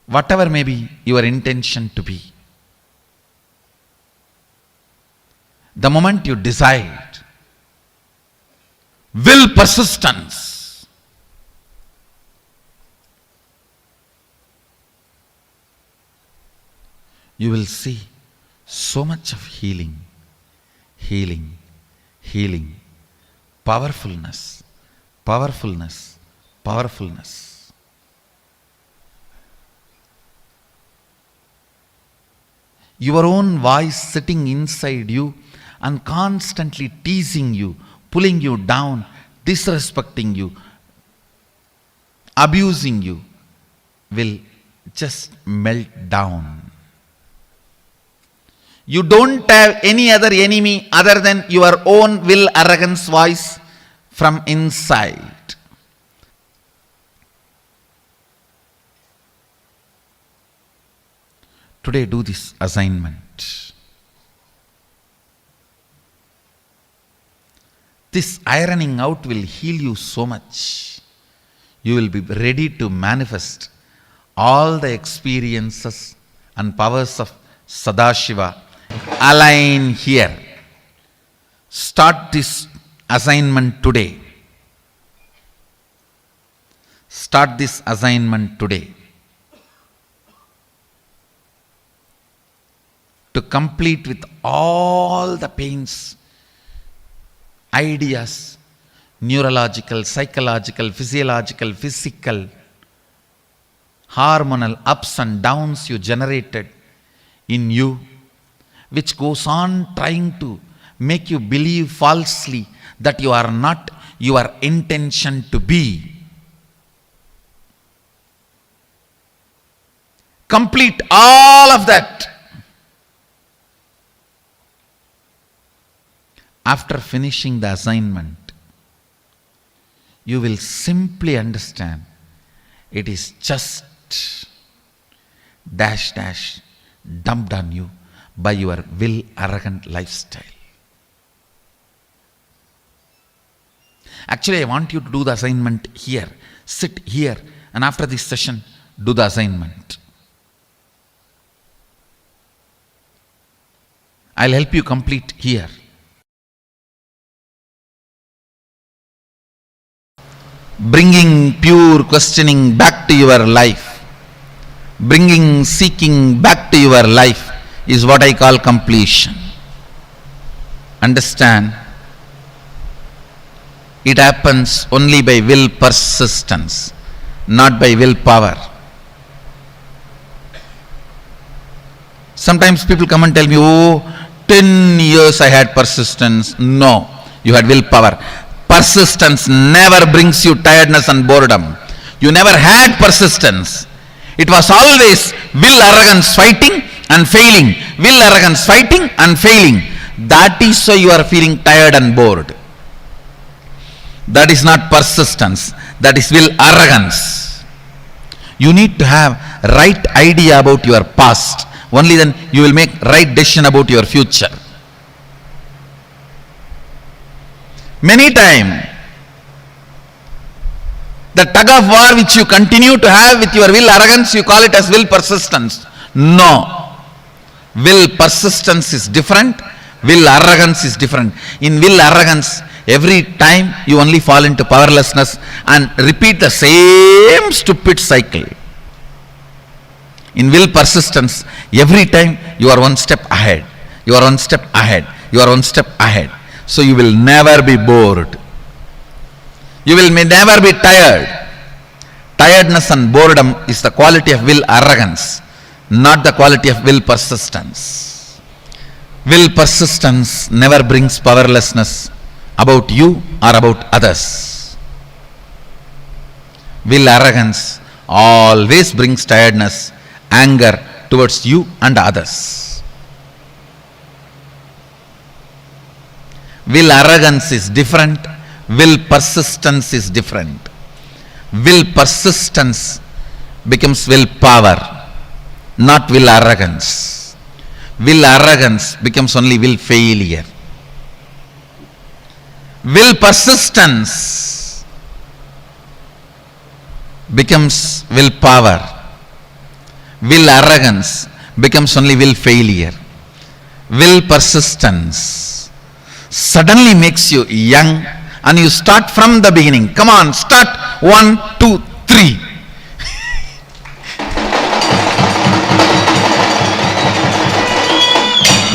Whatever may be your intention to be, the moment you decide, will persistence, you will see so much of healing, healing, healing, powerfulness, powerfulness, powerfulness. Your own voice sitting inside you and constantly teasing you, pulling you down, disrespecting you, abusing you, will just melt down. You don't have any other enemy other than your own will arrogance voice from inside. Today do this assignment. This ironing out will heal you so much. You will be ready to manifest all the experiences and powers of Sadashiva. Align here. Start this assignment today. Start this assignment today. To complete with all the pains, ideas, neurological, psychological, physiological, physical, hormonal ups and downs you generated in you, which goes on trying to make you believe falsely that you are not your intention to be. Complete all of that. After finishing the assignment, you will simply understand it is just dash dash dumped on you by your will arrogant lifestyle. Actually, I want you to do the assignment here. Sit here, and after this session, do the assignment. I'll help you complete here. Bringing pure questioning back to your life, bringing seeking back to your life is what I call completion. Understand? It happens only by will persistence, not by willpower. Sometimes people come and tell me, oh, 10 years I had persistence. No, you had willpower. Persistence never brings you tiredness and boredom. You never had persistence. It was always will arrogance fighting and failing. Will arrogance fighting and failing. That is why you are feeling tired and bored. That is not persistence. That is will arrogance. You need to have right idea about your past. Only then you will make right decision about your future. Many times, the tug of war which you continue to have with your will arrogance, you call it as will persistence. No. Will persistence is different. Will arrogance is different. In will arrogance, every time you only fall into powerlessness and repeat the same stupid cycle. In will persistence, every time you are one step ahead. You are one step ahead. You are one step ahead. So you will never be bored. You will never be tired. Tiredness and boredom is the quality of will arrogance, not the quality of will persistence. Will persistence never brings powerlessness about you or about others. Will arrogance always brings tiredness, anger towards you and others. Will arrogance is different. Will persistence is different. Will persistence becomes will power, not will arrogance. Will arrogance becomes only will failure. Will persistence becomes will power. Will arrogance becomes only will failure. Will persistence suddenly makes you young and you start from the beginning. Come on, start 1, 2, 3.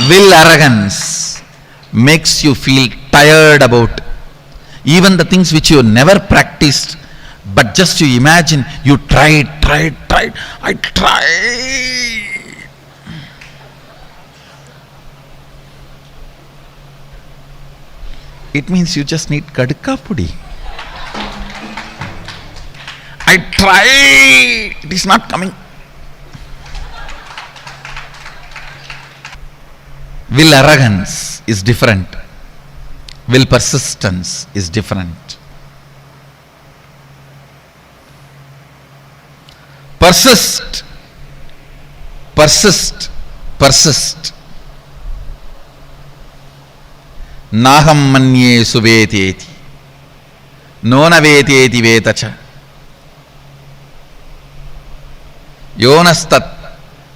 Will arrogance makes you feel tired about even the things which you never practiced, but just you imagine you tried. I tried. It means you just need kadka pudi. I tried. It is not coming. Will arrogance is different. Will persistence is different. Persist. Persist. Persist. Naham manye suveteti. Nona veteti vetacha. Yonastat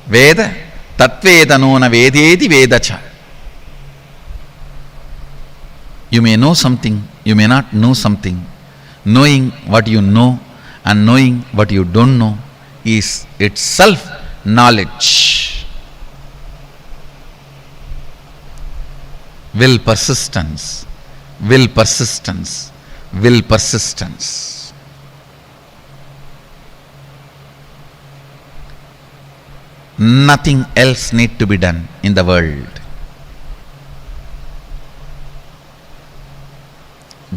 veda tatveda nona vedeti vedacha. You may know something, you may not know something. Knowing what you know and knowing what you don't know is itself knowledge. Will persistence, will persistence, will persistence. Nothing else need to be done in the world.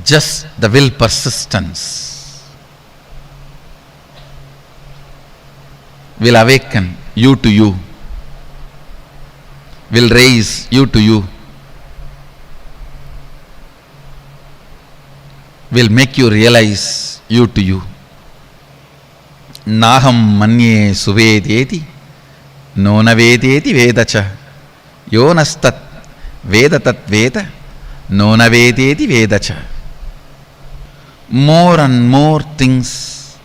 Just the will persistence will awaken you to you, will raise you to you, will make you realize you to you. Naham manye suvedeti, nona vedeti vedacha, yonastat vedatat veda, nona vedeti vedacha. More and more things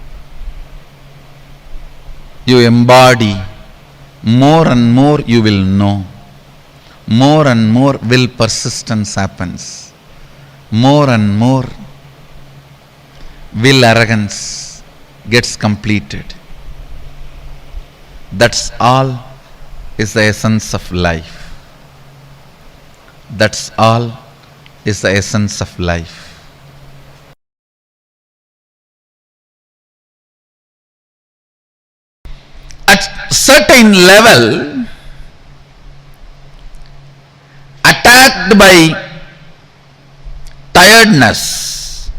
you embody, more and more you will know, more and more will persistence happens, more and more will arrogance gets completed. That's all is the essence of life. That's all is the essence of life. At certain level, attacked by tiredness,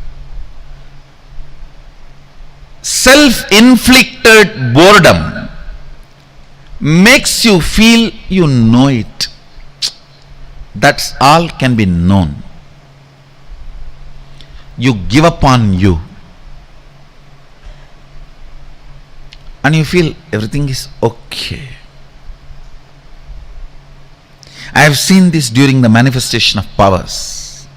self-inflicted boredom makes you feel you know it. That's all can be known. You give up on you. And you feel everything is okay. I have seen this during the manifestation of powers.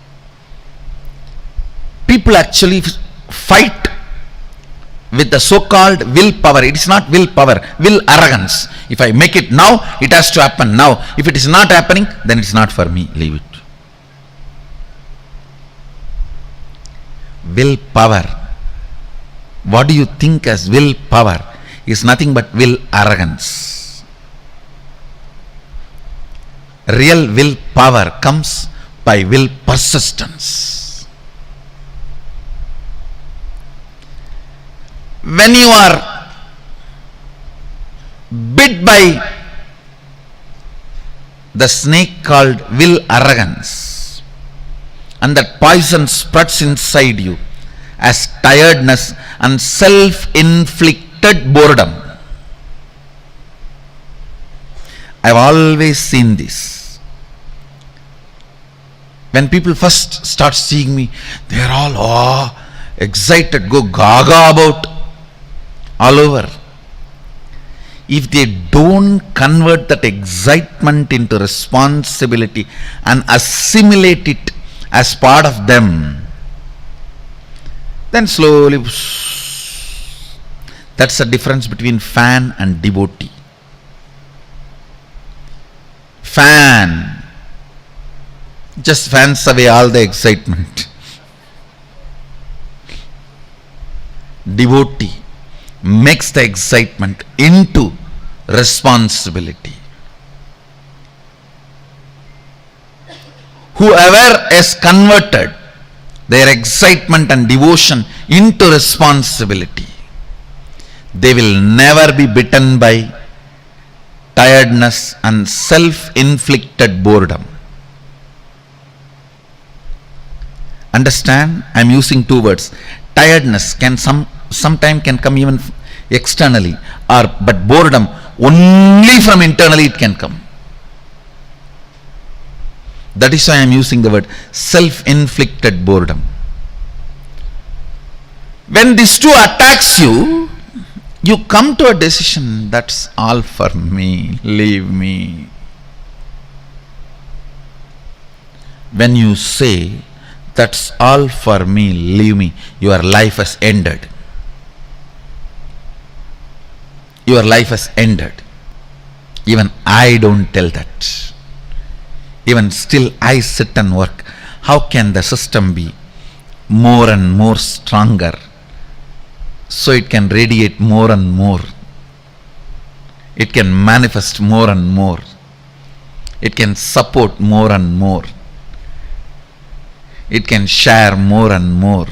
People actually fight with the so-called willpower. It is not willpower, will arrogance. If I make it now, it has to happen now. If it is not happening, then it's not for me. Leave it. Willpower. What do you think as willpower? Is nothing but will arrogance. Real willpower comes by will persistence. When you are bit by the snake called will arrogance, and that poison spreads inside you as tiredness and self-inflicted boredom. I've always seen this. When people first start seeing me, they are all excited, go gaga about all over. If they don't convert that excitement into responsibility and assimilate it as part of them, then slowly, that's the difference between fan and devotee. Fan just fans away all the excitement. Devotee makes the excitement into responsibility. Whoever has converted their excitement and devotion into responsibility, they will never be bitten by tiredness and self-inflicted boredom. Understand? I am using two words. Tiredness can sometime can come even externally, but boredom only from internally it can come. That is why I am using the word self-inflicted boredom. When these two attacks you, you come to a decision, that's all for me, leave me. When you say, that's all for me, leave me, your life has ended. Your life has ended. Even I don't tell that. Even still I sit and work. How can the system be more and more stronger so it can radiate more and more? It can manifest more and more. It can support more and more. It can share more and more.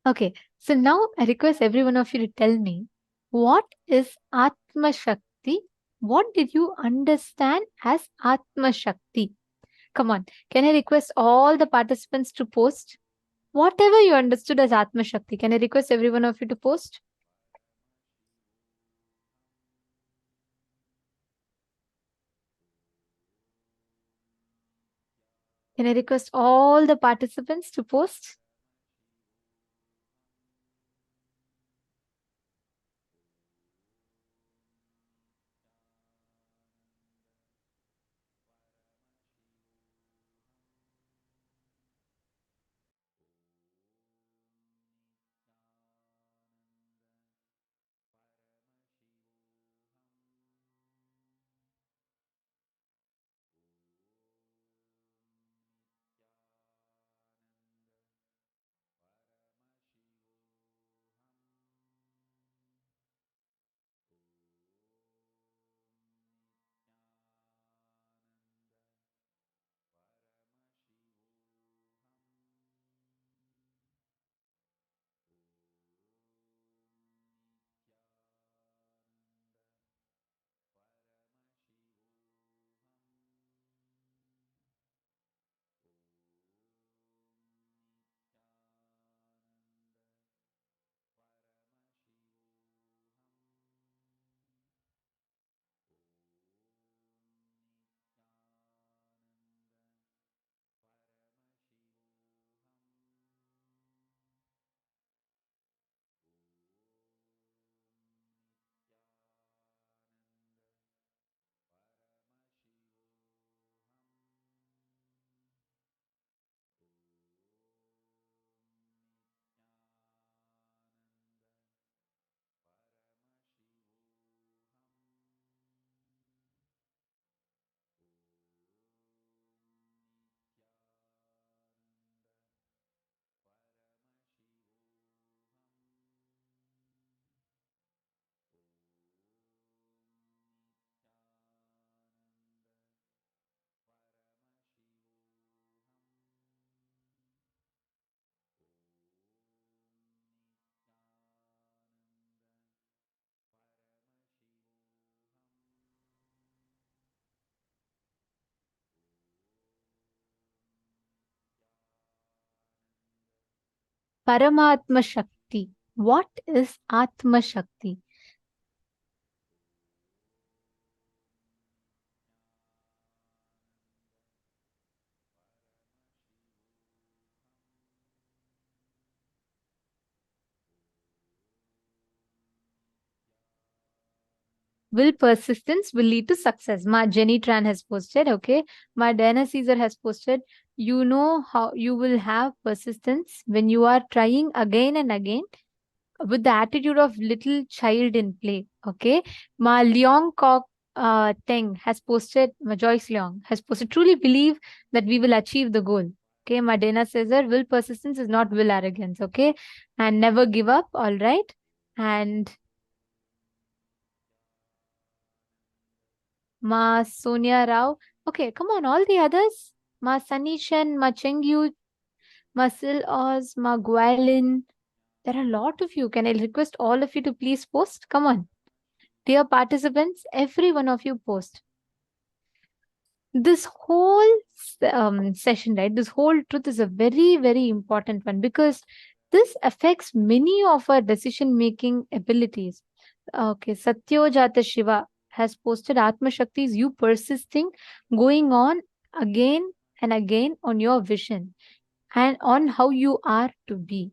Okay, so now I request every one of you to tell me, what is Atma Shakti? What did you understand as Atma Shakti? Come on, can I request all the participants to post whatever you understood as Atma Shakti? Can I request every one of you to post? Can I request all the participants to post? Paramatma Shakti. What is Atma Shakti? Will persistence will lead to success. Ma Jenny Tran has posted, okay. Ma Diana Caesar has posted, you know how you will have persistence when you are trying again and again with the attitude of little child in play, okay. Ma Leong Kok Teng has posted, Ma Joyce Leong has posted, truly believe that we will achieve the goal. Okay, Ma Dana Caesar, will persistence is not will arrogance, okay. And never give up, all right. And Ma Sonia Rao. Okay, come on, all the others. Ma Sanishan, Ma Chengyu, Ma Sil Oz, Ma Gualin. There are a lot of you. Can I request all of you to please post? Come on. Dear participants, every one of you post. This whole session, right? This whole truth is a very, very important one because this affects many of our decision-making abilities. Okay, Satyojata Shiva has posted Atma Shakti is you persisting, going on again and again on your vision and on how you are to be.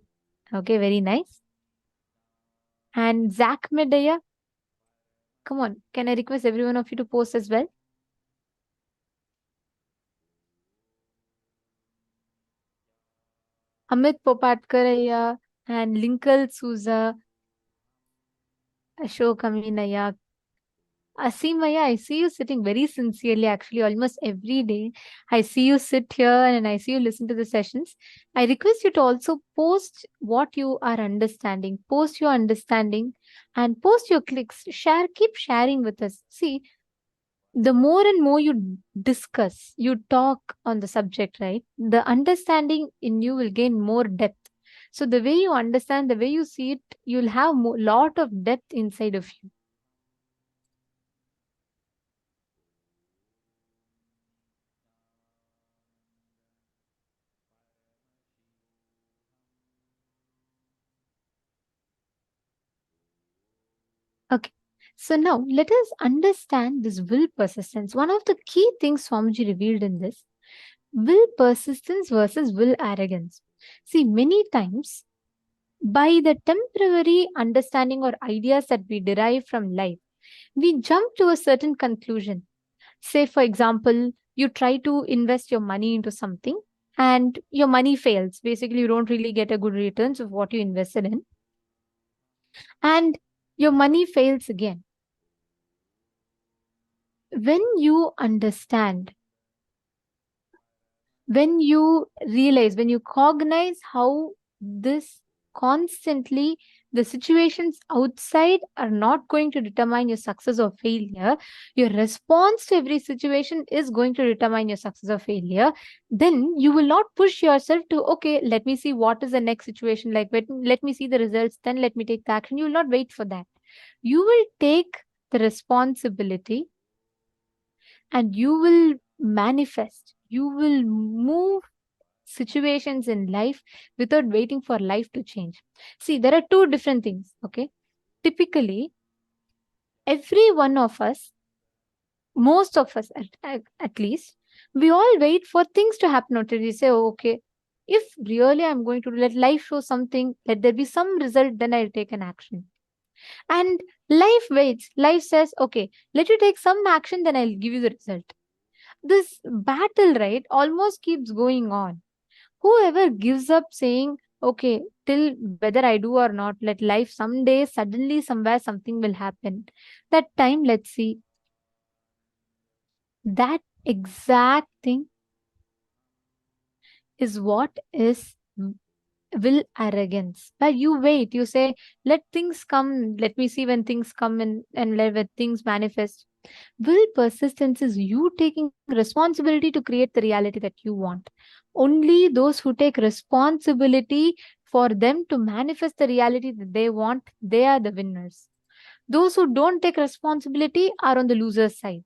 Okay, very nice. And Zach Medaya, come on, can I request every one of you to post as well? Amit Popatkaraya and Linkal Souza, Ashok Aminaya, Asimaya, I see you sitting very sincerely, actually, almost every day. I see you sit here and I see you listen to the sessions. I request you to also post what you are understanding, post your understanding and post your clicks. Share, keep sharing with us. See, the more and more you discuss, you talk on the subject, right? The understanding in you will gain more depth. So the way you understand, the way you see it, you'll have a lot of depth inside of you. Okay. So now let us understand this will persistence. One of the key things Swamiji revealed in this, will persistence versus will arrogance. See, many times by the temporary understanding or ideas that we derive from life, we jump to a certain conclusion. Say, for example, you try to invest your money into something and your money fails. Basically, you don't really get a good returns of what you invested in. And your money fails again. When you understand, when you realize, when you cognize how this constantly, the situations outside are not going to determine your success or failure, your response to every situation is going to determine your success or failure, then you will not push yourself to, okay, let me see what is the next situation like, let me see the results, then let me take the action. You will not wait for that. You will take the responsibility and you will manifest, you will move situations in life without waiting for life to change. See, there are two different things, okay? Typically, every one of us, most of us at least, we all wait for things to happen until we say, oh, okay, if really I'm going to let life show something, let there be some result, then I'll take an action. And life waits. Life says, okay, let you take some action, then I'll give you the result. This battle, right, almost keeps going on. Whoever gives up saying, okay, till whether I do or not, let life someday, suddenly, somewhere, something will happen. That time, let's see. That exact thing is what is will arrogance. But you wait, you say, let things come, let me see when things come and let when things manifest. Will persistence is you taking responsibility to create the reality that you want. Only those who take responsibility for them to manifest the reality that they want, they are the winners. Those who don't take responsibility are on the loser's side.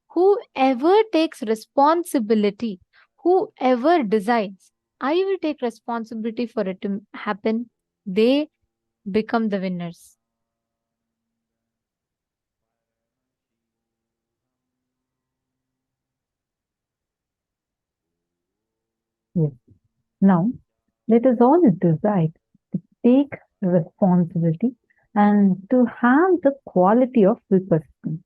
Whoever takes responsibility, whoever decides, I will take responsibility for it to happen, they become the winners. Yes. Now, let us all decide to take responsibility and to have the quality of will persistence.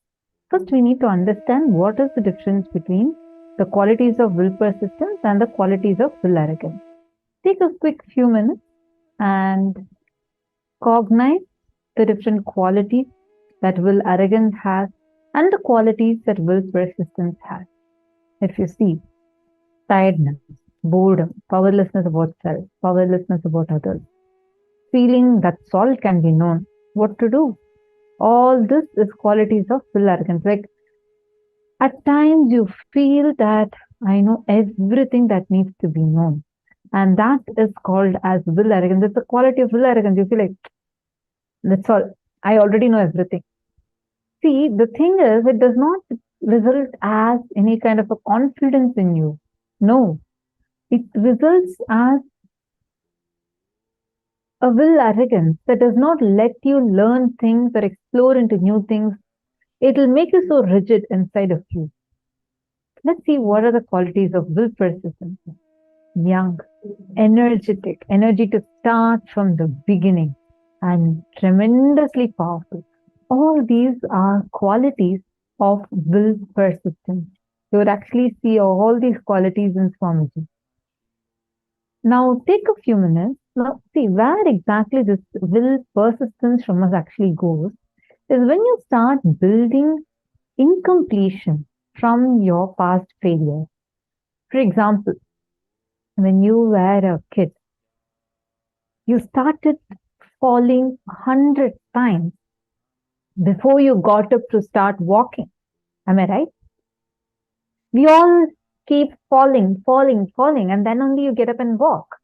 First, we need to understand what is the difference between the qualities of will persistence and the qualities of will arrogance. Take a quick few minutes and cognize the different qualities that will arrogance has and the qualities that will persistence has. If you see tiredness, boredom, powerlessness about self, powerlessness about others, feeling that all can be known, what to do. All this is qualities of will arrogance. Like at times you feel that I know everything that needs to be known. And that is called as will arrogance. It's a quality of will arrogance. You feel like, that's all. I already know everything. See, the thing is, it does not result as any kind of a confidence in you. No. It results as a will arrogance that does not let you learn things or explore into new things. It will make you so rigid inside of you. Let's see what are the qualities of will persistence. Young, energetic, energy to start from the beginning, and tremendously powerful. All these are qualities of will persistence. You would actually see all these qualities in Swamiji. Now take a few minutes. Now see where exactly this will persistence from us actually goes is when you start building incompletion from your past failure. For example, when you were a kid, you started falling 100 times before you got up to start walking. Am I right? We all keep falling, and then only you get up and walk.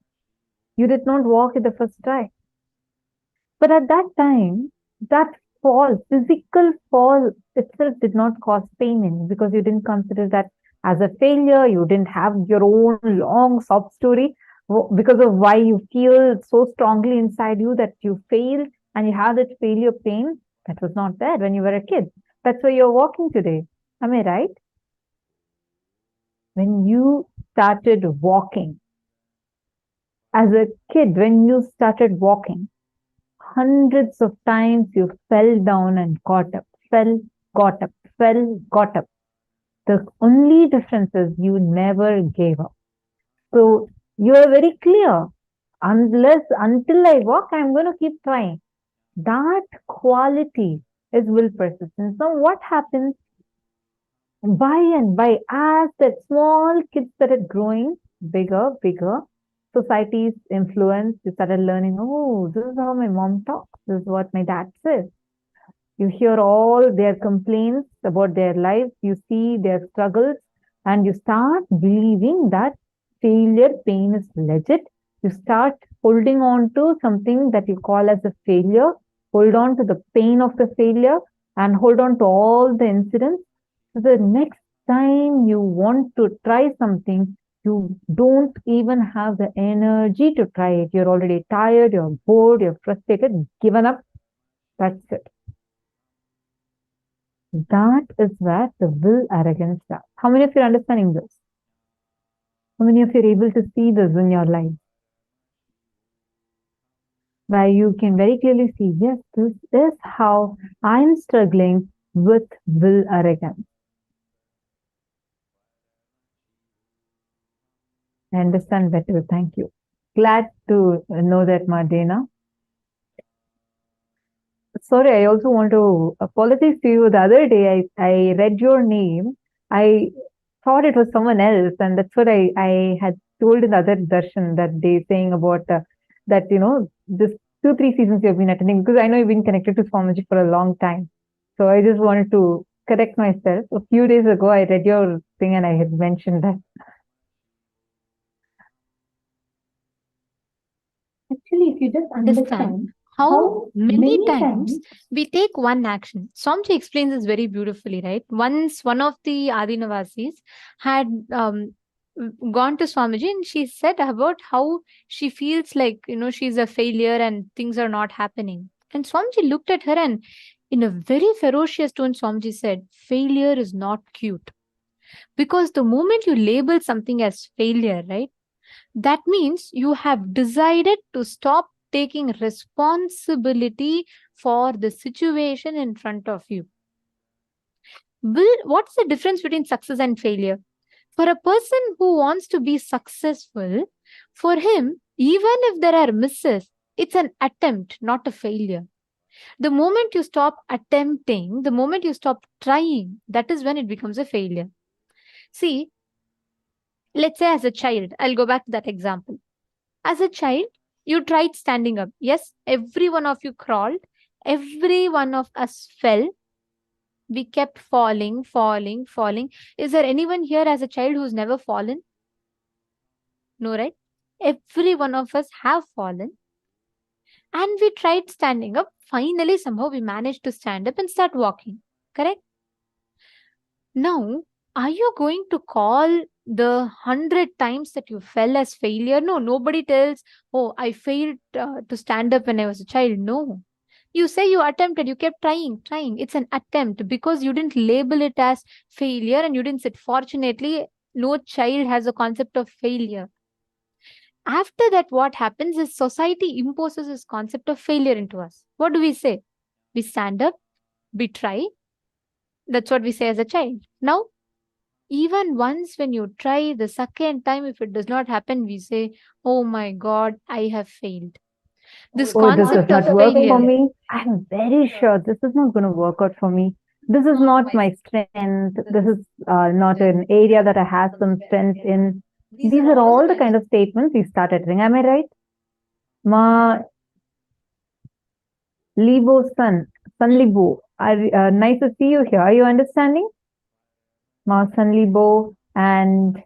You did not walk at the first try. But at that time, that fall, physical fall itself did not cause pain in you because you didn't consider that as a failure. You didn't have your own long sob story because of why you feel so strongly inside you that you failed and you have that failure pain. That was not there when you were a kid. That's why you're walking today. Am I right? When you started walking, as a kid, when you started walking, hundreds of times you fell down and got up, fell, got up, fell, got up. The only difference is you never gave up. So you are very clear. Until I walk, I'm going to keep trying. That quality is will persistence. Now, what happens by and by as that small kids started growing bigger, society's influence, you started learning, oh, this is how my mom talks, this is what my dad says. You hear all their complaints about their lives, you see their struggles, and you start believing that failure pain is legit. You start holding on to something that you call as a failure, hold on to the pain of the failure, and hold on to all the incidents. So the next time you want to try something, you don't even have the energy to try it. You're already tired, you're bored, you're frustrated, given up. That's it. That is where the will arrogance starts. How many of you are understanding this? How many of you are able to see this in your life? Where you can very clearly see, yes, this is how I'm struggling with will arrogance. I understand better. Thank you. Glad to know that, Madena. Sorry, I also want to apologize to you. The other day, I read your name. I thought it was someone else, and that's what I had told in the other darshan that day, saying about that, this 2-3 seasons you've been attending, because I know you've been connected to Swamiji for a long time. So I just wanted to correct myself. A few days ago, I read your thing and I had mentioned that. Actually, if you just understand how many times we take one action. Swamiji explains this very beautifully, right? Once one of the Adinavasis had gone to Swamiji and she said about how she feels like, she's a failure and things are not happening. And Swamiji looked at her and in a very ferocious tone, Swamiji said, failure is not cute. Because the moment you label something as failure, right, that means you have decided to stop taking responsibility for the situation in front of you. What's the difference between success and failure? For a person who wants to be successful, for him, even if there are misses, it's an attempt, not a failure. The moment you stop attempting, the moment you stop trying, that is when it becomes a failure. See, let's say as a child, I'll go back to that example. As a child, you tried standing up. Yes, every one of you crawled. Every one of us fell. We kept falling. Is there anyone here as a child who's never fallen? No, right? Every one of us have fallen. And we tried standing up. Finally, somehow we managed to stand up and start walking. Correct? Now, are you going to call the 100 times that you fell as failure? No, nobody tells, oh, I failed to stand up when I was a child. No. You say you attempted, you kept trying. It's an attempt because you didn't label it as failure and you didn't say, fortunately, no child has a concept of failure. After that, what happens is society imposes this concept of failure into us. What do we say? We stand up, we try. That's what we say as a child. Now, even once when you try the second time, if it does not happen, we say, oh my God, I have failed. This concept this does not of work failure. for me. I'm very sure this is not going to work out for me. This is not my strength. This is not an area that I have some strength in. These are all the kind of statements we start uttering. Am I right? Ma Libo Sun Libo. Nice to see you here. Are you understanding? Ma Sun Libo and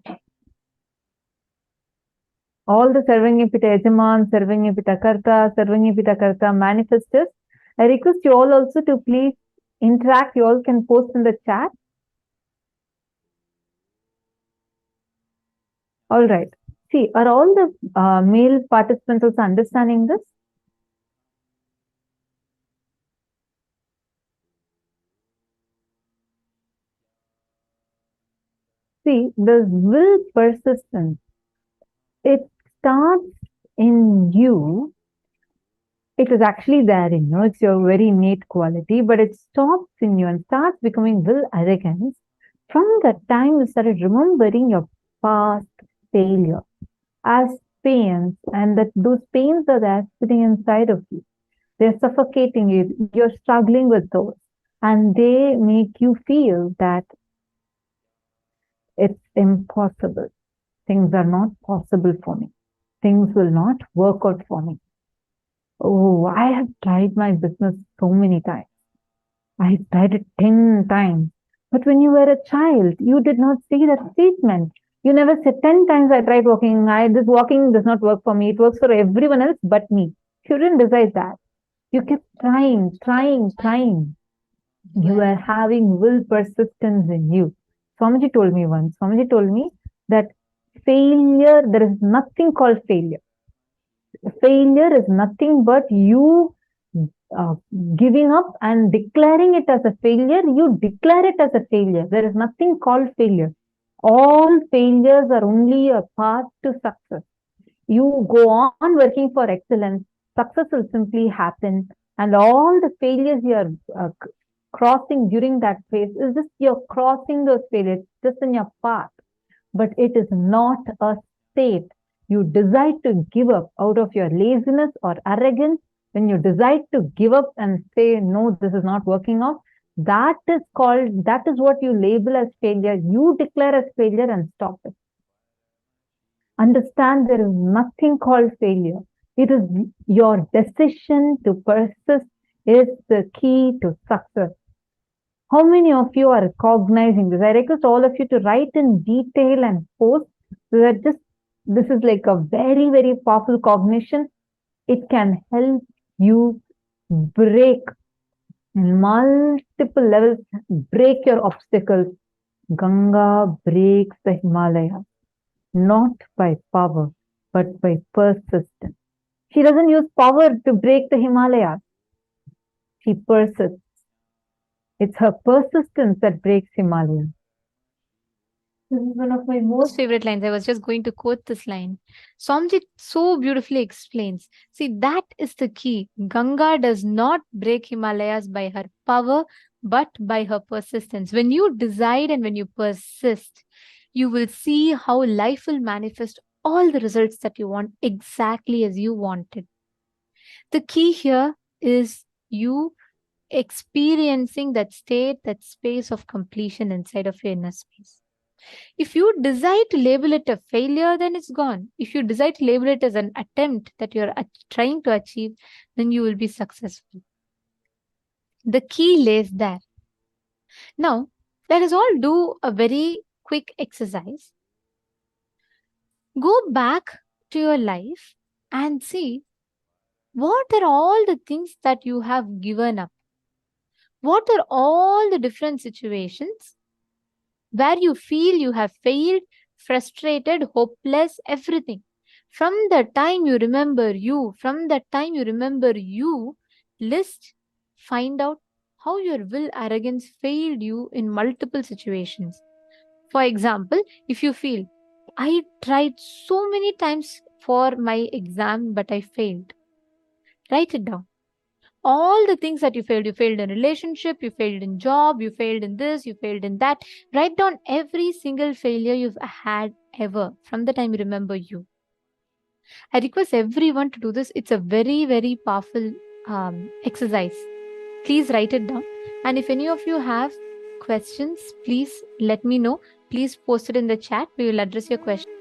All the Sarvanyapita Yajaman, Sarvanyapita Karta, Sarvanyapita Karta manifestors, I request you all also to please interact. You all can post in the chat. All right. See, are all the male participants also understanding this? See, the will persistence, it starts in you. It is actually there in you. It's your very innate quality, but it stops in you and starts becoming will arrogance from the time you started remembering your past failure as pains, and that those pains are there sitting inside of you. They're suffocating you. You're struggling with those, and they make you feel that it's impossible. Things are not possible for me. Things will not work out for me. Oh, I have tried my business so many times. I tried it 10 times. But when you were a child, you did not say that statement. You never said 10 times I tried walking. This walking does not work for me. It works for everyone else but me. You didn't decide that. You kept trying. You were having will persistence in you. Swamiji told me once, that failure, there is nothing called failure. Failure is nothing but you giving up and declaring it as a failure. You declare it as a failure. There is nothing called failure. All failures are only a path to success. You go on working for excellence, success will simply happen, and all the failures you are crossing during that phase is just you're crossing those failures just in your path, but it is not a state. You decide to give up out of your laziness or arrogance. When you decide to give up and say, no, this is not working out, that is what you label as failure. You declare as failure and stop it. Understand there is nothing called failure. It is your decision to persist is the key to success. How many of you are recognizing this? I request all of you to write in detail and post so that this is like a very, very powerful cognition. It can help you break multiple levels, break your obstacles. Ganga breaks the Himalayas, not by power, but by persistence. She doesn't use power to break the Himalayas. She persists. It's her persistence that breaks Himalayas. This is one of my most favorite lines. I was just going to quote this line. Swamiji so beautifully explains. See, that is the key. Ganga does not break Himalayas by her power, but by her persistence. When you decide and when you persist, you will see how life will manifest all the results that you want exactly as you wanted. The key here is you experiencing that state, that space of completion inside of your inner space. If you decide to label it a failure, then it's gone. If you decide to label it as an attempt that you're trying to achieve, then you will be successful. The key lays there. Now, let us all do a very quick exercise. Go back to your life and see what are all the things that you have given up. What are all the different situations where you feel you have failed, frustrated, hopeless, everything. From the time you remember you, list, find out how your will arrogance failed you in multiple situations. For example, if you feel, I tried so many times for my exam, but I failed. Write it down. All the things that you failed in relationship, you failed in job, you failed in this, you failed in that. Write down every single failure you've had ever from the time you remember you. I request everyone to do this. It's a very, very powerful exercise. Please write it down. And if any of you have questions, please let me know. Please post it in the chat. We will address your question.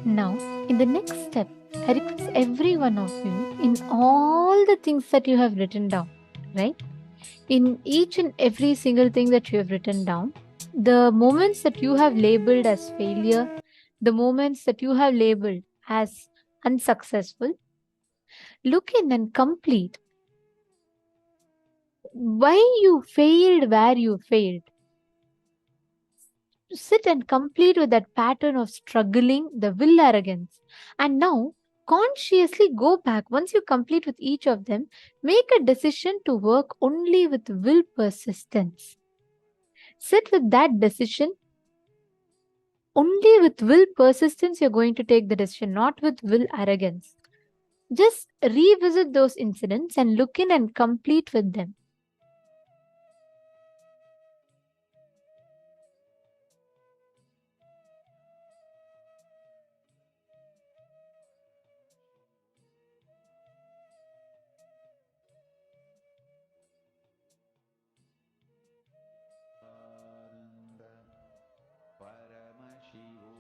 Now, in the next step, I request every one of you in all the things that you have written down, right? In each and every single thing that you have written down, the moments that you have labeled as failure, the moments that you have labeled as unsuccessful, look in and complete why you failed where you failed. Sit and complete with that pattern of struggling, the will arrogance. And now, consciously go back. Once you complete with each of them, make a decision to work only with will persistence. Sit with that decision. Only with will persistence, you're going to take the decision, not with will arrogance. Just revisit those incidents and look in and complete with them. Paramashivoham.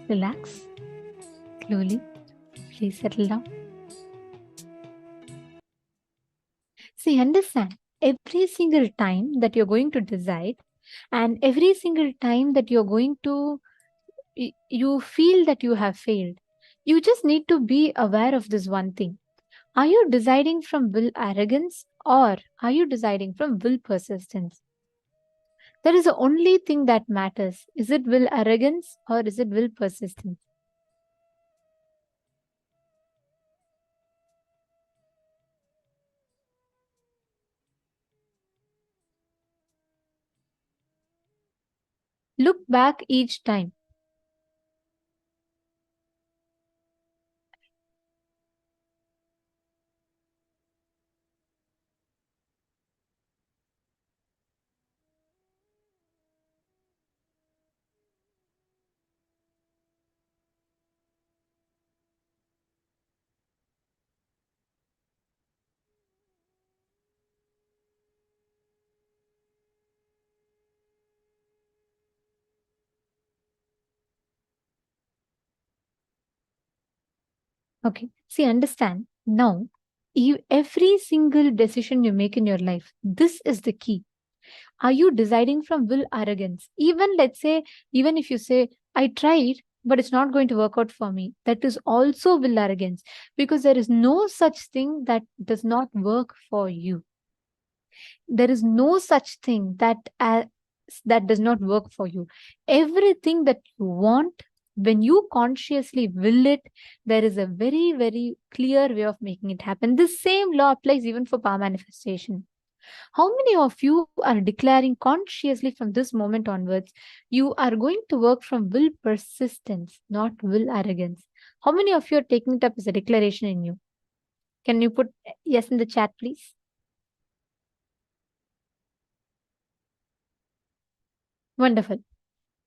Relax. Slowly. Please settle down. See, understand, every single time that you're going to decide, and every single time that you're going to, you feel that you have failed, you just need to be aware of this one thing. Are you deciding from will arrogance, or are you deciding from will persistence? That is the only thing that matters. Is it will arrogance or is it will persistence? Look back each time. Okay. See, understand. Now, every single decision you make in your life, this is the key. Are you deciding from will arrogance? Even let's say, even if you say, I tried, but it's not going to work out for me, that is also will arrogance, because there is no such thing that does not work for you. There is no such thing that does not work for you. Everything that you want, when you consciously will it, there is a very, very clear way of making it happen. This same law applies even for power manifestation. How many of you are declaring consciously from this moment onwards, you are going to work from will persistence, not will arrogance? How many of you are taking it up as a declaration in you? Can you put yes in the chat, please? Wonderful.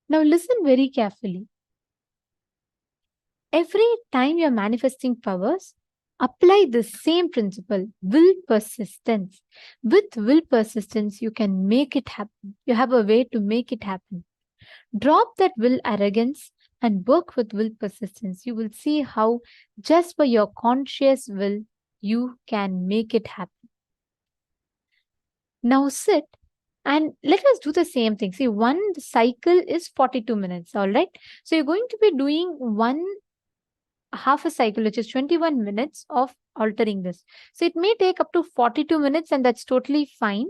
Now listen very carefully. Every time you're manifesting powers, apply the same principle, will persistence. With will persistence, you can make it happen. You have a way to make it happen. Drop that will arrogance and work with will persistence. You will see how just by your conscious will, you can make it happen. Now sit and let us do the same thing. See, one cycle is 42 minutes, all right? So you're going to be doing one half a cycle, which is 21 minutes of altering this. So it may take up to 42 minutes, and that's totally fine.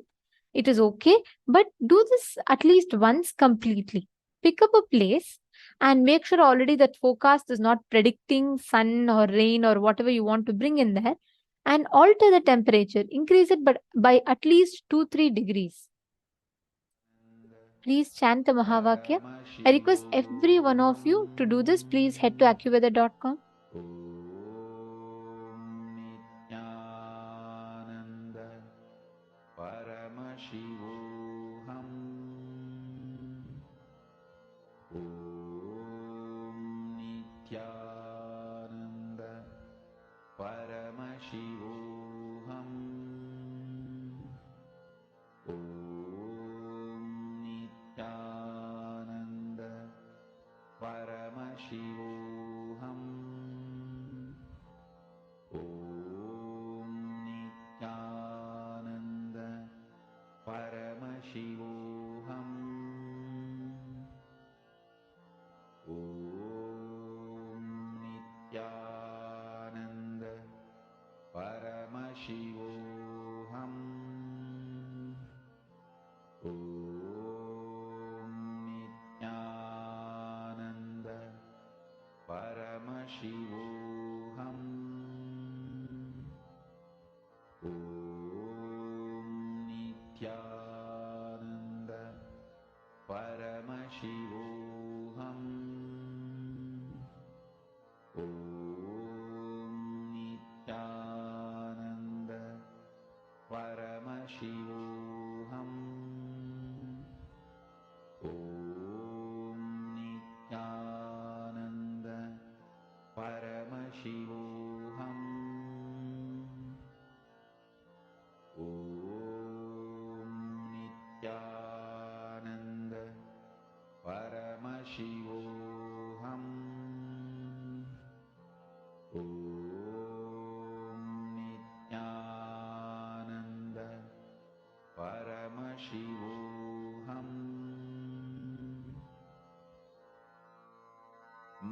It is okay, but do this at least once completely. Pick up a place and make sure already that forecast is not predicting sun or rain or whatever you want to bring in there, and alter the temperature. Increase it by at least 2-3 degrees. Please chant the Mahavakya. I request every one of you to do this. Please head to accuweather.com. Nithyananda Paramashivoham. Om Nithyananda Paramashivoham. Om Nithyananda Paramashivoham. Om Nithyananda Paramashivoham. Om Nithyananda Paramashivoham. Om Nithyananda Paramashivoham. Om Nithyananda Paramashivoham. Om Nithyananda Paramashivoham. Om Nithyananda Paramashivoham. Om Nithyananda Paramashivoham.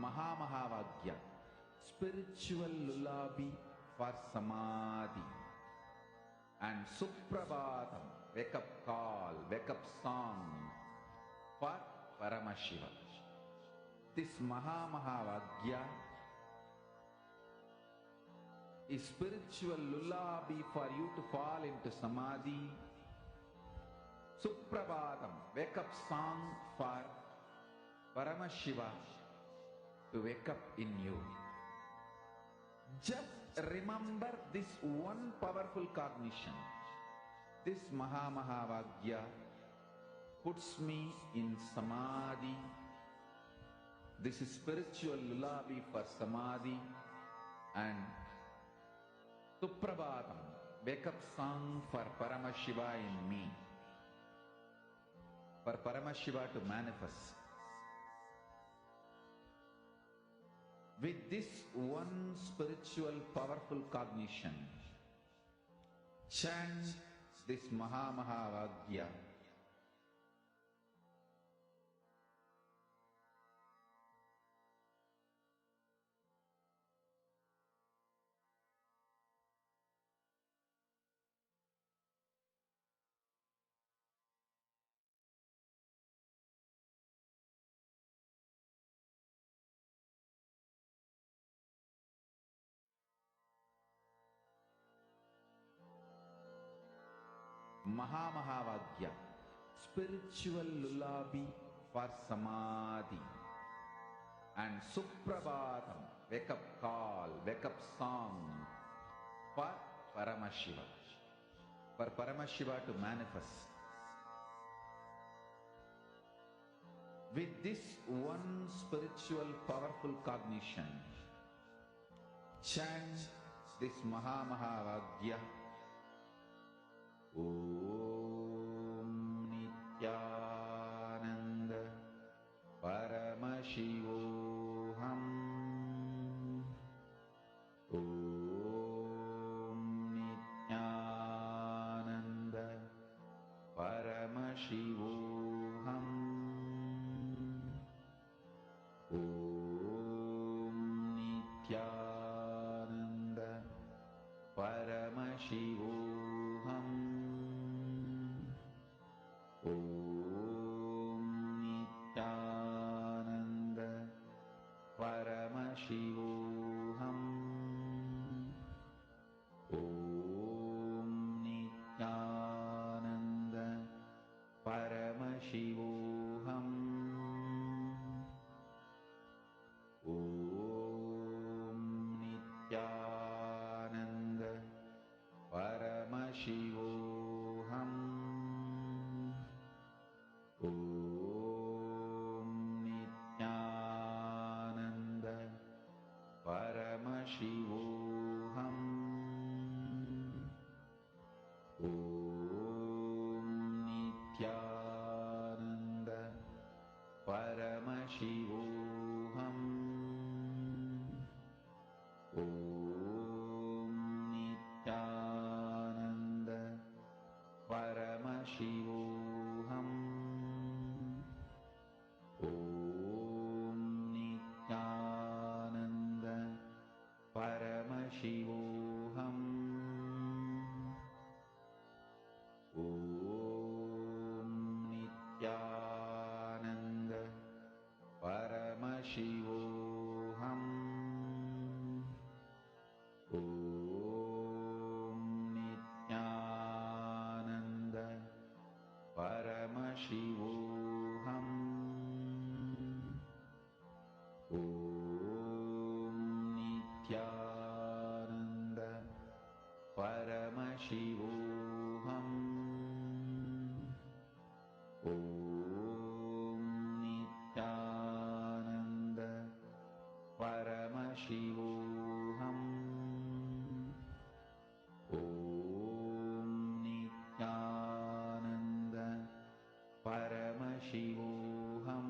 Mahamahavagya, spiritual lullaby for samadhi. And Suprabhatam, wake up call, wake up song for Paramashiva. This Mahamahavagya is spiritual lullaby for you to fall into samadhi. Suprabhatam, wake up song for Paramashiva to wake up in you. Just remember this one powerful cognition. This Mahamahavagya puts me in samadhi. This is spiritual lullaby for samadhi. And Suprabhatam, wake up song for Paramashiva in me. For Paramashiva to manifest. With this one spiritual powerful cognition, chant this Mahamahavagya. Mahamahavagya, spiritual lullaby for samadhi. And Suprabhatam, wake up call, wake up song for Paramashiva. For Paramashiva to manifest. With this one spiritual powerful cognition, chant this Mahamahavagya. Om Nithyananda Paramashivoham. Om Nithyananda Paramashivoham. Om Nithyananda Paramashivoham. Om Nithyananda Paramashivoham. Om Nithyananda Paramashivoham. Om Nithyananda Paramashivoham. Om Nithyananda Paramashivoham. Om Nithyananda Paramashivoham. Om Nithyananda Paramashivoham. Om Nithyananda Paramashivoham. Om Nithyananda Paramashivoham. Om Nithyananda Paramashivoham. Om Nithyananda Paramashivoham. Om Nithyananda Paramashivoham. Om Nithyananda Paramashivoham.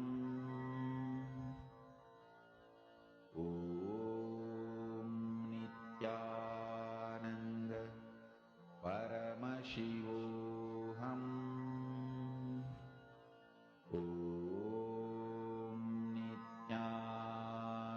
Om Nithyananda Paramashivoham. Om Nithyananda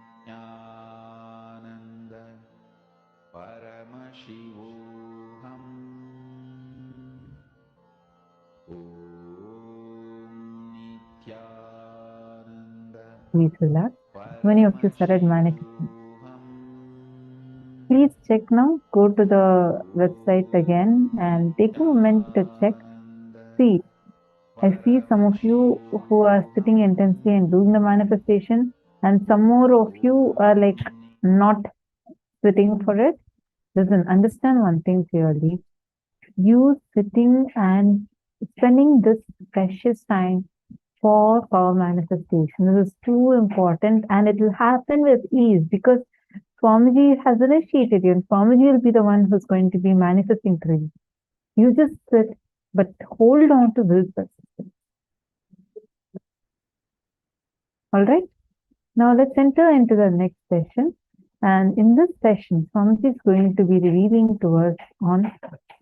Please relax. Many of you started manifesting. Please check now. Go to the website again and take a moment to check. See, I see some of you who are sitting intensely and doing the manifestation, and some more of you are like not sitting for it. Listen, understand one thing clearly. You sitting and spending this precious time for power manifestation. This is too important, and it will happen with ease because Swamiji has initiated you, and Swamiji will be the one who's going to be manifesting through you. You just sit, but hold on to will persistence. All right. Now let's enter into the next session. And in this session, Swamiji is going to be revealing to us on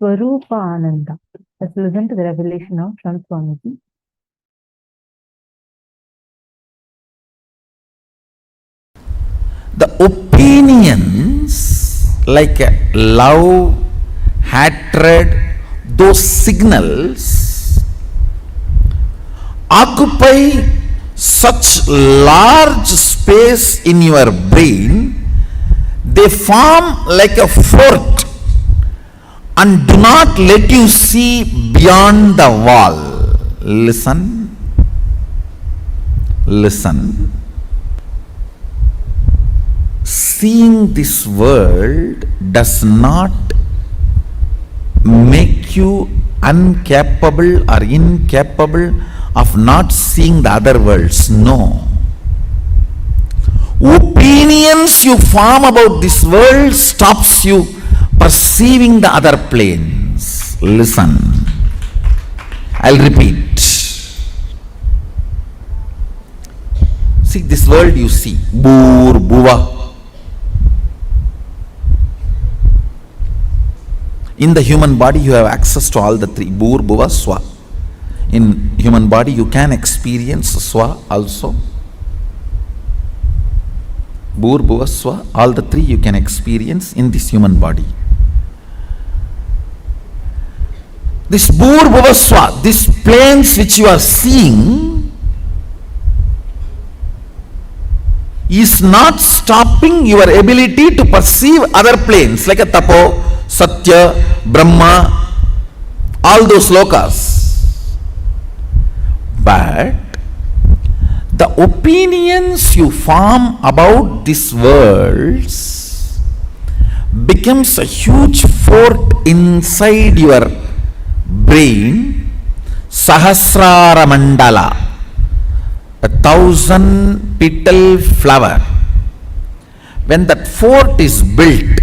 Swarupa Ananda. Let's listen to the revelation now from Swamiji. The opinions like love, hatred, those signals occupy such large space in your brain, they form like a fort and do not let you see beyond the wall. Listen, listen. Seeing this world does not make you incapable of not seeing the other worlds. No. Opinions you form about this world stops you perceiving the other planes. Listen. I'll repeat. See, this world you see. Bur, Buva. In the human body, you have access to all the three. Bhur, Bhuva, Swa. In human body, you can experience Swa also. Bhur, Bhuva, Swa. All the three you can experience in this human body. This Bhur, Bhuva, Swa, these planes which you are seeing is not stopping your ability to perceive other planes like a Tapo, Satya, Brahma, all those lokas. But the opinions you form about these worlds becomes a huge fort inside your brain, Sahasrara Mandala, 1,000 petal flower. When that fort is built,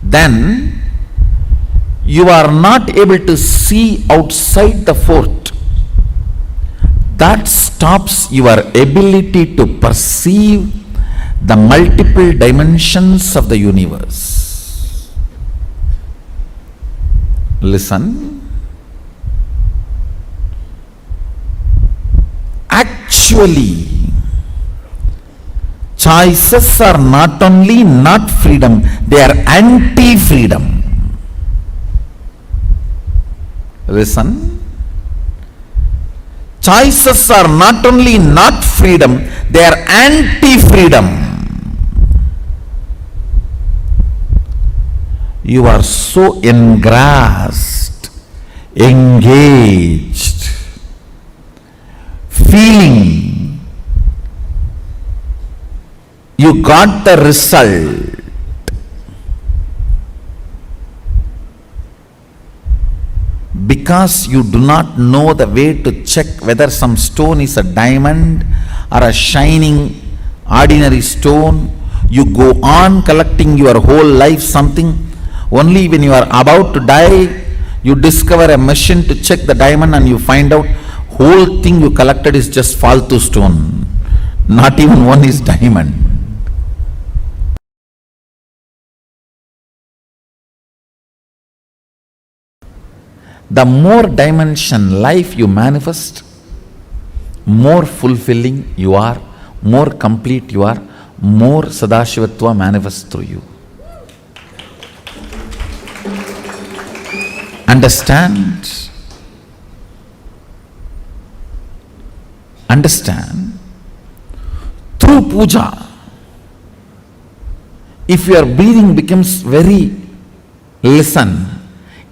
then you are not able to see outside the fort. That stops your ability to perceive the multiple dimensions of the universe. Listen. Actually, choices are not only not freedom, they are anti-freedom. Listen. Choices are not only not freedom, they are anti-freedom. You are so engrossed, engaged, feeling you got the result. Because you do not know the way to check whether some stone is a diamond or a shining ordinary stone, you go on collecting your whole life something. Only when you are about to die, you discover a machine to check the diamond and you find out whole thing you collected is just faltu stone. Not even one is diamond. The more dimension life you manifest, more fulfilling you are, more complete you are, more Sadashivatva manifests through you. Understand? understand, through puja, if your breathing becomes very, listen,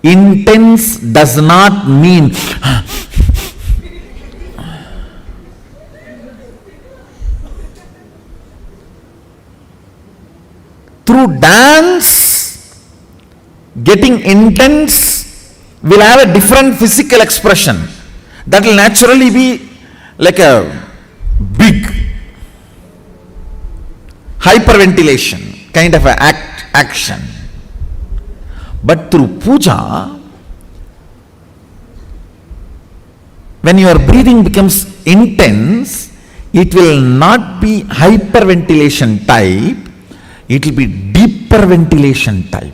intense does not mean through dance, getting intense will have a different physical expression. That will naturally be like a big hyperventilation kind of a action. But through puja, when your breathing becomes intense, it will not be hyperventilation type, it will be deeper ventilation type.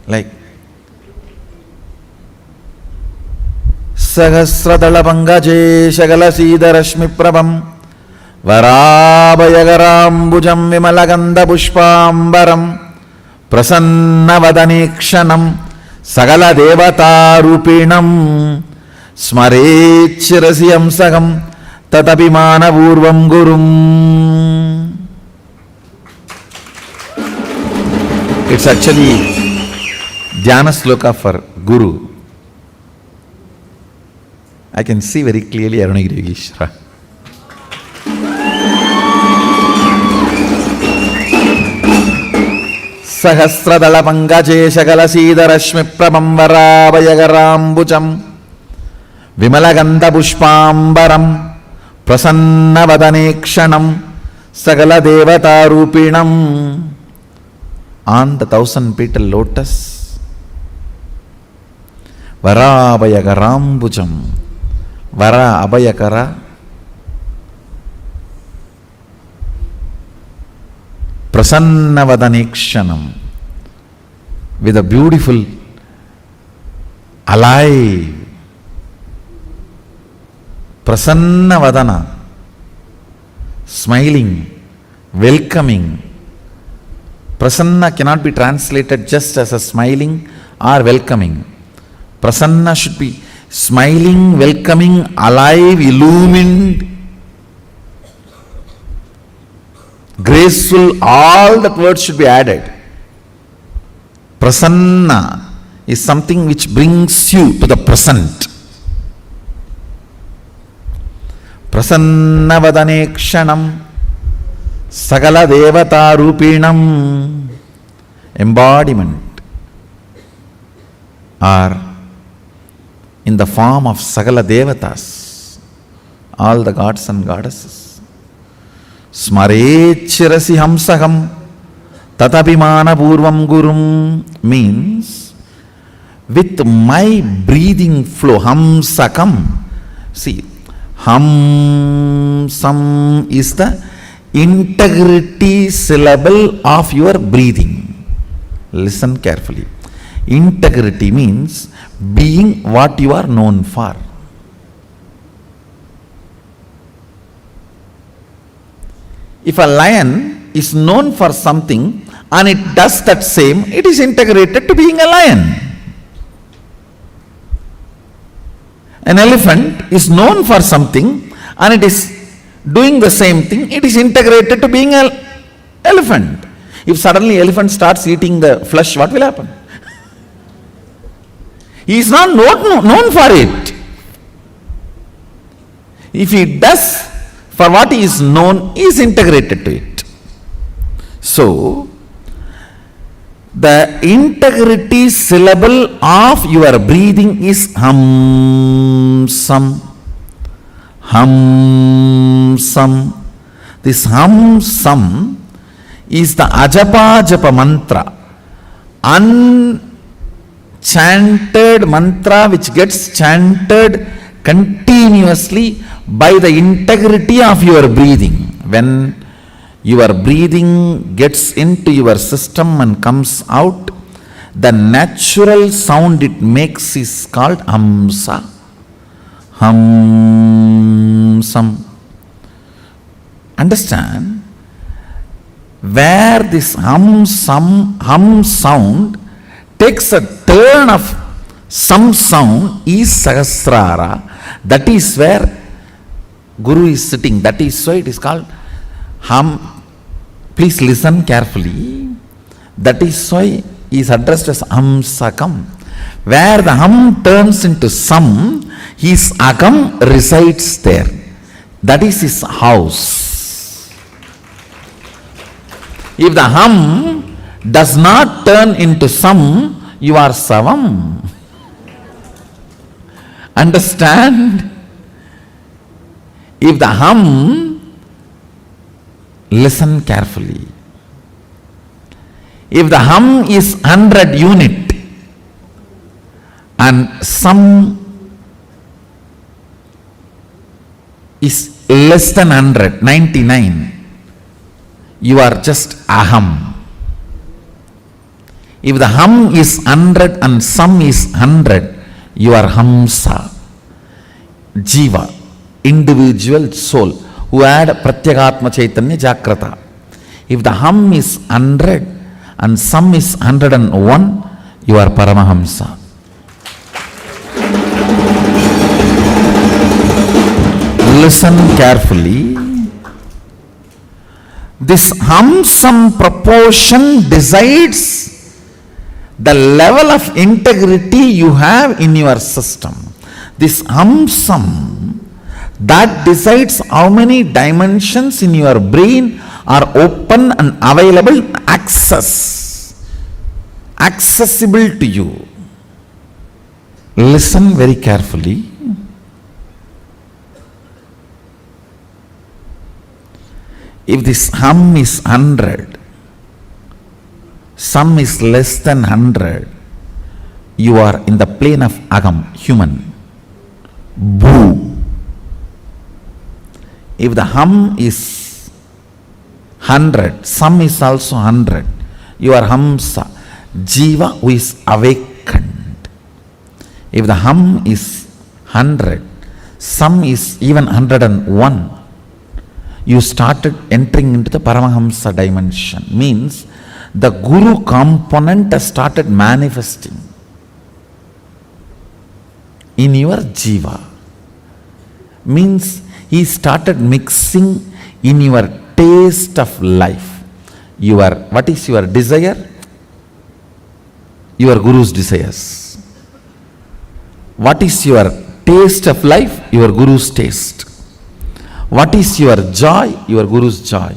Like Sahasradala Pangaje Shagala Sida Rashmi Prabham Varabhayagaram Vimalaganda Pushpambaram Prasannavadanekshanam Sagala Devata Rupinam Smarechirasiyam Sagam Tatapimana Purvam Gurum. It's actually Dhyana Sloka for Guru. I can see very clearly Arunagiri Yogeshwara. Sahasradala Pangaje Shagala Sida Rashmi Prabham Varabhayagarambucham Vimalaganda Pushpambaram Prasannavadanekshanam Sagala Devata Rupinam. On the 1,000-petal lotus, Varabhayagarambucham, Vara Abhayakara, Prasannavadanekshanam, with a beautiful, alive, Prasannavadana, smiling, welcoming. Prasanna cannot be translated just as a smiling or welcoming. Prasanna should be smiling, welcoming, alive, illumined, graceful. All that words should be added. Prasanna is something which brings you to the present. Prasannavadanekshanam Sagala Devata Rupinam, embodiment, or in the form of Sagala Devatas, all the gods and goddesses. Smarechirasi hamsaham tatapimana purvam gurum means with my breathing flow, hamsakam. See, hamsam is the integrity syllable of your breathing. Listen carefully. Integrity means being what you are known for. If a lion is known for something and it does that same, it is integrated to being a lion. An elephant is known for something and it is doing the same thing, it is integrated to being an elephant. If suddenly elephant starts eating the flesh, what will happen? He is not known for it. If he does for what he is known, he is integrated to it. So, the integrity syllable of your breathing is hamsam. Hamsam. This hamsam is the ajapa japa mantra, unchanted mantra which gets chanted continuously by the integrity of your breathing. When your breathing gets into your system and comes out, the natural sound it makes is called hamsa. Hamsam. Understand? Where this hum sound takes a turn of some sound is Sahasrara, That is where Guru is sitting. That is why it is called Ham. Please listen carefully. That is why he is addressed as Hamsakam. Where the Ham turns into Sam, his Akam resides there. That is his house. If the Ham does not turn into Sam, you are Savam. Understand? If the Ham, listen carefully. If the Ham is 100 unit and Sam is less than 100, 99, you are just Aham. If the Ham is 100 and Sam is 100, you are Hamsa, Jiva, individual soul, who had Pratyagatma Chaitanya Jagrata. If the Ham is 100 and Sam is 101, you are Paramahamsa. Listen carefully. This Ham-Sam proportion decides the level of integrity you have in your system. This Ham-Sam, that decides how many dimensions in your brain are open and available, accessible to you. Listen very carefully. If this Ham is 100, Sam is less than 100, you are in the plane of Agam, human. Bhu. If the Ham is 100, Sam is also 100, you are Hamsa, Jiva who is awakened. If the Ham is 100, Sam is even 101, you started entering into the Paramahamsa dimension. Means the Guru component has started manifesting in your Jiva. Means he started mixing in your taste of life. What is your desire? Your Guru's desires. What is your taste of life? Your Guru's taste. What is your joy? Your Guru's joy.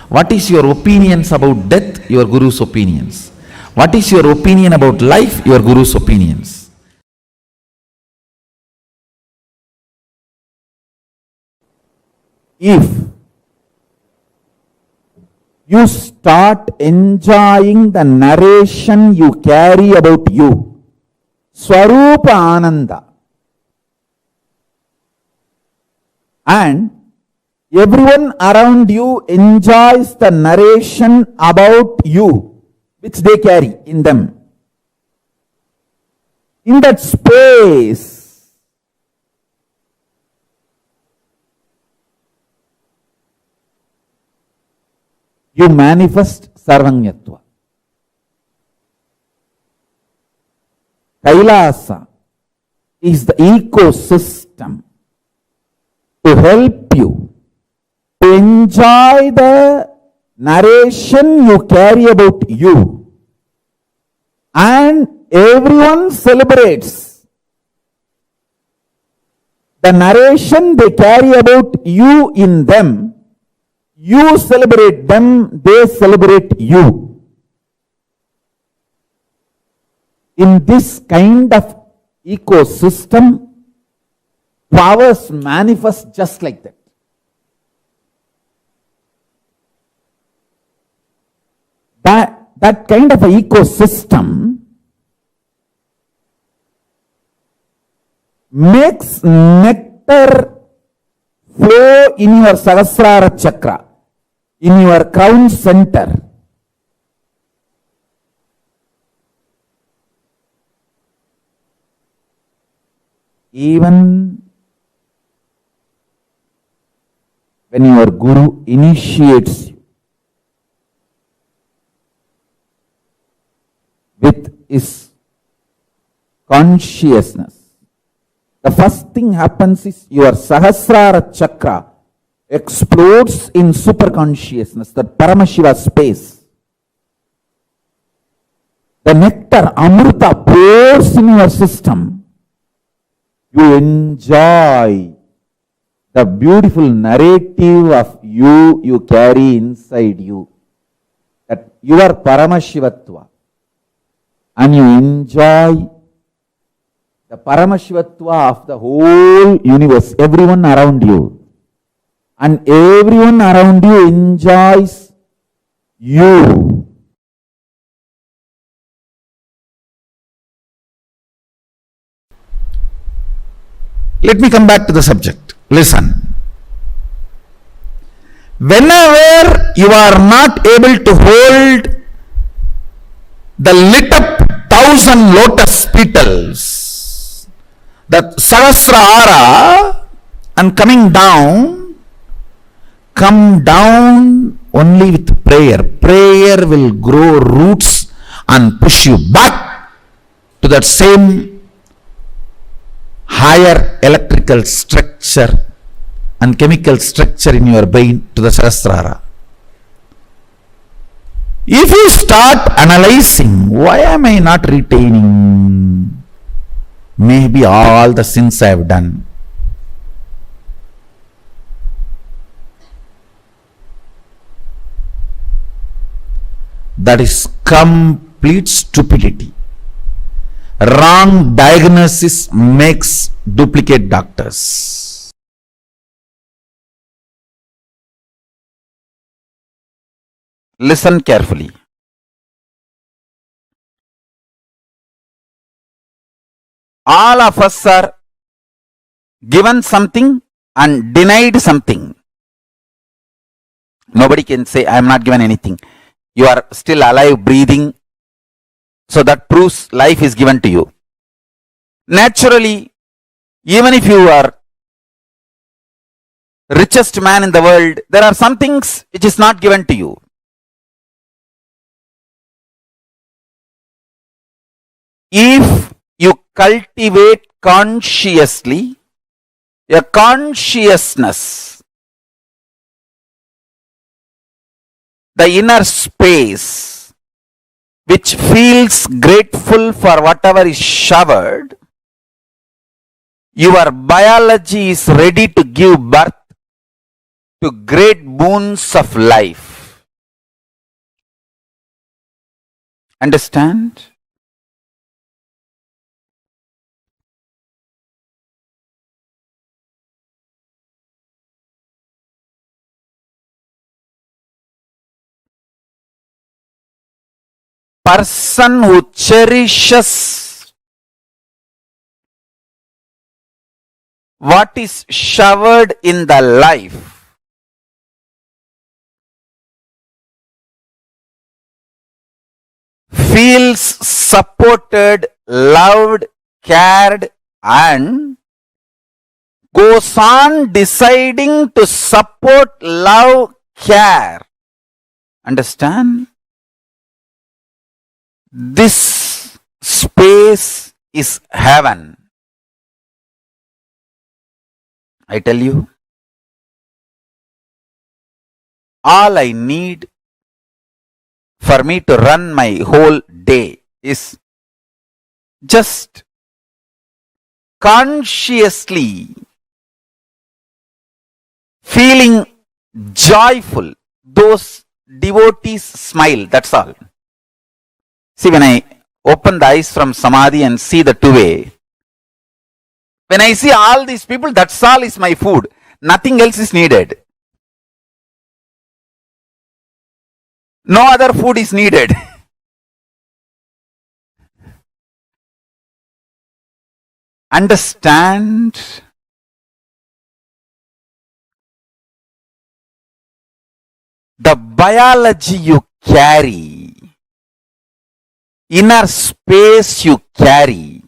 What is your opinions about death? Your Guru's opinions. What is your opinion about life? Your Guru's opinions. If you start enjoying the narration you carry about you, Swarupa Ananda, and everyone around you enjoys the narration about you, which they carry in them. In that space, you manifest Sarvanyatva. Kailasa is the ecosystem to help you to enjoy the narration you carry about you, and everyone celebrates the narration they carry about you in them. You celebrate them, they celebrate you. In this kind of ecosystem, powers manifest just like that. That kind of an ecosystem makes nectar flow in your Sahasrara chakra, in your crown center. Even when your Guru initiates you with his consciousness, the first thing happens is your Sahasrara chakra explodes in superconsciousness, the Paramashiva space. The nectar, Amrita, pours in your system. You enjoy the beautiful narrative of you carry inside you. That you are Paramashivatva. And you enjoy the Paramashivatva of the whole universe, everyone around you. And everyone around you enjoys you. Let me come back to the subject. Listen. Whenever you are not able to hold the lit up 1,000 lotus petals, the Sahasrara, and come down only with prayer. Prayer will grow roots and push you back to that same higher electrical structure and chemical structure in your brain, to the Sahasrara. If you start analyzing, why am I not retaining? Maybe all the sins I have done. That is complete stupidity. Wrong diagnosis makes duplicate doctors. Listen carefully. All of us are given something and denied something. Nobody can say, I am not given anything. You are still alive, breathing. So that proves life is given to you. Naturally, even if you are richest man in the world, there are some things which is not given to you. If you cultivate consciously a consciousness, the inner space, which feels grateful for whatever is showered, your biology is ready to give birth to great boons of life. Understand? Person who cherishes what is showered in the life feels supported, loved, cared, and goes on deciding to support, love, care. Understand? This space is heaven. I tell you, all I need for me to run my whole day is just consciously feeling joyful. Those devotees smile, that's all. See, when I open the eyes from Samadhi and see the two-way, when I see all these people, that's all is my food. Nothing else is needed. No other food is needed. Understand? The biology you carry, inner space you carry,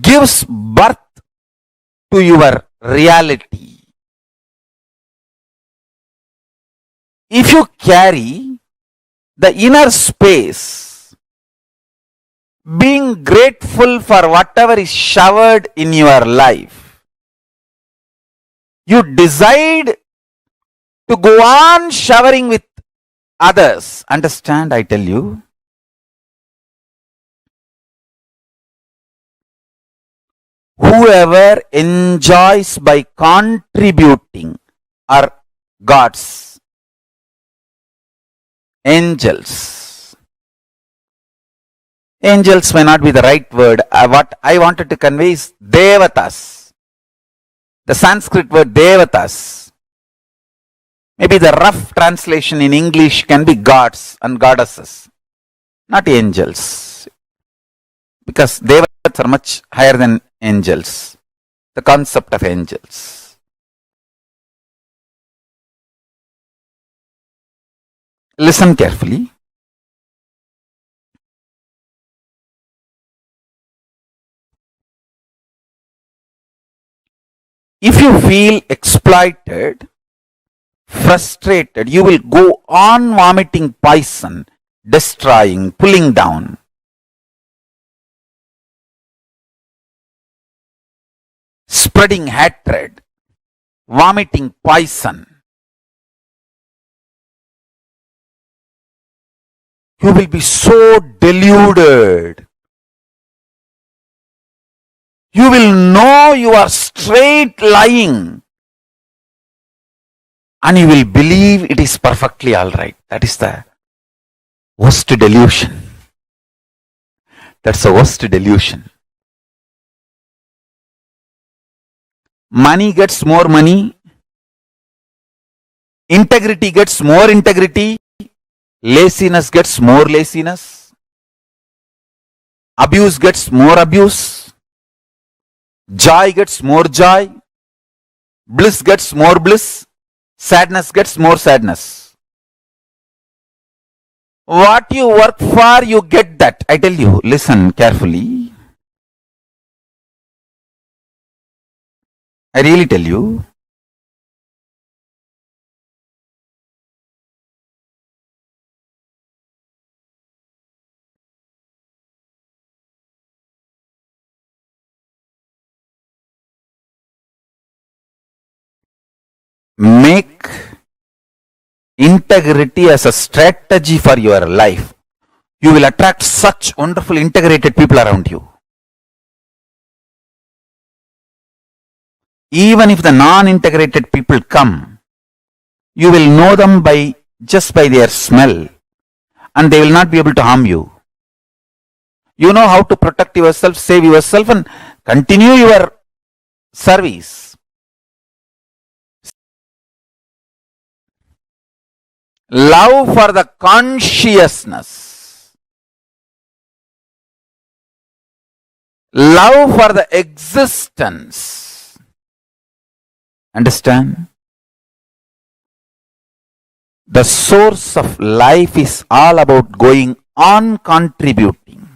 gives birth to your reality. If you carry the inner space being grateful for whatever is showered in your life. You decide to go on showering with others. Understand, I tell you? Whoever enjoys by contributing are gods, angels. Angels may not be the right word. What I wanted to convey is devatas. The Sanskrit word devatas. Maybe the rough translation in English can be gods and goddesses, not angels. Because devatas are much higher than angels. The concept of angels. Listen carefully. If you feel exploited, frustrated, you will go on vomiting poison, destroying, pulling down. Spreading hatred, vomiting poison. You will be so deluded. You will know you are straight lying. And you will believe it is perfectly alright. That is the worst delusion. That's the worst delusion. Money gets more money. Integrity gets more integrity. Laziness gets more laziness. Abuse gets more abuse. Joy gets more joy. Bliss gets more bliss. Sadness gets more sadness. What you work for, you get that. I tell you, listen carefully. I really tell you. Make integrity as a strategy for your life. You will attract such wonderful integrated people around you. Even if the non-integrated people come, you will know them just by their smell, and they will not be able to harm you. You know how to protect yourself, save yourself, and continue your service. Love for the consciousness. Love for the existence. Understand? The source of life is all about going on contributing.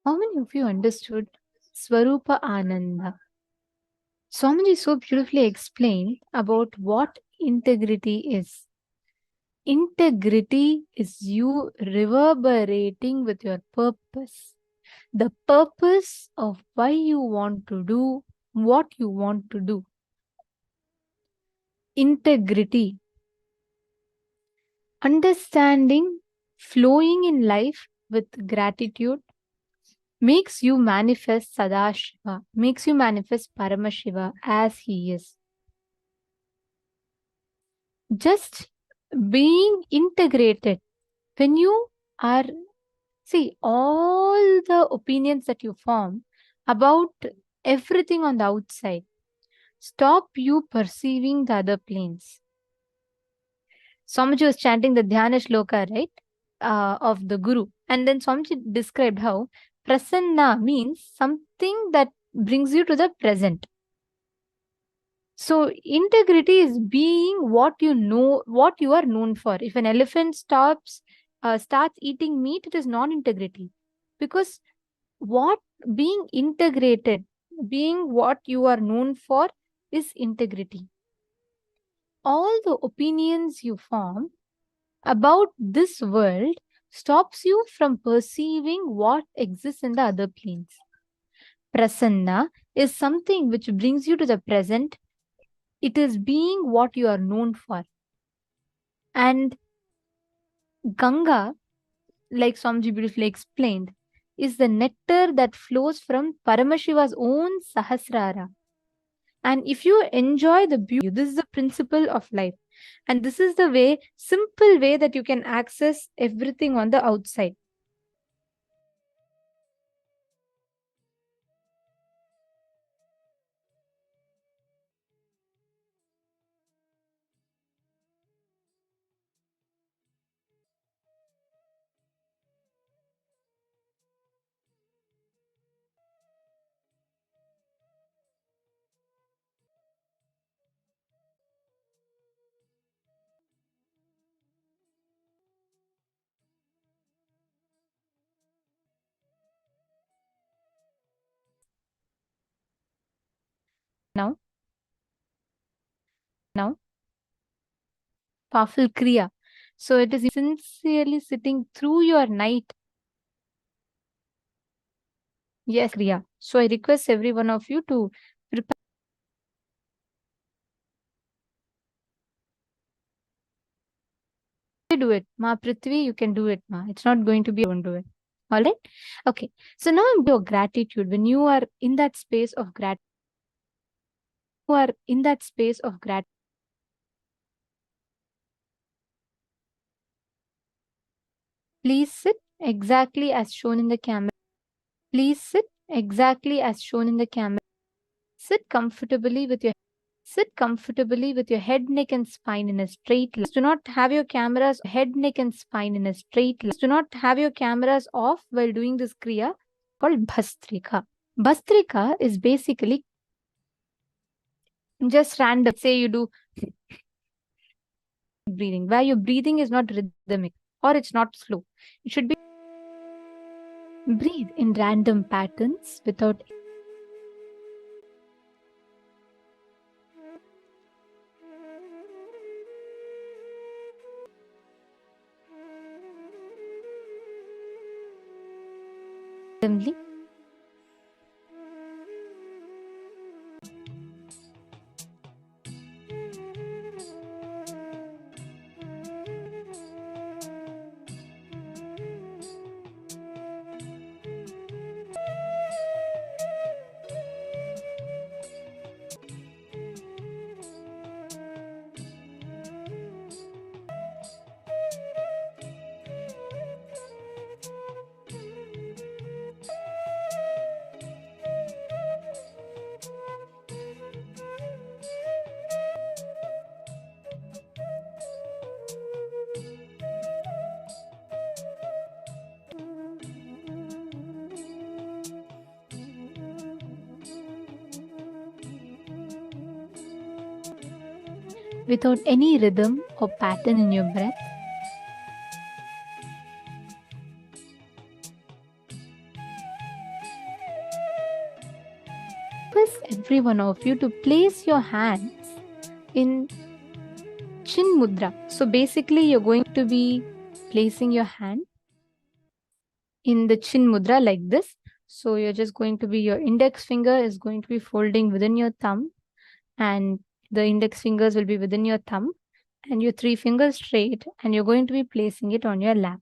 How many of you understood Swarupa Ananda? Swamiji so beautifully explained about what integrity is. Integrity is you reverberating with your purpose. The purpose of why you want to do what you want to do. Integrity. Understanding, flowing in life with gratitude makes you manifest Sadashiva, makes you manifest Paramashiva as he is. Just being integrated. When you are, see, all the opinions that you form about everything on the outside, stop you perceiving the other planes. Swamiji was chanting the Dhyana Shloka, right? Of the Guru. And then Swamiji described how prasanna means something that brings you to the present. So integrity is being what you know, what you are known for. If an elephant starts eating meat, it is non-integrity. Because what being integrated, being what you are known for is integrity. All the opinions you form about this world stops you from perceiving what exists in the other planes. Prasanna is something which brings you to the present. It is being what you are known for. And Ganga, like Swamiji beautifully explained, is the nectar that flows from Paramashiva's own Sahasrara. And if you enjoy the beauty, this is the principle of life. And this is the way, simple way that you can access everything on the outside. Now, powerful Kriya. So it is sincerely sitting through your night. Yes, Kriya. So I request every one of you to prepare. Do it. Ma Prithvi, you can do it, Ma. It's not going to be, don't do it. All right? Okay. So now your gratitude. When you are in that space of gratitude, please sit exactly as shown in the camera. Please sit exactly as shown in the camera. Sit comfortably with your head, neck, and spine in a straight line. Do not have your cameras head, neck, and spine in a straight line. Do not have your cameras off while doing this kriya called Bhastrika. Bhastrika is basically just random. Say you do breathing, where your breathing is not rhythmic or it's not slow. It should be breathe in random patterns without randomly. Without any rhythm or pattern in your breath. request every one of you to place your hands in Chin Mudra. So basically, you're going to be placing your hand in the Chin Mudra like this. So you're just going to be, your index finger is going to be folding within your thumb, and the index fingers will be within your thumb, and your 3 fingers straight, and you're going to be placing it on your lap.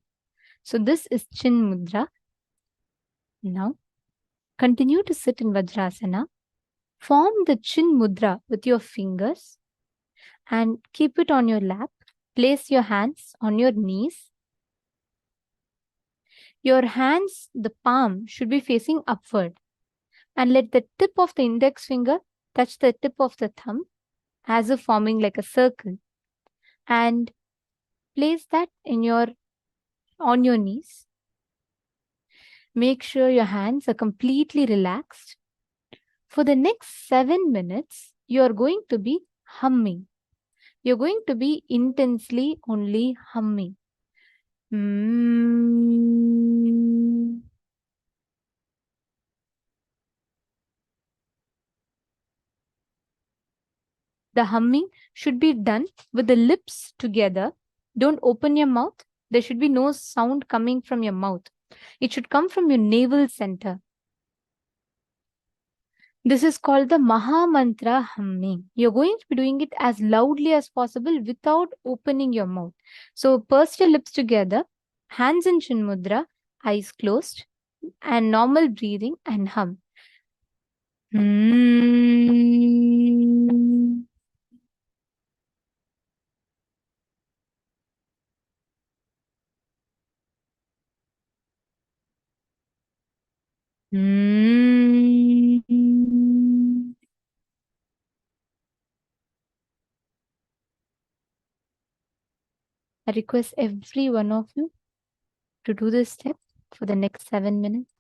So this is Chin Mudra. Now, continue to sit in Vajrasana. Form the Chin Mudra with your fingers and keep it on your lap. Place your hands on your knees. Your hands, the palm, should be facing upward. And let the tip of the index finger touch the tip of the thumb as if forming like a circle. And place that on your knees. Make sure your hands are completely relaxed. For the next 7 minutes, you are going to be humming. You're going to be intensely only humming. The humming should be done with the lips together. Don't open your mouth. There should be no sound coming from your mouth. It should come from your navel center. This is called the Maha Mantra humming. You're going to be doing it as loudly as possible without opening your mouth. So purse your lips together, hands in Chin Mudra, eyes closed, and normal breathing, and hum. I request every one of you to do this step for the next 7 minutes.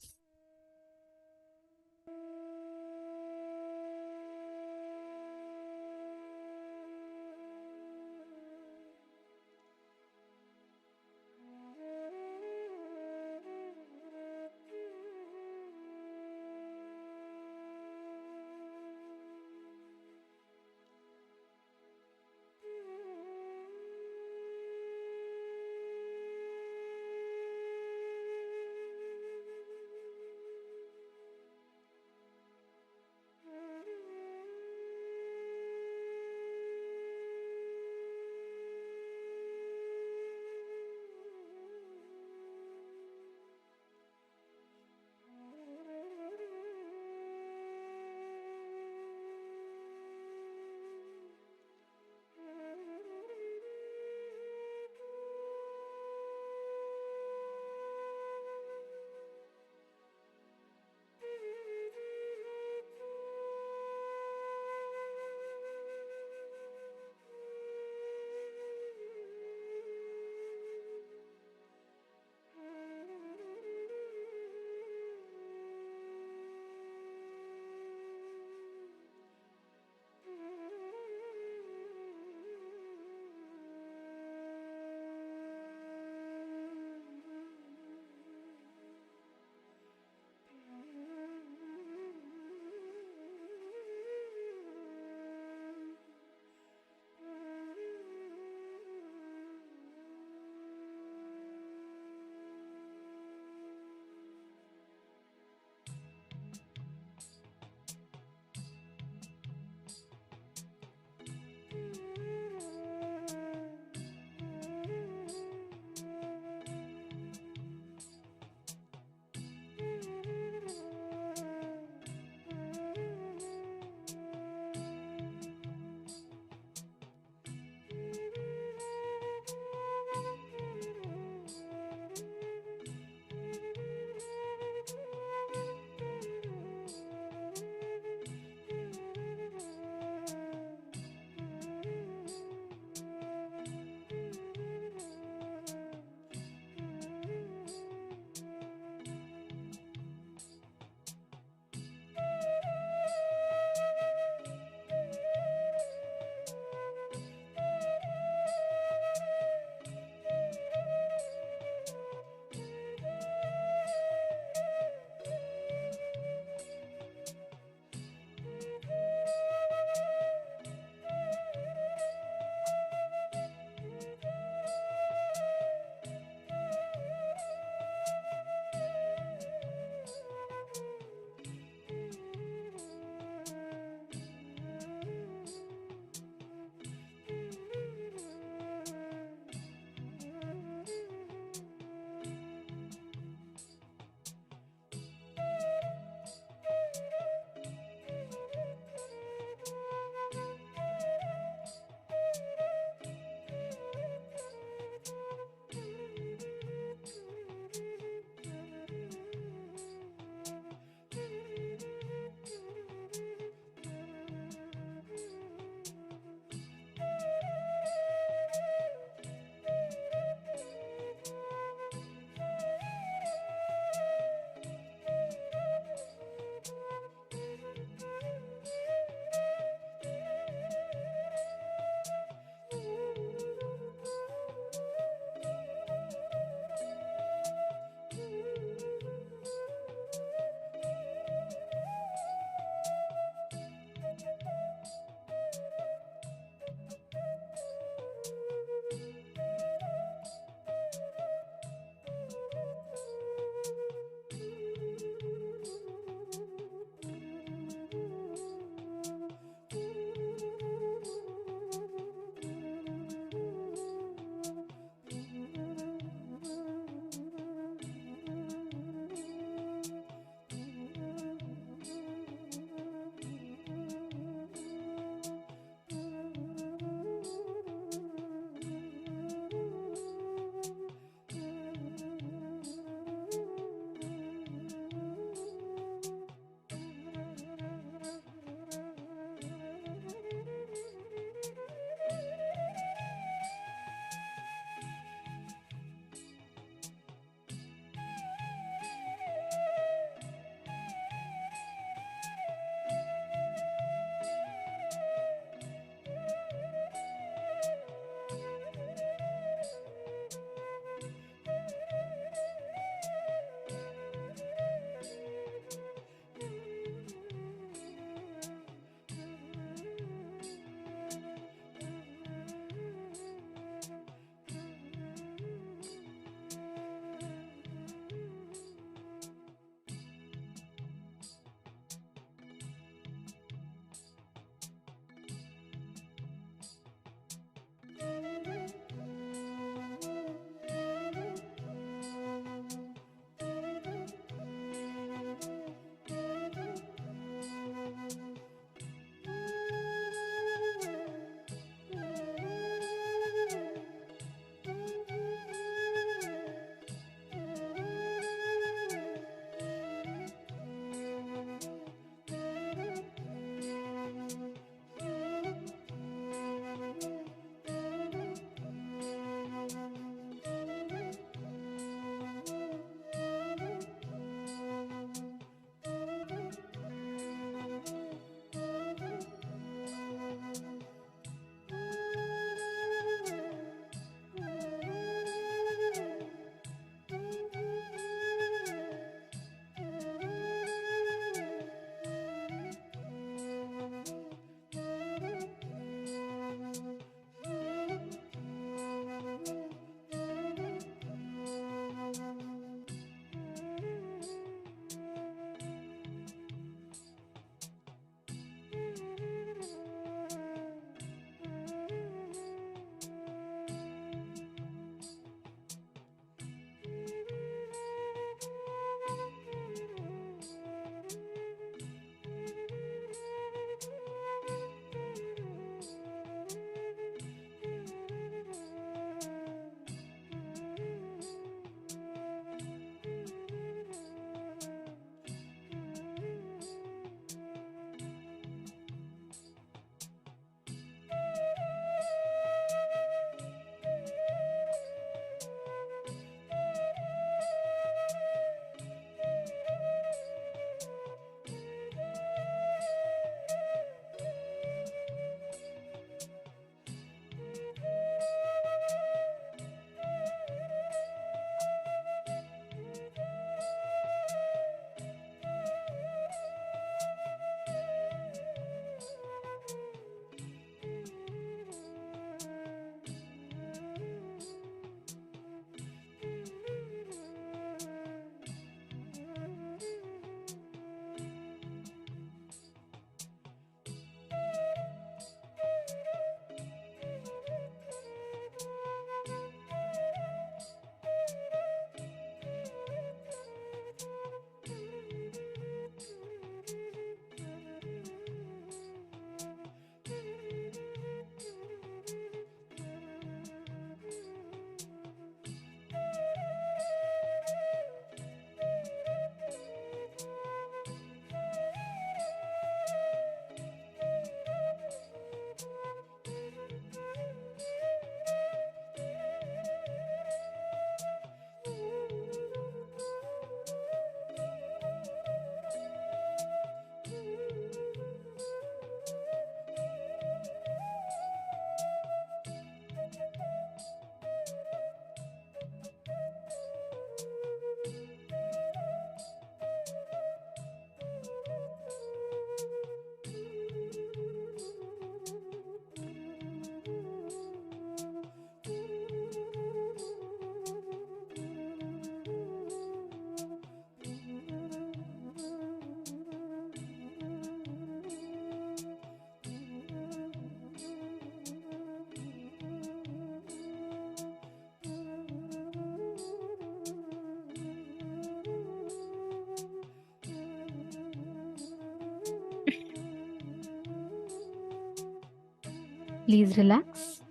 Please relax.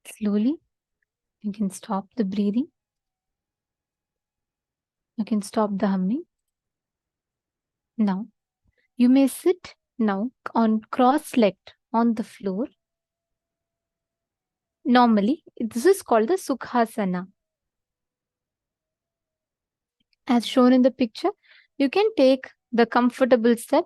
Slowly, you can stop the breathing. You can stop the humming. Now, you may sit now on cross-legged on the floor. Normally, this is called the Sukhasana. As shown in the picture, you can take the comfortable step.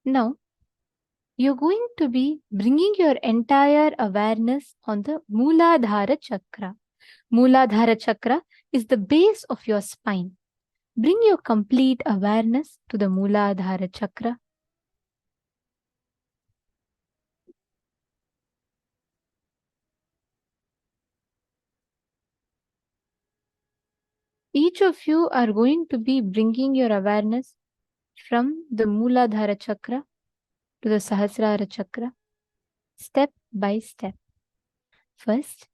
Now, you're going to be bringing your entire awareness on the Mooladhara Chakra. Mooladhara Chakra is the base of your spine. Bring your complete awareness to the Mooladhara Chakra. Each of you are going to be bringing your awareness from the Mooladhara Chakra to the Sahasrara Chakra, step by step. First,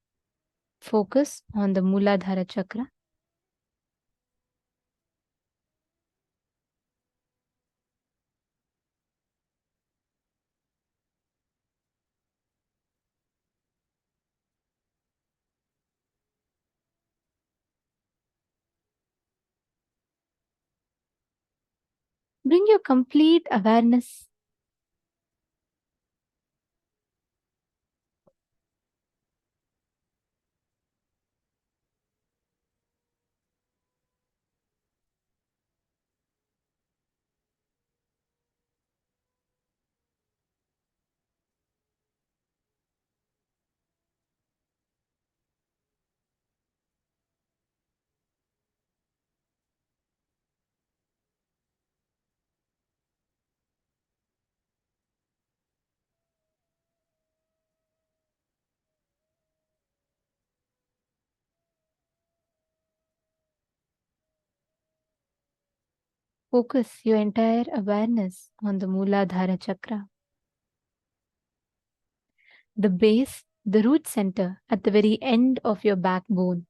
focus on the Mooladhara Chakra. Bring your complete awareness Focus your entire awareness on the Mooladhara Chakra. The base, the root center at the very end of your backbone.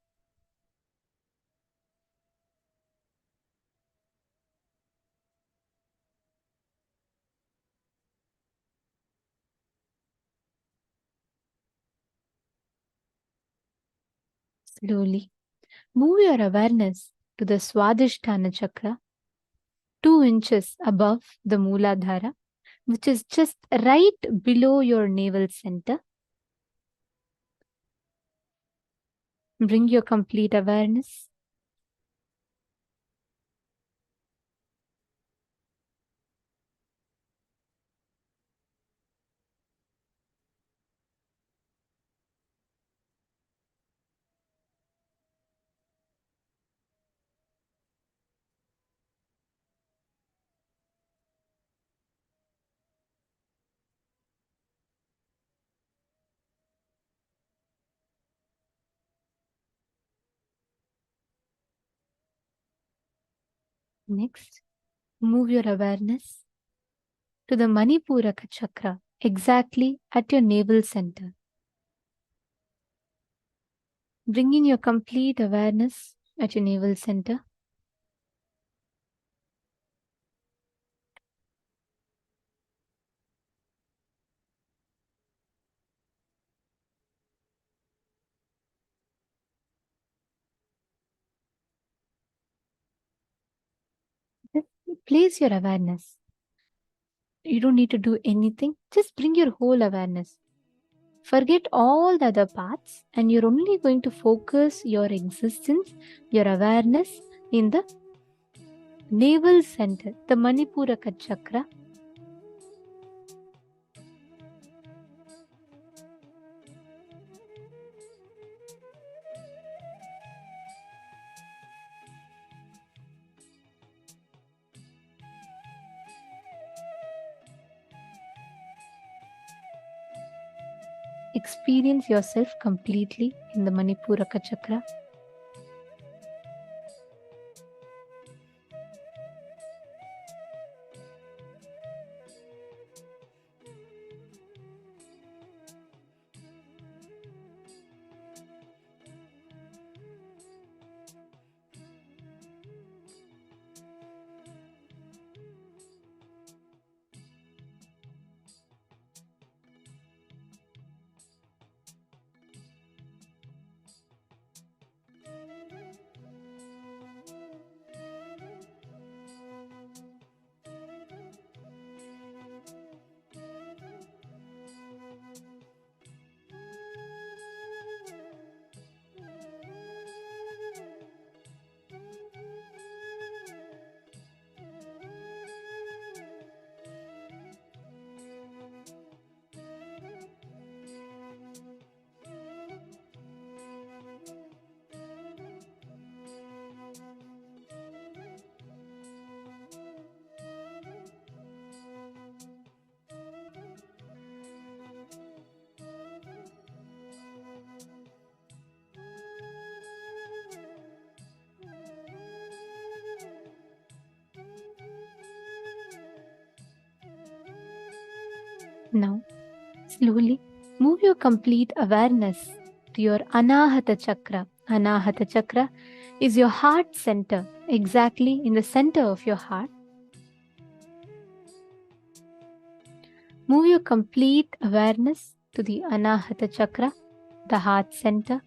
Slowly, move your awareness to the Swadhisthana Chakra, 2 inches above the Mooladhara, which is just right below your navel center. Bring your complete awareness. Next, move your awareness to the Manipuraka Chakra, exactly at your navel center. Bring in your complete awareness at your navel center. Just place your awareness. You don't need to do anything. Just bring your whole awareness. Forget all the other parts, and you're only going to focus your existence, your awareness in the navel center, the Manipuraka Chakra. Experience yourself completely in the Manipuraka Chakra. Now, slowly move your complete awareness to your Anahata Chakra. Anahata Chakra is your heart center, exactly in the center of your heart. Move your complete awareness to the Anahata Chakra, the heart center.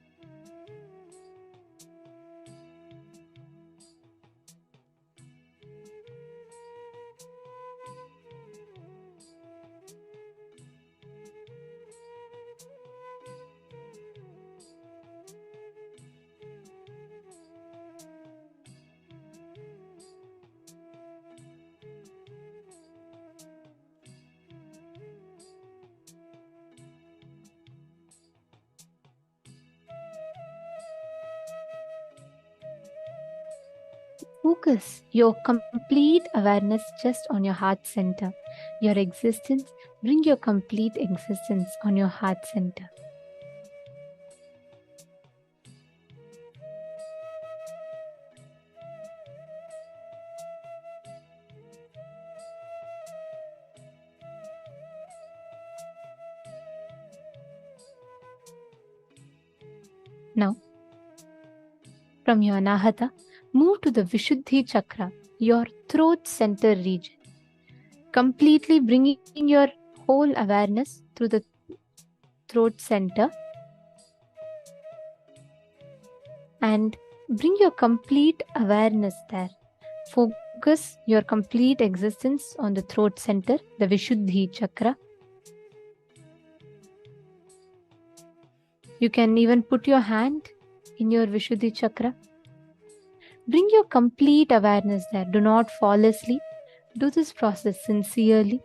Focus your complete awareness just on your heart center. Your existence, bring your complete existence on your heart center. Now, from your Anahata, move to the Vishuddhi Chakra, your throat center region. Completely bringing your whole awareness through the throat center and bring your complete awareness there. Focus your complete existence on the throat center, the Vishuddhi Chakra. You can even put your hand in your Vishuddhi Chakra. Bring your complete awareness there. Do not fall asleep. Do this process sincerely.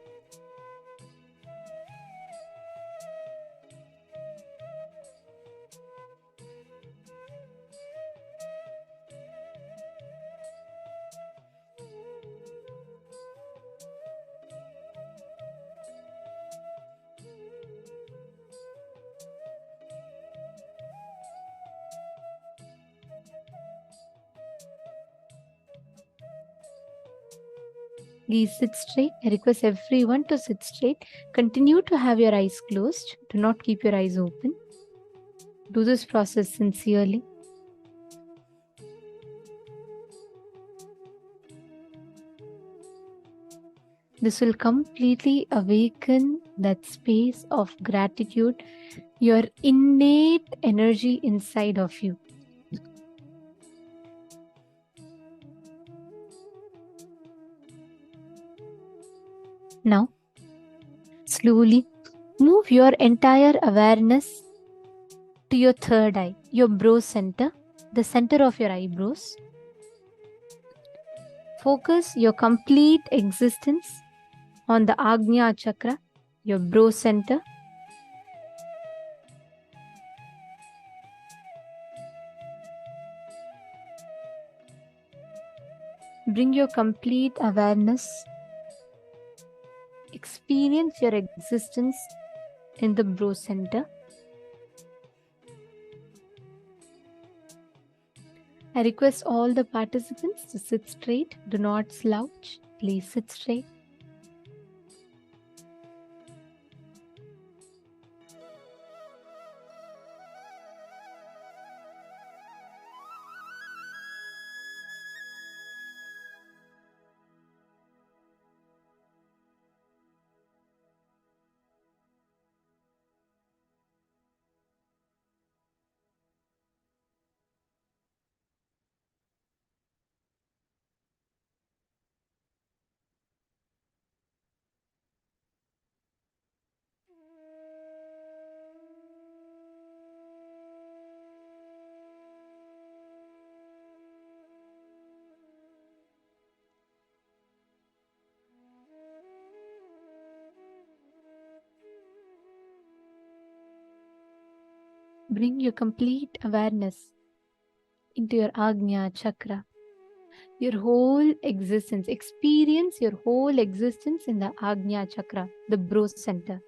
Please sit straight. I request everyone to sit straight. Continue to have your eyes closed. Do not keep your eyes open. Do this process sincerely. This will completely awaken that space of gratitude, your innate energy inside of you. Now, slowly move your entire awareness to your third eye, your brow center, the center of your eyebrows. Focus your complete existence on the Agnya Chakra, your brow center. Bring your complete awareness. Experience your existence in the brow center. I request all the participants to sit straight. Do not slouch. Please sit straight. Bring your complete awareness into your Agnya Chakra. Your whole existence, experience your whole existence in the Agnya Chakra, the brow center.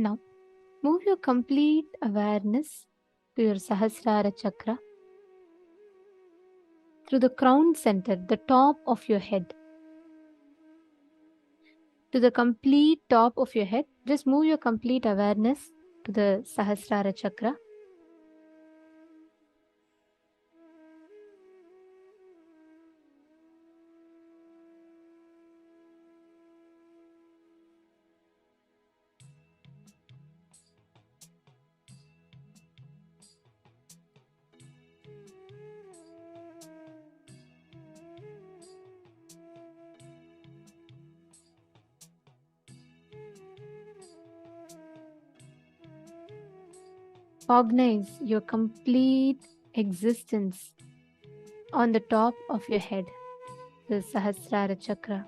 Now, move your complete awareness to your Sahasrara chakra, through the crown center, the top of your head. To the complete top of your head, just move your complete awareness to the Sahasrara chakra. Cognize your complete existence on the top of your head, the Sahasrara chakra.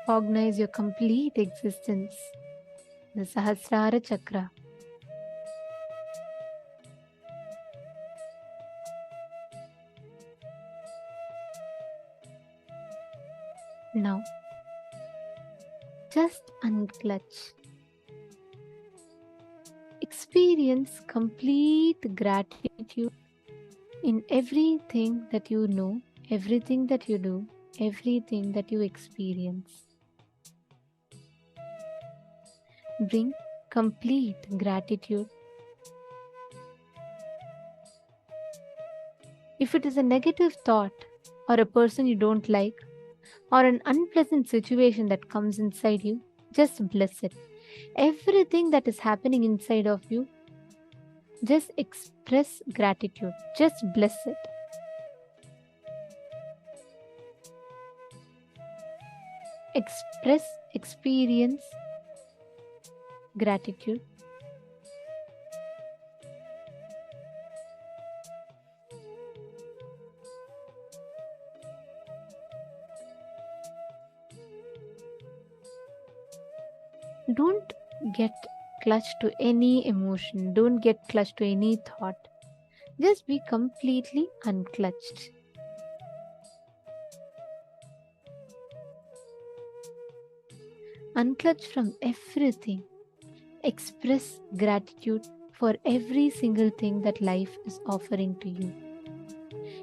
Cognize your complete existence, the Sahasrara chakra. Now, just unclutch. Experience complete gratitude in everything that you know, everything that you do, everything that you experience. Bring complete gratitude. If it is a negative thought, or a person you don't like, or an unpleasant situation that comes inside you, just bless it. Everything that is happening inside of you, just express gratitude. Just bless it. Express, experience gratitude. Don't get clutched to any emotion. Don't get clutched to any thought. Just be completely unclutched. Unclutch from everything. Express gratitude for every single thing that life is offering to you.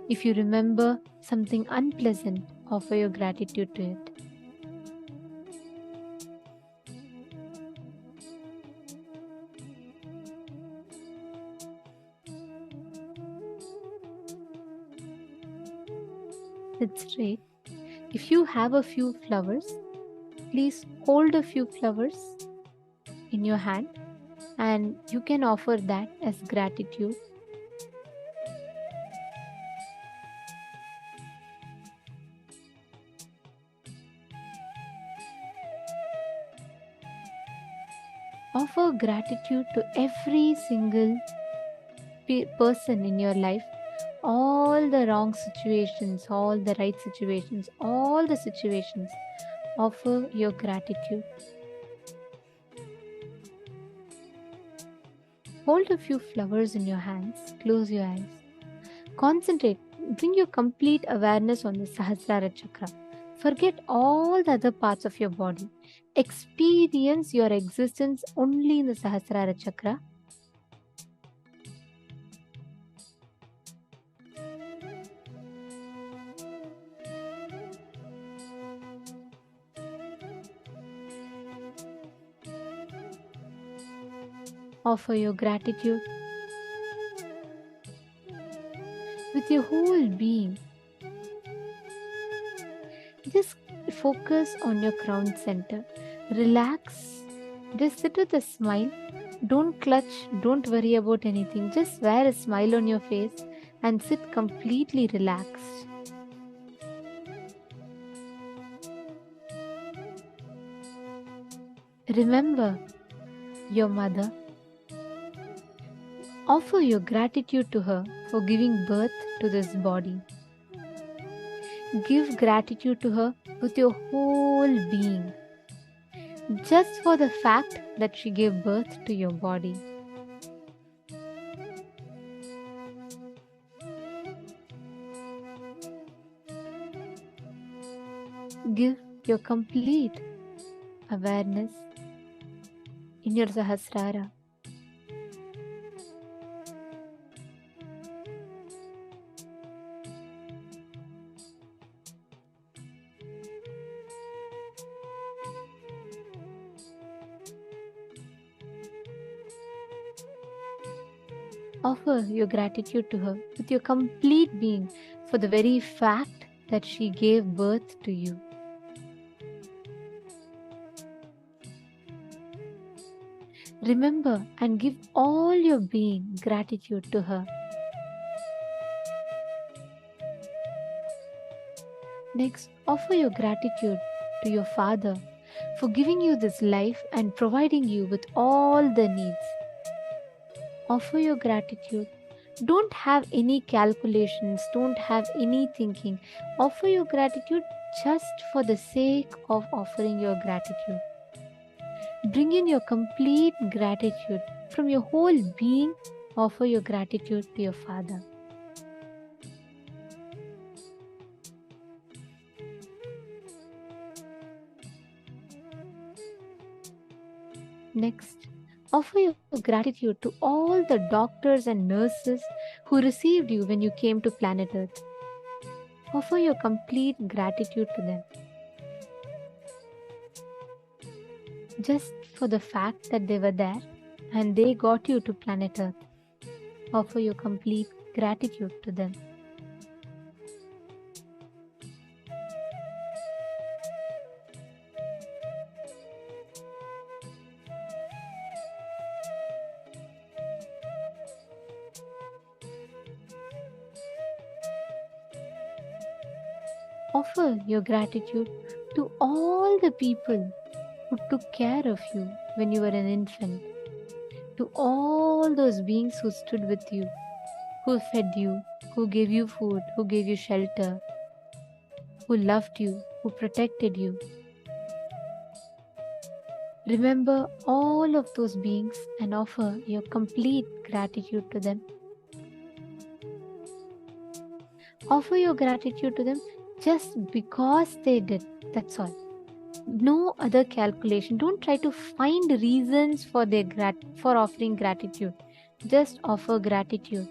If you remember something unpleasant, offer your gratitude to it. That's right. If you have a few flowers, please hold a few flowers in your hand and you can offer that as gratitude. Offer gratitude to every single person in your life. All the wrong situations, all the right situations, all the situations, offer your gratitude. Hold a few flowers in your hands, close your eyes. Concentrate, bring your complete awareness on the Sahasrara chakra. Forget all the other parts of your body. Experience your existence only in the Sahasrara chakra. Offer your gratitude with your whole being. Just focus on your crown center. Relax. Just sit with a smile. Don't clutch. Don't worry about anything. Just wear a smile on your face and sit completely relaxed. Remember your mother. Offer your gratitude to her for giving birth to this body. Give gratitude to her with your whole being, just for the fact that she gave birth to your body. Give your complete awareness in your Sahasrara. Offer your gratitude to her with your complete being for the very fact that she gave birth to you. Remember and give all your being gratitude to her. Next, offer your gratitude to your father for giving you this life and providing you with all the needs. Offer your gratitude. Don't have any calculations, don't have any thinking. Offer your gratitude just for the sake of offering your gratitude. Bring in your complete gratitude from your whole being. Offer your gratitude to your father. Next, offer your gratitude to all the doctors and nurses who received you when you came to planet Earth. Offer your complete gratitude to them. Just for the fact that they were there and they got you to planet Earth. Offer your complete gratitude to them. Offer your gratitude to all the people who took care of you when you were an infant, to all those beings who stood with you, who fed you, who gave you food, who gave you shelter, who loved you, who protected you. Remember all of those beings and offer your complete gratitude to them. Offer your gratitude to them just because they did. That's all. No other calculation. Don't try to find reasons for for offering gratitude. Just offer gratitude.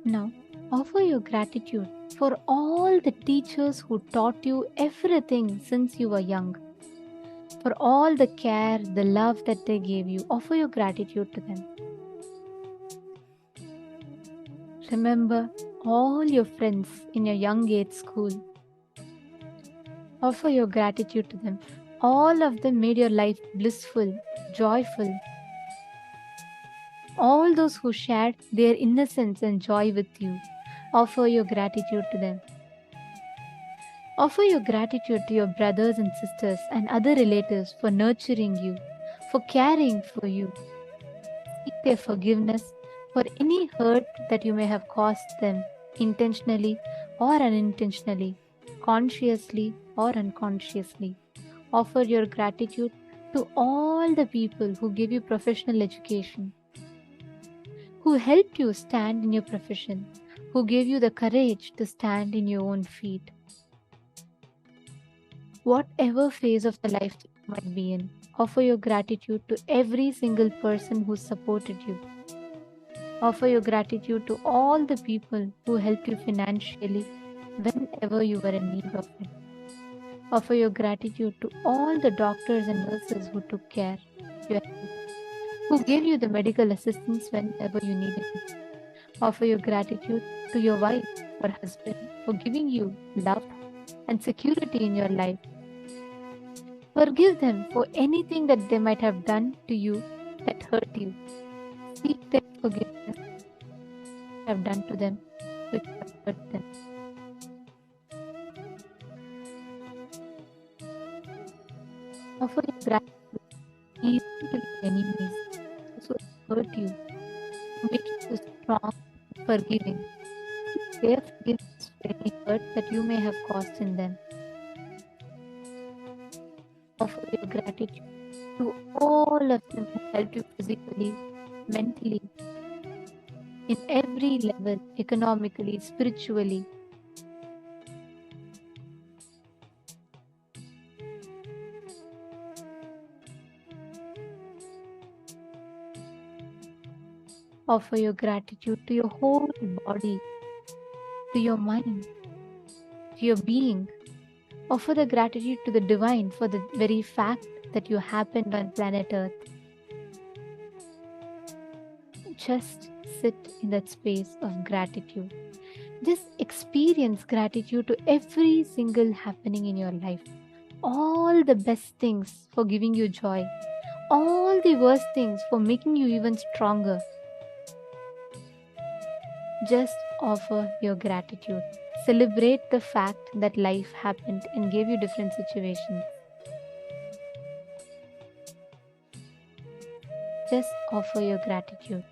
Now, offer your gratitude for all the teachers who taught you everything since you were young. For all the care, the love that they gave you, offer your gratitude to them. Remember all your friends in your young age school. Offer your gratitude to them. All of them made your life blissful, joyful. All those who shared their innocence and joy with you, offer your gratitude to them. Offer your gratitude to your brothers and sisters and other relatives for nurturing you, for caring for you. Seek their forgiveness for any hurt that you may have caused them, intentionally or unintentionally, consciously or unconsciously. Offer your gratitude to all the people who give you professional education, who helped you stand in your profession, who gave you the courage to stand in your own feet. Whatever phase of the life that you might be in, offer your gratitude to every single person who supported you. Offer your gratitude to all the people who helped you financially whenever you were in need of it. Offer your gratitude to all the doctors and nurses who took care of you, who gave you the medical assistance whenever you needed it. Offer your gratitude to your wife or husband for giving you love and security in your life. Forgive them for anything that they might have done to you that hurt you. Seek their forgiveness you have done to them which have hurt them. Offer your gratitude even to your enemies, those who have hurt you, to make you strong and forgiving. Seek their forgiveness for any hurt that you may have caused in them. Offer your gratitude to all of them who helped you physically, mentally, in every level, economically, spiritually. Offer your gratitude to your whole body, to your mind, to your being. Offer the gratitude to the divine for the very fact that you happened on planet Earth. Just sit in that space of gratitude. Just experience gratitude to every single happening in your life. All the best things for giving you joy. All the worst things for making you even stronger. Just offer your gratitude. Celebrate the fact that life happened and gave you different situations. Just offer your gratitude.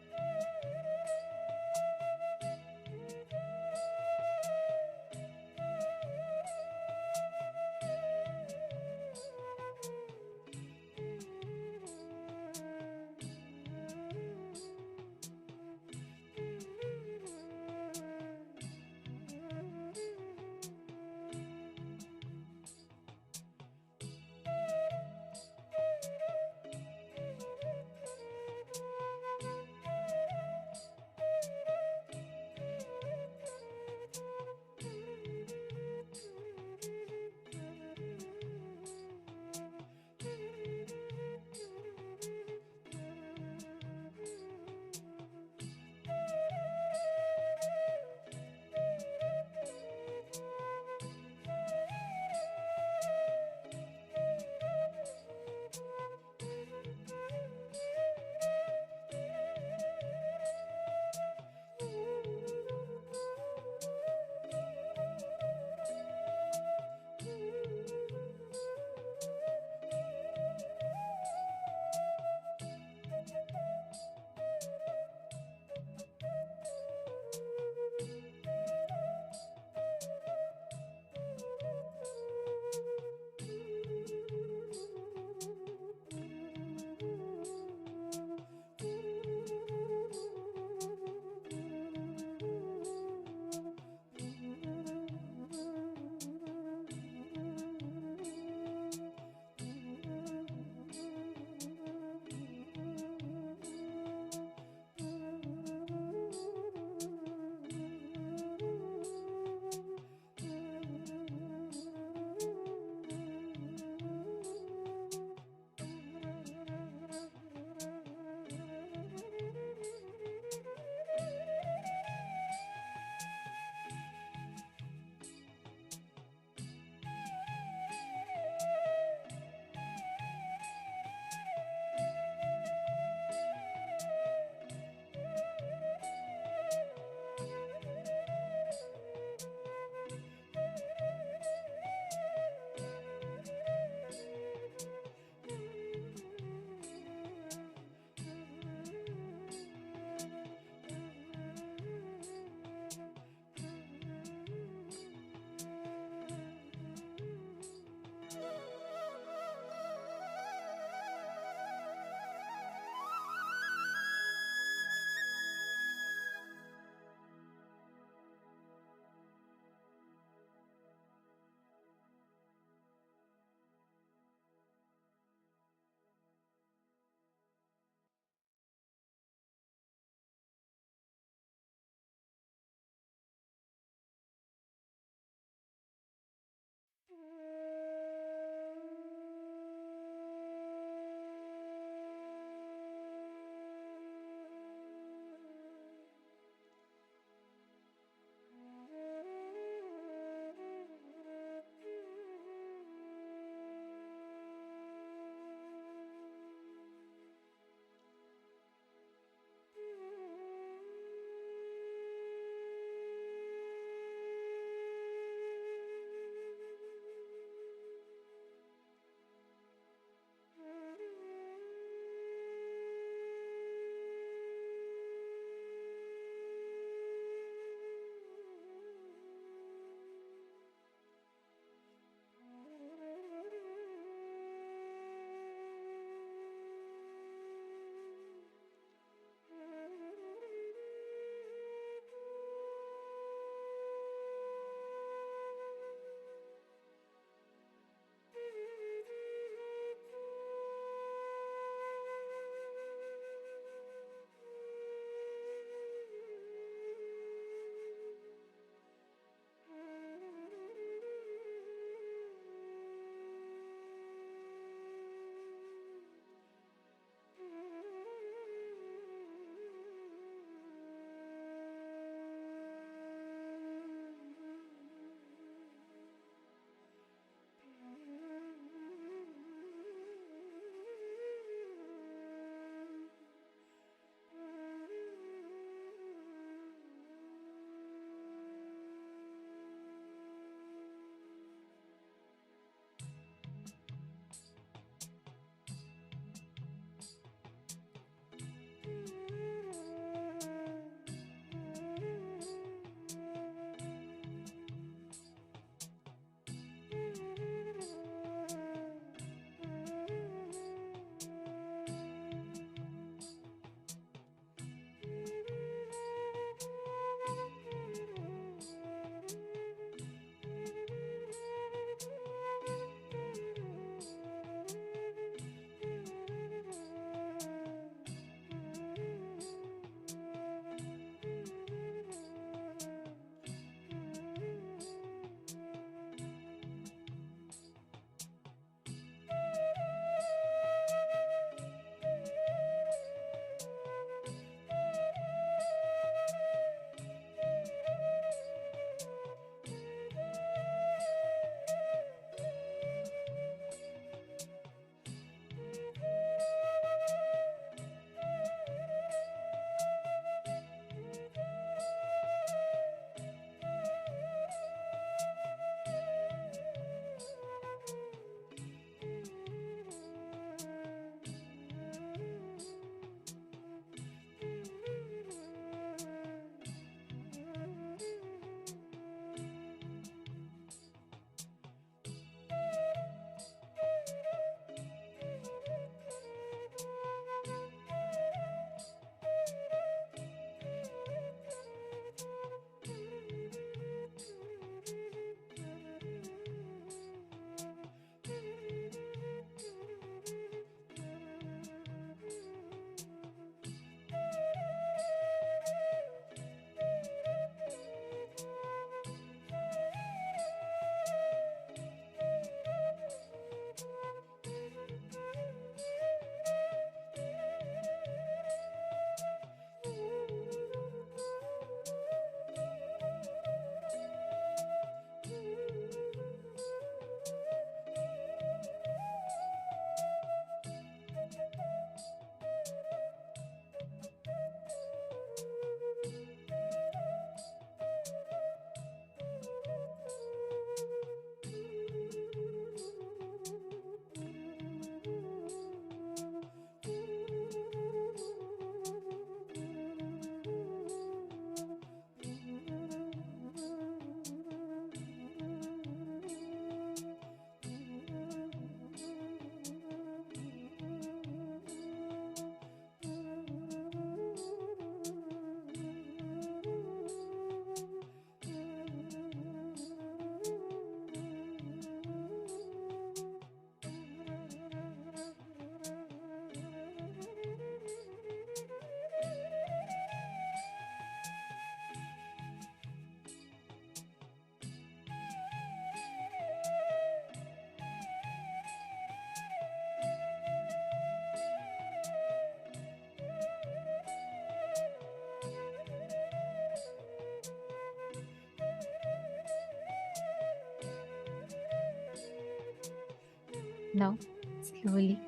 Now, slowly,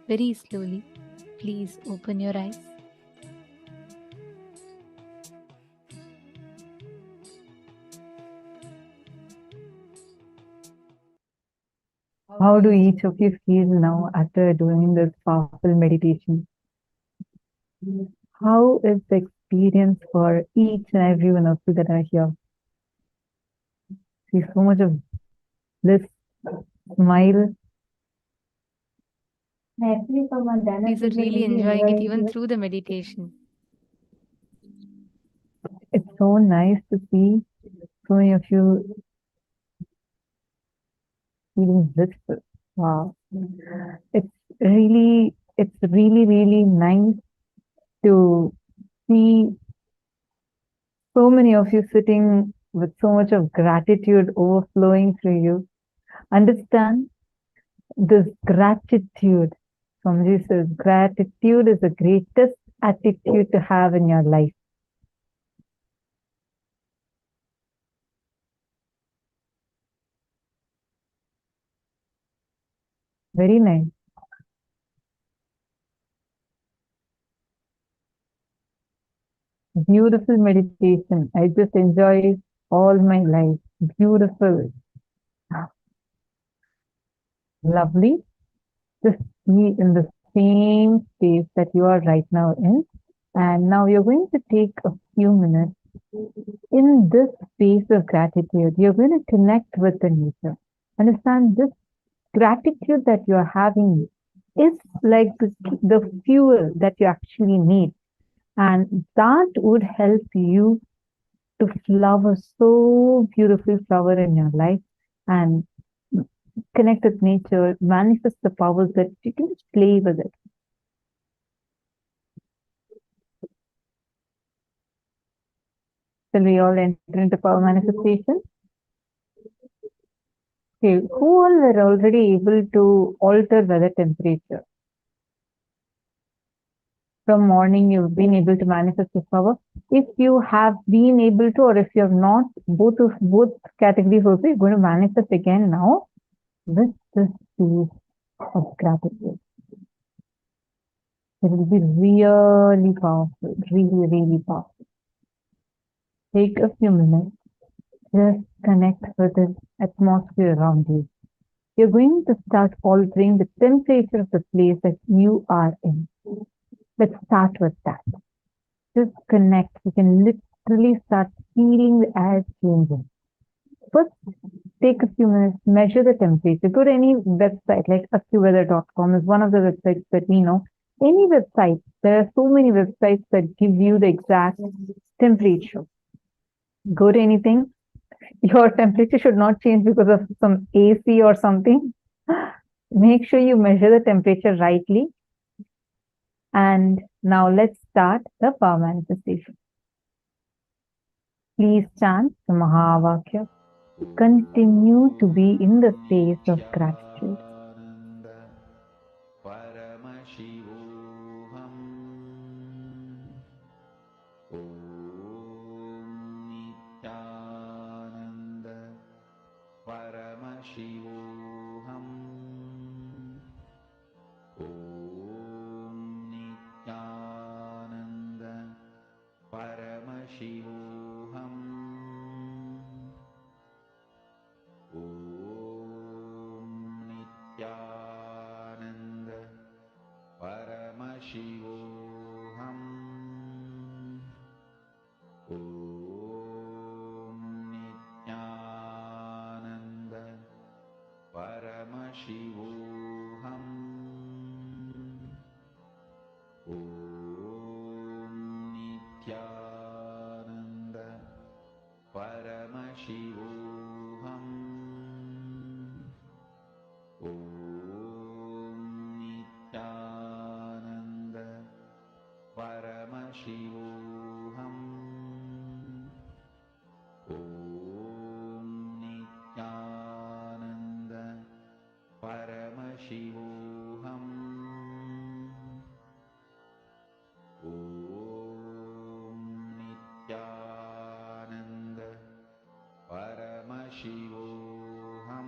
very slowly, please open your eyes. How do each of you feel now after doing this powerful meditation? How is the experience for each and every one of you that are here? See so much of bliss, smile. These are really enjoying it even through the meditation. It's so nice to see so many of you feeling blissful. Wow. It's really, really nice to see so many of you sitting with so much of gratitude overflowing through you. Understand this gratitude. Swamiji says, gratitude is the greatest attitude to have in your life. Very nice. Beautiful meditation. I just enjoy all my life. Beautiful. Lovely. Just be in the same space that you are right now in. And now you're going to take a few minutes in this space of gratitude. You're going to connect with the nature. Understand this gratitude that you're having is like the fuel that you actually need. And that would help you to flower so beautiful flower in your life and connect with nature, manifest the powers that you can just play with it. Shall we all enter into power manifestation? Okay, who all were already able to alter weather temperature? From morning, you've been able to manifest this power. If you have been able to, or if you have not, both categories also, you're going to manifest again now with this piece of gratitude. It will be really powerful, really powerful. Take a few minutes, just connect with the atmosphere around you. You're going to start altering the temperature of the place that you are in. Let's start with that. Just connect. You can literally start feeling the air changing. First, take a few minutes, measure the temperature. Go to any website like actiweather.com is one of the websites that we know. Any website, there are so many websites that give you the exact temperature. Go to anything. Your temperature should not change because of some AC or something. Make sure you measure the temperature rightly. And now let's start the power manifestation. Please chant the Mahavakya. Continue to be in the space of gratitude. Paramashivoham. Om Nithyananda Paramashivoham. Om Nithyananda Paramashivoham. Om Nithyananda Paramashivoham. Om Nithyananda Paramashivoham. Om Nithyananda Paramashivoham. Om Nithyananda Paramashivoham. Om Nithyananda Paramashivoham. Om Nithyananda Paramashivoham.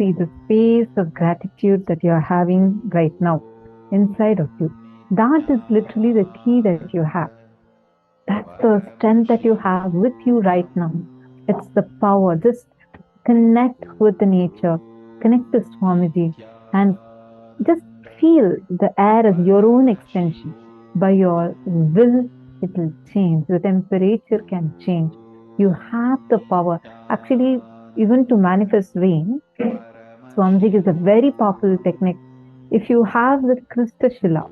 see the space of gratitude that you are having right now inside of you. That is literally the key that you have. That's the strength that you have with you right now. It's the power. Just connect with the nature, connect to Swamiji, and just feel the air as your own extension. By your will, it will change. The temperature can change. You have the power. Actually, even to manifest rain, Swamiji is a very powerful technique. If you have the crystal shila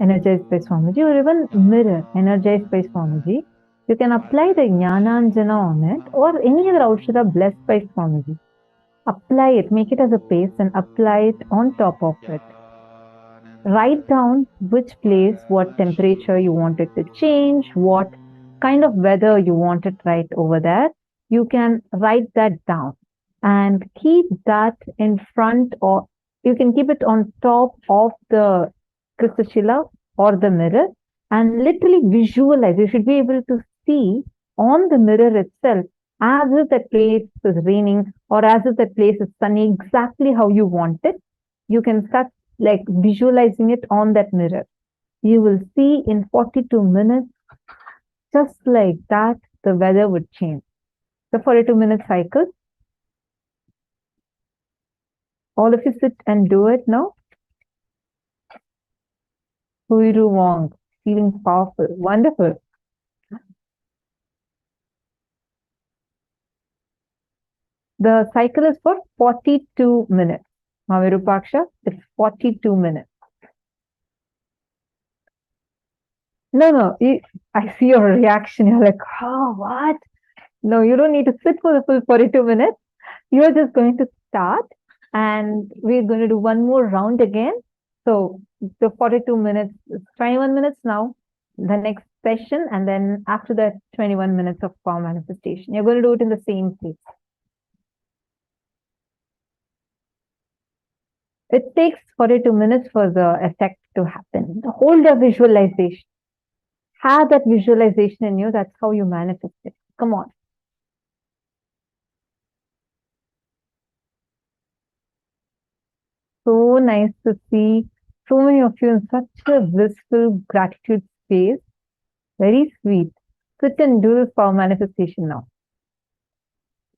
energized by Swamiji, or even mirror energized by Swamiji, you can apply the Jnananjana on it, or any other Aushadha blessed by Swamiji. Apply it, make it as a paste and apply it on top of it. Write down which place, what temperature you want it to change, what kind of weather you want it right over there. You can write that down and keep that in front, or you can keep it on top of the crystal shila or the mirror, and literally visualize. You should be able to see on the mirror itself as if that place is raining or as if that place is sunny, exactly how you want it. You can start like visualizing it on that mirror. You will see in 42 minutes, just like that, the weather would change. The 42-minute cycle. All of you sit and do it now. Huiru Wong, feeling powerful, wonderful. The cycle is for 42 minutes. Mavirupaksha, it's 42 minutes. No, I see your reaction. You're like, oh, what? No, you don't need to sit for the full 42 minutes. You're just going to start and we're going to do one more round again. So the 42 minutes, 21 minutes now, the next session, and then after that, 21 minutes of power manifestation. You're going to do it in the same place. It takes 42 minutes for the effect to happen. Hold your visualization. Have that visualization in you. That's how you manifest it. Come on. So nice to see so many of you in such a blissful gratitude space. Very sweet. Sit and do this power manifestation now.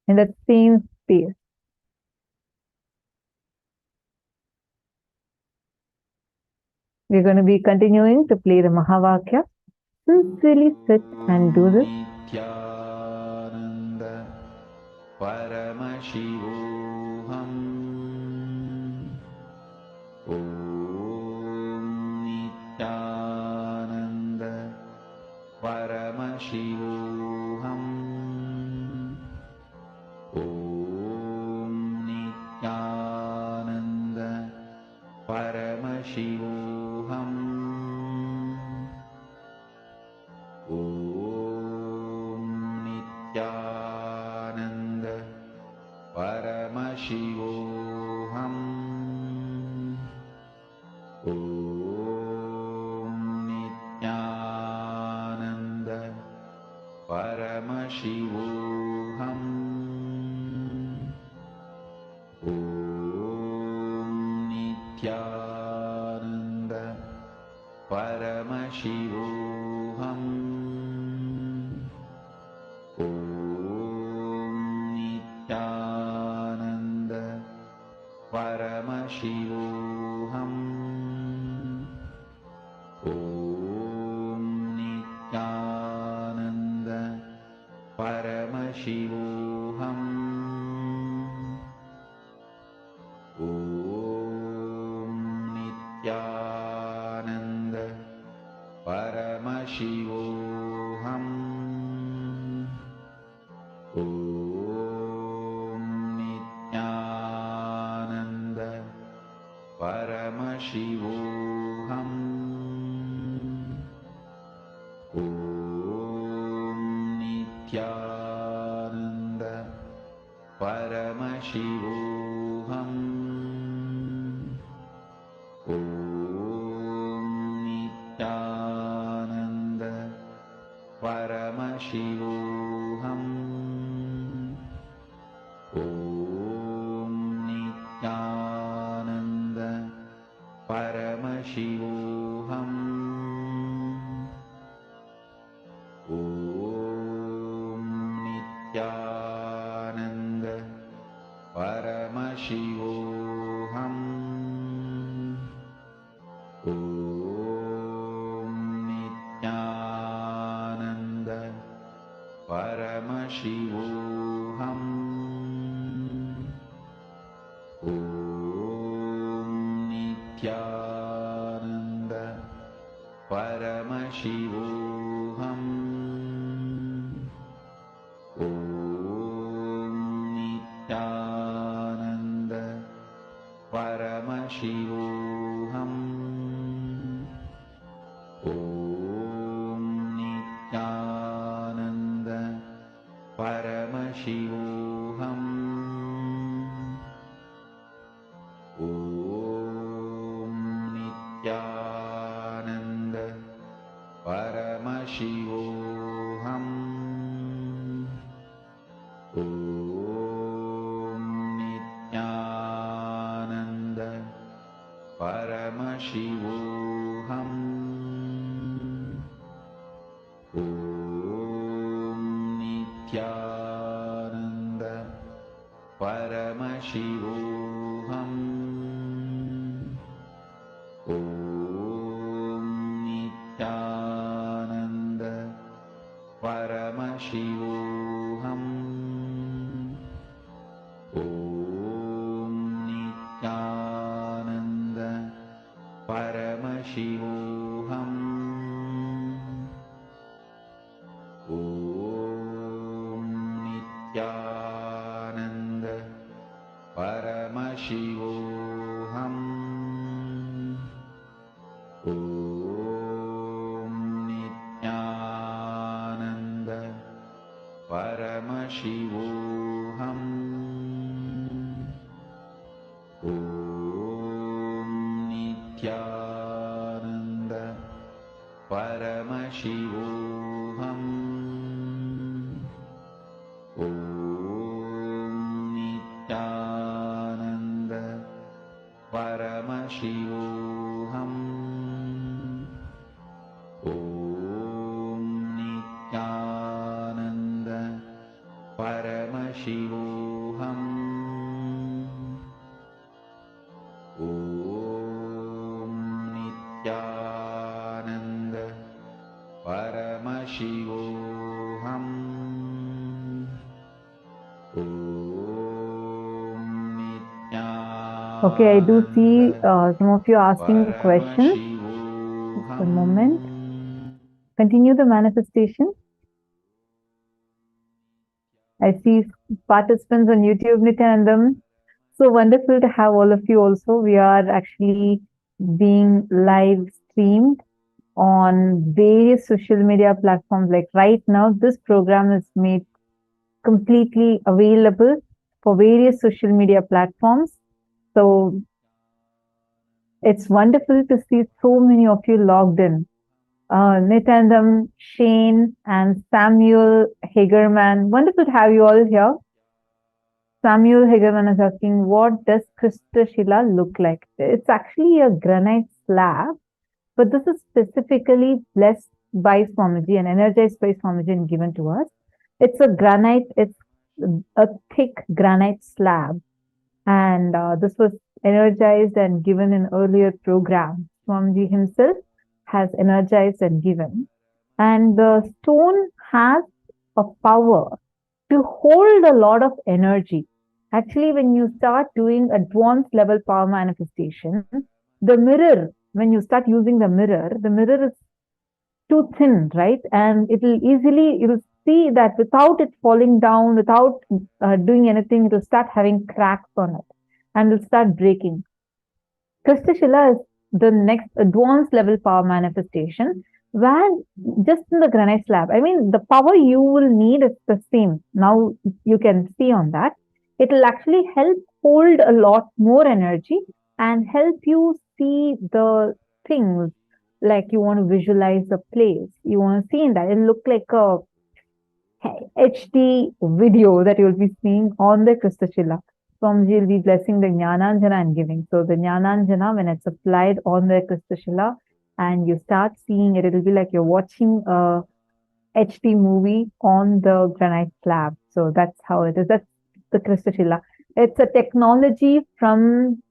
In that same space. We're going to be continuing to play the Mahavakya. Sincerely sit and do this. Nithyananda Paramashivoham. Om Nithyananda Paramashivoham. Om Nithyananda Paramashivoham. Om Nithyananda Paramashivoham. Om Nithyananda Paramashivoham. Om Nithyananda Paramashivoham. Om Nithyananda Paramashivoham. Om Nithyananda Paramashivoham. Om Nithyananda Paramashivoham. Om Nithyananda Paramashivoham. Om Nithyananda Paramashivoham. Om Nithyananda Paramashivoham. Om Paramashivoham. Om Nithyananda Paramashivoham. Om Nithyananda Paramashivoham. Om Nithyananda Paramashivoham. Om Nithyananda Paramashivoham. Om Nithyananda Paramashivoham. Om Nithyananda Paramashivoham. Om Nithyananda Paramashivoham. Om Nithyananda Paramashivoham. Om Nithyananda Paramashivoham. Om Nithyananda Paramashivoham. Om Nithyananda Paramashivoham. Om Nithyananda Paramashivoham. Om Nithyananda Paramashivoham. Om Nithyananda Paramashivoham. Om Nithyananda Paramashivoham. Om Nithyananda Okay, I do see some of you asking questions. Just a moment. Continue the manifestation. I see participants on YouTube, Nithyanandam. So wonderful to have all of you also. We are actually being live streamed on various social media platforms. Like right now, this program is made completely available for various social media platforms. So it's wonderful to see so many of you logged in. Nithyanandam, Shane, and Samuel Hagerman. Wonderful to have you all here. Samuel Hagerman is asking, what does Krista Shila look like? It's actually a granite slab, but this is specifically blessed by Swamiji and energized by Swamiji and given to us. It's a granite, it's a thick granite slab. And this was energized and given in earlier programs. Swamiji himself has energized and given. And the stone has a power to hold a lot of energy. Actually, when you start doing advanced level power manifestation, the mirror, when you start using the mirror is too thin, right? And you'll see that without it falling down, without doing anything, it will start having cracks on it and will start breaking. Krista Shila is the next advanced level power manifestation, where just in the granite slab, I mean, the power you will need is the same. Now you can see on that. It will actually help hold a lot more energy and help you see the things, like you want to visualize the place. You want to see in that. It'll look like a HD video that you'll be seeing on the Krista Shila. Swamiji will be blessing the Jnananjana and giving. So the Jnananjana, when it's applied on the Krista Shila and you start seeing it, it'll be like you're watching a HD movie on the granite slab. So that's how it is. That's the Krista Shila. It's a technology from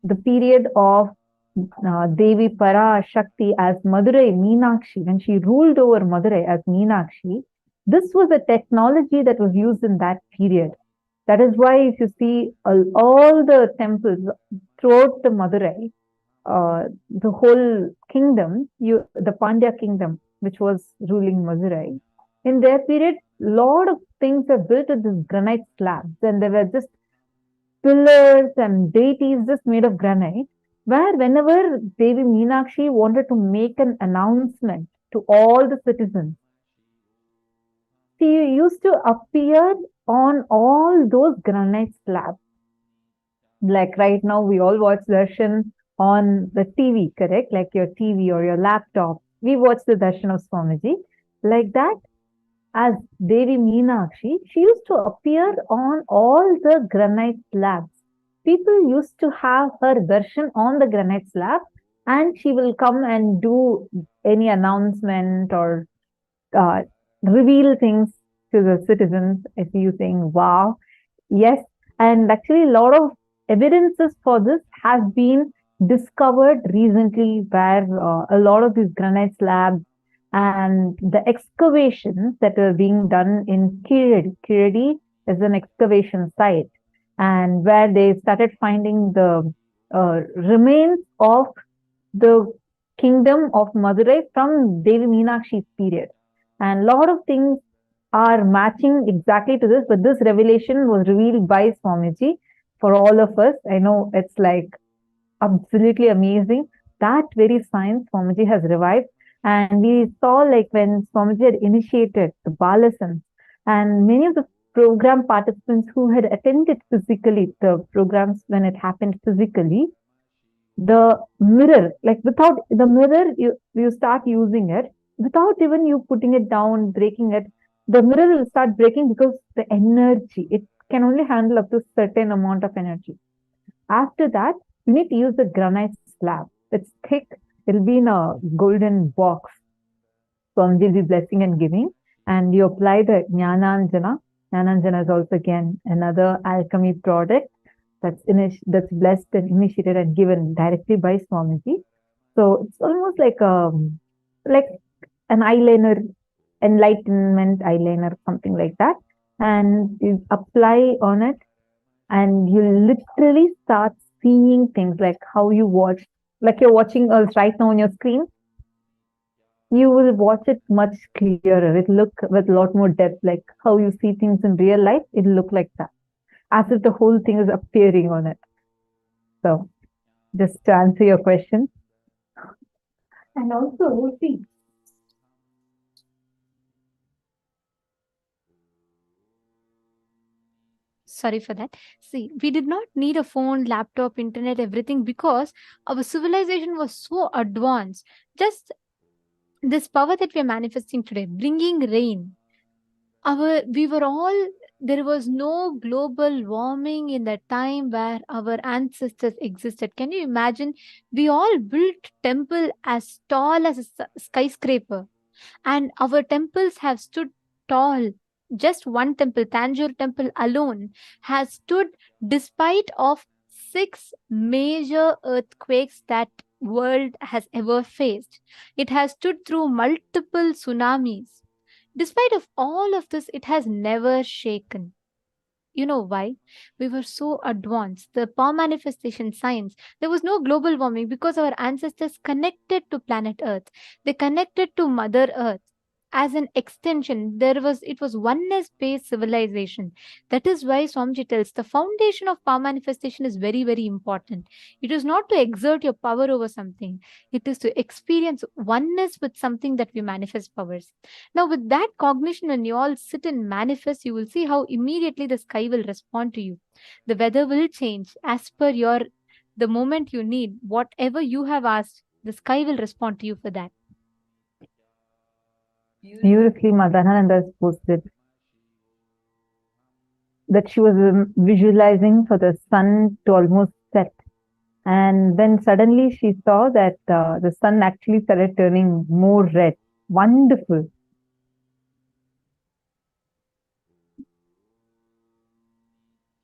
the period of Devi Parashakti as Madurai Meenakshi, when she ruled over Madurai as Meenakshi. This was a technology that was used in that period. That is why if you see all the temples throughout the Madurai, the whole kingdom, the Pandya kingdom, which was ruling Madurai, in their period, lot of things were built with these granite slabs, and they were just pillars and deities just made of granite, where whenever Devi Meenakshi wanted to make an announcement to all the citizens, she used to appear on all those granite slabs. Like right now, we all watch darshan on the TV, correct? Like your TV or your laptop. We watch the darshan of Swamiji. Like that, as Devi Meenakshi, she used to appear on all the granite slabs. People used to have her darshan on the granite slab, and she will come and do any announcement or reveal things to the citizens. If you saying, wow, yes. And actually, a lot of evidences for this have been discovered recently, where a lot of these granite slabs and the excavations that are being done in Kiradi. Kiradi is an excavation site, and where they started finding the remains of the kingdom of Madurai from Devi Meenakshi's period. And a lot of things are matching exactly to this, but this revelation was revealed by Swamiji for all of us. I know it's like absolutely amazing. That very science Swamiji has revived. And we saw like when Swamiji had initiated the Balasans, and many of the program participants who had attended physically the programs when it happened physically, the mirror, like without the mirror, you start using it without even you putting it down, breaking it, the mirror will start breaking because the energy, it can only handle up to certain amount of energy. After that, you need to use the granite slab. It's thick. It'll be in a golden box. Swamiji will be blessing and giving. And you apply the Jnananjana. Jnananjana is also again another alchemy product that's blessed and initiated and given directly by Swamiji. So it's almost like an eyeliner, enlightenment eyeliner, something like that. And you apply on it, and you literally start seeing things like how you watch, like you're watching us right now on your screen. You will watch it much clearer. It look with a lot more depth, like how you see things in real life. It'll look like that, as if the whole thing is appearing on it. So, just to answer your question. And also, see, sorry for that. See, we did not need a phone, laptop, internet, everything, because our civilization was so advanced. Just this power that we are manifesting today, bringing rain. There was no global warming in the time where our ancestors existed. Can you imagine? We all built temple as tall as a skyscraper, and our temples have stood tall. Just one temple, Tanjore temple alone, has stood despite of 6 major earthquakes that world has ever faced. It has stood through multiple tsunamis. Despite of all of this, it has never shaken. You know why? We were so advanced. The power manifestation science, there was no global warming because our ancestors connected to planet Earth. They connected to Mother Earth as an extension. It was oneness based civilization. That is why Swamiji tells the foundation of power manifestation is very, very important. It is not to exert your power over something, it is to experience oneness with something that we manifest powers. Now, with that cognition, when you all sit and manifest, you will see how immediately the sky will respond to you. The weather will change as per the moment you need. Whatever you have asked, the sky will respond to you for that. Beautifully, Madhanananda has posted that she was visualizing for the sun to almost set. And then suddenly she saw that the sun actually started turning more red. Wonderful.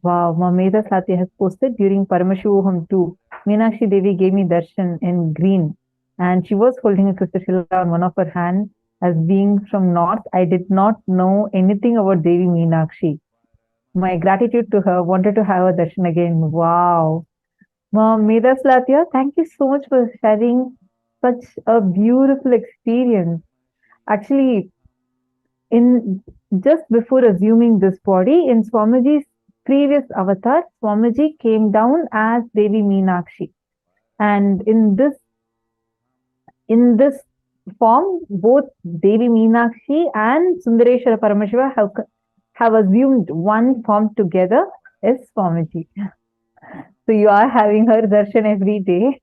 Wow, Mameda Satya has posted during Paramashivoham too. Meenakshi Devi gave me darshan in green, and she was holding a crystal shell on one of her hands. As being from north, I did not know anything about Devi Meenakshi. My gratitude to her. Wanted to have a darshan again. Wow, Mameda Satya, thank you so much for sharing such a beautiful experience. Actually, in just before assuming this body, in Swamiji's previous avatar, Swamiji came down as Devi Meenakshi. And in this form, both Devi Meenakshi and Sundareshwara Paramashiva have assumed one form together as Swamiji. So you are having her darshan every day.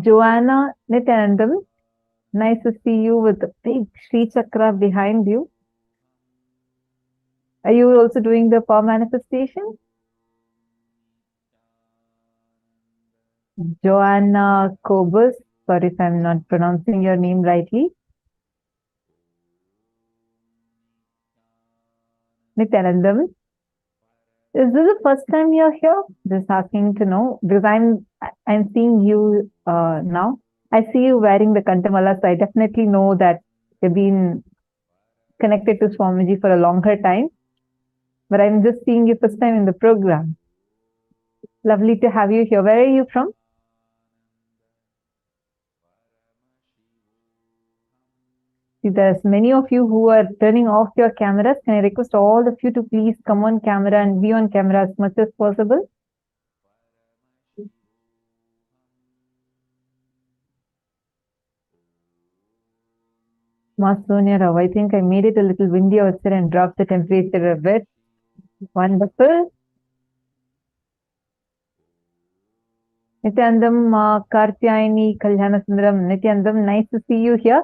Joanna Nithyanandam, nice to see you with the big Sri Chakra behind you. Are you also doing the power manifestation? Joanna Kobus, sorry if I'm not pronouncing your name rightly. Nithyanandam, is this the first time you're here? Just asking to know, because I'm seeing you now. I see you wearing the Kantamala, so I definitely know that you've been connected to Swamiji for a longer time. But I'm just seeing you first time in the program. Lovely to have you here. Where are you from? See, there's many of you who are turning off your cameras. Can I request all of you to please come on camera and be on camera as much as possible? Sonia Rao, I think I made it a little windy outside and dropped the temperature a bit. Wonderful. Nithyanandam, Kartyayani, Kalyanasundram, Nithyanandam, nice to see you here.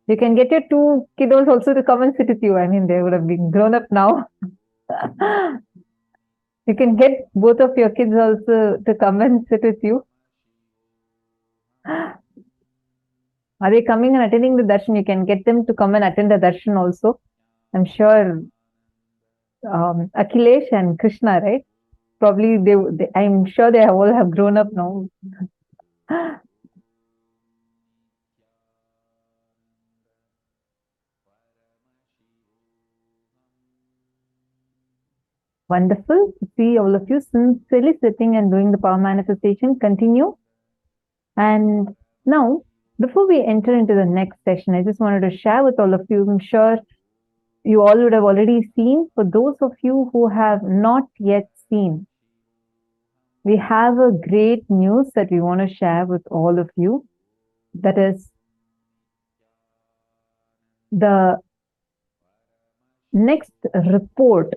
You can get your 2 kiddos also to come and sit with you. I mean, they would have been grown up now. You can get both of your kids also to come and sit with you. Are they coming and attending the darshan? You can get them to come and attend the darshan also. I'm sure Akhilesh and Krishna, right? Probably I'm sure they all have grown up now. Wonderful to see all of you sincerely sitting and doing the power manifestation. Continue. And now, before we enter into the next session, I just wanted to share with all of you. I'm sure you all would have already seen. For those of you who have not yet seen, we have a great news that we want to share with all of you. That is the next report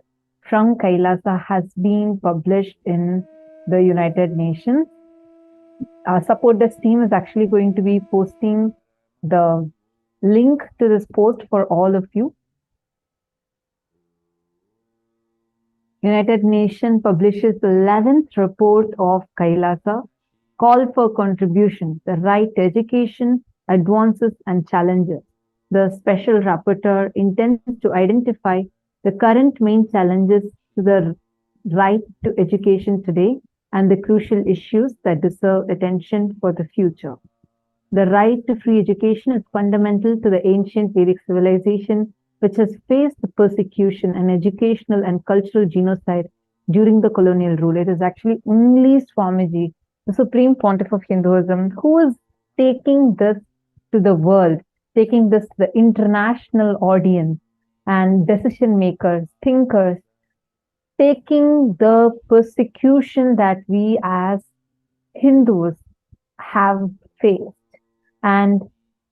from Kailasa has been published in the United Nations. Our support desk team is actually going to be posting the link to this post for all of you. United Nations publishes the 11th report of Kailasa, Call for Contribution, the Right to Education, Advances and Challenges. The special rapporteur intends to identify the current main challenges to the right to education today and the crucial issues that deserve attention for the future. The right to free education is fundamental to the ancient Vedic civilization, which has faced the persecution and educational and cultural genocide during the colonial rule. It is actually only Swamiji, the Supreme Pontiff of Hinduism, who is taking this to the world, taking this to the international audience and decision makers, thinkers, taking the persecution that we as Hindus have faced. And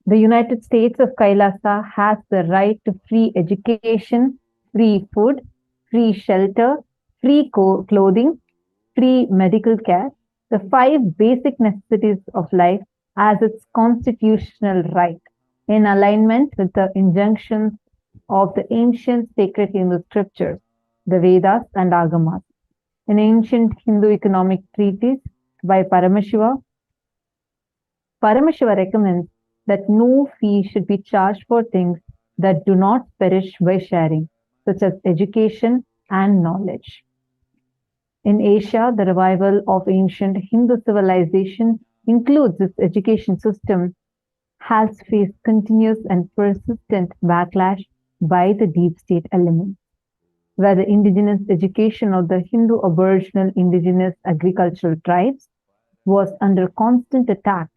the United States of Kailasa has the right to free education, free food, free shelter, free clothing, free medical care, the 5 basic necessities of life as its constitutional right, in alignment with the injunctions of the ancient sacred Hindu scriptures, the Vedas and Agamas. An ancient Hindu economic treatise by Paramashiva recommends that no fee should be charged for things that do not perish by sharing, such as education, and knowledge. In Asia, the revival of ancient Hindu civilization includes its education system has faced continuous and persistent backlash by the deep state elements, where the indigenous education of the Hindu Aboriginal indigenous agricultural tribes was under constant attack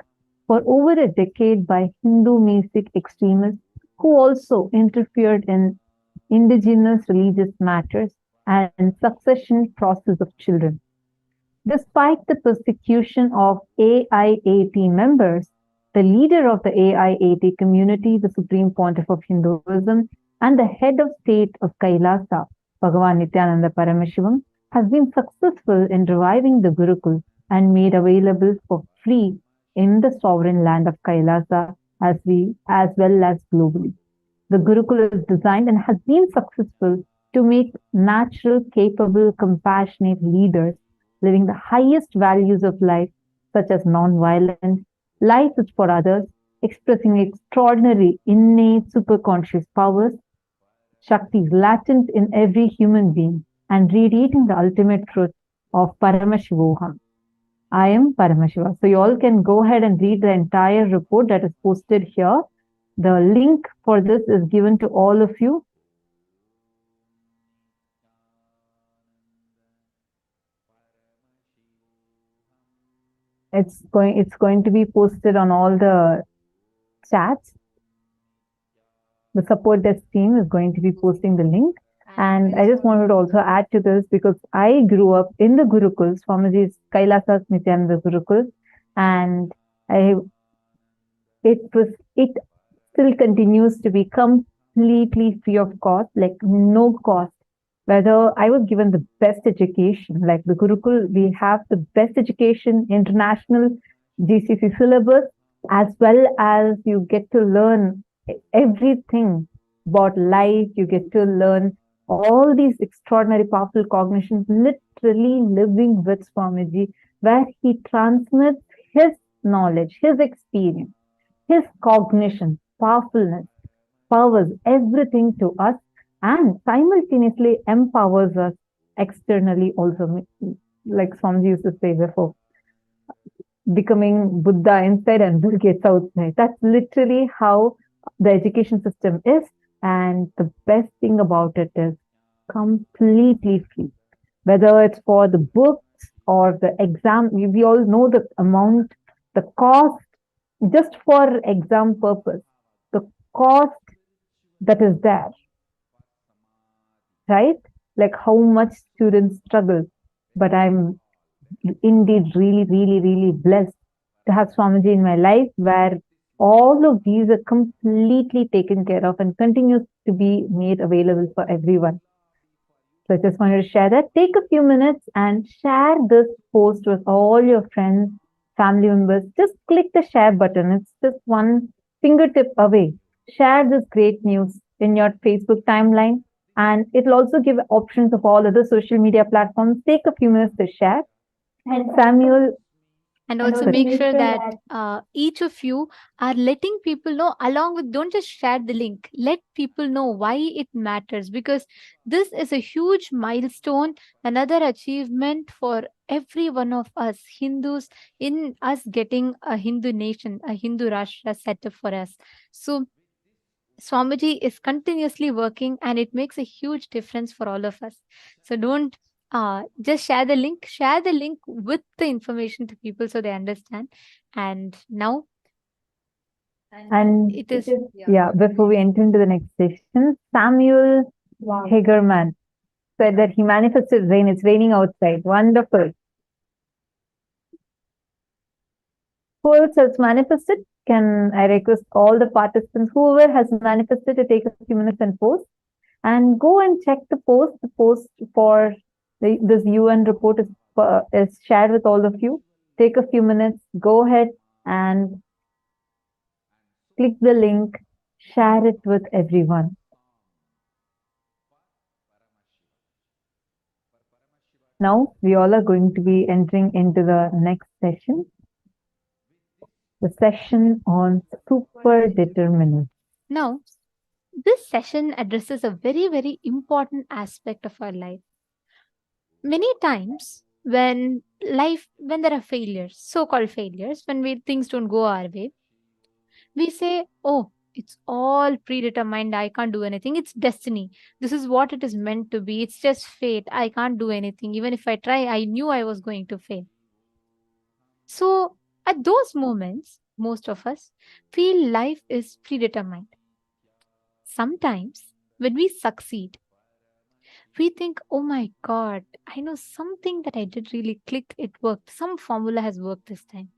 for over a decade by Hindu Mesic extremists who also interfered in indigenous religious matters and succession process of children. Despite the persecution of AIAT members, the leader of the AIAT community, the Supreme Pontiff of Hinduism, and the head of state of Kailasa, Bhagavan Nithyananda Paramashivam, has been successful in reviving the Gurukul and made available for free in the sovereign land of Kailasa as well as globally. The Gurukul is designed and has been successful to make natural, capable, compassionate leaders living the highest values of life, such as non-violence, life is for others, expressing extraordinary, innate, superconscious powers, Shaktis latent in every human being, and radiating the ultimate truth of Paramashivoham. I am Paramashiva. So you all can go ahead and read the entire report that is posted here. The link for this is given to all of you. It's going to be posted on all the chats. The support desk team is going to be posting the link. And I just wanted to also add to this because I grew up in the Gurukuls, Swamiji's Kailasa's Nithyananda Gurukul, and it still continues to be completely free of cost, like no cost. Whether I was given the best education, like the Gurukul, we have the best education, international GCC syllabus, as well as you get to learn everything about life. You get to learn all these extraordinary, powerful cognitions, literally living with Swamiji, where he transmits his knowledge, his experience, his cognition, powerfulness, powers everything to us, and simultaneously empowers us externally also, like Swamiji used to say before, becoming Buddha inside and Bill Gates outside. That's literally how the education system is, and the best thing about it is completely free. Whether it's for the books or the exam, we all know the amount, the cost, just for exam purpose, the cost that is there, right? Like how much students struggle. But I'm indeed really blessed to have Swamiji in my life, where all of these are completely taken care of and continues to be made available for everyone. So I just wanted to share that. Take a few minutes and share this post with all your friends, family members. Just click the share button. It's just one fingertip away. Share this great news in your Facebook timeline, and it'll also give options of all other social media platforms. Take a few minutes to share. And Samuel, and also make sure that each of you are letting people know, along with, don't just share the link, let people know why it matters, because this is a huge milestone, another achievement for every one of us Hindus, in us getting a Hindu nation, a Hindu Rashtra set up for us. So Swamiji is continuously working, and it makes a huge difference for all of us. So don't just share the link with the information to people so they understand. And now, and it is, before we enter into the next session, Samuel Hagerman said that he manifested rain. It's raining outside. Wonderful. Who else has manifested? Can I request all the participants, whoever has manifested, to take a few minutes and post, and go and check the post. The post for this UN report is shared with all of you. Take a few minutes, go ahead and click the link, share it with everyone. Now we all are going to be entering into the next session, the session on super determinism. now this session addresses a very, very important aspect of our life. Many times when there are failures, so-called failures, when things don't go our way, we say, oh, it's all predetermined. I can't do anything. It's destiny. This is what it is meant to be. It's just fate. I can't do anything. Even if I try, I knew I was going to fail. So, at those moments, most of us feel life is predetermined. Sometimes, when we succeed, we think, oh my God, I know something that I did really click. It worked. Some formula has worked this time.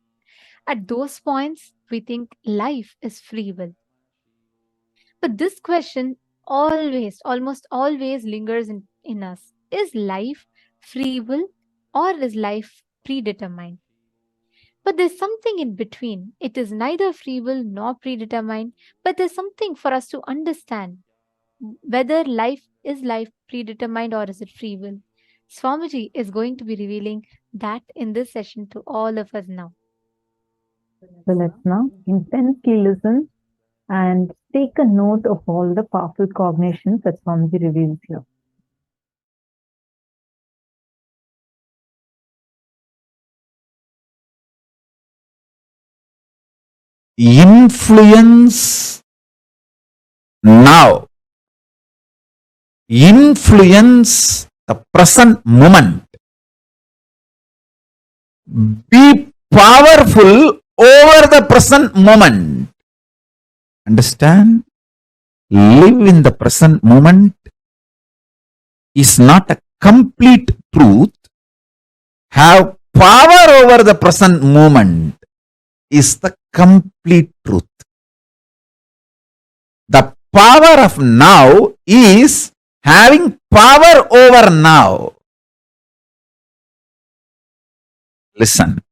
At those points, we think life is free will. But this question almost always lingers in us. Is life free will or is life predetermined? But there's something in between. It is neither free will nor predetermined, but there's something for us to understand whether life predetermined or is it free will. Swamiji is going to be revealing that in this session to all of us now. So let's now intensely listen and take a note of all the powerful cognitions that Swamiji reveals here. Influence now. Influence the present moment. Be powerful over the present moment. Understand? Live in the present moment is not a complete truth. Have power over the present moment is the complete truth. The power of now is having power over now. Listen.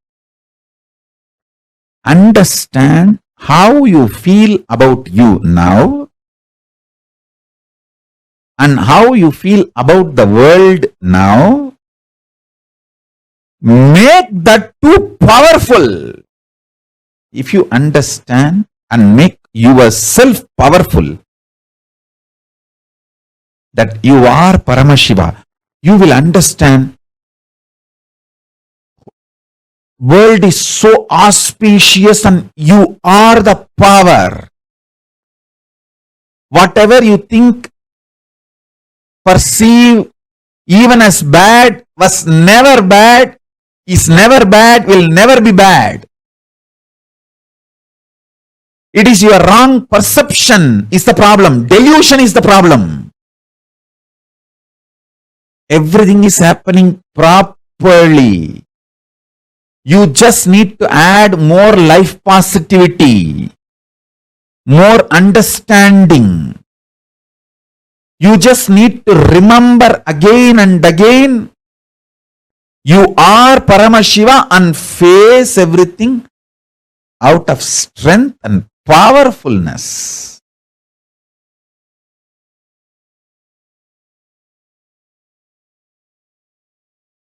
Understand how you feel about you now and how you feel about the world now. Make that too powerful. If you understand and make yourself powerful, that you are Paramashiva, you will understand world is so auspicious and you are the power. Whatever you think, perceive, even as bad, was never bad, is never bad, will never be bad. It is your wrong perception is the problem. Delusion is the problem. Everything is happening properly. You just need to add more life positivity, more understanding. You just need to remember again and again, you are Paramashiva and face everything out of strength and powerfulness.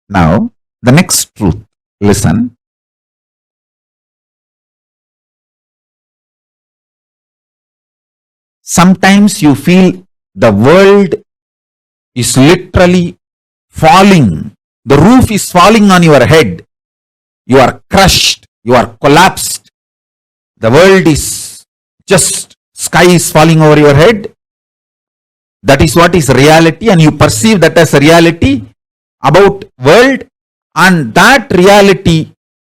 Now, the next truth. Listen. Sometimes you feel the world is literally falling. The roof is falling on your head. You are crushed. You are collapsed. The world is just, sky is falling over your head. That is what is reality, and you perceive that as a reality about world. And that reality,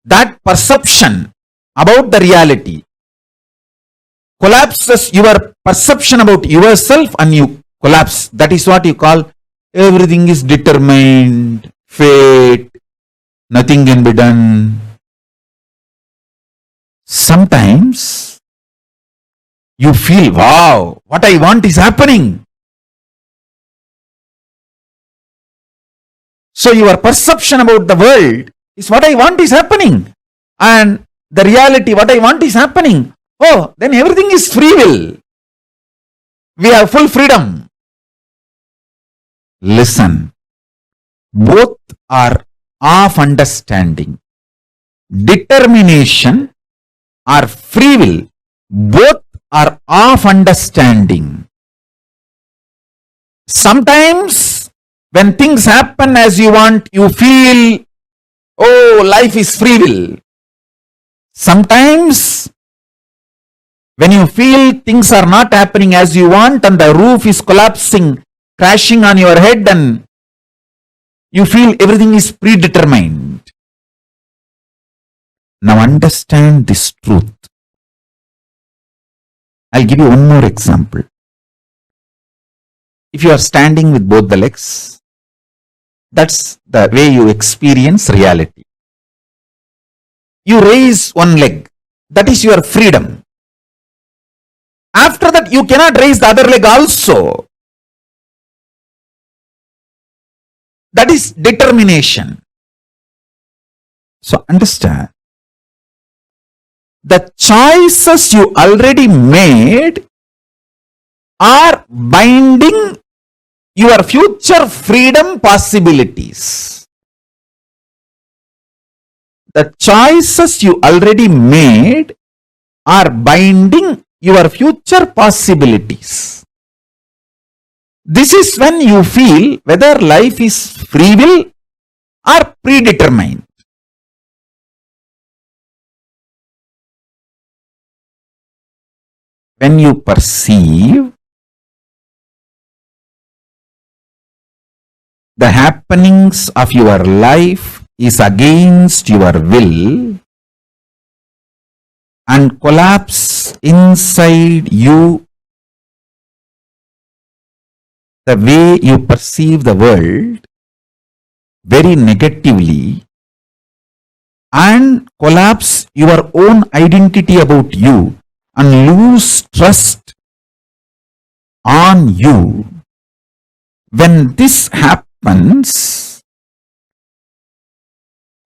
that perception about the reality collapses your perception about yourself and you collapse. That is what you call everything is determined, fate, nothing can be done. Sometimes you feel, wow, what I want is happening. So your perception about the world is what I want is happening. And the reality, what I want is happening. Oh, then everything is free will. We have full freedom. Listen. Both are of understanding. Determination or free will, both are of understanding. Sometimes when things happen as you want, you feel, oh, life is free will. Sometimes when you feel things are not happening as you want and the roof is collapsing, crashing on your head, and you feel everything is predetermined. Now understand this truth. I'll give you one more example. If you are standing with both the legs, that's the way you experience reality. You raise one leg, that is your freedom. After that, you cannot raise the other leg also. That is determination. So understand, the choices you already made are binding your future freedom possibilities. The choices you already made are binding your future possibilities. This is when you feel whether life is free will or predetermined. When you perceive the happenings of your life is against your will and collapse inside you, the way you perceive the world very negatively, and collapse your own identity about you and lose trust on you. When this happens,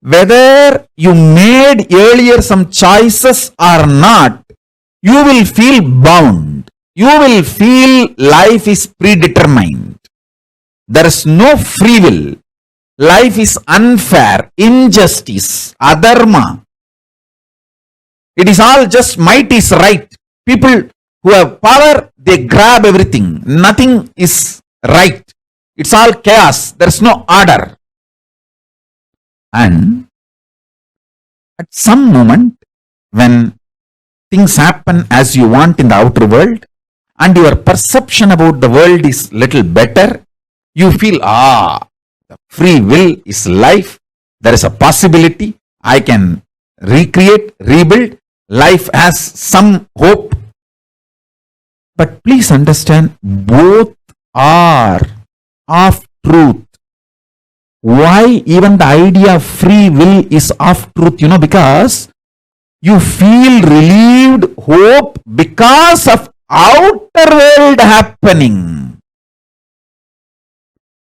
whether you made earlier some choices or not, you will feel bound. You will feel life is predetermined. There is no free will. Life is unfair, injustice, adharma. It is all just might is right. People who have power, they grab everything. Nothing is right. It's all chaos. There is no order. And at some moment, when things happen as you want in the outer world, and your perception about the world is little better, you feel, the free will is life. There is a possibility. I can recreate, rebuild. Life has some hope. But please understand, both are of truth. Why even the idea of free will is of truth? Because you feel relieved, hope, because of outer world happening.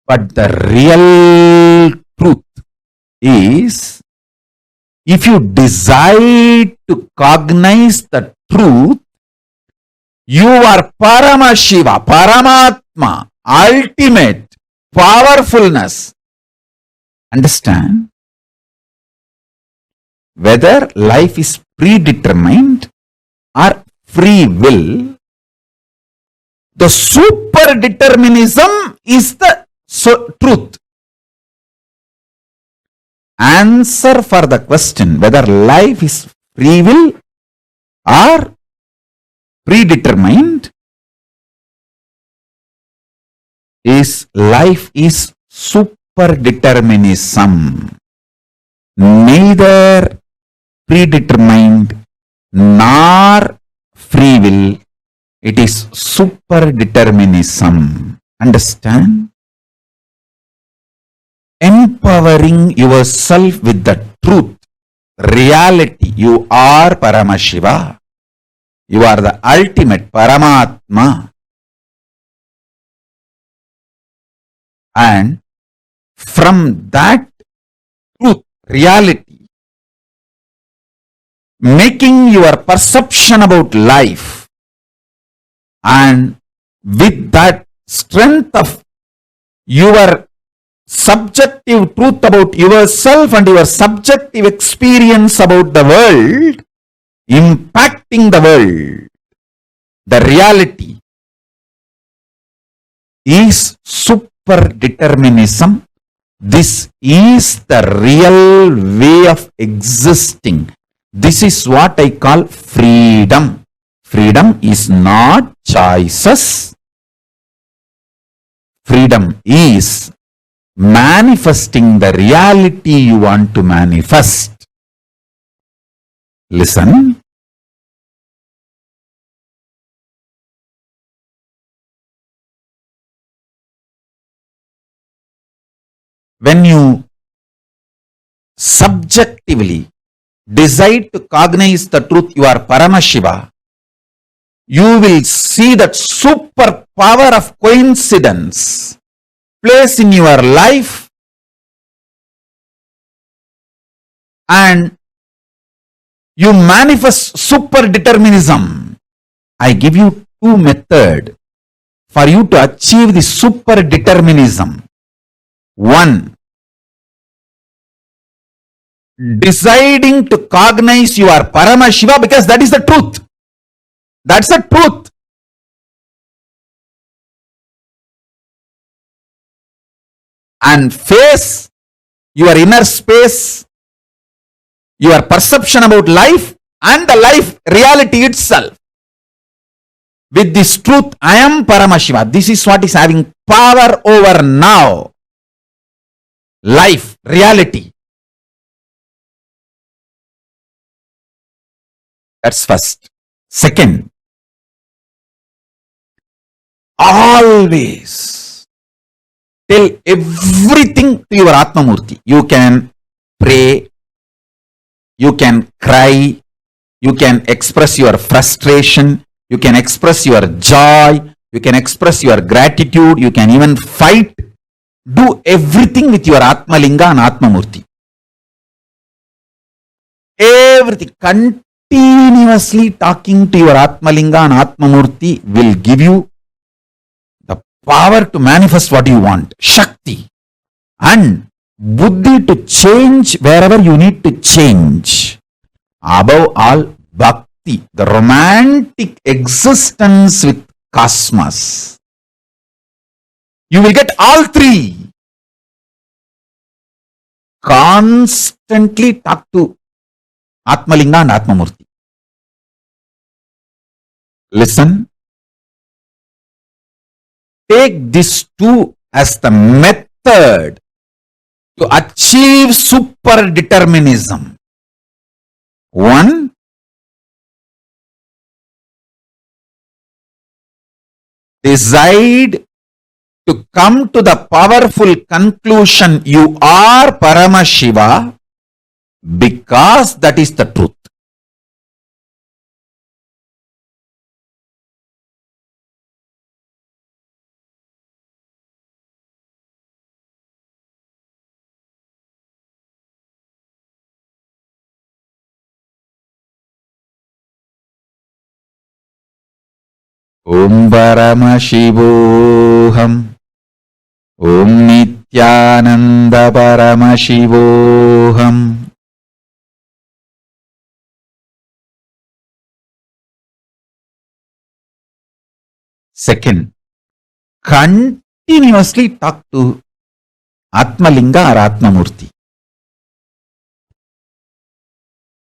But the real truth is, if you decide to cognize the truth, you are Paramashiva, Paramātma, ultimate powerfulness. Understand? Whether life is predetermined or free will, the super-determinism is the truth. Answer for the question whether life is free will or predetermined is life is super-determinism. Neither predetermined nor free will. It is super-determinism. Understand? Empowering yourself with the truth, reality. You are Paramashiva. You are the ultimate Paramatma. And from that truth, reality, making your perception about life, and with that strength of your subjective truth about yourself and your subjective experience about the world, impacting the world, the reality, is super-determinism. This is the real way of existing. This is what I call freedom. Freedom is not choices. Freedom is manifesting the reality you want to manifest. Listen. When you subjectively decide to cognize the truth, you are Paramashiva, you will see that super power of coincidence plays in your life, and you manifest super-determinism. I give you two methods for you to achieve the super-determinism. One, deciding to cognize you are Paramashiva, because that is the truth. That's the truth. And face your inner space, your perception about life and the life reality itself. With this truth, I am Paramashiva. This is what is having power over now. Life, reality. That's first. Second, always tell everything to your Atmamurti. You can pray, you can cry, you can express your frustration, you can express your joy, you can express your gratitude, you can even fight. Do everything with your Atmalinga and Atmamurti. Everything. Continuously talking to your Atmalinga and Atmamurti will give you the power to manifest what you want. Shakti. And Buddhi to change wherever you need to change. Above all, Bhakti, the romantic existence with cosmos. You will get all three. Constantly talk to Atmalinga and Atmamurti. Listen. Take these two as the method to achieve super-determinism. One, decide to come to the powerful conclusion you are Paramashiva, because that is the truth. Om Paramashivoham. Om Nithyananda Paramashivoham. Second, continuously talk to Atmalinga or Atmamurti.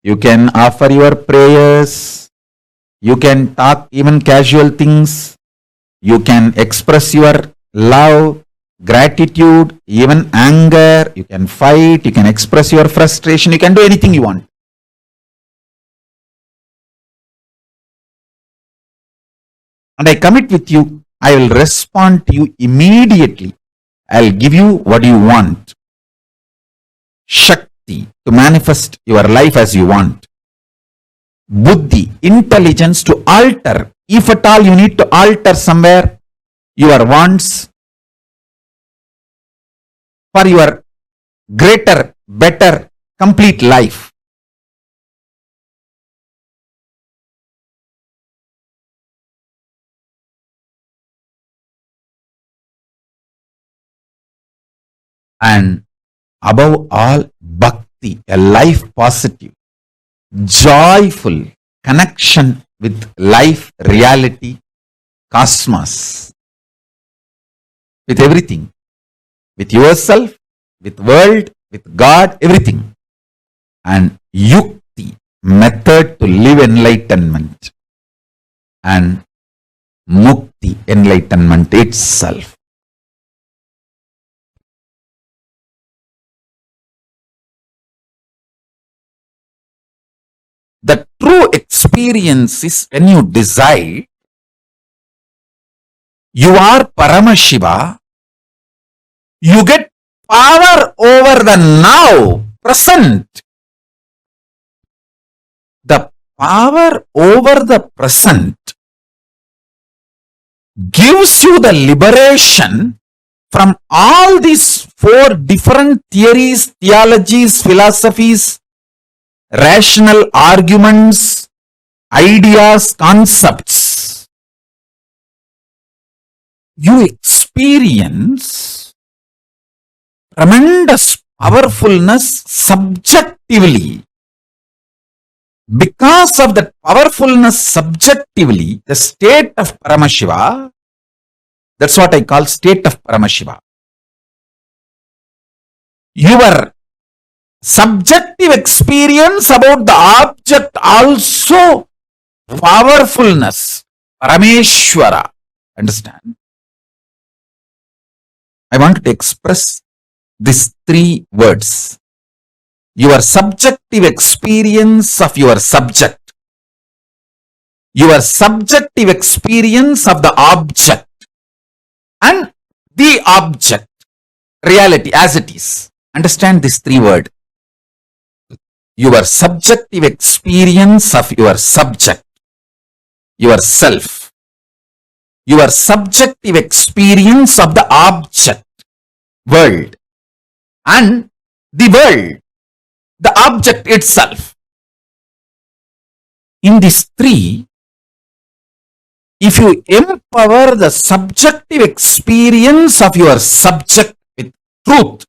You can offer your prayers, you can talk even casual things, you can express your love, gratitude, even anger, you can fight, you can express your frustration, you can do anything you want. And I commit with you, I will respond to you immediately. I'll give you what you want. Shakti, to manifest your life as you want. Buddhi, intelligence to alter. If at all you need to alter somewhere your wants for your greater, better, complete life. And above all, bhakti, a life positive, joyful connection with life, reality, cosmos. with everything, with yourself, with world, with God, everything. And yukti, method to live enlightenment, and mukti, enlightenment itself. The true experience is when you decide you are Paramashiva, you get power over the now, present. The power over the present gives you the liberation from all these four different theories, theologies, philosophies, rational arguments, ideas, concepts. You experience tremendous powerfulness subjectively. Because of that powerfulness subjectively, the state of Paramashiva, that's what I call state of Paramashiva. Your subjective experience about the object also powerfulness, Parameshwara. Understand? I want to express these three words. Your subjective experience of your subject, your subjective experience of the object, and the object, reality as it is. Understand these three words. Your subjective experience of your subject, yourself, your subjective experience of the object, world, and the world, the object itself. In these three, if you empower the subjective experience of your subject with truth,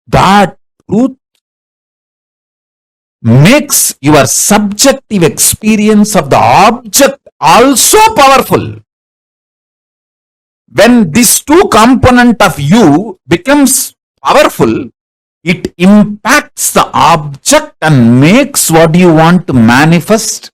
that truth makes your subjective experience of the object also powerful. When this two component of you becomes powerful, it impacts the object and makes what you want to manifest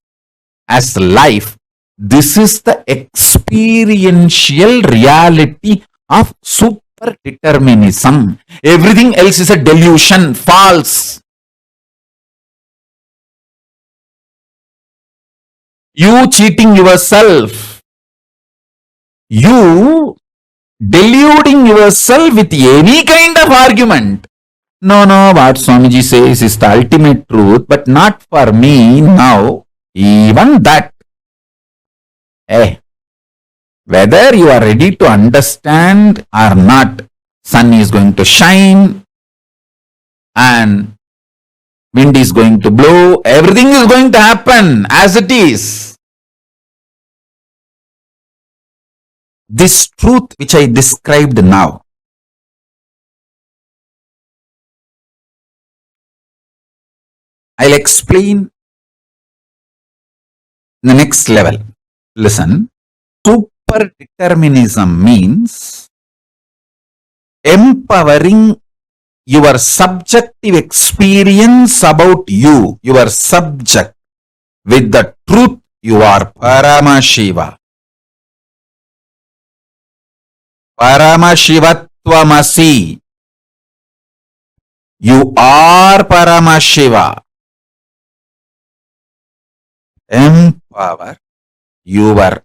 as life. This is the experiential reality of super-determinism. Everything else is a delusion, false. You cheating yourself, you deluding yourself with any kind of argument. No, what Swamiji says is the ultimate truth, but not for me now. Even that. Whether you are ready to understand or not, sun is going to shine and wind is going to blow. Everything is going to happen as it is. This truth which I described now, I'll explain the next level. Listen. Super-determinism means empowering your subjective experience about you, your subject, with the truth you are Paramashiva. Paramashivatvamasi. You are Paramashiva. Empower your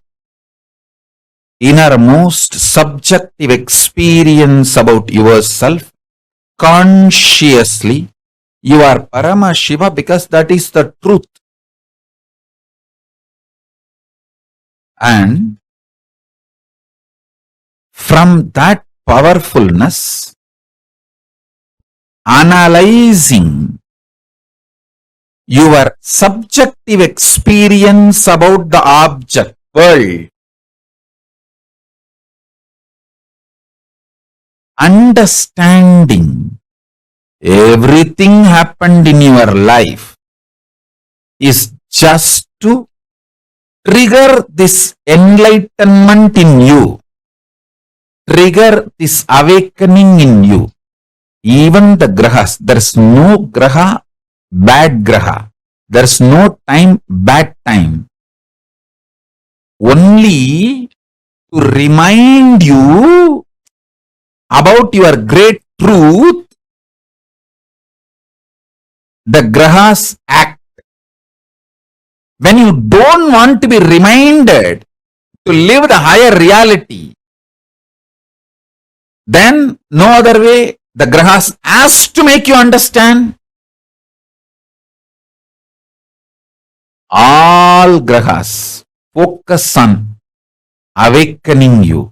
innermost subjective experience about yourself consciously. You are Paramashiva because that is the truth. And from that powerfulness, analyzing your subjective experience about the object, world, understanding everything happened in your life is just to trigger this enlightenment in you. trigger this awakening in you. Even the grahas, there is no graha, bad graha. There is no time, bad time. Only to remind you about your great truth, the grahas act. When you don't want to be reminded to live the higher reality, then no other way, the grahas has to make you understand. All grahas focus on awakening you.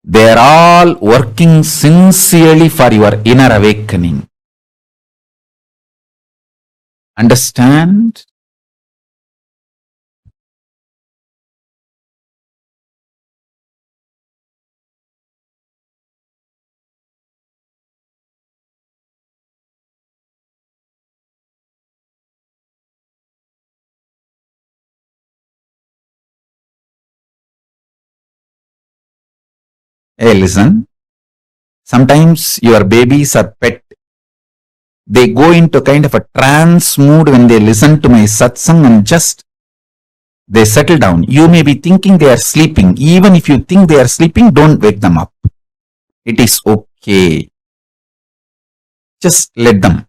They are all working sincerely for your inner awakening. Understand? Hey, listen. Sometimes your babies are pet. They go into kind of a trance mood when they listen to my satsang and just they settle down. You may be thinking they are sleeping. Even if you think they are sleeping, don't wake them up. It is okay. Just let them.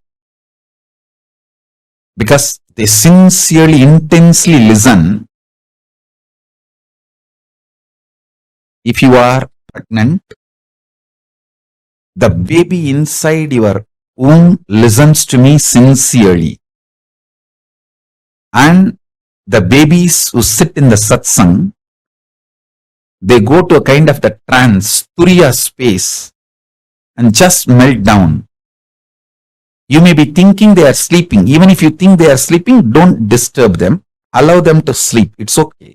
Because they sincerely, intensely listen. If you are pregnant, the baby inside your womb listens to me sincerely. And the babies who sit in the satsang, they go to a kind of the trance, turiya space, and just melt down. You may be thinking they are sleeping. Even if you think they are sleeping, don't disturb them. Allow them to sleep. It's okay.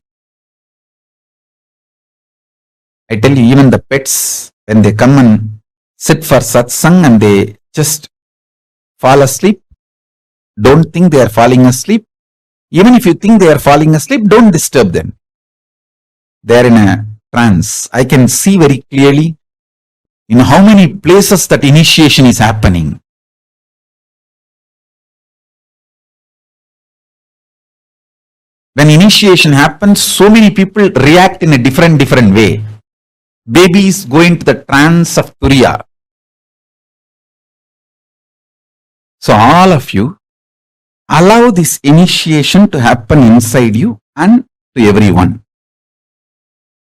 I tell you, even the pets, when they come and sit for satsang and they just fall asleep, don't think they are falling asleep. Even if you think they are falling asleep, don't disturb them. They are in a trance. I can see very clearly in how many places that initiation is happening. When initiation happens, so many people react in a different way. Babies go into the trance of turiya. So all of you, allow this initiation to happen inside you and to everyone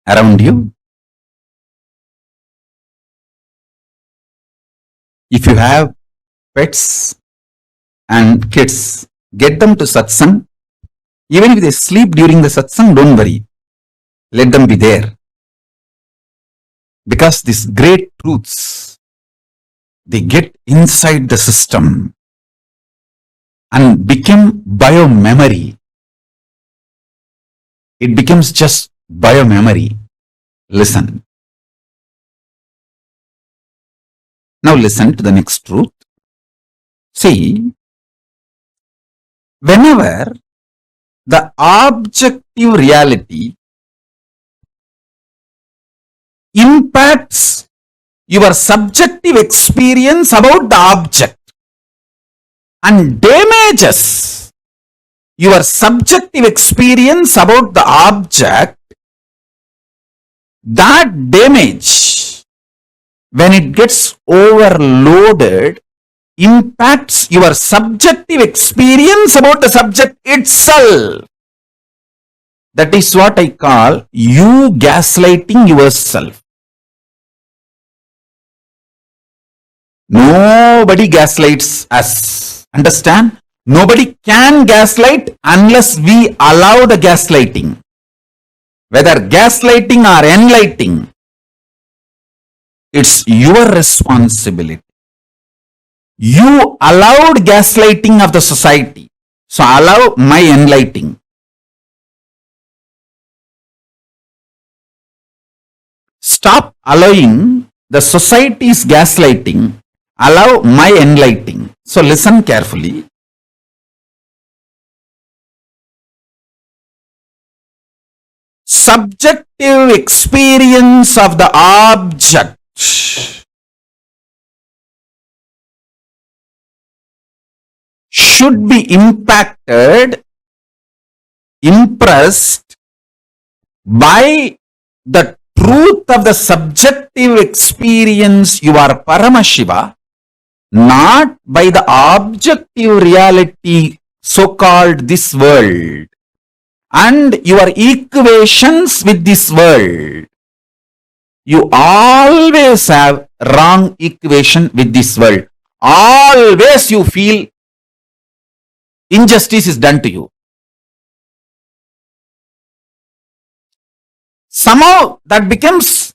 around you. If you have pets and kids, get them to satsang. Even if they sleep during the satsang, don't worry. Let them be there. Because these great truths, they get inside the system and become bio-memory. It becomes just bio-memory. Listen. Now listen to the next truth. See, whenever the objective reality impacts your subjective experience about the object and damages your subjective experience about the object, that damage, when it gets overloaded, impacts your subjective experience about the subject itself. That is what I call you gaslighting yourself. Nobody gaslights us. Understand? Nobody can gaslight unless we allow the gaslighting. Whether gaslighting or enlightening, it's your responsibility. You allowed gaslighting of the society. So allow my enlightening. Stop allowing the society's gaslighting. Allow my enlightening. So listen carefully. subjective experience of the object should be impacted, impressed by the truth of the subjective experience, you are Paramashiva, not by the objective reality, so-called this world, and your equations with this world. You always have wrong equation with this world. Always you feel injustice is done to you. Somehow that becomes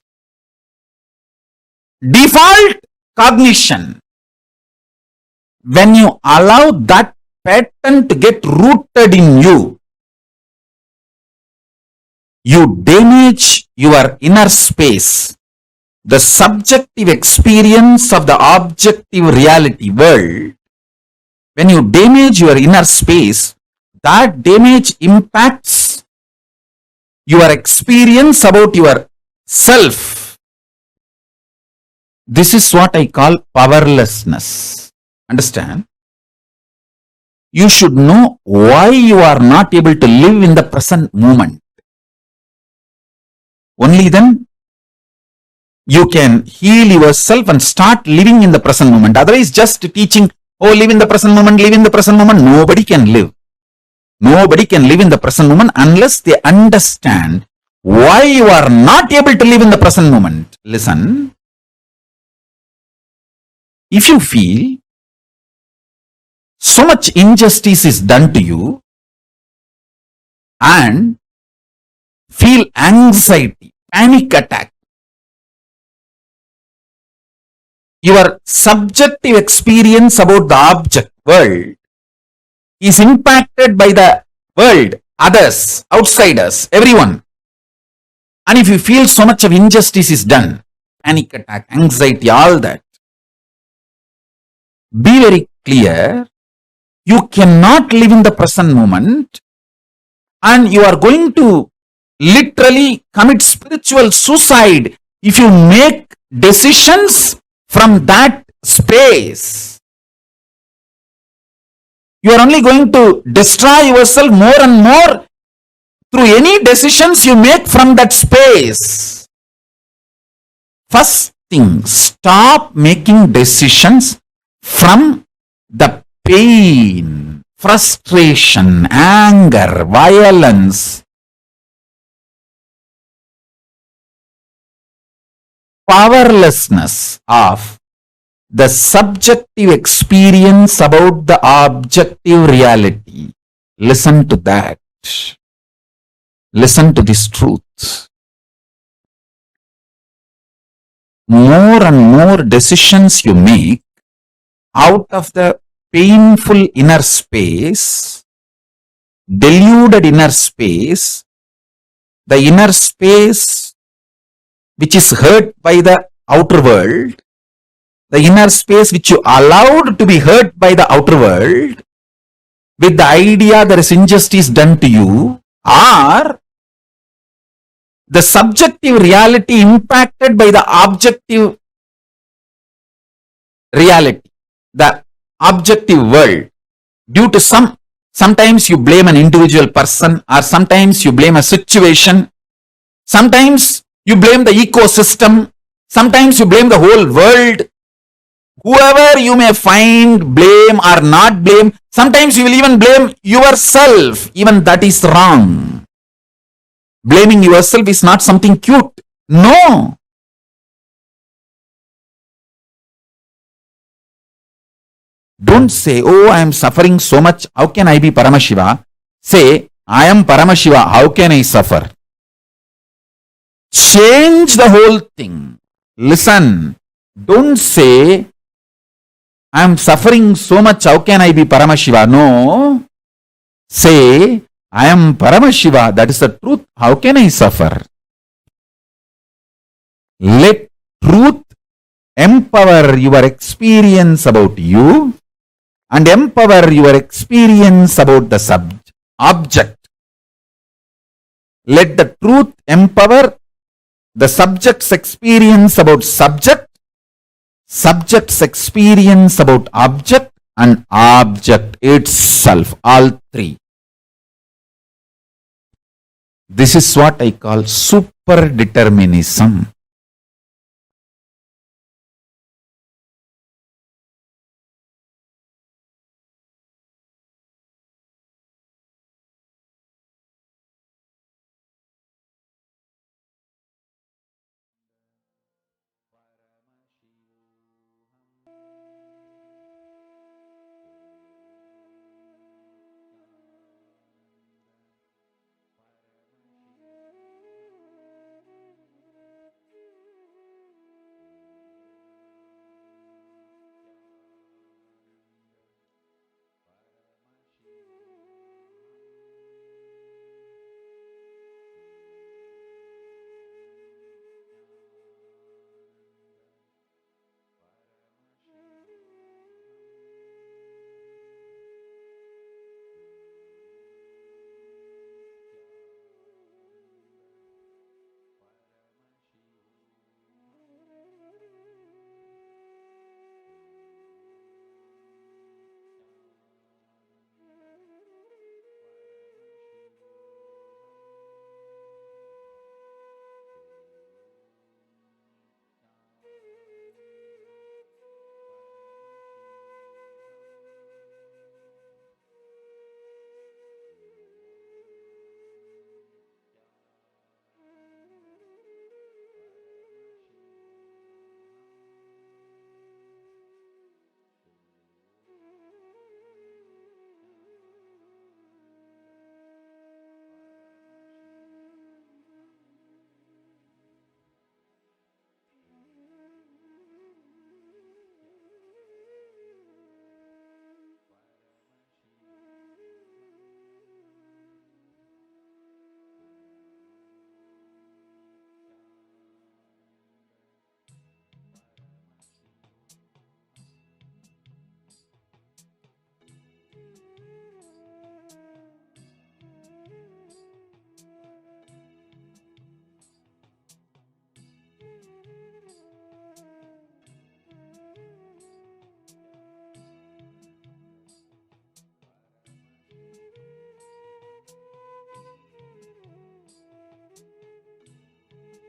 default cognition. When you allow that pattern to get rooted in you, you damage your inner space, the subjective experience of the objective reality world. When you damage your inner space, that damage impacts your experience about your self. This is what I call powerlessness. Understand? You should know why you are not able to live in the present moment. Only then you can heal yourself and start living in the present moment. Otherwise, just teaching, oh, live in the present moment, live in the present moment. Nobody can live. Nobody can live in the present moment unless they understand why you are not able to live in the present moment. Listen. If you feel so much injustice is done to you and feel anxiety, panic attack, your subjective experience about the object world is impacted by the world, others, outsiders, everyone. And if you feel so much of injustice is done, panic attack, anxiety, all that, be very clear, you cannot live in the present moment and you are going to literally commit spiritual suicide if you make decisions from that space. You are only going to destroy yourself more and more through any decisions you make from that space. First thing, stop making decisions from the pain, frustration, anger, violence, powerlessness of the subjective experience about the objective reality. Listen to that. Listen to this truth. More and more decisions you make out of the painful inner space, deluded inner space, the inner space which is hurt by the outer world, the inner space which you allowed to be hurt by the outer world, with the idea there is injustice done to you, or the subjective reality impacted by the objective reality, the objective world, due to sometimes you blame an individual person, or sometimes you blame a situation, sometimes you blame the ecosystem, sometimes you blame the whole world. Whoever you may find, blame or not blame, sometimes you will even blame yourself. Even that is wrong. Blaming yourself is not something cute. No. Don't say, oh, I am suffering so much. How can I be Paramashiva? Say, I am Paramashiva. How can I suffer? Change the whole thing. Listen. Don't say, I am suffering so much. How can I be Paramashiva? No. Say, I am Paramashiva. That is the truth. How can I suffer? Let truth empower your experience about you and empower your experience about the object. Let the truth empower the subject's experience about subject, subject's experience about object, and object itself, all three. This is what I call super-determinism.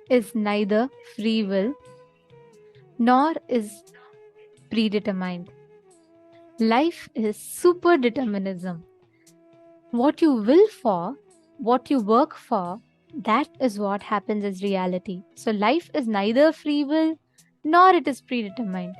Is neither free will nor is predetermined. Life is super determinism. What you will for, what you work for, that is what happens as reality. So life is neither free will nor it is predetermined.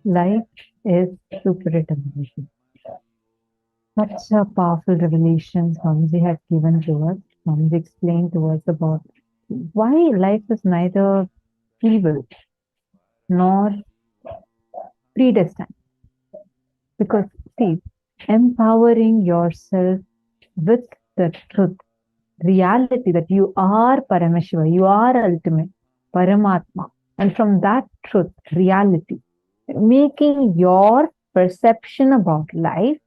Life is superdeterminism. Such a powerful revelation Swamiji had given to us. Swamiji explained to us about why life is neither evil nor predestined. Because, see, empowering yourself with the truth, reality that you are Paramashiva, you are ultimate, Paramatma. And from that truth, reality, making your perception about life,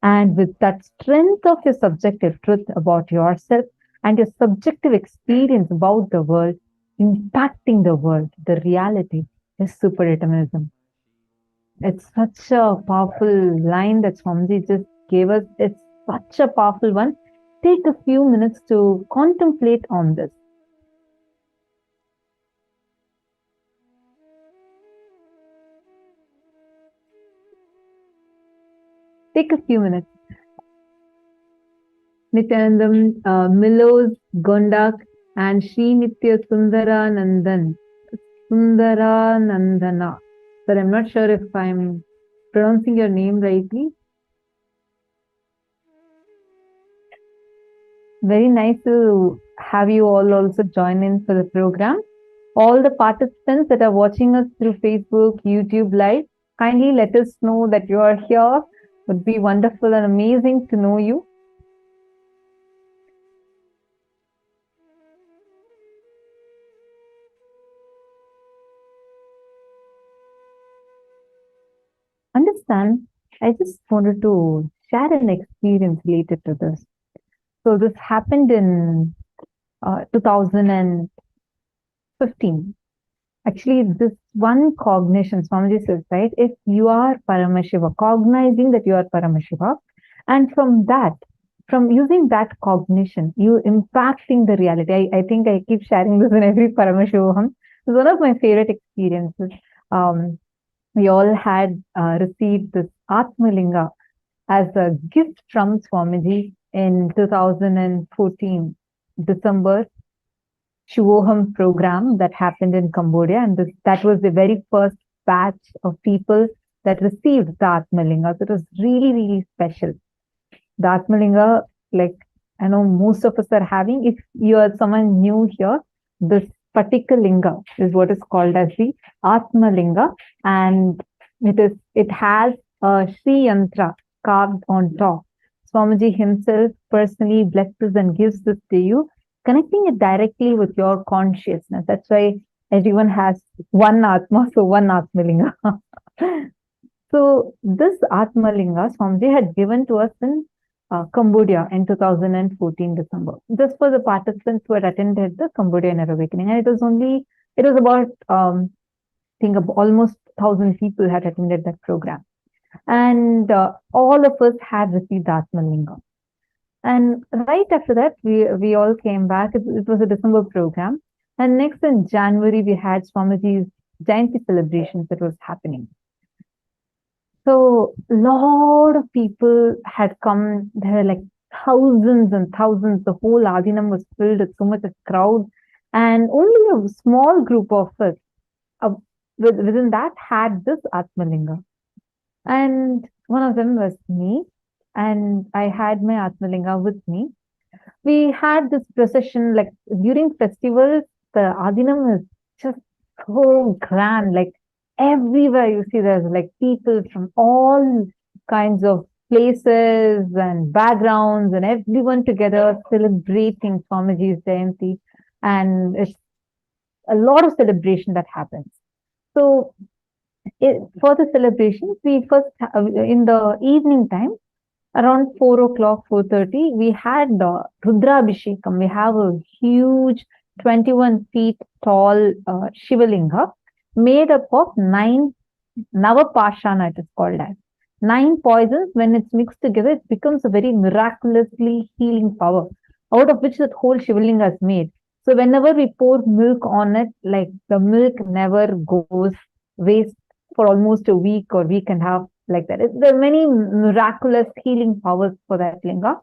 and with that strength of your subjective truth about yourself and your subjective experience about the world, impacting the world, the reality is superdeterminism. It's such a powerful line that Swamiji just gave us. It's such a powerful one. Take a few minutes to contemplate on this. Take a few minutes. Nithyanandam, Milos, Gondak, and Sri Nitya Sundaranandan. Sundaranandana. Sir, I'm not sure if I'm pronouncing your name rightly. Very nice to have you all also join in for the program. All the participants that are watching us through Facebook, YouTube Live, kindly let us know that you are here. It would be wonderful and amazing to know you. Understand, I just wanted to share an experience related to this. So this happened in 2015. Actually, this one cognition, Swamiji says, right? If you are Paramashiva, cognizing that you are Paramashiva, and from that, from using that cognition, you impacting the reality. I think I keep sharing this in every Paramashivoham. It's one of my favorite experiences. We all had received this Atmalinga as a gift from Swamiji in 2014, December. Shivoham program that happened in Cambodia, and that was the very first batch of people that received the Atmalinga. So it was really, really special. The Atmalinga, like I know most of us are having, if you are someone new here, this particular linga is what is called as the Atmalinga, and it has a Sri Yantra carved on top. Swamiji himself personally blesses and gives this to you, connecting it directly with your consciousness. That's why everyone has one Atma, so one Atmalinga. So this Atmalinga, Swamiji had given to us in Cambodia in 2014 December. Just for the participants who had attended the Cambodian Awakening. And it was about, I think almost 1,000 people had attended that program. And all of us had received the Atmalinga. And right after that, we all came back. It was a December program. And next in January, we had Swamiji's Jayanti celebrations that was happening. So a lot of people had come. There were like thousands and thousands. The whole Adinam was filled with so much of crowd. And only a small group of us within that had this Atmalinga. And one of them was me. And I had my Atmalinga with me. We had this procession, like during festivals, the Adinam is just so grand. Like everywhere you see, there's like people from all kinds of places and backgrounds, and everyone together celebrating Swamiji's Jayanti. And it's a lot of celebration that happens. So for the celebrations, we first, in the evening time, around 4 o'clock, 4:30, we had Rudrabhishekam. We have a huge 21 feet tall Shivalinga made up of 9 Navapashana, it is called as. 9 poisons, when it's mixed together, it becomes a very miraculously healing power, out of which that whole Shivalinga is made. So whenever we pour milk on it, like the milk never goes waste for almost a week or week and a half. Like that. There are many miraculous healing powers for that linga.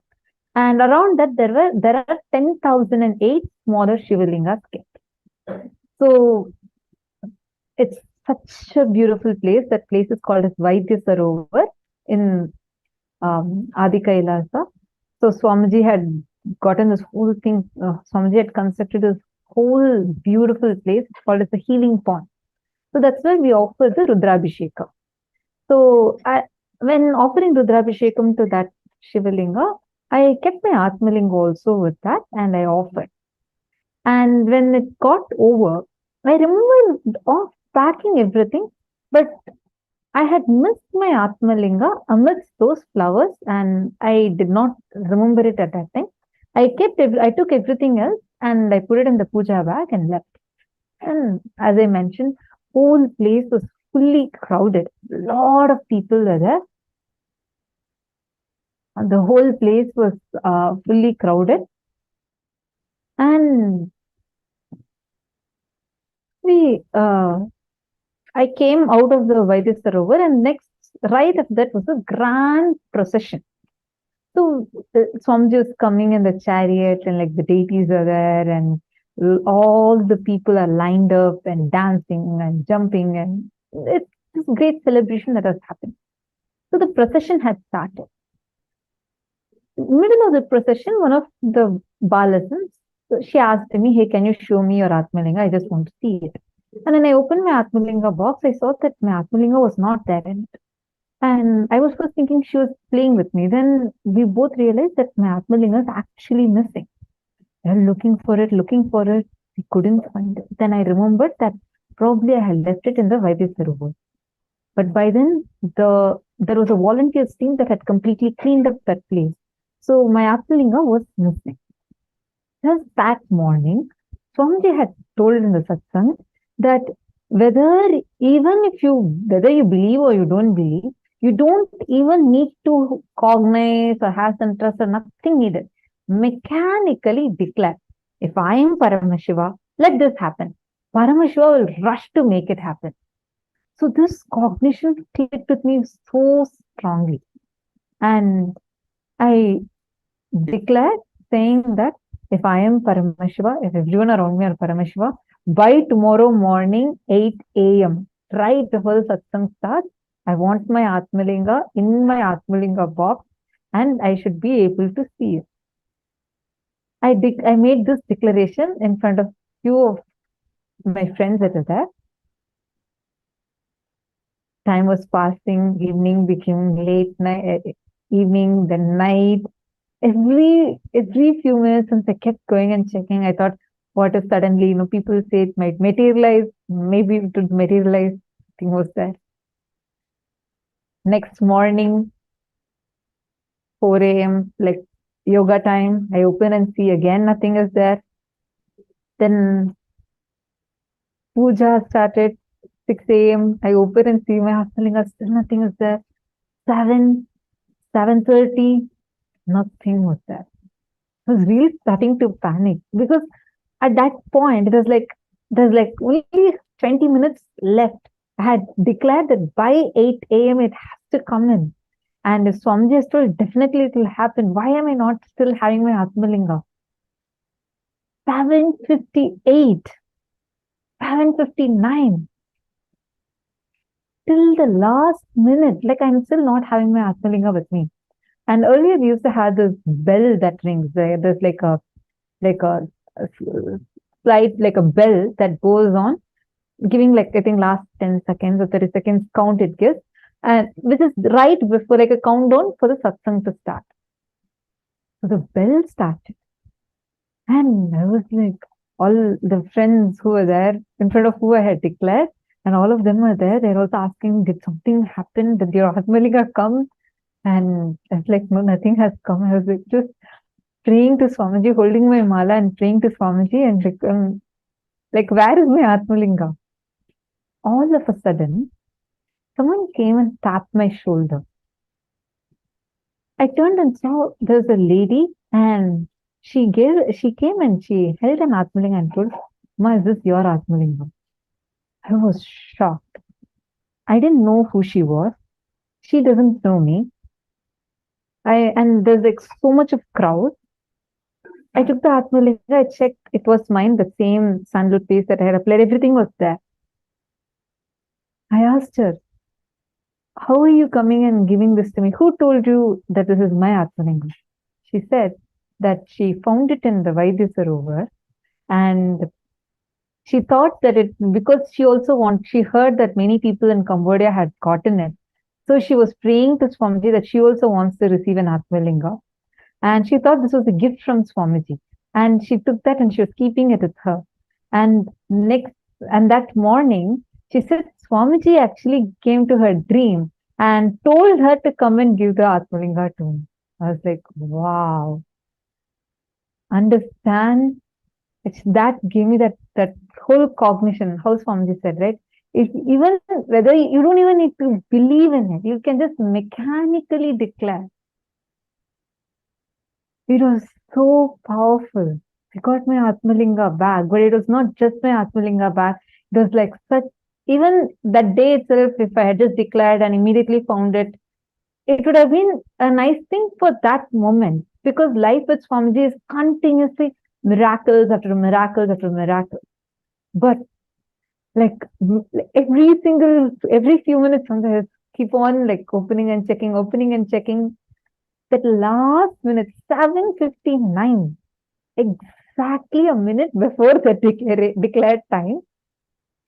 And around that, there are 10,008 smaller Shivalingas kept. So it's such a beautiful place. That place is called as Vaidya Sarovar in Adi Kailasa. So Swamiji had gotten this whole thing, Swamiji had constructed this whole beautiful place called as a healing pond. So that's where we offer the Rudrabhishekam. So when offering Rudrabhishekam to that Shivalinga, I kept my Atmalinga also with that and I offered. And when it got over, I remember of packing everything, but I had missed my Atmalinga amidst those flowers and I did not remember it at that time. I took everything else and I put it in the puja bag and left. And as I mentioned, whole place was fully crowded. A lot of people were there. And the whole place was fully crowded. And I came out of the Vaidya Sarovar and next, right after that was a grand procession. So Swamiji was coming in the chariot and like the deities are there and all the people are lined up and dancing and jumping and it's this great celebration that has happened. So the procession had started. Middle of the procession, one of the Balasans, she asked me, hey, can you show me your Atmalinga? I just want to see it. And when I opened my Atmalinga box, I saw that my Atmalinga was not there in it. And I was first thinking she was playing with me. Then we both realized that my Atmalinga is actually missing. We were looking for it. We couldn't find it. Then I remembered that probably I had left it in the Vaidya Sarovar. But by then, there was a volunteers team that had completely cleaned up that place. So my Atmalinga was missing. Just that morning, Swamiji had told in the satsang that whether you believe or you don't believe, you don't even need to cognize or have some trust or nothing needed. Mechanically declare, if I am Paramashiva, let this happen. Paramashiva will rush to make it happen. So this cognition clicked with me so strongly. And I declared saying that if I am Paramashiva, if everyone around me are Paramashiva, by tomorrow morning, 8 a.m., right before the satsang starts, I want my Atmalinga in my Atmalinga box and I should be able to see it. I made this declaration in front of few of my friends that are there. Time was passing, evening became late night, evening, then night. Every few minutes, since I kept going and checking, I thought, what if suddenly, people say it might materialize, maybe it would materialize. Nothing was there. Next morning, 4 a.m., like yoga time, I open and see again, nothing is there. Then puja started, 6 a.m., I open and see my Atmalinga, still nothing is there. 7:30, nothing was there. I was really starting to panic because at that point, there's only 20 minutes left. I had declared that by 8 a.m. it has to come in. And if Swamiji is told, definitely it will happen. Why am I not still having my Atmalinga? 7:58, 7:59. Till the last minute, like I'm still not having my Atmalinga with me. And earlier we used to have this bell that rings. There's like a slight, like a bell that goes on, giving like, I think last 10 seconds or 30 seconds count it gives. And which is right before like a countdown for the satsang to start. So the bell started. And I was like, all the friends who were there in front of who I had declared, and all of them were there. They're also asking, did something happen? Did your Atmalinga come? And I was like, no, nothing has come. I was like, just praying to Swamiji, holding my mala and praying to Swamiji and like, where is my Atmalinga? All of a sudden, someone came and tapped my shoulder. I turned and saw there's a lady and she came and she held an Atmalinga and told, Ma, is this your Atmalinga? I was shocked. I didn't know who she was. She doesn't know me. And there's like so much of crowd. I took the Atmalinga, I checked, it was mine, the same sandalwood paste that I had applied, everything was there. I asked her, how are you coming and giving this to me? Who told you that this is my Atmalinga? She said that she found it in the Vaidya Sarovar, and she thought that because she heard that many people in Cambodia had gotten it. So she was praying to Swamiji that she also wants to receive an Atmalinga. And she thought this was a gift from Swamiji. And she took that and she was keeping it with her. And that morning, she said Swamiji actually came to her dream and told her to come and give the Atmalinga to me. I was like, wow. Understand? That gave me that whole cognition, how Swamiji said, right? Even whether you don't even need to believe in it, you can just mechanically declare. It was so powerful. I got my Atmalinga back, but it was not just my Atmalinga back. It was like even that day itself, if I had just declared and immediately found it, it would have been a nice thing for that moment, because life with Swamiji is continuously miracles after miracles after miracles. But like every few minutes, sometimes keep on like opening and checking. That last minute, 7:59, exactly a minute before the declared time,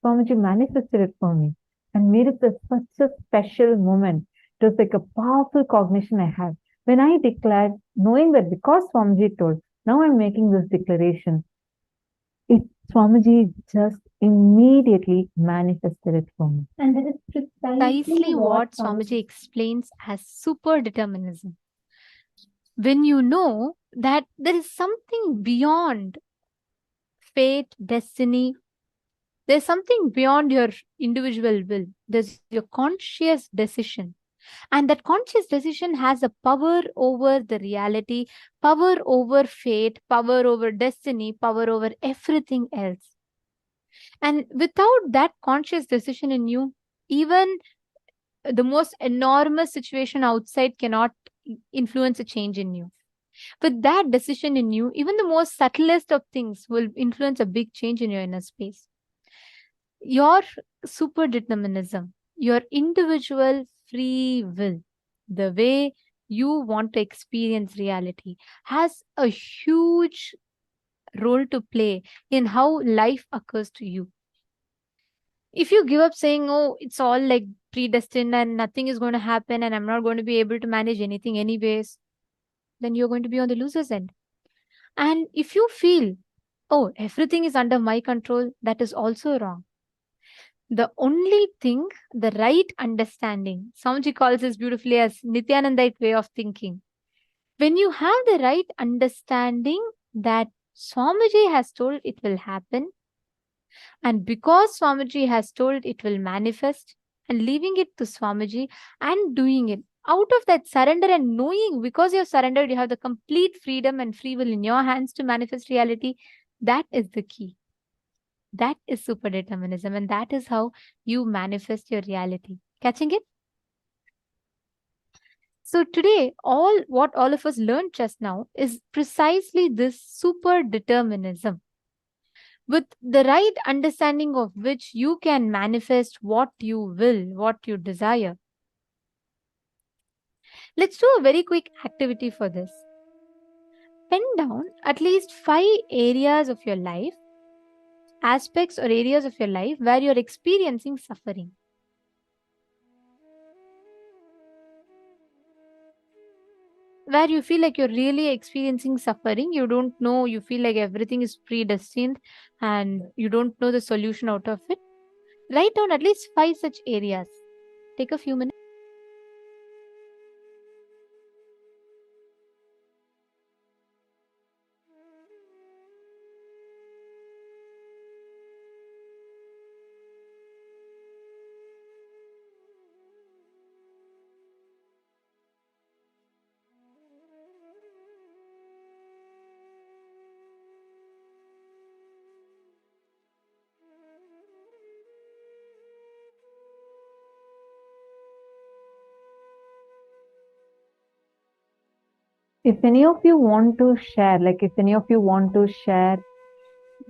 Swamiji manifested it for me and made it such a special moment. It was like a powerful cognition I had. When I declared, knowing that because Swamiji told, now I'm making this declaration, Swamiji just immediately manifested it for me. And that is precisely what Swamiji explains as super-determinism. When you know that there is something beyond fate, destiny, there's something beyond your individual will, there's your conscious decision. And that conscious decision has a power over the reality, power over fate, power over destiny, power over everything else. And without that conscious decision in you, even the most enormous situation outside cannot influence a change in you. With that decision in you, even the most subtlest of things will influence a big change in your inner space. Your super-determinism, your individual free will, the way you want to experience reality, has a huge role to play in how life occurs to you. If you give up saying, oh, it's all like predestined and nothing is going to happen and I'm not going to be able to manage anything anyways, then you're going to be on the loser's end. And if you feel, oh, everything is under my control, that is also wrong. The only thing, the right understanding, Swamiji calls this beautifully as Nithyanandite way of thinking. When you have the right understanding that Swamiji has told it will happen, and because Swamiji has told it will manifest, and leaving it to Swamiji and doing it, out of that surrender and knowing because you've surrendered, you have the complete freedom and free will in your hands to manifest reality, that is the key. That is super-determinism, and that is how you manifest your reality. Catching it? So today, what all of us learned just now is precisely this super-determinism, with the right understanding of which you can manifest what you will, what you desire. Let's do a very quick activity for this. Pen down at least 5 areas of your life, aspects or areas of your life where you're experiencing suffering. Where you feel like you're really experiencing suffering, you don't know, you feel like everything is predestined and you don't know the solution out of it. Write down at least 5 such areas. Take a few minutes. If any of you want to share,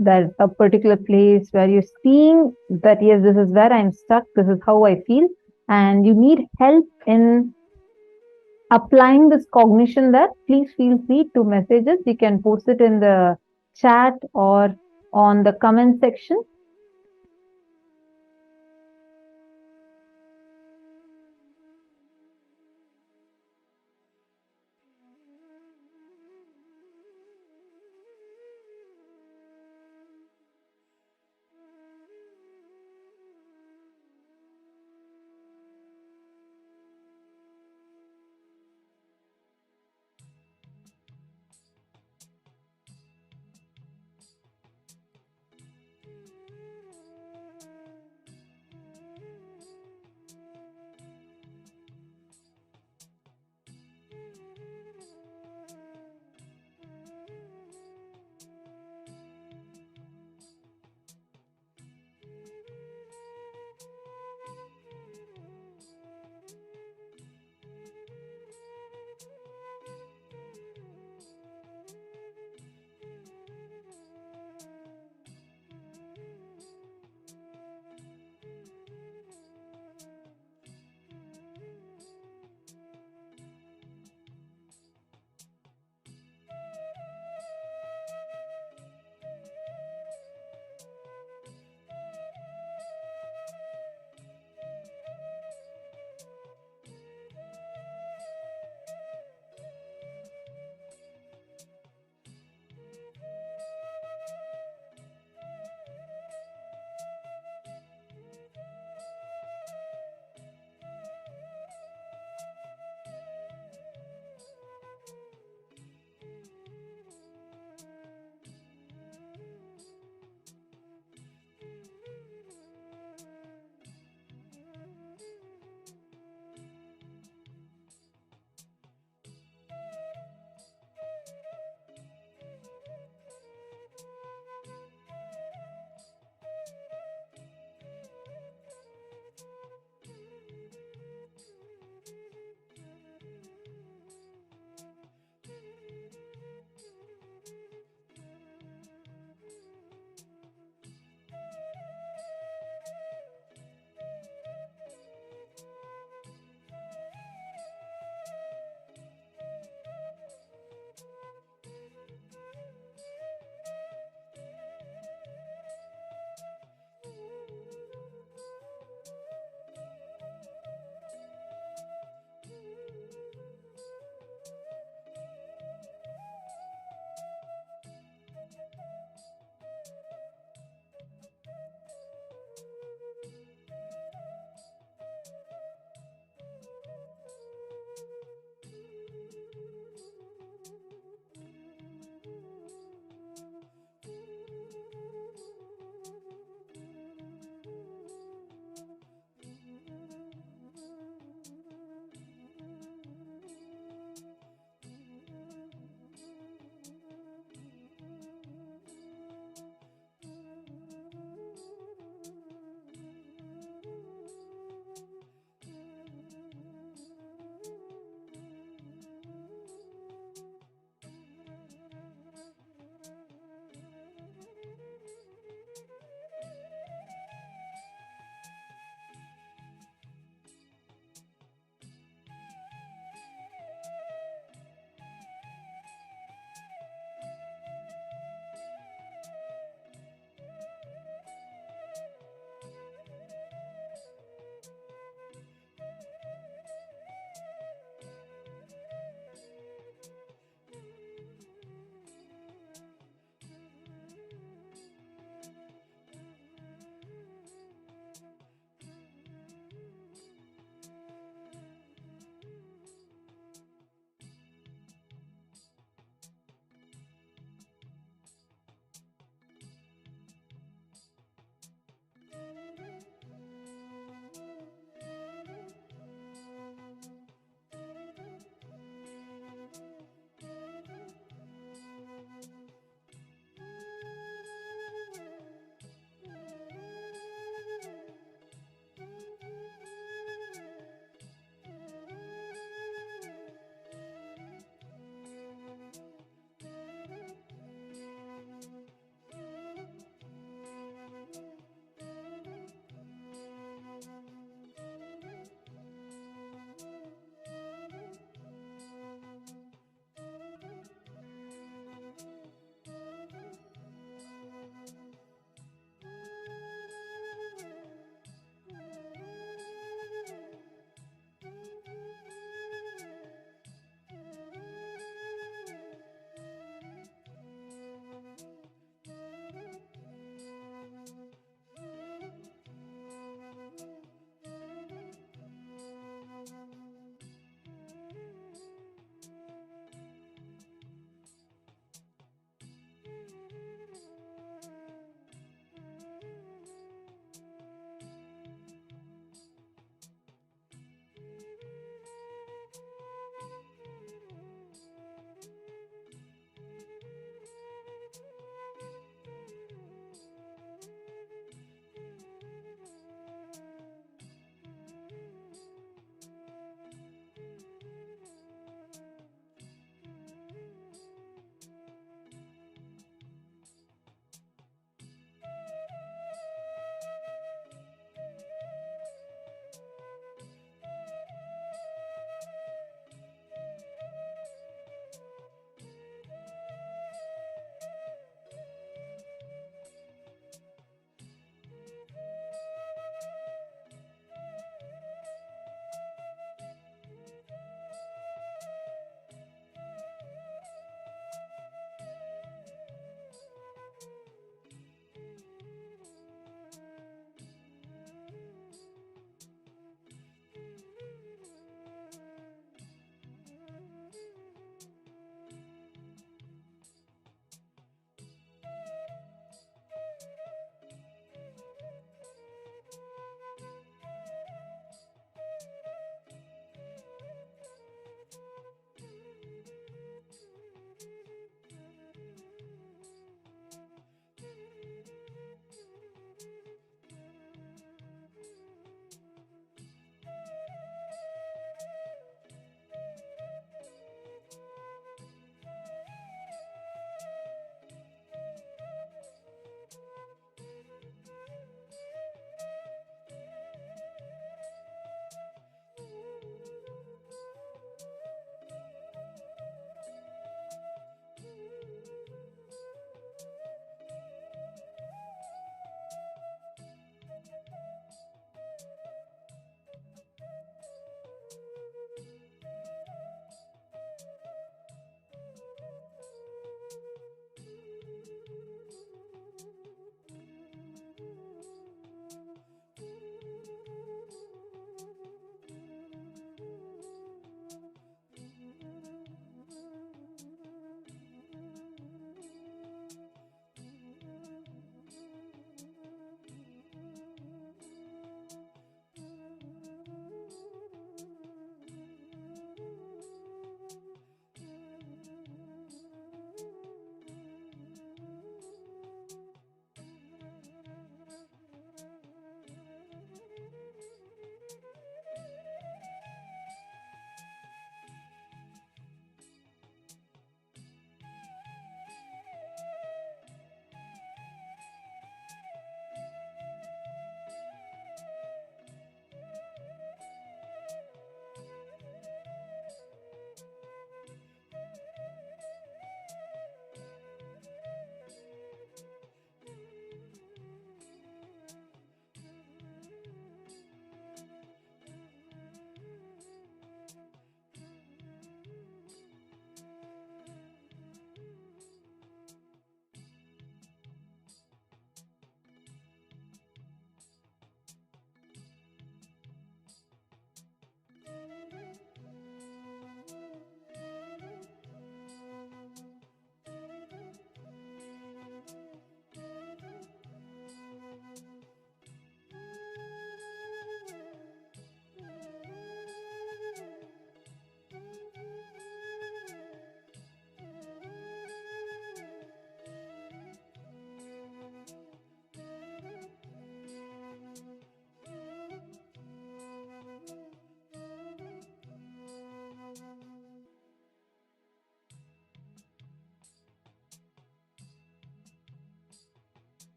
that a particular place where you're seeing that, yes, this is where I'm stuck, this is how I feel, and you need help in applying this cognition there, please feel free to message us. You can post it in the chat or on the comment section.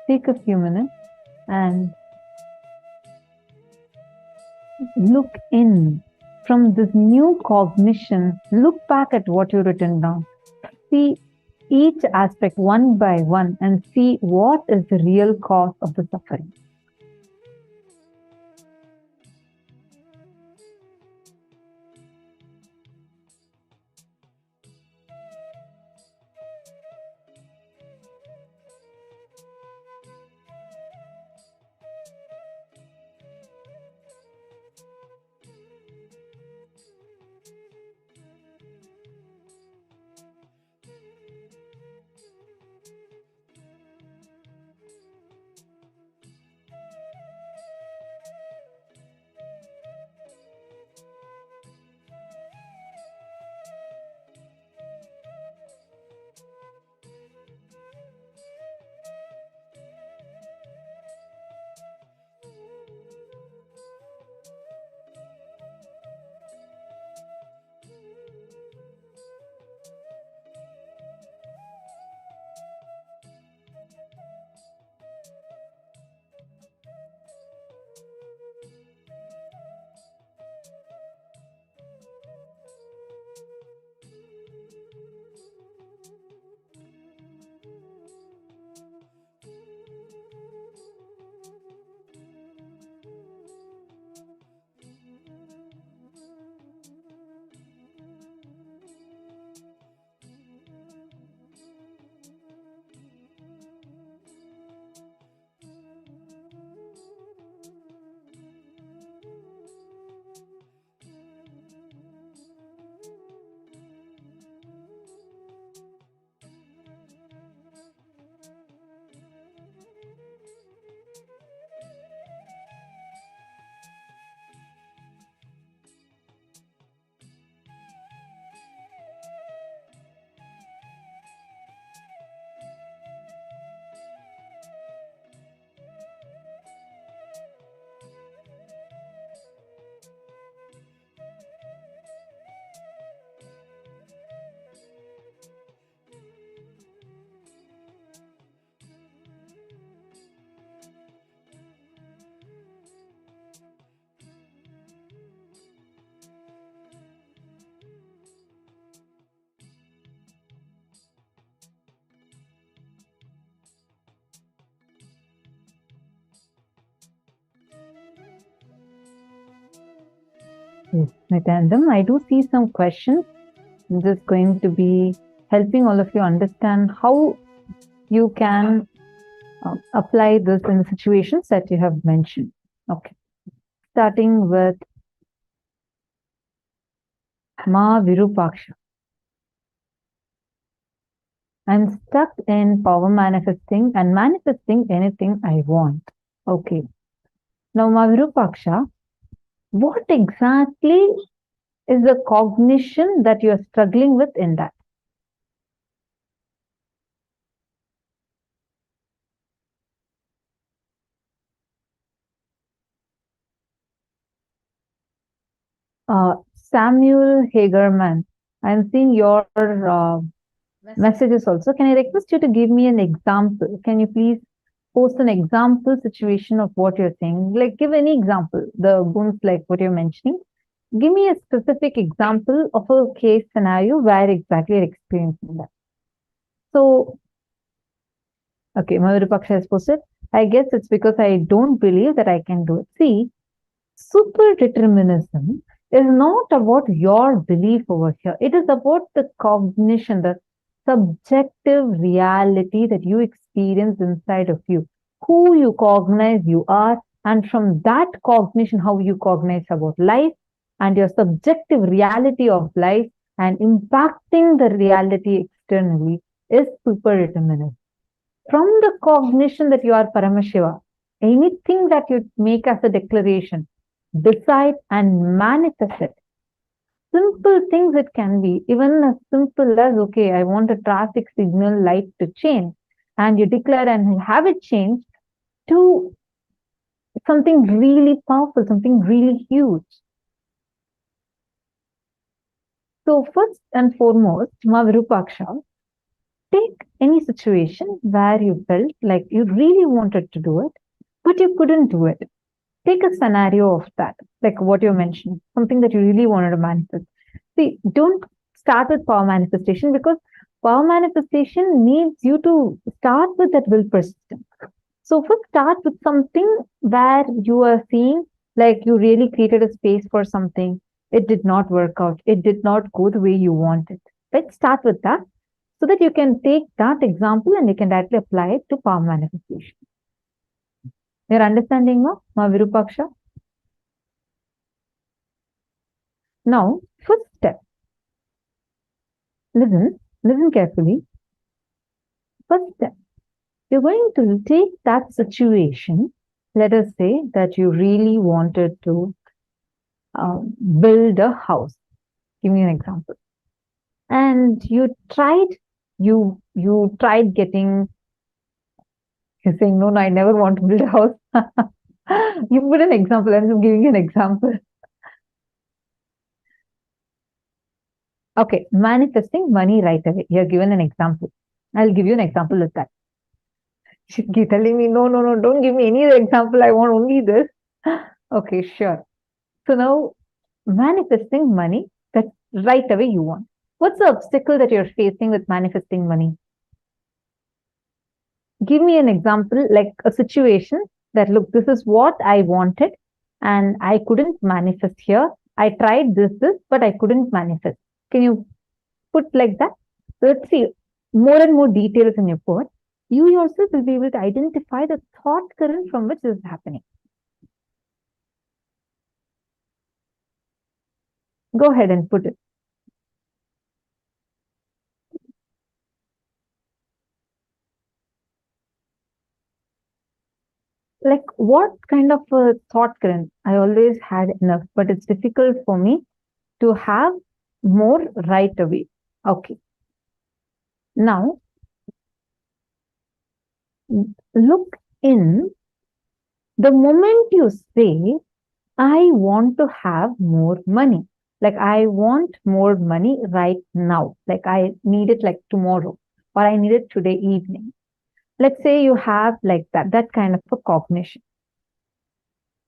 take a few minutes and look in from this new cognition. Look back at what you've written down. See each aspect one by one and see what is the real cause of the suffering. Nithyananda, I do see some questions. I'm just going to be helping all of you understand how you can apply this in the situations that you have mentioned. Okay. Starting with Ma Virupaksha. I'm stuck in power manifesting and manifesting anything I want. Okay. Now, Ma Virupaksha, what exactly is the cognition that you are struggling with in that? Samuel Hagerman, I'm seeing your messages also. Can I request you to give me an example? Can you please post an example situation of what you're saying? Like, give any example, the guns like what you're mentioning. Give me a specific example of a case scenario where exactly you're experiencing that. So, okay, Mavirupaksha has posted. I guess it's because I don't believe that I can do it. See, super-determinism is not about your belief over here. It is about the cognition, the subjective reality that you experience inside of you, who you cognize you are, and from that cognition, how you cognize about life and your subjective reality of life and impacting the reality externally is super-determinism. From the cognition that you are Paramashiva, anything that you make as a declaration, decide and manifest it. Simple things it can be, even as simple as, okay, I want a traffic signal light to change, and you declare and have it changed to something really powerful, something really huge. So first and foremost, Ma Virupaksha, take any situation where you felt like you really wanted to do it, but you couldn't do it. Take a scenario of that, like what you mentioned, something that you really wanted to manifest. See, don't start with power manifestation, because power manifestation needs you to start with that will persistence. So first start with something where you are seeing like you really created a space for something. It did not work out. It did not go the way you wanted. Let's start with that so that you can take that example and you can directly apply it to power manifestation. You're understanding now, Ma Virupaksha? Now, first step. Listen carefully. First step. You're going to take that situation. Let us say that you really wanted to build a house. Give me an example. And you tried getting. You're saying, no, I never want to build a house. You put an example. I'm just giving you an example. Okay, manifesting money right away. You're given an example. I'll give you an example of that. She's telling me, no, don't give me any other example. I want only this. Okay, sure. So now, manifesting money that right away you want. What's the obstacle that you're facing with manifesting money? Give me an example, like a situation that, look, this is what I wanted and I couldn't manifest here. I tried this, but I couldn't manifest. Can you put like that? So let's see more and more details in your put. You yourself will be able to identify the thought current from which this is happening. Go ahead and put it. Like what kind of a thought current? I always had enough, but it's difficult for me to have more right away. Okay. Now, look in the moment you say, I want to have more money. Like I want more money right now. Like I need it like tomorrow, or I need it today evening. Let's say you have like that kind of a cognition.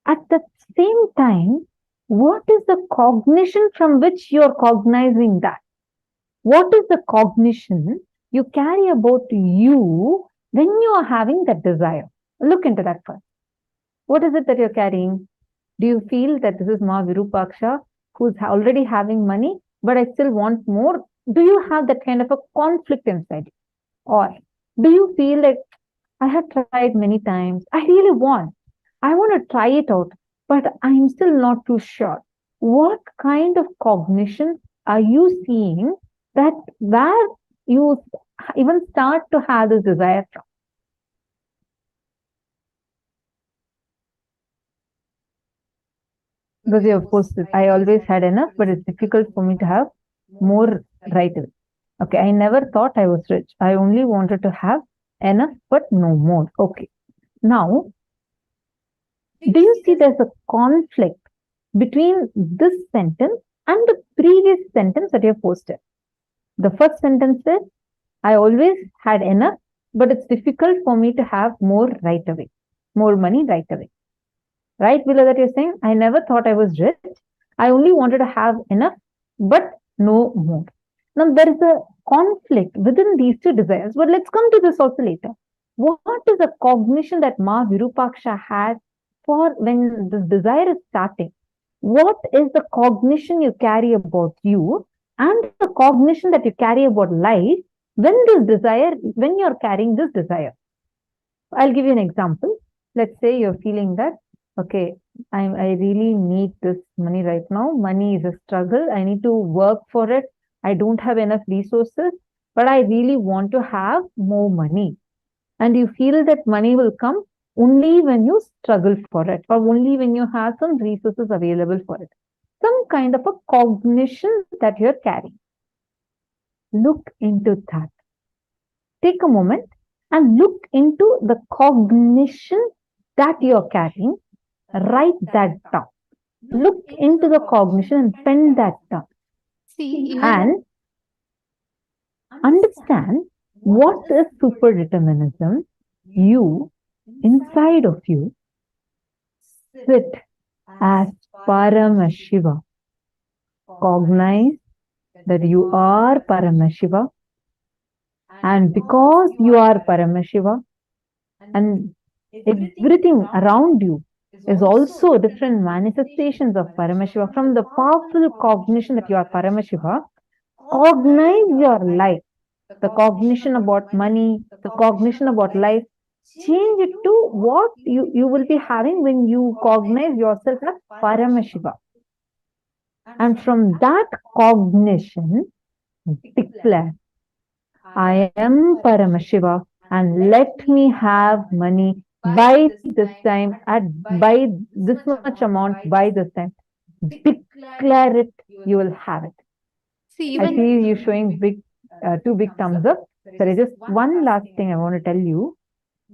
At the same time, what is the cognition from which you're cognizing that? What is the cognition you carry about you when you are having that desire? Look into that first. What is it that you're carrying? Do you feel that this is Ma Virupaksha who's already having money, but I still want more? Do you have that kind of a conflict inside you? Or do you feel like I have tried many times, I really want to try it out, but I'm still not too sure? What kind of cognition are you seeing that where you even start to have this desire from? Because you have posted, I always had enough, but it's difficult for me to have more right away. Okay, I never thought I was rich. I only wanted to have enough, but no more. Okay. Now, do you see there's a conflict between this sentence and the previous sentence that you have posted? The first sentence says, I always had enough, but it's difficult for me to have more right away, more money right away. Right below that you're saying, I never thought I was rich. I only wanted to have enough, but no more. Now, there is a conflict within these two desires, but let's come to this also later. What is the cognition that Ma Virupaksha had for when this desire is starting? What is the cognition you carry about you and the cognition that you carry about life when you're carrying this desire? I'll give you an example. Let's say you're feeling that, okay, I really need this money right now. Money is a struggle. I need to work for it. I don't have enough resources, but I really want to have more money. And you feel that money will come only when you struggle for it, or only when you have some resources available for it. Some kind of a cognition that you're carrying. Look into that. Take a moment and look into the cognition that you're carrying. Write that down. Look into the cognition and pen that down. See, And understand What is superdeterminism? You, inside of you, sit as Paramashiva. Cognize that you are Paramashiva, and because you are Paramashiva, and everything around you is also different manifestations of Paramashiva. From the powerful cognition that you are Paramashiva, cognize your life, the cognition about money, the cognition about life. Change it to what you will be having when you cognize yourself as Paramashiva. And from that cognition, declare, I am Paramashiva, and let me have money by this time, by this much amount, by this time. Declare it, you will have it. See, I even see you showing two big thumbs up. There is just one last thing I want to tell you.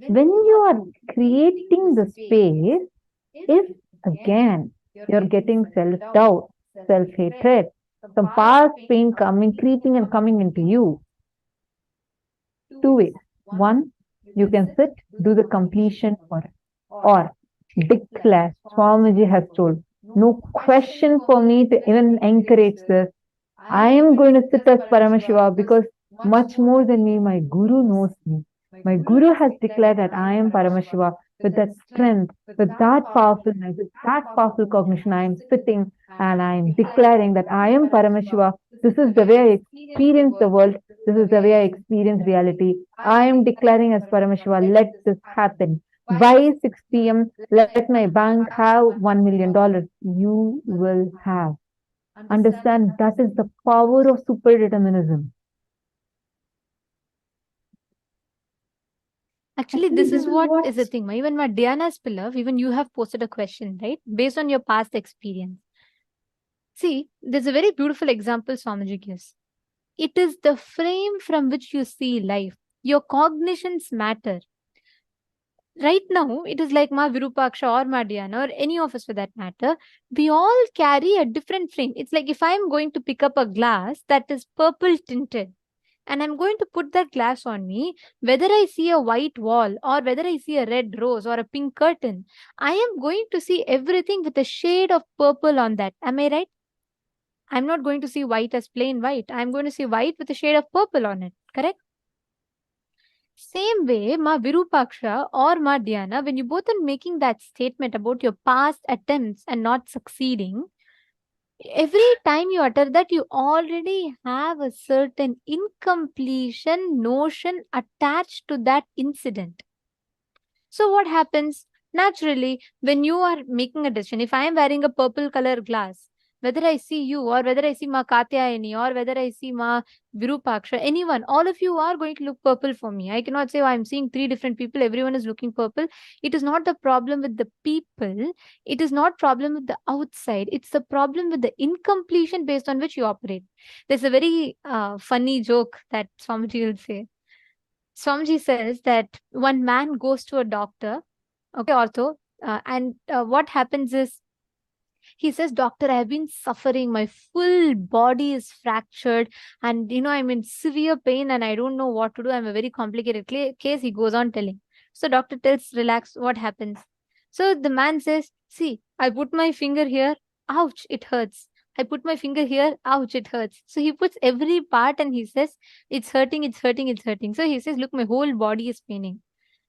When you are creating the space, if again you're getting self-doubt, self-hatred, some past pain creeping and coming into you, two ways. One, you can sit, do the completion for it, or declare. Swamiji has told, no question for me to even encourage this. I am going to sit as Paramashiva because much more than me, my Guru knows me. My Guru has declared that I am Paramashiva. With that strength, with that powerfulness, with that powerful cognition, I am sitting and I am declaring that I am Paramashiva. This is the way I experience the world. This is the way I experience reality. I am declaring as Paramashiva, let this happen. By 6 p.m., let my bank have $1 million. You will have. Understand that is the power of superdeterminism. Actually, this is what is the thing. Even my Diana's pillar, even you have posted a question, right? Based on your past experience. See, there's a very beautiful example Swamiji gives. It is the frame from which you see life. Your cognitions matter. Right now, it is like Ma Virupaksha or Ma Diana or any of us for that matter. We all carry a different frame. It's like if I'm going to pick up a glass that is purple tinted, and I'm going to put that glass on me, whether I see a white wall or whether I see a red rose or a pink curtain, I am going to see everything with a shade of purple on that. Am I right? I'm not going to see white as plain white. I'm going to see white with a shade of purple on it. Correct? Same way, Ma Virupaksha or Ma Diana, when you both are making that statement about your past attempts and not succeeding, every time you utter that, you already have a certain incompletion notion attached to that incident. So what happens? Naturally, when you are making a decision, if I am wearing a purple color glass, whether I see you or whether I see Ma Katyayani or whether I see Ma Virupaksha, anyone, all of you are going to look purple for me. I cannot say, oh, I'm seeing 3 different people, everyone is looking purple. It is not the problem with the people. It is not problem with the outside. It's the problem with the incompletion based on which you operate. There's a very funny joke that Swamiji will say. Swamiji says that one man goes to a doctor, okay, ortho, and what happens is, he says, doctor, I have been suffering. My full body is fractured and, I'm in severe pain and I don't know what to do. I'm a very complicated case. He goes on telling. So doctor tells, relax, what happens? So the man says, see, I put my finger here. Ouch, it hurts. I put my finger here. Ouch, it hurts. So he puts every part and he says, it's hurting, it's hurting, it's hurting. So he says, look, my whole body is paining.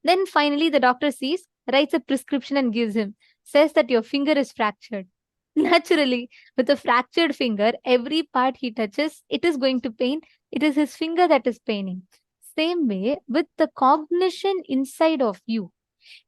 Then finally the doctor sees, writes a prescription and gives him, says that your finger is fractured. Naturally, with a fractured finger, every part he touches, it is going to pain. It is his finger that is paining. Same way, with the cognition inside of you,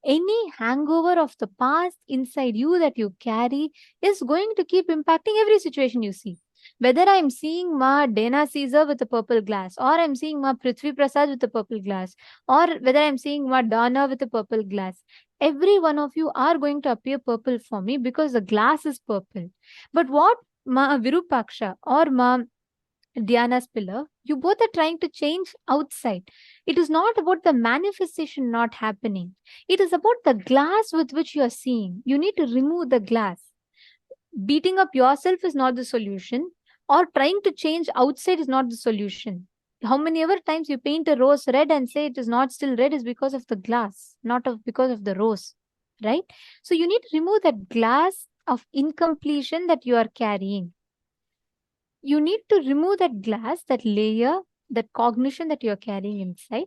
any hangover of the past inside you that you carry is going to keep impacting every situation you see. Whether I'm seeing Ma Dana Caesar with a purple glass, or I'm seeing Ma Prithvi Prasad with a purple glass, or whether I'm seeing Ma Dana with a purple glass, every one of you are going to appear purple for me because the glass is purple. But what Ma Virupaksha or Ma Diana's pillar, you both are trying to change outside. It is not about the manifestation not happening. It is about the glass with which you are seeing. You need to remove the glass. Beating up yourself is not the solution, or trying to change outside is not the solution. how many ever times you paint a rose red and say it is not still red is because of the glass, not because of the rose, right? So you need to remove that glass of incompletion that you are carrying. You need to remove that glass, that layer, that cognition that you are carrying inside.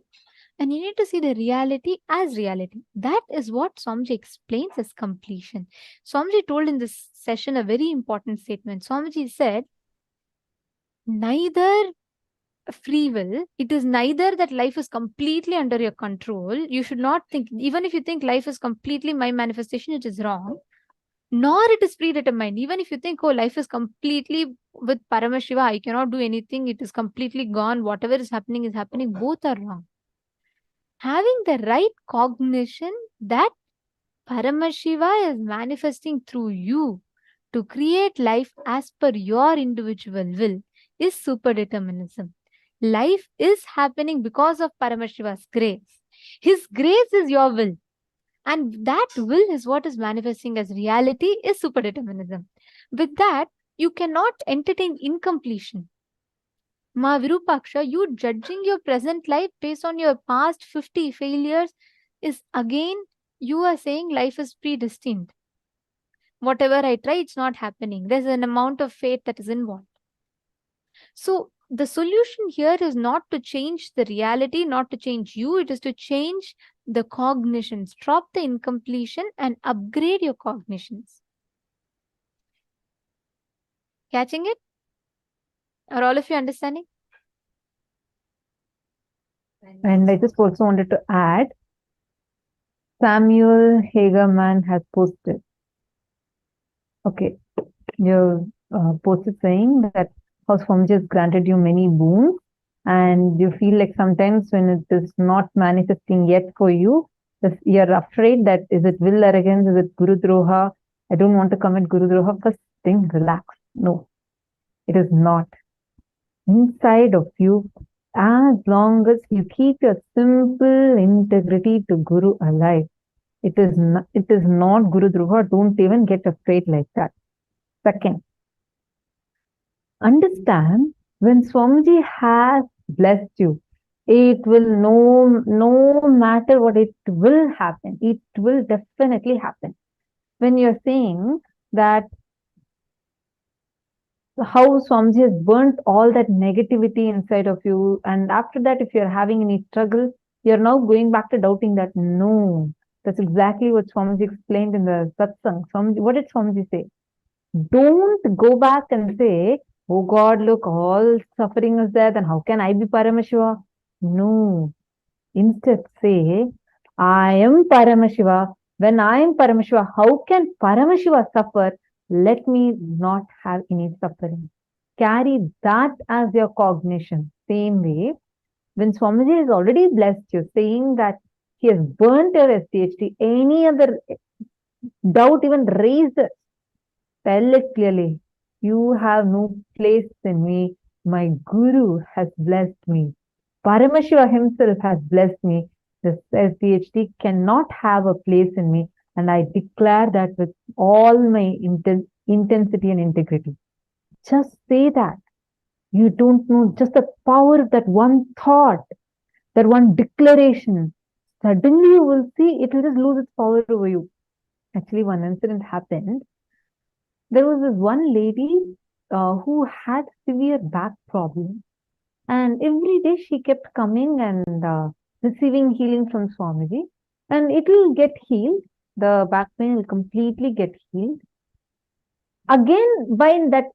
And you need to see the reality as reality. That is what Swamiji explains as completion. Swamiji told in this session a very important statement. Swamiji said, neither free will, it is neither that life is completely under your control. You should not think, even if you think life is completely my manifestation, it is wrong. Nor it is predetermined. Even if you think, oh, life is completely with Paramashiva, I cannot do anything, it is completely gone, whatever is happening, both are wrong. Having the right cognition that Paramashiva is manifesting through you to create life as per your individual will is superdeterminism. Life is happening because of Paramashiva's grace. His grace is your will. And that will is what is manifesting as reality is superdeterminism. With that, you cannot entertain incompletion. Ma Virupaksha, you judging your present life based on your past 50 failures is again, you are saying life is predestined. Whatever I try, it's not happening. There's an amount of fate that is involved. So the solution here is not to change the reality, not to change you. It is to change the cognitions. Drop the incompletion and upgrade your cognitions. Catching it? Are all of you understanding? And I just also wanted to add, Samuel Hagerman has posted. Okay, you posted saying that how Swamiji has granted you many boons, and you feel like sometimes when it is not manifesting yet for you, you're afraid that is it will arrogance, is it Guru Droha? I don't want to commit Guru Droha. First thing, relax. No, it is not. Inside of you, as long as you keep your simple integrity to Guru alive, it is not Guru Droha. Don't even get afraid like that. Second, understand when Swamiji has blessed you, it will no matter what, it will happen. It will definitely happen. When you're saying that how Swamiji has burnt all that negativity inside of you, and after that, if you're having any struggle, you're now going back to doubting that. No, that's exactly what Swamiji explained in the satsang. What did Swamiji say? Don't go back and say, oh God, look, all suffering is there, then how can I be Paramashiva? No. Instead say, I am Paramashiva. When I am Paramashiva, how can Paramashiva suffer? Let me not have any suffering. Carry that as your cognition. Same way, when Swamiji has already blessed you, saying that he has burnt your STHT, any other doubt even raised, tell it clearly. You have no place in me. My Guru has blessed me. Paramashiva himself has blessed me. This SDHD cannot have a place in me. And I declare that with all my intensity and integrity. Just say that. You don't know just the power of that one thought, that one declaration. Suddenly you will see it will just lose its power over you. Actually, one incident happened. There was this one lady who had severe back problem, and every day she kept coming and receiving healing from Swamiji, and it will get healed. The back pain will completely get healed. Again, by that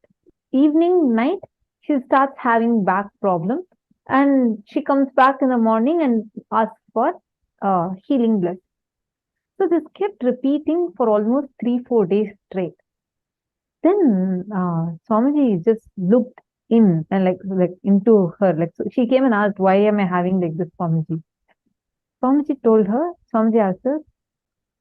evening, night, she starts having back problem, and she comes back in the morning and asks for healing blood. So this kept repeating for almost 3-4 days straight. Then Swamiji just looked in and like into her. Like, so she came and asked, why am I having like this, Swamiji? Swamiji told her, Swamiji asked her,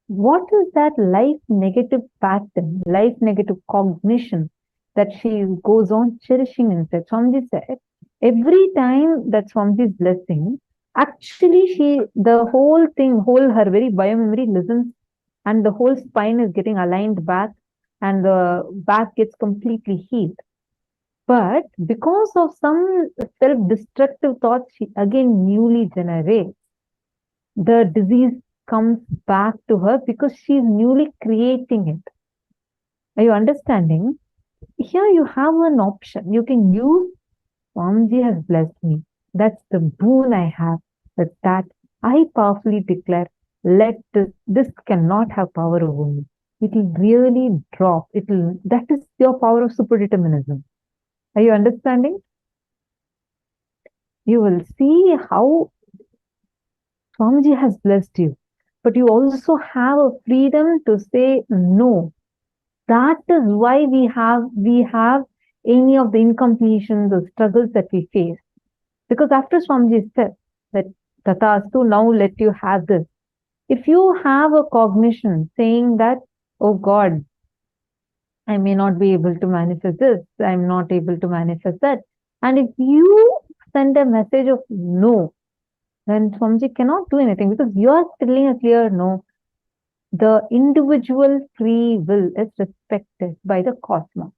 what is that life negative pattern, life negative cognition that she goes on cherishing inside? Swamiji said, every time that Swamiji's blessing, actually the whole her very biomemory listens, and the whole spine is getting aligned back, and the back gets completely healed. But because of some self-destructive thoughts she again newly generates, the disease comes back to her because she's newly creating it. Are you understanding? Here you have an option. You can use Swamiji has blessed me. That's the boon I have. With that, I powerfully declare, this cannot have power over me. It will really drop. That is your power of superdeterminism. Are you understanding? You will see how Swamiji has blessed you. But you also have a freedom to say no. That is why we have any of the incompletions or struggles that we face. Because after Swamiji said that Tathastu, now let you have this. If you have a cognition saying that, oh God, I may not be able to manifest this, I'm not able to manifest that. And if you send a message of no, then Swamiji cannot do anything because you are telling a clear no. The individual free will is respected by the cosmos.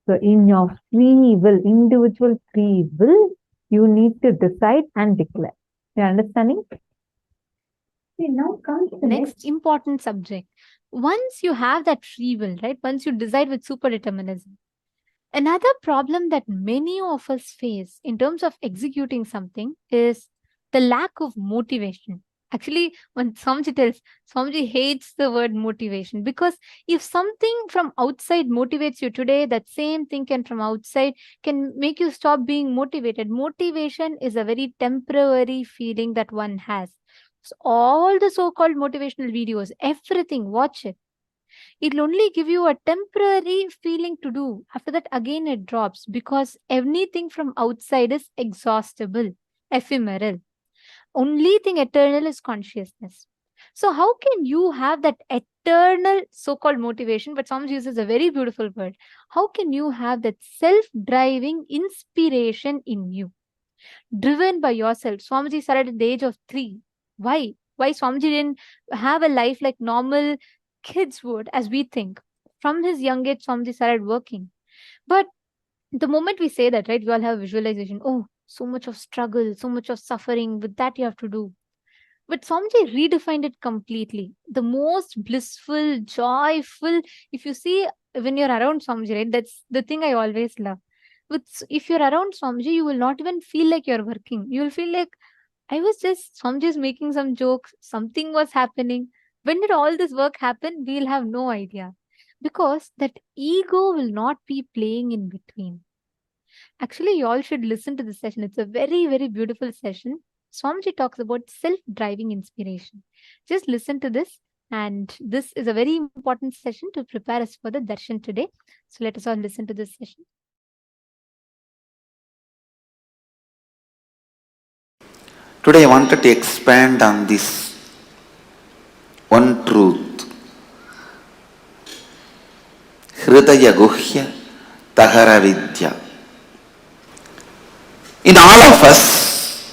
So in your free will, individual free will, you need to decide and declare. You understanding? Now comes the next important subject. Once you have that free will, right? Once you decide with superdeterminism, another problem that many of us face in terms of executing something is the lack of motivation. Actually, when Swamiji hates the word motivation, because if something from outside motivates you today, that same thing from outside can make you stop being motivated. Motivation is a very temporary feeling that one has. So all the so-called motivational videos, everything, watch it. It'll only give you a temporary feeling to do. After that, again it drops because anything from outside is exhaustible, ephemeral. Only thing eternal is consciousness. So how can you have that eternal so-called motivation? But Swamiji uses a very beautiful word. How can you have that self-driving inspiration in you? Driven by yourself. Swamiji started at the age of 3. Why? Why Swamiji didn't have a life like normal kids would, as we think? From his young age, Swamiji started working. But the moment we say that, right, we all have visualization. Oh, so much of struggle, so much of suffering. With that, you have to do. But Swamiji redefined it completely. The most blissful, joyful. If you see, when you're around Swamiji, right, that's the thing I always love. If you're around Swamiji, you will not even feel like you're working. You will feel like, Swamiji is making some jokes, something was happening. When did all this work happen? We'll have no idea. Because that ego will not be playing in between. Actually, you all should listen to this session. It's a very, very beautiful session. Swamiji talks about self-driving inspiration. Just listen to this. And this is a very important session to prepare us for the darshan today. So let us all listen to this session. Today I wanted to expand on this one truth. Hridaya Guhya Tahara Vidya. In all of us,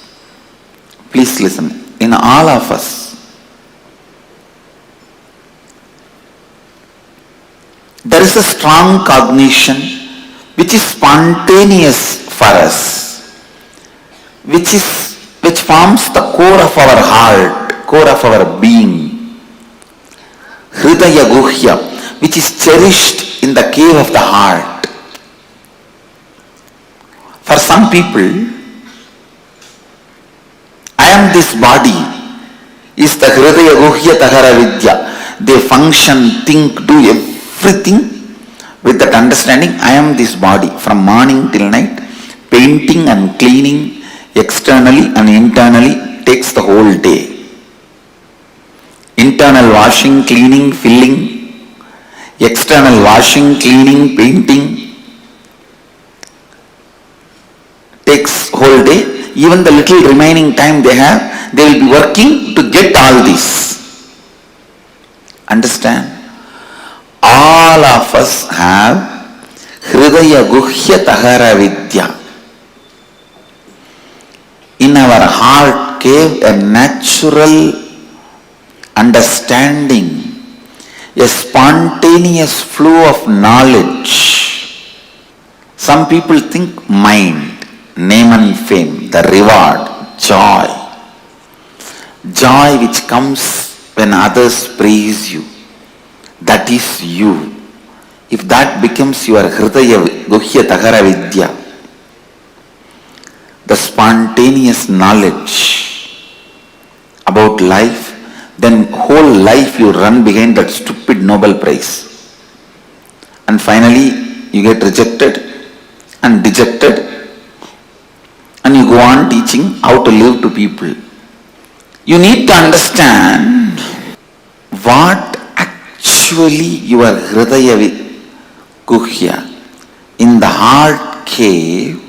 please listen, in all of us, there is a strong cognition which is spontaneous for us, which forms the core of our heart, core of our being. Hridaya Guhya, which is cherished in the cave of the heart. For some people, I am this body is the Hridaya Guhya Tahara Vidya. They function, think, do everything with that understanding. I am this body from morning till night. Painting and cleaning externally and internally takes the whole day. Internal washing, cleaning, filling, external washing, cleaning, painting takes whole day. Even the little remaining time they have, they will be working to get all this. Understand? All of us have Hridaya Guhya Tahara Vidya. In our heart cave, a natural understanding, a spontaneous flow of knowledge Some people think mind, name and fame, the reward, joy. Joy which comes when others praise you. That is you. If that becomes your hridaya guhya tahara vidya, the spontaneous knowledge about life, then whole life you run behind that stupid Nobel Prize. And finally you get rejected and dejected, and you go on teaching how to live to people. You need to understand what actually your hridaya guhya, in the heart cave,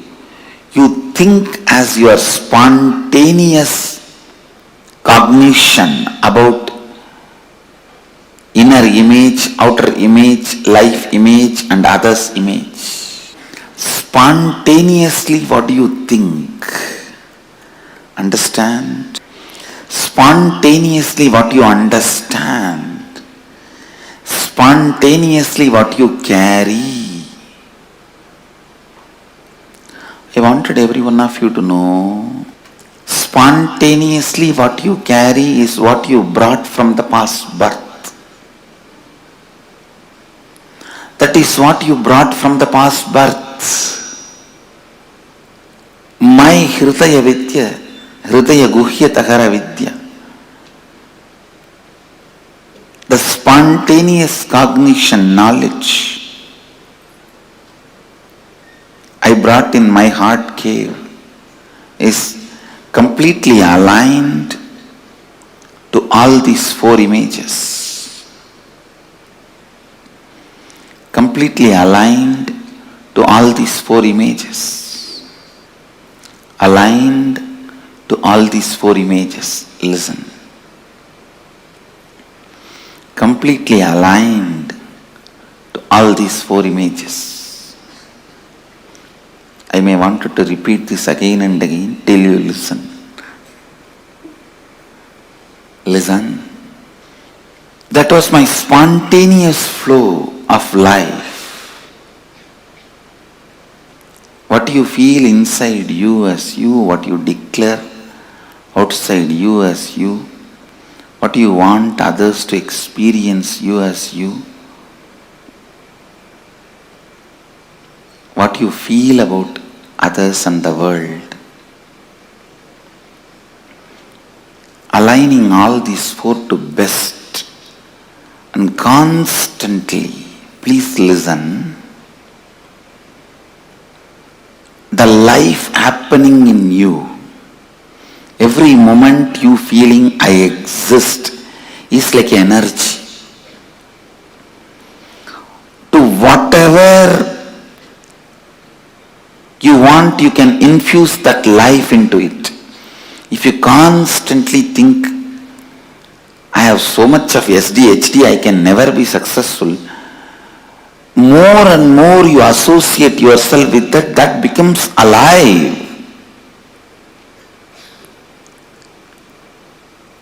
you think as your spontaneous cognition about inner image, outer image, life image and others image. Spontaneously what do you think? Understand? Spontaneously what you understand. Spontaneously what you carry. I wanted every one of you to know, spontaneously what you carry is what you brought from the past birth. That is what you brought from the past birth. My hridaya vidya, hridaya guhya tahara vidya, the spontaneous cognition, knowledge I brought in my heart cave is completely aligned to all these four images. Completely aligned to all these four images. Aligned to all these four images. Listen. Completely aligned to all these four images. I may want to repeat this again and again till you listen. Listen. That was my spontaneous flow of life. What you feel inside you as you, what you declare outside you as you, what you want others to experience you as you, what you feel about others and the world. Aligning all these four to best and constantly, please listen, the life happening in you, every moment you feeling I exist is like energy. To whatever you want, you can infuse that life into it. If you constantly think, I have so much of SDHD, I can never be successful, more and more you associate yourself with that, that becomes alive.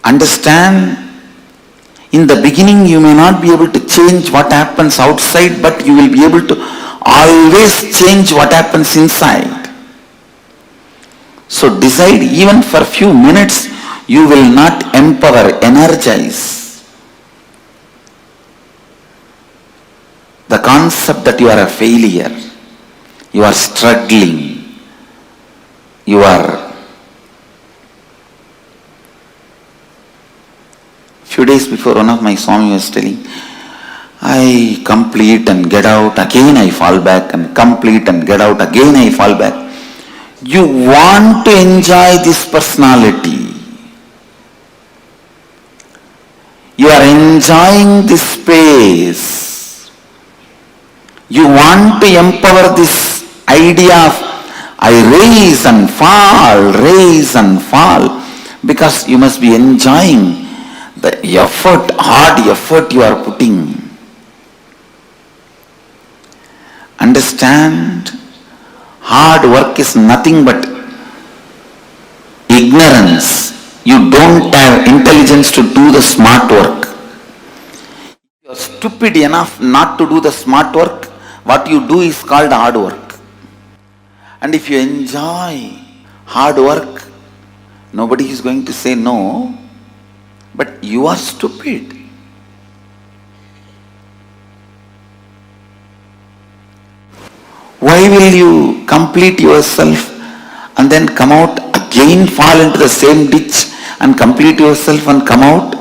Understand? In the beginning you may not be able to change what happens outside, but you will be able to always change what happens inside. So decide, even for a few minutes, you will not empower, energize the concept that you are a failure, you are struggling, you are. Few days before, one of my Swami was telling, I complete and get out, again I fall back, and complete and get out, again I fall back. You want to enjoy this personality. You are enjoying this space. You want to empower this idea of I rise and fall, because you must be enjoying the effort, hard effort you are putting. Understand? Hard work is nothing but ignorance. You don't have intelligence to do the smart work. You are stupid enough not to do the smart work. What you do is called hard work. And if you enjoy hard work, nobody is going to say no, but you are stupid. Why will you complete yourself and then come out again, fall into the same ditch and complete yourself and come out?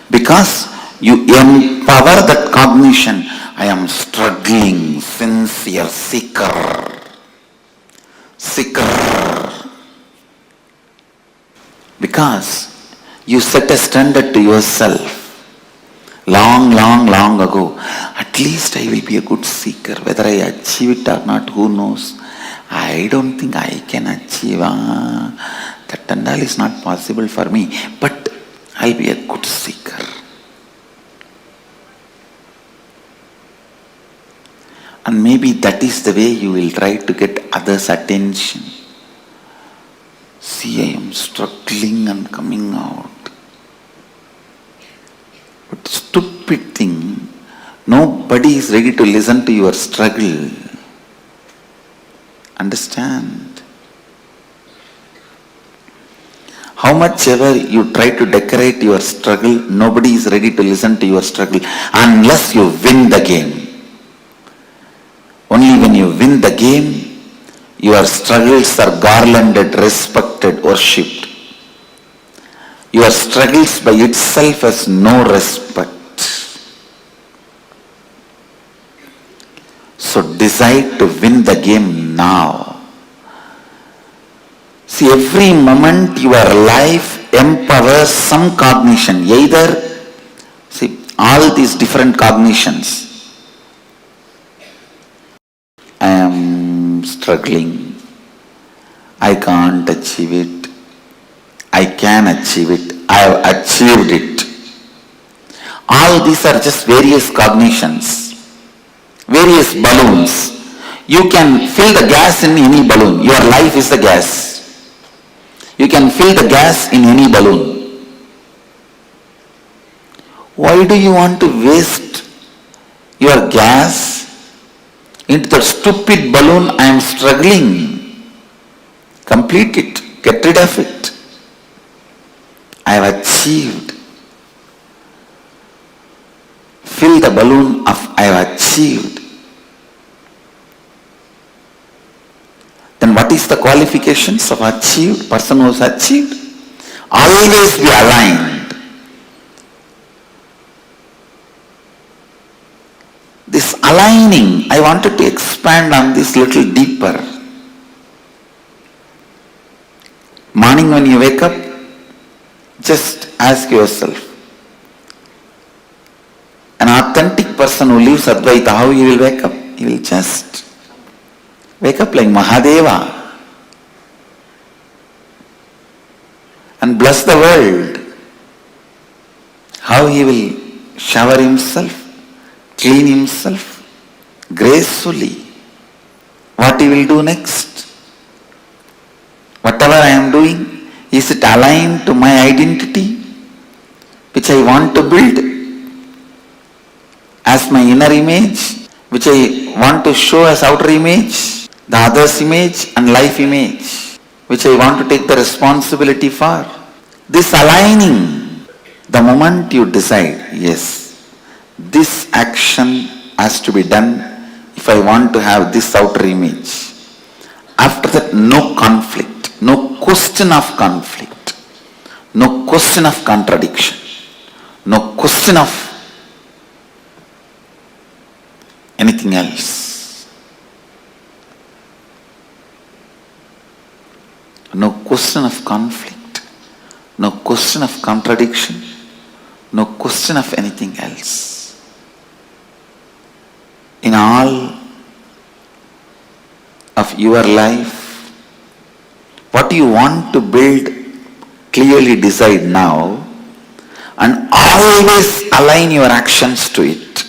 Because you empower that cognition. I am struggling, sincere, seeker. Because you set a standard to yourself. Long ago, at least I will be a good seeker. Whether I achieve it or not, who knows? I don't think I can achieve. That and all is not possible for me. But I'll be a good seeker. And maybe that is the way you will try to get others' attention. See, I am struggling and coming out. But stupid thing, nobody is ready to listen to your struggle. Understand? How much ever you try to decorate your struggle, nobody is ready to listen to your struggle unless you win the game. Only when you win the game, your struggles are garlanded, respected, worshipped. Your struggles by itself has no respect. So decide to win the game now. See, every moment your life empowers some cognition. Either, see, all these different cognitions. I am struggling. I can't achieve it. I can achieve it. I have achieved it. All these are just various cognitions, various balloons. You can fill the gas in any balloon. Your life is the gas. You can fill the gas in any balloon. Why do you want to waste your gas into the stupid balloon? I am struggling. Complete it. Get rid of it. I have achieved. Fill the balloon of I have achieved. Then what is the qualifications of achieved? Person who has achieved? Always be aligned. This aligning, I wanted to expand on this little deeper. Morning when you wake up, just ask yourself, an authentic person who lives Advaita, how he will wake up? He will just wake up like Mahadeva and bless the world. How he will shower himself, clean himself gracefully. What he will do next? Whatever I am doing, is it aligned to my identity, which I want to build as my inner image, which I want to show as outer image, the other's image and life image, which I want to take the responsibility for? This aligning, the moment you decide, yes, this action has to be done if I want to have this outer image. After that, no conflict. No question of conflict, no question of contradiction, no question of anything else. No question of conflict, no question of contradiction, no question of anything else. In all of your life, what you want to build, clearly decide now and always align your actions to it.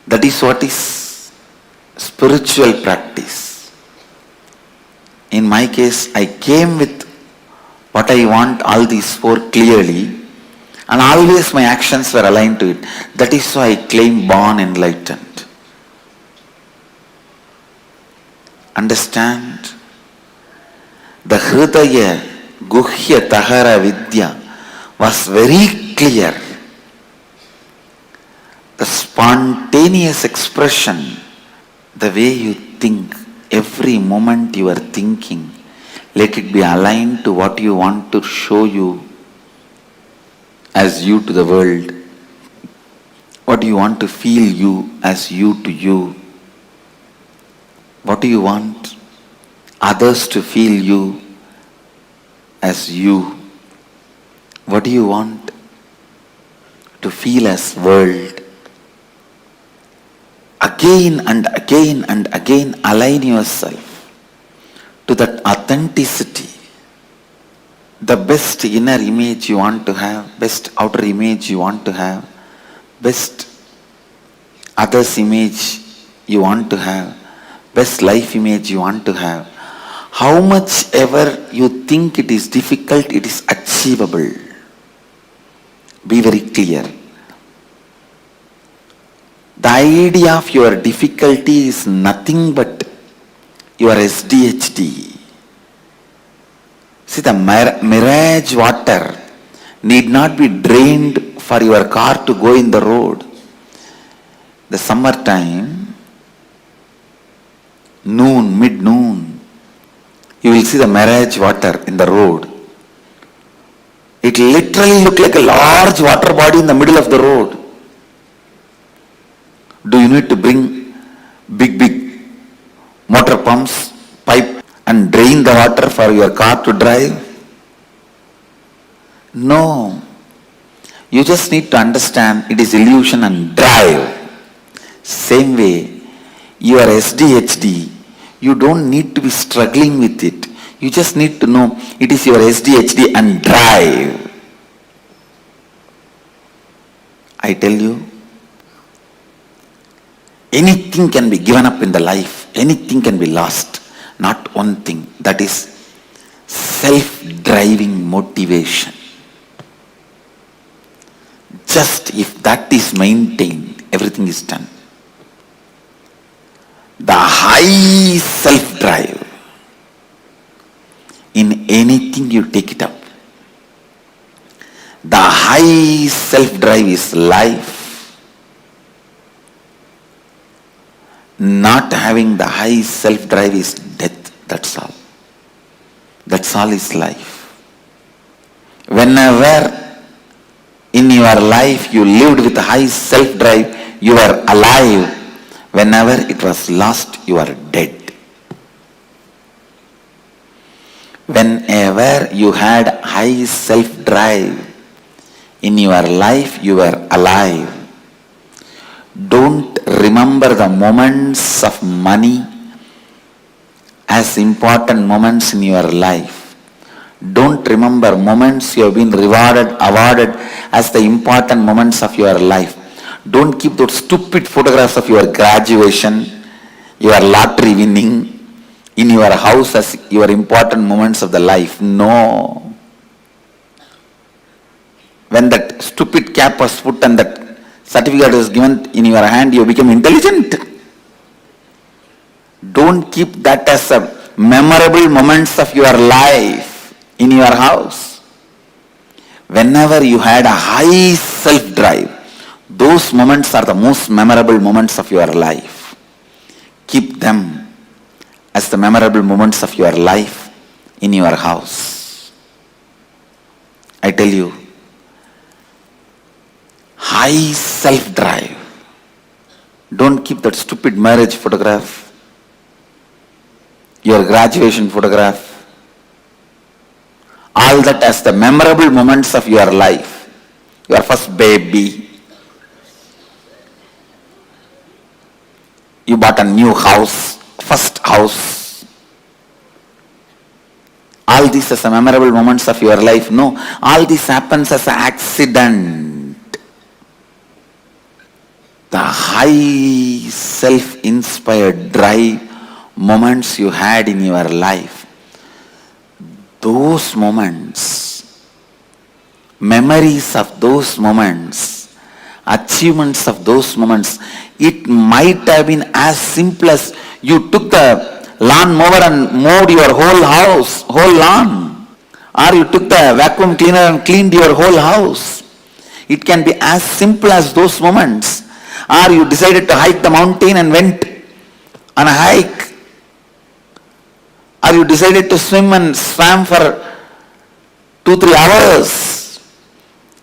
That is what is spiritual practice. In my case, I came with what I want, all these four clearly, and always my actions were aligned to it. That is why I claim born enlightened. understand? The Hridaya Guhya Tahara Vidya was very clear. The spontaneous expression, the way you think, every moment you are thinking, let it be aligned to what you want to show you as you to the world. What do you want to feel you as you to you? What do you want others to feel you as you? What do you want to feel as world? Again and again and again align yourself to that authenticity. The best inner image you want to have, best outer image you want to have, best others image you want to have, best life image you want to have. How much ever you think it is difficult, it is achievable. Be very clear. The idea of your difficulty is nothing but your SDHD. See, the mirage water need not be drained for your car to go in the road. The summertime, noon, mid-noon, you will see the mirage water in the road. It literally looks like a large water body in the middle of the road. Do you need to bring big motor pumps, pipe and drain the water for your car to drive? No. You just need to understand it is illusion and drive. Same way, your SDHD, you don't need to be struggling with it. You just need to know it is your SDHD and drive. I tell you, anything can be given up in the life. Anything can be lost. Not one thing. That is self-driving motivation. Just if that is maintained, everything is done. The high self-drive, in anything you take it up. The high self-drive is life. Not having the high self-drive is death. That's all. That's all is life. Whenever in your life you lived with high self-drive, you are alive. Whenever it was lost, you are dead. Whenever you had high self-drive in your life, you were alive. Don't remember the moments of money as important moments in your life. Don't remember moments you have been rewarded, awarded as the important moments of your life. Don't keep those stupid photographs of your graduation, your lottery winning in your house as your important moments of the life. No. When that stupid cap was put and that certificate was given in your hand, you become intelligent. Don't keep that as a memorable moments of your life in your house. Whenever you had a high self-drive, those moments are the most memorable moments of your life. Keep them as the memorable moments of your life in your house. I tell you, high self-drive. Don't keep that stupid marriage photograph, your graduation photograph, all that as the memorable moments of your life. Your first baby, you bought a new house, first house. All these as the memorable moments of your life. No, all this happens as an accident. The high self-inspired drive moments you had in your life, those moments, memories of those moments, achievements of those moments, it might have been as simple as you took the lawn mower and mowed your whole house, whole lawn. Or you took the vacuum cleaner and cleaned your whole house. It can be as simple as those moments. Or you decided to hike the mountain and went on a hike. Or you decided to swim and swam for 2-3 hours.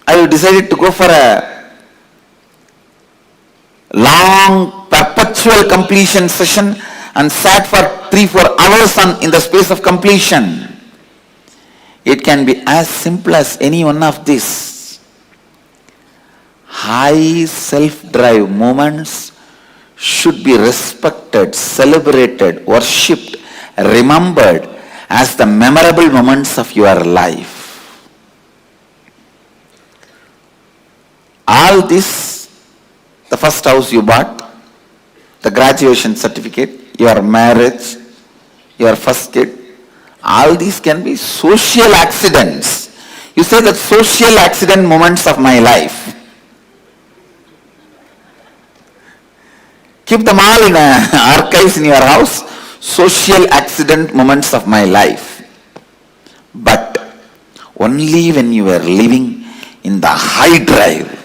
Or you decided to go for a long perpetual completion session and sat for 3-4 hours in the space of completion. It can be as simple as any one of these. High self-drive moments should be respected, celebrated, worshipped, remembered as the memorable moments of your life. All this, the first house you bought, the graduation certificate, your marriage, your first kid, all these can be social accidents. You say that social accident moments of my life. Keep them all in archives in your house. Social accident moments of my life. But only when you were living in the high drive.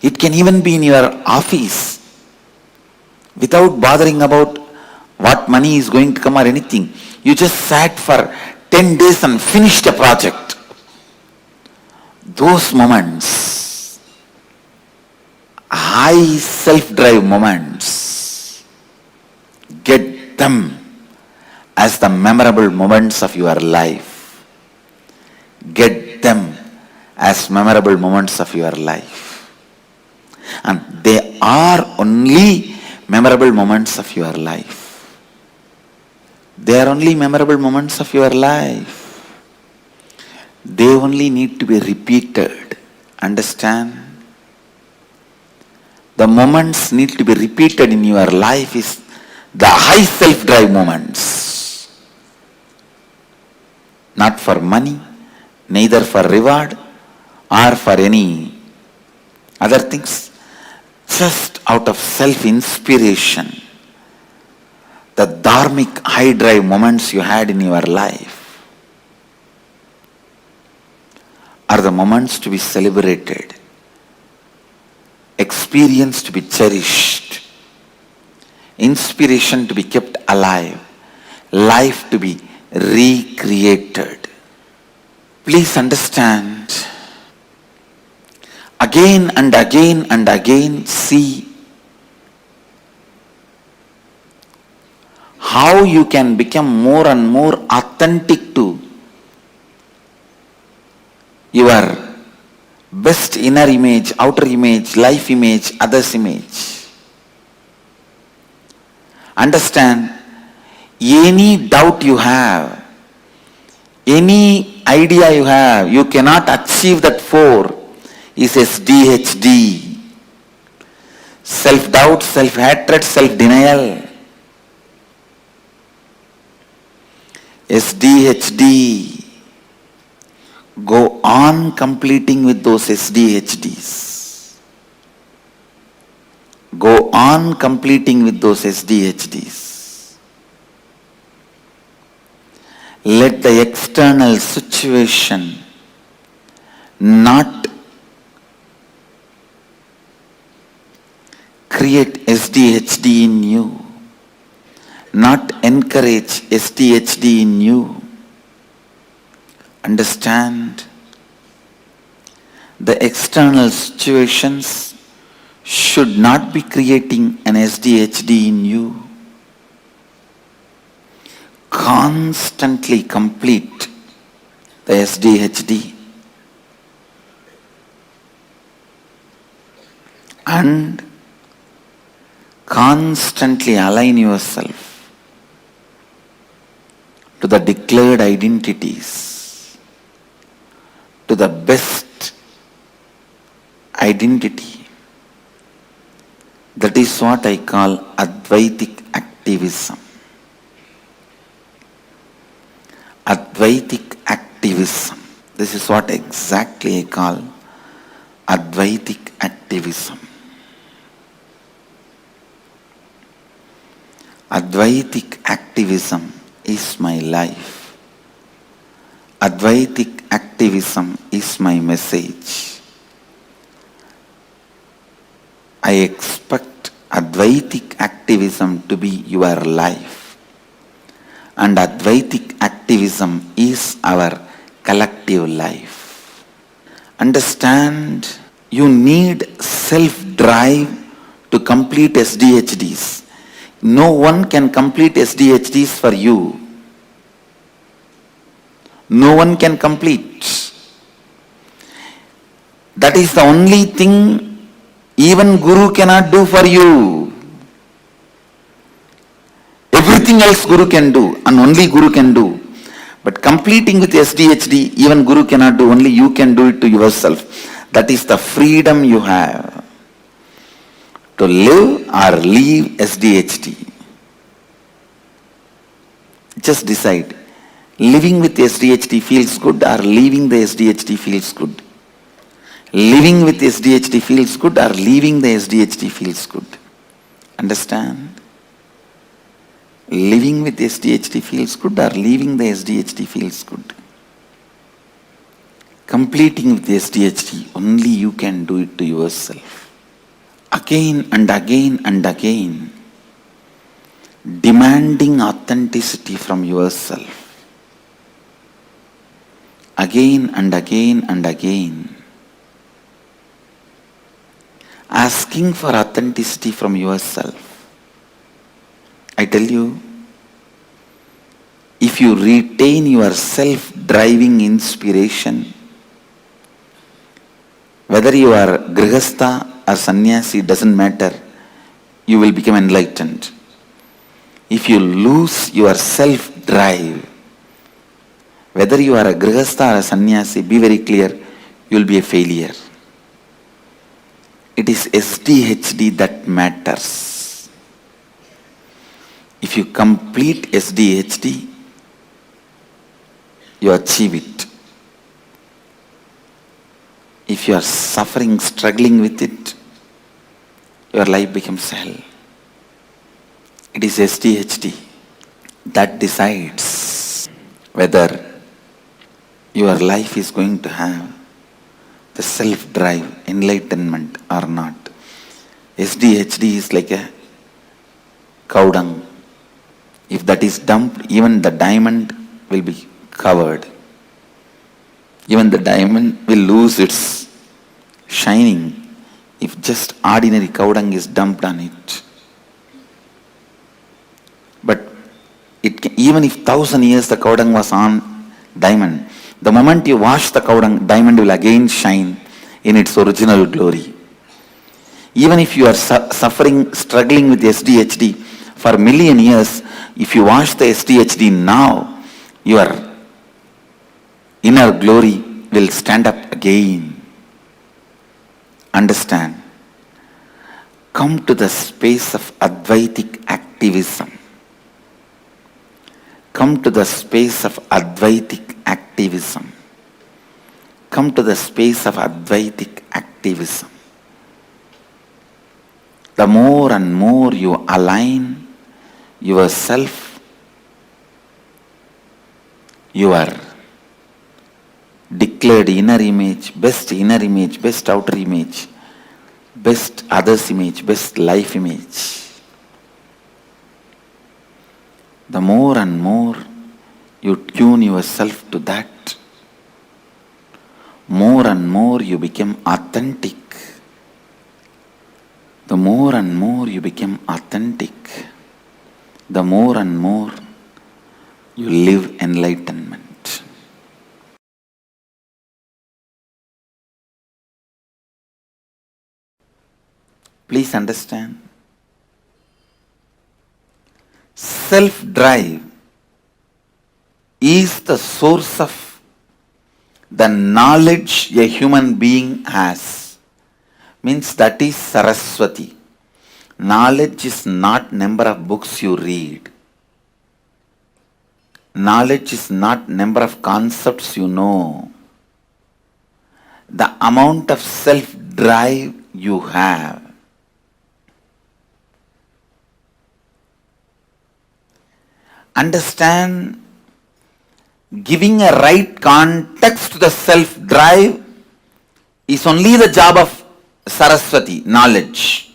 It can even be in your office without bothering about what money is going to come or anything. You just sat for 10 days and finished a project. Those moments, high self-drive moments, get them as the memorable moments of your life. Get them as memorable moments of your life. And they are only memorable moments of your life. They are only memorable moments of your life. They only need to be repeated. Understand? The moments need to be repeated in your life is the high self-drive moments. Not for money, neither for reward or for any other things. Just out of self-inspiration. The dharmic high drive moments you had in your life are the moments to be celebrated, experience to be cherished, inspiration to be kept alive, life to be recreated. Please understand, again and again and again, see how you can become more and more authentic to your best inner image, outer image, life image, others image. Understand, any doubt you have, any idea you have, you cannot achieve that 4 is SDHD. Self-doubt, self-hatred, self-denial. SDHD. Go on completing with those SDHDs. Go on completing with those SDHDs. Let the external situation not create SDHD in you, not encourage SDHD in you. Understand, the external situations should not be creating an SDHD in you. Constantly complete the SDHD and constantly align yourself to the declared identities, to the best identity. That is what I call Advaitic activism. Advaitic activism. This is what exactly I call Advaitic activism. Advaitic activism is my life. Advaitic activism is my message. I expect Advaitic activism to be your life. And Advaitic activism is our collective life. Understand, you need self-drive to complete SDHDs. No one can complete SDHDs for you. No one can complete. That is the only thing even Guru cannot do for you. Everything else Guru can do, and only Guru can do. But completing with SDHD, even Guru cannot do, only you can do it to yourself. That is the freedom you have to live or leave SDHD. Just decide. Living with SDHD feels good or leaving the SDHD feels good. Living with SDHD feels good or leaving the SDHD feels good. Understand? Living with SDHD feels good or leaving the SDHD feels good. Completing with SDHD, only you can do it to yourself. Again and again and again, demanding authenticity from yourself. Again and again and again, asking for authenticity from yourself. I tell you, if you retain your self-driving inspiration, whether you are grihastha or sannyasi, doesn't matter, you will become enlightened. If you lose your self-drive, whether you are a grihastha or a sannyasi, be very clear, you will be a failure. It is SDHD that matters. If you complete SDHD, you achieve it. If you are suffering, struggling with it, your life becomes hell. It is SDHD that decides whether your life is going to have the self-drive, enlightenment or not. SDHD is like a cow dung. If that is dumped, even the diamond will be covered. Even the diamond will lose its shining if just ordinary cow dung is dumped on it. But even if 1,000 years the cow dung was on diamond, the moment you wash the cow dung, diamond will again shine in its original glory. Even if you are suffering, struggling with SDHD for a million years, if you wash the SDHD now, your inner glory will stand up again. Understand? Come to the space of Advaitic activism. Come to the space of Advaitic activism. Come to the space of Advaitic activism. The more and more you align yourself, your declared inner image, best outer image, best others image, best life image, the more and more you tune yourself to that, more and more you become authentic. The more and more you become authentic, the more and more you live enlightenment. Please understand, self-drive is the source of the knowledge a human being has. Means that is Saraswati. Knowledge is not number of books you read. Knowledge is not number of concepts you know. The amount of self-drive you have. understand, giving a right context to the self-drive is only the job of Saraswati, knowledge.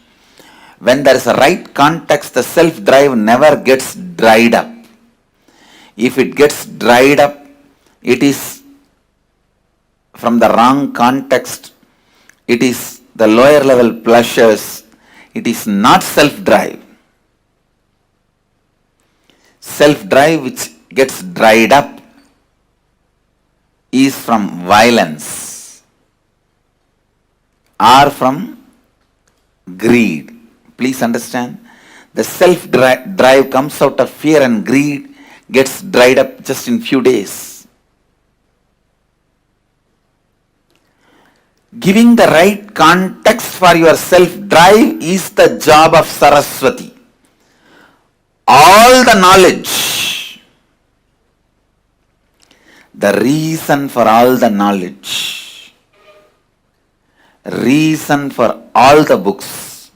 When there is a right context, the self-drive never gets dried up. If it gets dried up, it is from the wrong context. It is the lower level pleasures. It is not self-drive. Self-drive which gets dried up is from violence or from greed. Please understand, the self-drive comes out of fear and greed, gets dried up just in few days. Giving the right context for your self-drive is the job of Saraswati. All the knowledge, the reason for all the knowledge, reason for all the books,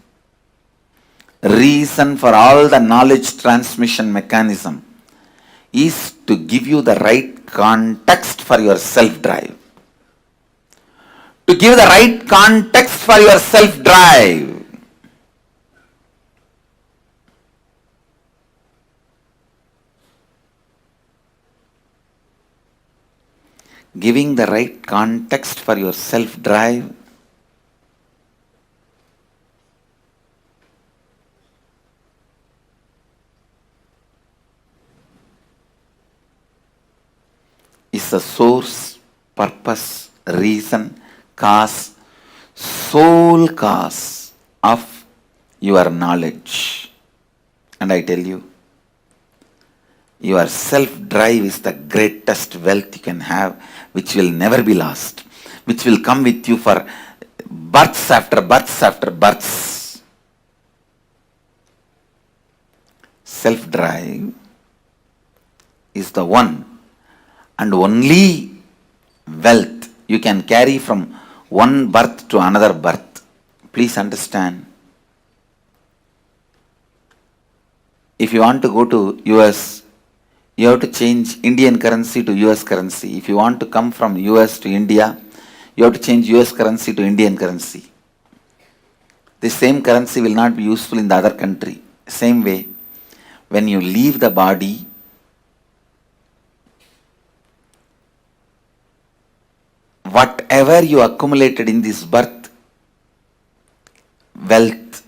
reason for all the knowledge transmission mechanism is to give you the right context for your self-drive. To give the right context for your self-drive. Giving the right context for your self-drive is the source, purpose, reason, cause, sole cause of your knowledge. And I tell you, your self-drive is the greatest wealth you can have, which will never be lost, which will come with you for births after births after births. Self-drive is the one and only wealth you can carry from one birth to another birth. Please understand. If you want to go to US, you have to change Indian currency to US currency. If you want to come from US to India, you have to change US currency to Indian currency. The same currency will not be useful in the other country. Same way, when you leave the body, whatever you accumulated in this birth, wealth,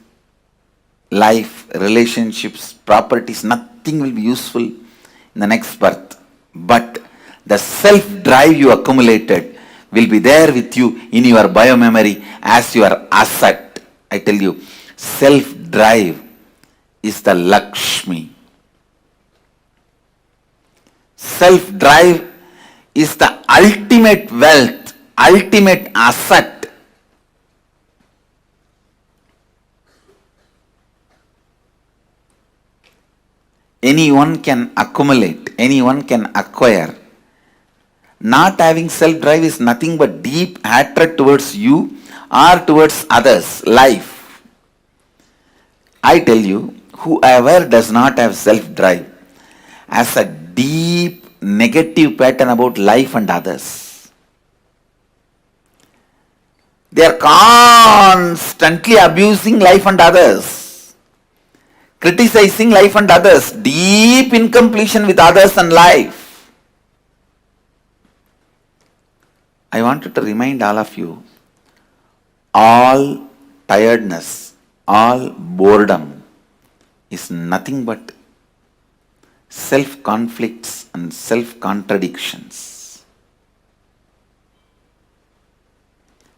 life, relationships, properties, nothing will be useful in the next birth. But the self-drive you accumulated will be there with you in your biomemory as your asset. I tell you, self-drive is the Lakshmi. Self-drive is the ultimate wealth, ultimate asset. Anyone can accumulate, anyone can acquire. Not having self-drive is nothing but deep hatred towards you or towards others, life. I tell you, whoever does not have self-drive has a deep negative pattern about life and others. They are constantly abusing life and others, criticizing life and others, deep incompletion with others and life. I wanted to remind all of you, all tiredness, all boredom is nothing but self-conflicts and self-contradictions.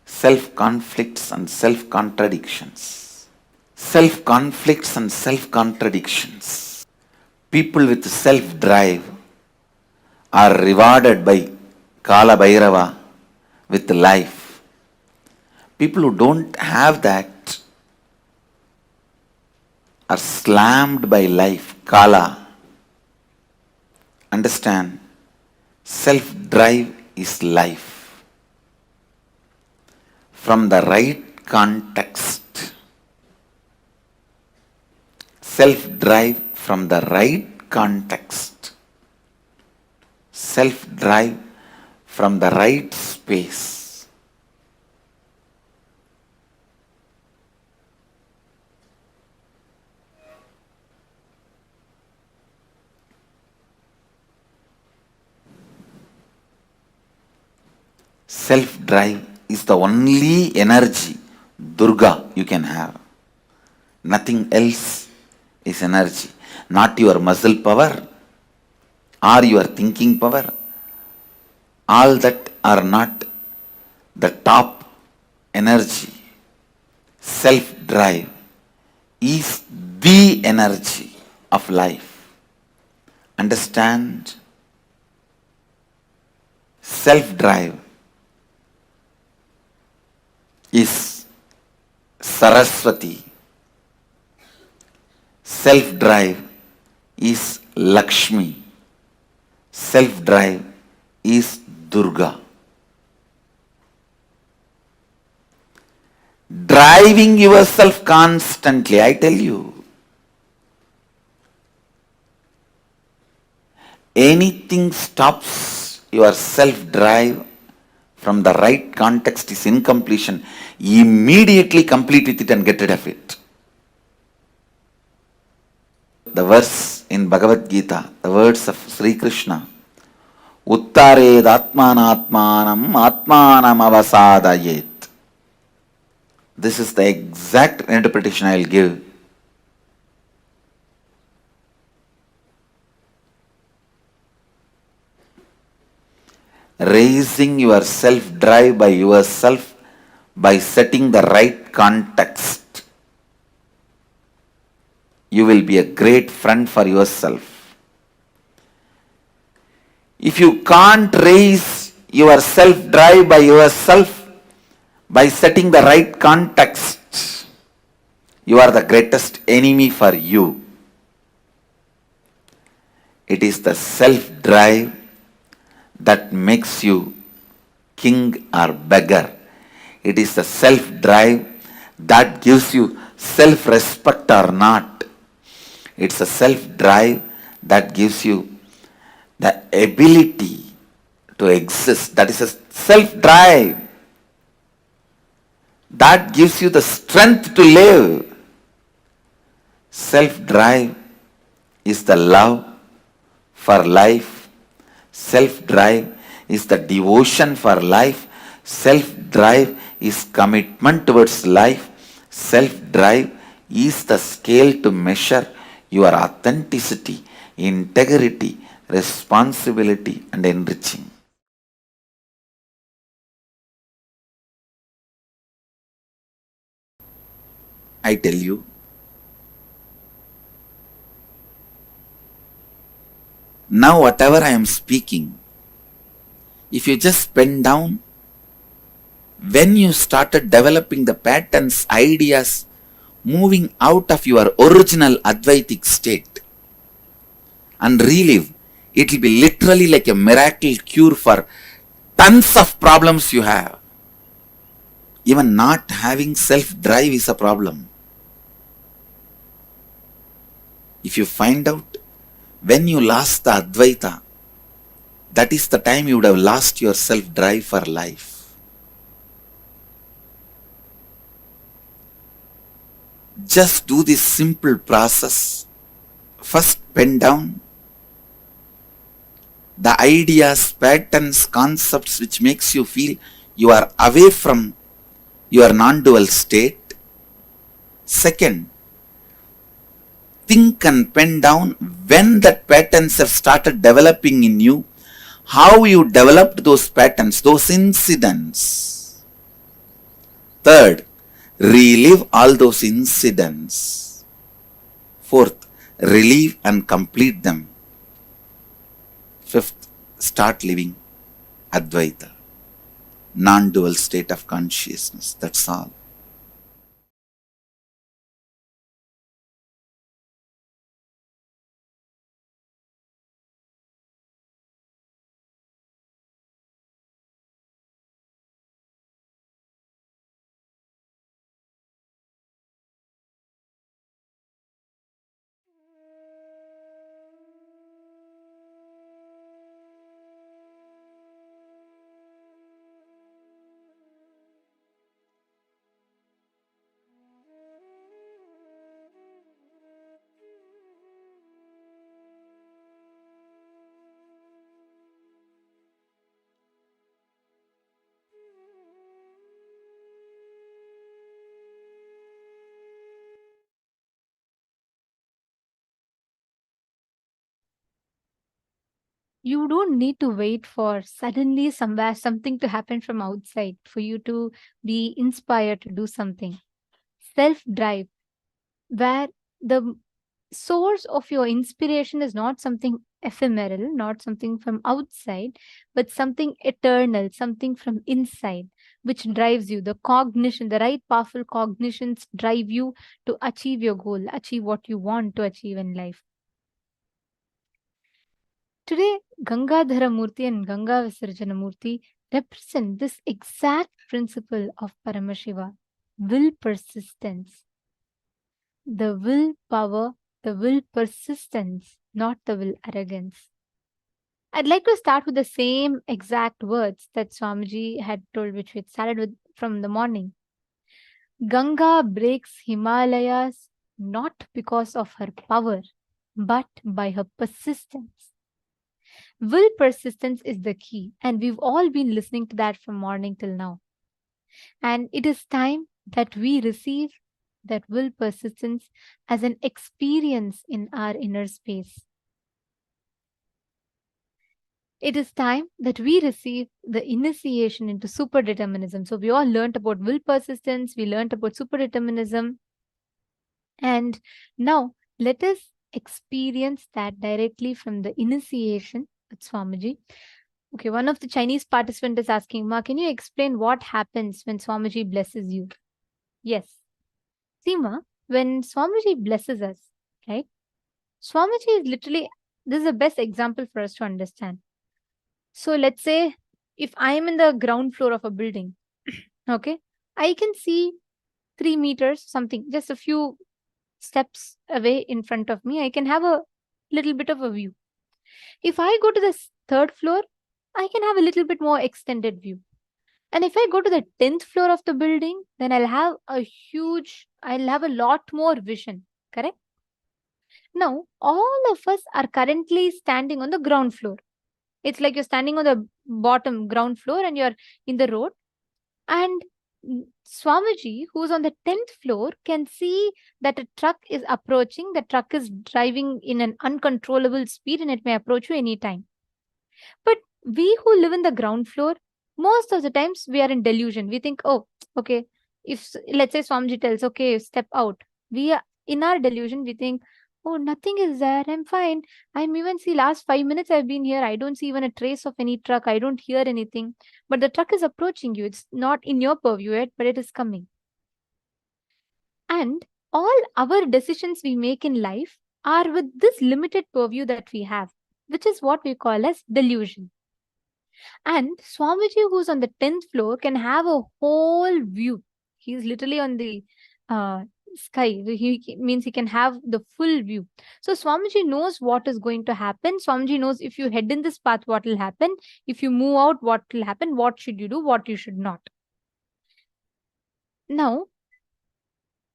Self-conflicts and self-contradictions. Self-conflicts and self-contradictions. People with self-drive are rewarded by Kala Bhairava with life. People who don't have that are slammed by life, Kala. Understand, self-drive is life. From the right context, self-drive from the right context, self-drive from the right space. Self-drive is the only energy, Durga, you can have. Nothing else is energy. Not your muscle power or your thinking power. All that are not the top energy. Self-drive is the energy of life. Understand? Self-drive is Saraswati. Self-drive is Lakshmi. Self-drive is Durga. Driving yourself constantly, I tell you. Anything stops your self-drive from the right context is incompletion. Immediately complete with it and get rid of it. The verse in Bhagavad Gita, the words of Sri Krishna, Uttared Atmanatmanam Atmanam Avasadayet. This is the exact interpretation I will give. Raising your self-drive by yourself by setting the right context. You will be a great friend for yourself. If you can't raise your self-drive by yourself by setting the right context, you are the greatest enemy for you. It is the self-drive that makes you king or beggar. It is the self-drive that gives you self-respect or not. It's a self-drive that gives you the ability to exist. That is a self-drive that gives you the strength to live. Self-drive is the love for life. Self-drive is the devotion for life. Self-drive is commitment towards life. Self-drive is the scale to measure your authenticity, integrity, responsibility, and enriching. I tell you, now whatever I am speaking, if you just pen down, when you started developing the patterns, ideas, moving out of your original Advaitic state and relive, it will be literally like a miracle cure for tons of problems you have. Even not having self-drive is a problem. If you find out when you lost the Advaita, that is the time you would have lost your self-drive for life. Just do this simple process. First, pen down the ideas, patterns, concepts which makes you feel you are away from your non-dual state. Second, think and pen down when that patterns have started developing in you, how you developed those patterns, those incidents. Third, relive all those incidents. Fourth, relive and complete them. Fifth, start living Advaita, non-dual state of consciousness. That's all. You don't need to wait for suddenly somewhere something to happen from outside for you to be inspired to do something. Self-drive, where the source of your inspiration is not something ephemeral, not something from outside, but something eternal, something from inside, which drives you. The cognition, the right powerful cognitions drive you to achieve your goal, achieve what you want to achieve in life. Today, Gangadhara Murti and Ganga Visarjana Murti represent this exact principle of Paramashiva, will persistence. The will power, the will persistence, not the will arrogance. I'd like to start with the same exact words that Swamiji had told, which we had started with from the morning. Ganga breaks Himalayas not because of her power, but by her persistence. Will persistence is the key, and we've all been listening to that from morning till now. And it is time that we receive that will persistence as an experience in our inner space. It is time that we receive the initiation into super-determinism. So we all learned about will persistence, we learned about super-determinism, and now let us experience that directly from the initiation with Swamiji. Okay, one of the Chinese participants is asking, Ma, can you explain what happens when Swamiji blesses you? Yes. See, Ma, when Swamiji blesses us, right? Swamiji is literally, this is the best example for us to understand. So let's say if I am in the ground floor of a building, okay, I can see 3 meters, something, just a few steps away in front of me, I can have a little bit of a view. If I go to the 3rd floor, I can have a little bit more extended view. And if I go to the 10th floor of the building, then I'll have a lot more vision, correct? Now, all of us are currently standing on the ground floor. It's like you're standing on the bottom ground floor and you're in the road. And Swamiji, who's on the 10th floor, can see that a truck is approaching. The truck is driving in an uncontrollable speed and it may approach you anytime. But we who live in the ground floor, most of the times we are in delusion. We think, oh, okay, if let's say Swamiji tells, okay, step out. We are in our delusion, we think, oh, nothing is there. I'm fine. I'm even see last 5 minutes I've been here. I don't see even a trace of any truck. I don't hear anything. But the truck is approaching you. It's not in your purview yet, but it is coming. And all our decisions we make in life are with this limited purview that we have, which is what we call as delusion. And Swamiji, who's on the 10th floor, can have a whole view. He's literally on the sky. He means he can have the full view. So Swamiji knows what is going to happen. Swamiji knows if you head in this path, what will happen. If you move out, what will happen. What should you do, what you should not. Now,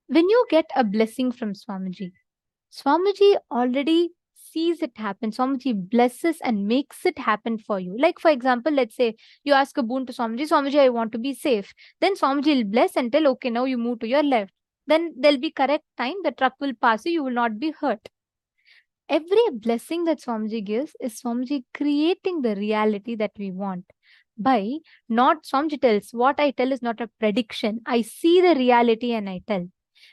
when you get a blessing from Swamiji, Swamiji already sees it happen. Swamiji blesses and makes it happen for you. Like, for example, let's say you ask a boon to Swamiji, Swamiji, I want to be safe. Then Swamiji will bless and tell, okay, now you move to your left. Then there'll be correct time, the truck will pass you, you will not be hurt. Every blessing that Swamiji gives is Swamiji creating the reality that we want. By not, Swamiji tells, what I tell is not a prediction. I see the reality and I tell.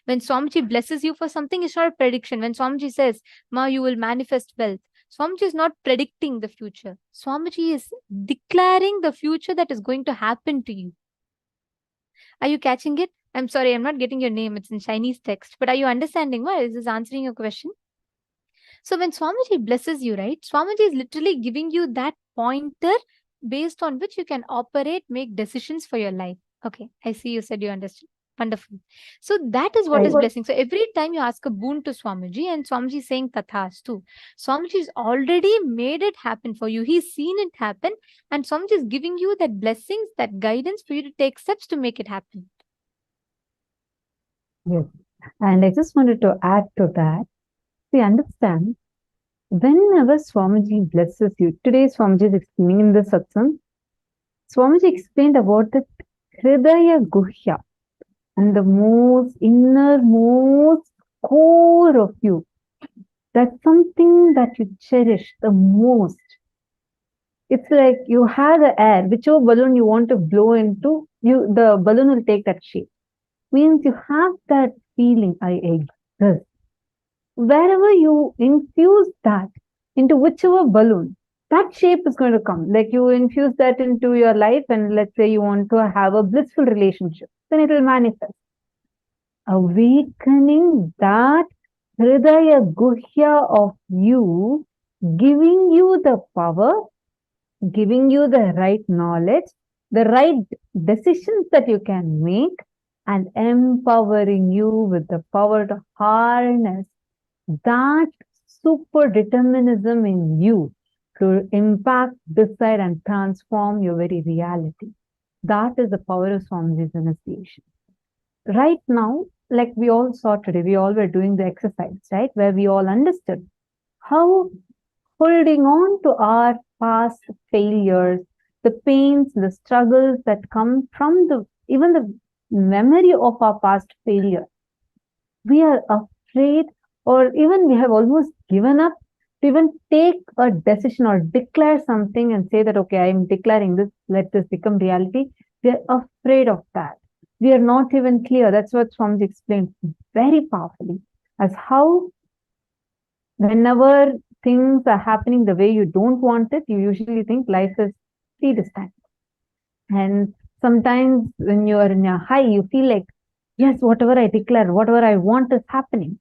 When Swamiji blesses you for something, it's not a prediction. When Swamiji says, Ma, you will manifest wealth, Swamiji is not predicting the future. Swamiji is declaring the future that is going to happen to you. Are you catching it? I'm sorry, I'm not getting your name. It's in Chinese text. But are you understanding? Why is this answering your question? So when Swamiji blesses you, right, Swamiji is literally giving you that pointer based on which you can operate, make decisions for your life. Okay, I see you said you understood. Wonderful. So that is what is blessing. So every time you ask a boon to Swamiji and Swamiji is saying Tathastu, Swamiji has already made it happen for you. He's seen it happen and Swamiji is giving you that blessings, that guidance for you to take steps to make it happen. Yes. And I just wanted to add to that. We understand whenever Swamiji blesses you, today Swamiji is explaining in the satsang, Swamiji explained about the Hridaya Guhya. And the most innermost core of you, that's something that you cherish the most. It's like you have the air, whichever balloon you want to blow into, the balloon will take that shape. Means you have that feeling, I exist. Wherever you infuse that into whichever balloon, that shape is going to come. Like you infuse that into your life, and let's say you want to have a blissful relationship, then it will manifest. Awakening that Hridaya Guhya of you, giving you the power, giving you the right knowledge, the right decisions that you can make, and empowering you with the power to harness that super determinism in you to impact, decide, and transform your very reality. That is the power of Swamiji's initiation. Right now, like we all saw today, we all were doing the exercise, right? Where we all understood how holding on to our past failures, the pains, the struggles that come from even the memory of our past failure. We are afraid, or even we have almost given up to even take a decision or declare something and say that, okay, I am declaring this, let this become reality. We are afraid of that. We are not even clear. That's what Swamiji explained very powerfully, as how whenever things are happening the way you don't want it, you usually think life is predestined. And sometimes when you are in a high, you feel like, yes, whatever I declare, whatever I want is happening.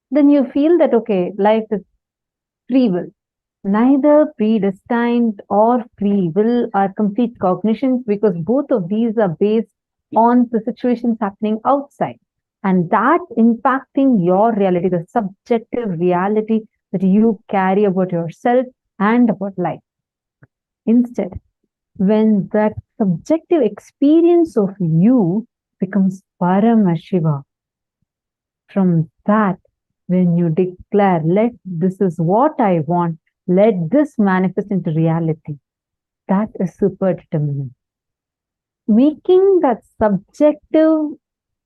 Then you feel that, okay, life is free will. Neither predestined or free will are complete cognitions, because both of these are based on the situations happening outside. And that impacting your reality, the subjective reality that you carry about yourself and about life. Instead, when that subjective experience of you becomes Paramashiva, from that, when you declare, this is what I want, let this manifest into reality, that is super-determinism. Making that subjective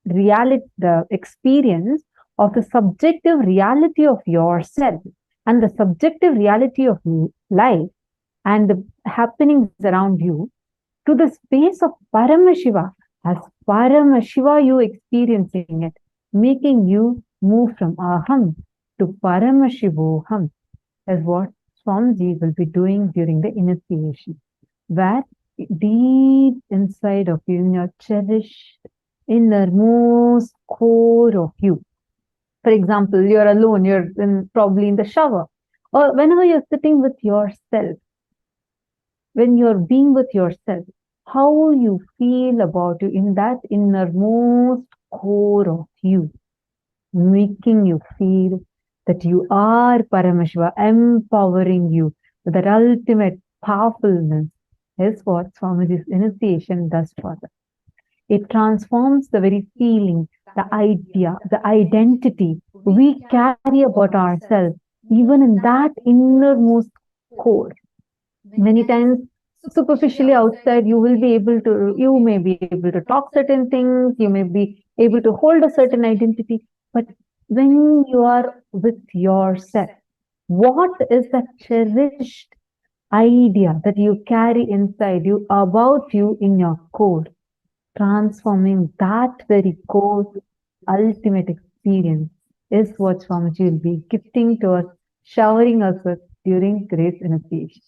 reality, the experience of the subjective reality of yourself and the subjective reality of life and the happenings around you, to the space of Paramashiva, as Paramashiva you experiencing it, making you move from Aham to Paramashivoham, is what Swamiji will be doing during the initiation, where deep inside of you, in your cherished innermost core of you. For example, you're alone, you're probably in the shower, or whenever you're sitting with yourself, when you're being with yourself, how you feel about you in that innermost core of you, making you feel that you are Paramashiva, empowering you with that ultimate powerfulness, is what Swamiji's initiation does for us. It transforms the very feeling, the idea, the identity we carry about ourselves, even in that innermost core. Many times, superficially outside, you may be able to talk certain things, you may be able to hold a certain identity, but when you are with yourself, what is that cherished idea that you carry inside you about you in your core? Transforming that very core ultimate experience is what Swamiji will be gifting to us, showering us with during today's initiation.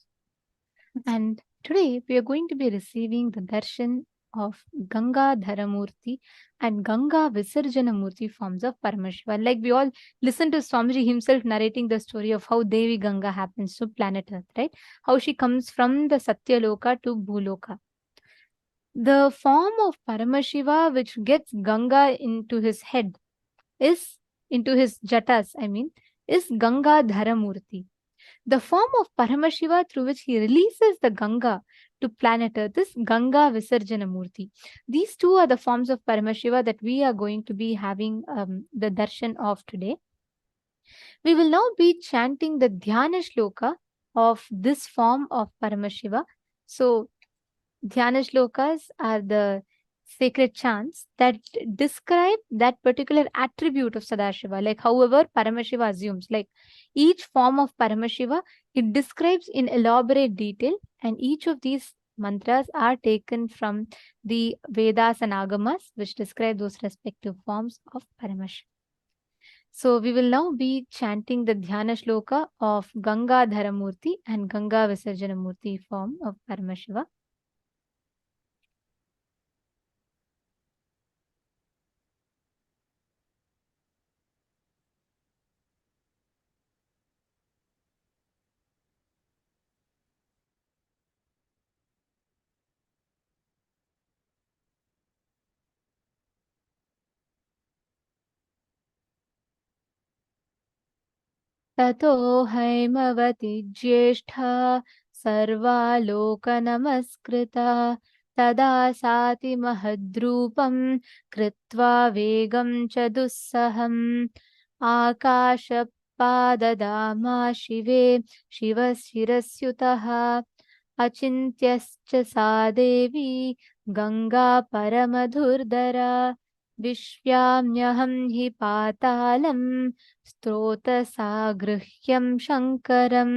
And today we are going to be receiving the darshan of Ganga Dharamurti and Ganga Visarjana Murti forms of Paramashiva. Like we all listen to Swamiji himself narrating the story of how Devi Ganga happens to planet Earth, right? How she comes from the Satya Loka to Bhuloka. The form of Paramashiva which gets Ganga into his head into his jatas, is Ganga Dharamurti. The form of Paramashiva through which he releases the Ganga to planet Earth is Ganga Visarjana Murti. These two are the forms of Paramashiva that we are going to be having the darshan of today. We will now be chanting the Dhyana Shloka of this form of Paramashiva. So, Dhyana Shlokas are the sacred chants that describe that particular attribute of Sadashiva, like however Paramashiva assumes, like each form of Paramashiva, it describes in elaborate detail, and each of these mantras are taken from the Vedas and Agamas, which describe those respective forms of Paramashiva. So we will now be chanting the Dhyana Shloka of Ganga Dharamurti and Ganga Visarjanamurti form of Paramashiva. ततो हैमवति ज्येष्ठा सर्वालोकनमस्कृता तदा साति महद्रूपं कृत्वा वेगं च दुस्सहम् आकाशपाददामा शिवे शिवशिरस्युतः अचिन्त्यश्च सा देवी गंगा परमधुर्धरा विश्व्याम्यहं हि पातालं स्त्रोतसागृह्यं शङ्करं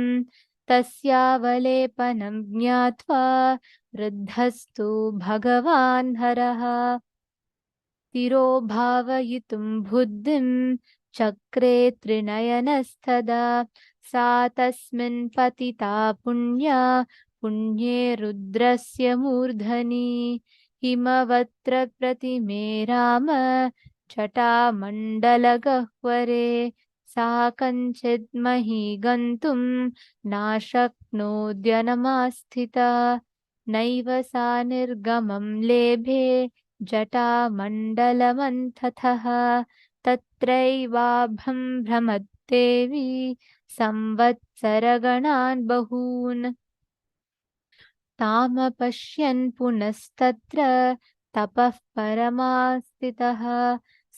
तस्यावलेपनं ज्ञात्वा वृद्धस्तु भगवान् हरः तिरोभावयितुं बुद्धिं चक्रे त्रिनयनस्तदा सा तस्मिन् पतिता पुण्या पुण्ये रुद्रस्य मूर्धनि हिमवत्र प्रतिमे राम जटामण्डलगह्वरे सा कञ्चित् मही गन्तुं नाशक्नोद्यनमास्थिता नैव सा निर्गमं लेभे जटामण्डलमन्थतः तत्रैवाभं भ्रमद्देवी संवत्सरगणान् बहून् तामपश्यन् पुनस्तत्र तपः परमास्थितः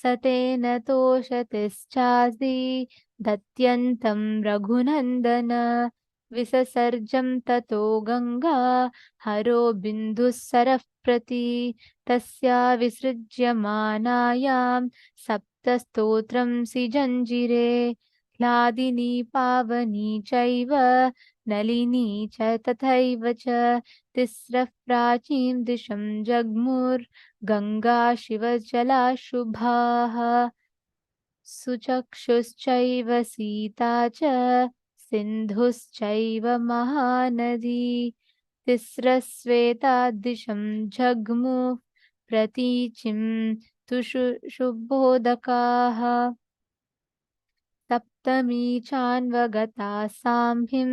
स तेन तोषतिश्चासि दत्यन्तं रघुनन्दन विससर्जं ततो गंगा हरो बिन्दुसरः प्रति तस्या विसृज्यमानायां सप्तस्तोत्रं सिजञ्जिरे ह्लादिनी पावनी चैव नलिनी च तथैव च तिस्रः प्राचीं दिशं जग्मुर्गङ्गा शिवजला शुभाः सुचक्षुश्चैव सीता च सिन्धुश्चैव महानदी तिस्रस्वेता दिशं जग्मुः प्रतीचिं शुभोदकाः सप्तमी चान्वगता साम्हिं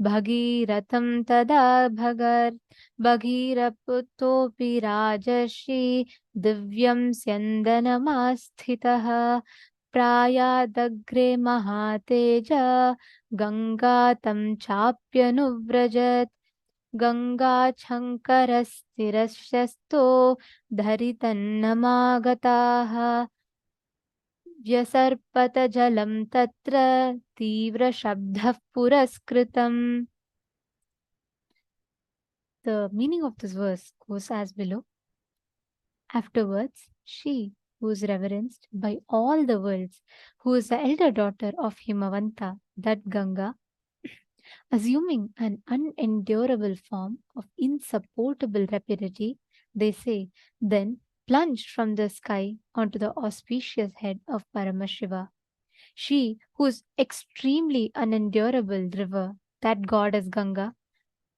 भगीरथं तदा भगीरथपुत्रोऽपि राजर्षि दिव्यं स्यन्दनमास्थितः प्रायादग्रे महातेजा गंगा तं चाप्यनुव्रजत् गंगाच्छङ्करस्थिरशस्तो धरितन्नमागताः व्यसर्पत जलं तत्र तीव्रशब्दः पुरस्कृतम्. The meaning of this verse goes as below. Afterwards, she, who is reverenced by all the worlds, who is the elder daughter of Himavanta, that Ganga, assuming an unendurable form of insupportable rapidity, they say, then plunged from the sky onto the auspicious head of Paramashiva. She, whose extremely unendurable river, that goddess Ganga,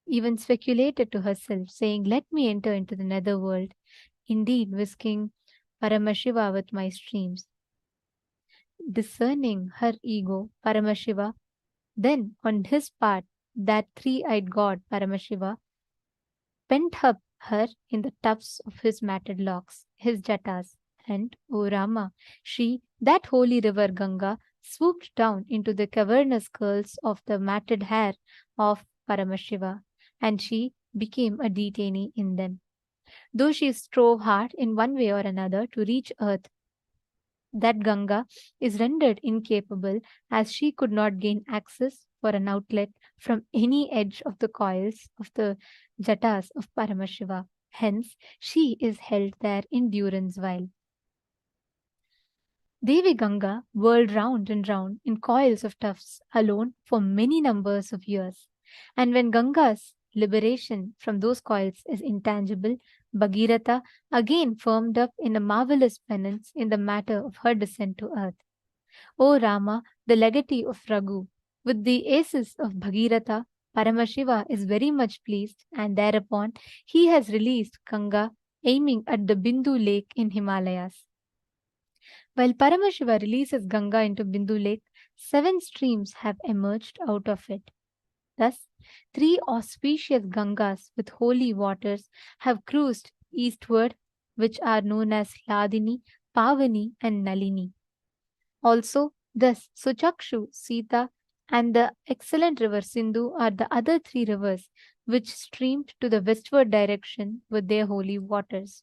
even speculated to herself, saying, let me enter into the netherworld, indeed whisking Paramashiva with my streams. Discerning her ego, Paramashiva, then on his part, that three-eyed god, Paramashiva, pent up her in the tufts of his matted locks, his jatas, and, O Rama, she, that holy river Ganga, swooped down into the cavernous curls of the matted hair of Paramashiva, and she became a detainee in them. Though she strove hard in one way or another to reach earth, that Ganga is rendered incapable, as she could not gain access for an outlet from any edge of the coils of the jatas of Paramashiva, Hence, she is held there in durance while. Devi Ganga whirled round and round in coils of tufts alone for many numbers of years. And when Ganga's liberation from those coils is intangible, Bhagirath again firmed up in a marvelous penance in the matter of her descent to earth. O Rama, the legatee of Raghu, with the aces of Bhagirath, Paramashiva is very much pleased, and thereupon he has released Ganga, aiming at the Bindu lake in Himalayas. While Paramashiva releases Ganga into Bindu lake, 7 streams have emerged out of it. Thus, 3 auspicious Gangas with holy waters have cruised eastward, which are known as Hladini, Pavani, and Nalini. Also, thus Suchakshu, Sita, and the excellent river Sindhu are the other 3 rivers which streamed to the westward direction with their holy waters.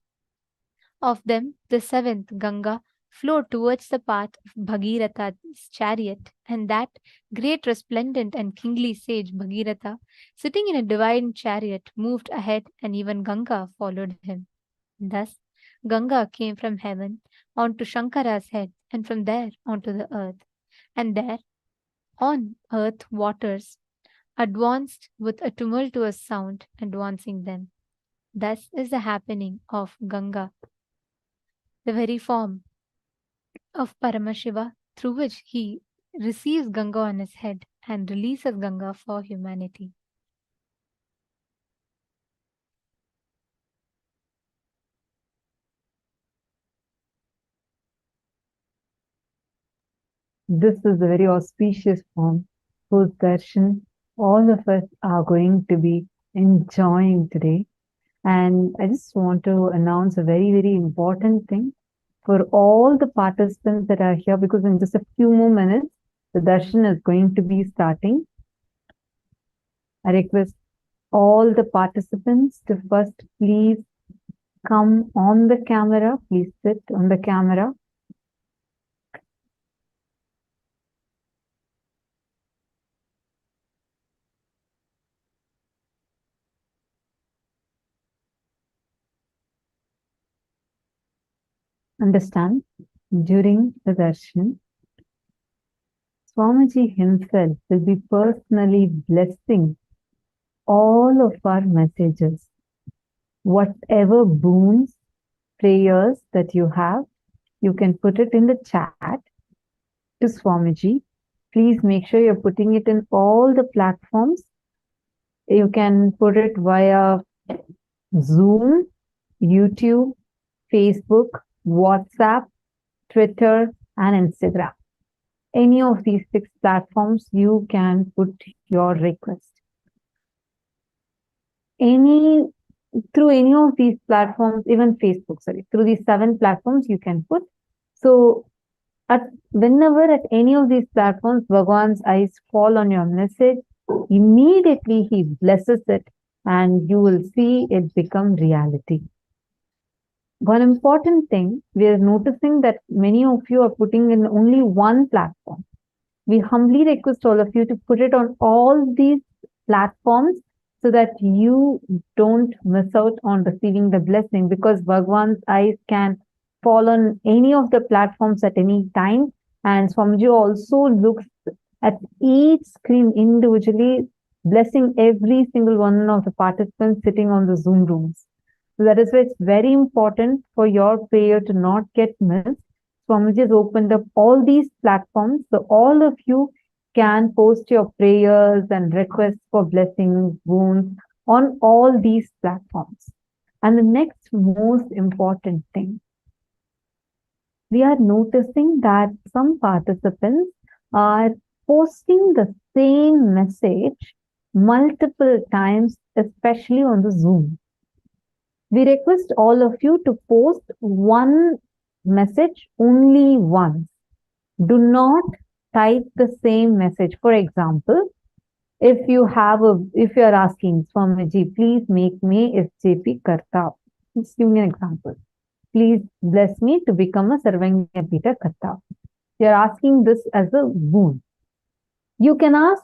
Of them, the 7th, Ganga, flowed towards the path of Bhagiratha's chariot, and that great resplendent and kingly sage Bhagiratha, sitting in a divine chariot, moved ahead, and even Ganga followed him. Thus, Ganga came from heaven onto Shankara's head, and from there onto the earth. And there, on earth, waters advanced with a tumultuous sound, advancing them. Thus is the happening of Ganga, the very form of Paramashiva, through which he receives Ganga on his head and releases Ganga for humanity. This is a very auspicious form whose darshan all of us are going to be enjoying today. And I just want to announce a very, very important thing for all the participants that are here, because in just a few more minutes, the darshan is going to be starting. I request all the participants to first please come on the camera. Please sit on the camera. Understand, during the darshan, Swamiji himself will be personally blessing all of our messages. Whatever boons, prayers that you have, you can put it in the chat to Swamiji. Please make sure you're putting it in all the platforms. You can put it via Zoom, YouTube, Facebook, WhatsApp, Twitter, and Instagram. Any of these 6 platforms, you can put your request. Through any of these platforms, even Facebook, through these 7 platforms you can put. So, whenever at any of these platforms, Bhagavan's eyes fall on your message, immediately he blesses it and you will see it become reality. One important thing, we are noticing that many of you are putting in only one platform. We humbly request all of you to put it on all these platforms so that you don't miss out on receiving the blessing, because Bhagavan's eyes can fall on any of the platforms at any time. And Swamiji also looks at each screen individually, blessing every single one of the participants sitting on the Zoom rooms. So that is why it's very important for your prayer to not get missed. Swamiji has opened up all these platforms, so all of you can post your prayers and requests for blessings, boons on all these platforms. And the next most important thing, we are noticing that some participants are posting the same message multiple times, especially on the Zoom. We request all of you to post one message only once. Do not type the same message. For example, if you are asking Swamiji, please make me SJP Karta. Just give me an example. Please bless me to become a Sarvanya Pita Karta. You are asking this as a boon. You can ask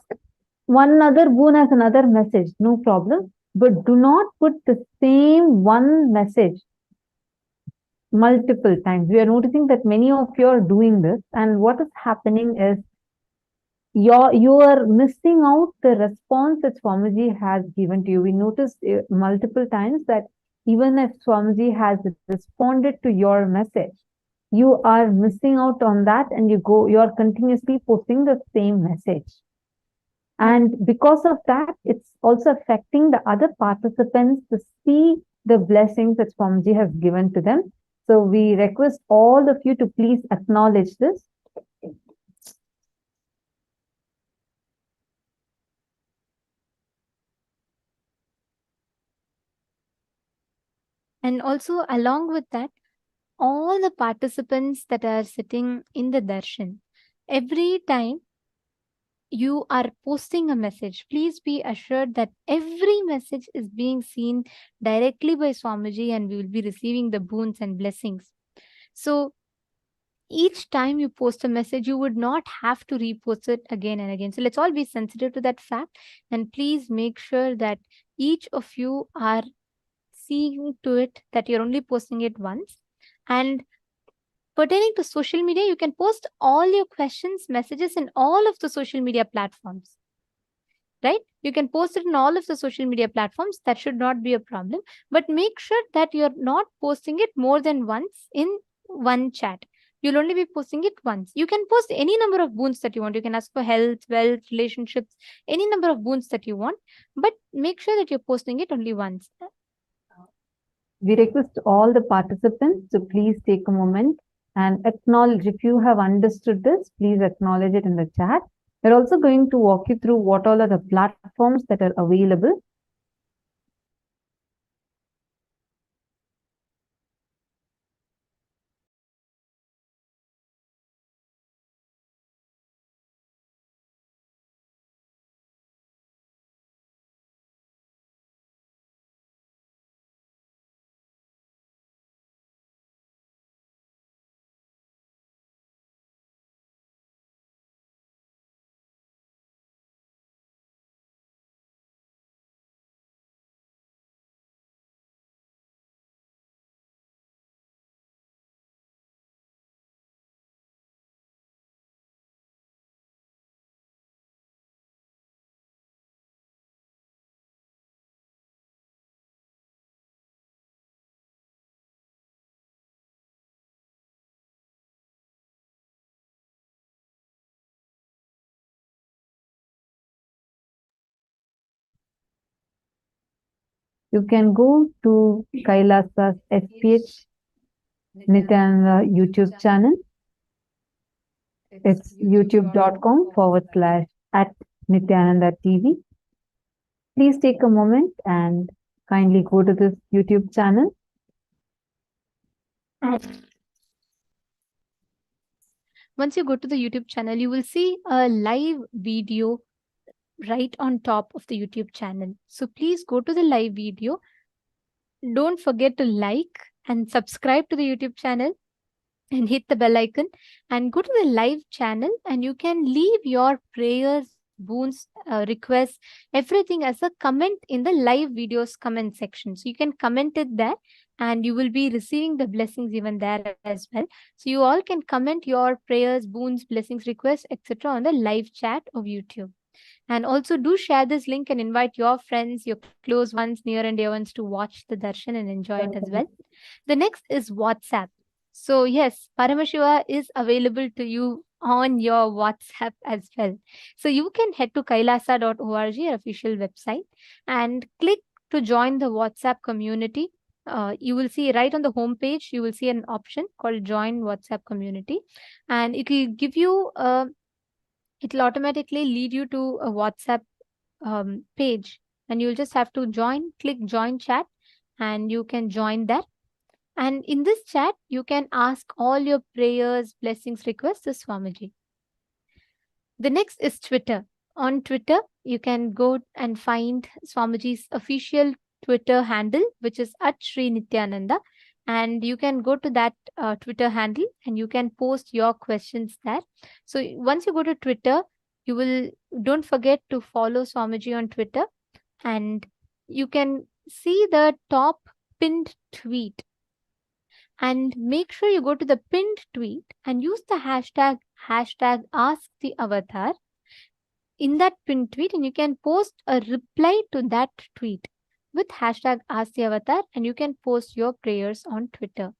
one other boon as another message, no problem. but do not put the same one message multiple times. We are noticing that many of you are doing this, and what is happening is you are missing out the response that Swamiji has given to you. We noticed multiple times that even if Swamiji has responded to your message, you are missing out on that, and you are continuously posting the same message. And because of that, it's also affecting the other participants to see the blessings that Swamiji has given to them. So we request all of you to please acknowledge this. And also, along with that, all the participants that are sitting in the darshan, every time you are posting a message, please be assured that every message is being seen directly by Swamiji and we will be receiving the boons and blessings. So each time you post a message, you would not have to repost it again and again. So let's all be sensitive to that fact, and please make sure that each of you are seeing to it that you're only posting it once. And pertaining to social media, you can post all your questions, messages in all of the social media platforms. Right? You can post it in all of the social media platforms. That should not be a problem. But make sure that you're not posting it more than once in one chat. You'll only be posting it once. You can post any number of boons that you want. You can ask for health, wealth, relationships, any number of boons that you want. But make sure that you're posting it only once. We request all the participants to please take a moment and acknowledge. If you have understood this, please acknowledge it in the chat. We're also going to walk you through what all are the platforms that are available. You can go to Kailasa's SPH Nithyananda YouTube channel. It's youtube.com/@Nithyananda TV. Please take a moment and kindly go to this YouTube channel. Once you go to the YouTube channel, you will see a live video right on top of the YouTube channel. So please go to the live video. Don't forget to like and subscribe to the YouTube channel and hit the bell icon and go to the live channel, and you can leave your prayers, boons, requests, everything as a comment in the live videos comment section. So you can comment it there and you will be receiving the blessings even there as well. So you all can comment your prayers, boons, blessings, requests, etc. on the live chat of YouTube. And also do share this link and invite your friends, your close ones, near and dear ones to watch the darshan and enjoy it as well. The next is WhatsApp. So yes, Paramashiva is available to you on your WhatsApp as well. So you can head to kailasa.org, our official website, and click to join the WhatsApp community. You will see right on the home page, you will see an option called Join WhatsApp Community, and it will give you it will automatically lead you to a WhatsApp page, and you'll just have to click join chat, and you can join there. And in this chat, you can ask all your prayers, blessings, requests to Swamiji. The next is Twitter. On Twitter, you can go and find Swamiji's official Twitter handle, which is @Sri-Nithyananda. And you can go to that Twitter handle and you can post your questions there. So once you go to Twitter, don't forget to follow Swamiji on Twitter. And you can see the top pinned tweet, and make sure you go to the pinned tweet and use the hashtag ask the avatar in that pinned tweet, and you can post a reply to that tweet with hashtag ask the avatar, and you can post your prayers on Twitter.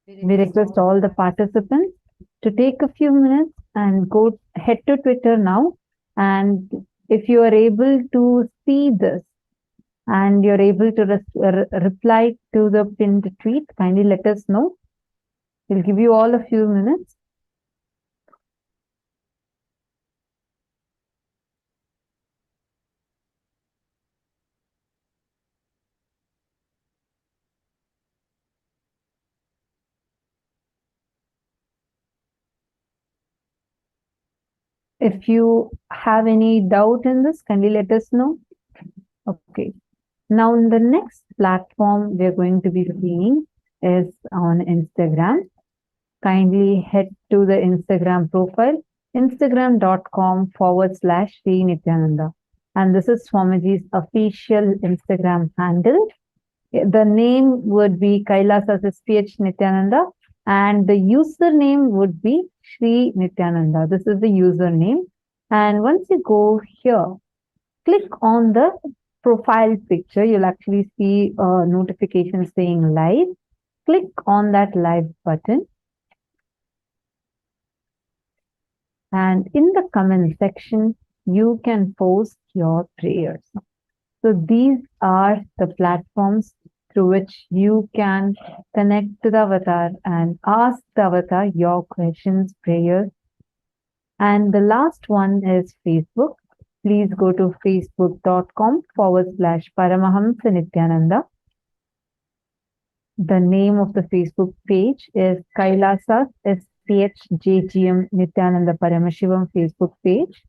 We request all the participants to take a few minutes and head to Twitter now. And if you are able to see this and you're able to reply to the pinned tweet, kindly let us know. We'll give you all a few minutes. If you have any doubt in this, kindly let us know. Okay. Now, the next platform we're going to be seeing is on Instagram. Kindly head to the Instagram profile, instagram.com/Sri Nithyananda. And this is Swamiji's official Instagram handle. The name would be Kailasa SPH Nithyananda, and the username would be Sri Nithyananda. This is the username. And once you go here, click on the profile picture. You'll actually see a notification saying live. Click on that live button. And in the comment section, you can post your prayers. So these are the platforms through which you can connect to the avatar and ask the avatar your questions, prayers. And the last one is Facebook. Please go to facebook.com/Paramahamsa Nithyananda. The name of the Facebook page is Kailasa SPHJGM Nithyananda Paramashivam Facebook page.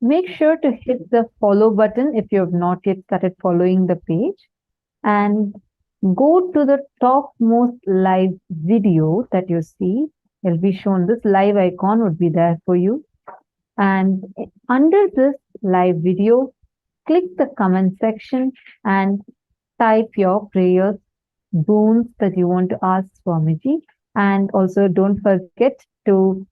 Make sure to hit the follow button if you have not yet started following the page, and go to the topmost live video that you see. It'll be shown. This live icon would be there for you. And under this live video, click the comment section and type your prayers, boons that you want to ask Swamiji. And also don't forget to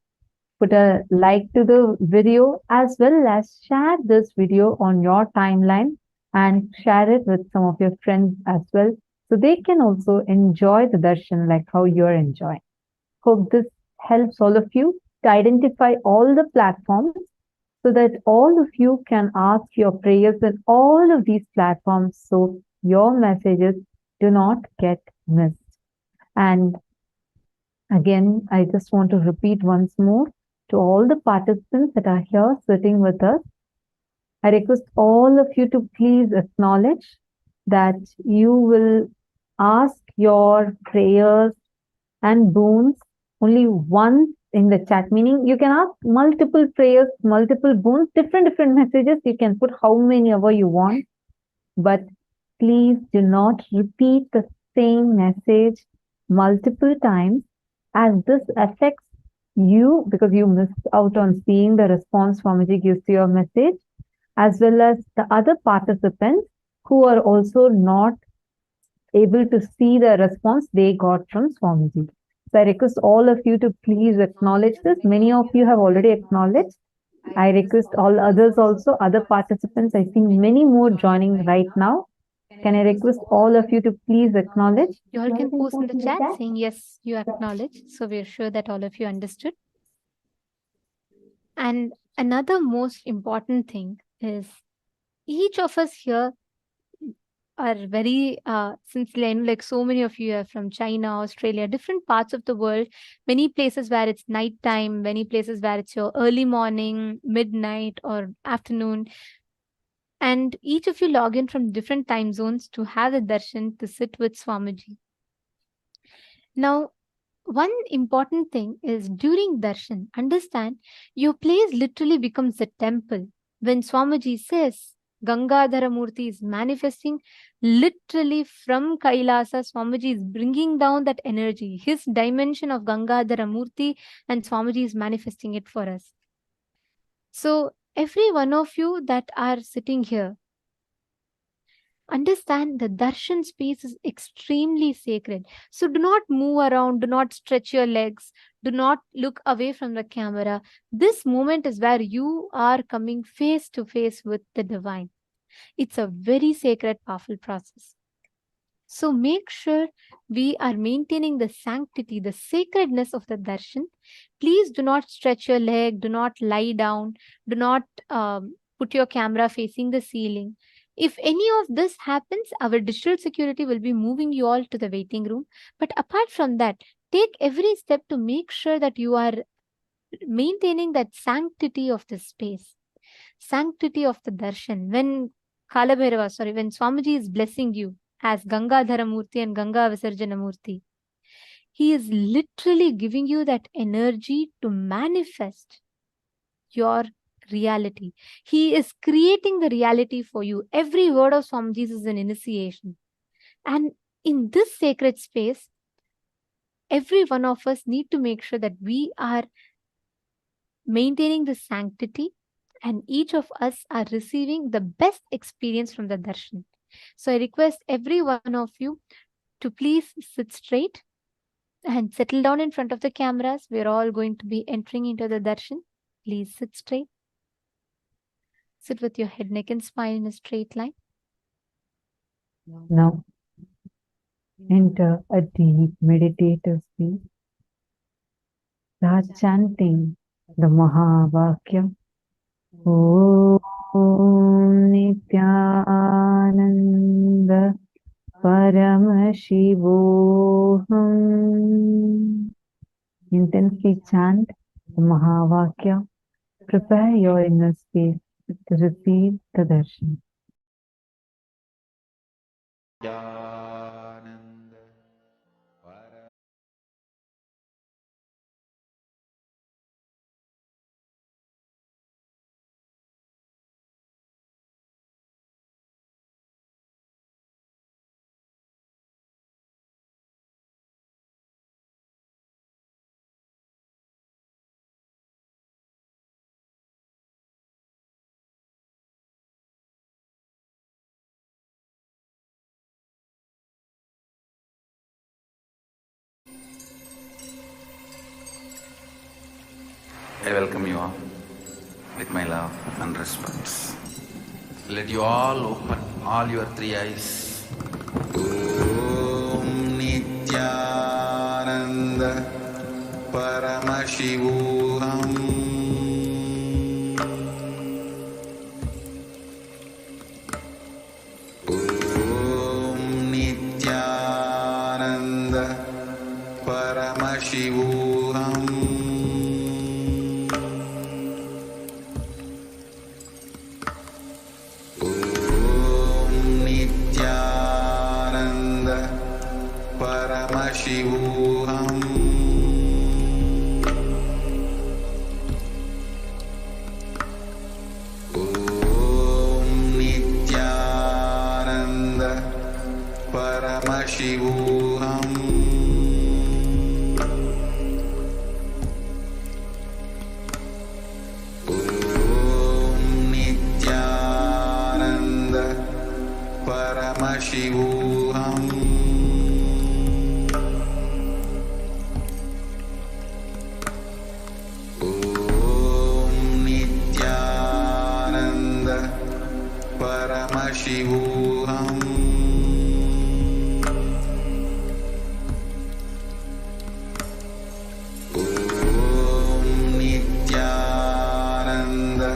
put a like to the video, as well as share this video on your timeline and share it with some of your friends as well, so they can also enjoy the darshan like how you're enjoying. Hope this helps all of you to identify all the platforms so that all of you can ask your prayers in all of these platforms, so your messages do not get missed. And again, I just want to repeat once more to all the participants that are here sitting with us, I request all of you to please acknowledge that you will ask your prayers and boons only once in the chat, meaning you can ask multiple prayers, multiple boons, different messages. You can put how many ever you want, but please do not repeat the same message multiple times, as this affects you because you missed out on seeing the response Swamiji gives to your message, as well as the other participants who are also not able to see the response they got from Swamiji. So I request all of you to please acknowledge this. Many of you have already acknowledged. I request all others also, other participants. I see many more joining right now. Can I request all of you to please acknowledge? You all can post in the chat saying yes, you acknowledge. So we're sure that all of you understood. And another most important thing is each of us here are very, since like so many of you are from China, Australia, different parts of the world, many places where it's nighttime, many places where it's your early morning, midnight or afternoon. And each of you log in from different time zones to have a darshan, to sit with Swamiji. Now, one important thing is during darshan, understand your place literally becomes a temple. When Swamiji says, Gangadhara Murti is manifesting literally from Kailasa. Swamiji is bringing down that energy, his dimension of Gangadhara Murti, and Swamiji is manifesting it for us. So every one of you that are sitting here, understand the darshan space is extremely sacred. So do not move around, do not stretch your legs, do not look away from the camera. This moment is where you are coming face to face with the divine. It's a very sacred, powerful process. So make sure we are maintaining the sanctity, the sacredness of the darshan. Please do not stretch your leg, do not lie down, do not put your camera facing the ceiling. If any of this happens, our digital security will be moving you all to the waiting room. But apart from that, take every step to make sure that you are maintaining that sanctity of the space, sanctity of the darshan. When when Swamiji is blessing you as Gangadhara Murti and Ganga Visarjana Murti, he is literally giving you that energy to manifest your reality. He is creating the reality for you. Every word of Swamiji is an initiation. And in this sacred space, every one of us need to make sure that we are maintaining the sanctity, and each of us are receiving the best experience from the darshan. So I request every one of you to please sit straight and settle down in front of the cameras. We're all going to be entering into the darshan. Please sit straight. Sit with your head, neck, and spine in a straight line. Now, enter a deep meditative state. Start chanting the Mahavakya. Om Nithyananda Paramashivoham. Intensely chant the Mahavakya. Prepare your inner space to receive the darshan. I welcome you all with my love and respect. Let you all open all your three eyes. Om Nithyananda Paramashivoham. Om Nithyananda Paramashivoham. Paramashivoham. Om Nithyananda Paramashivoham. Om Nithyananda Paramashivoham. Paramashivoham. Om Nithyananda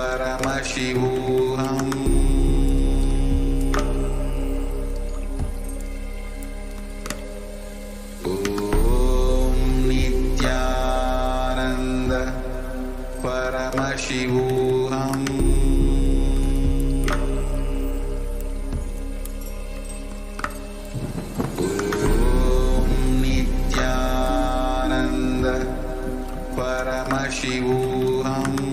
Paramashivoham. Om Nithyananda Paramashivoham. Paramashivoham.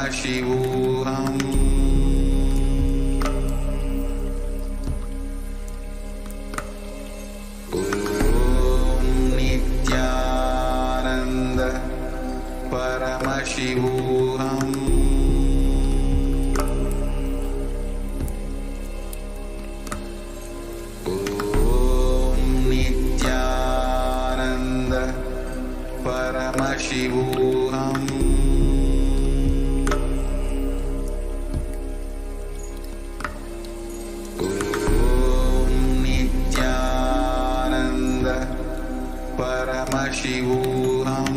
Paramashivoham. Om Nithyananda Paramashivoham. Om Nithyananda Paramashivoham. Om Nithyananda Paramashivoham.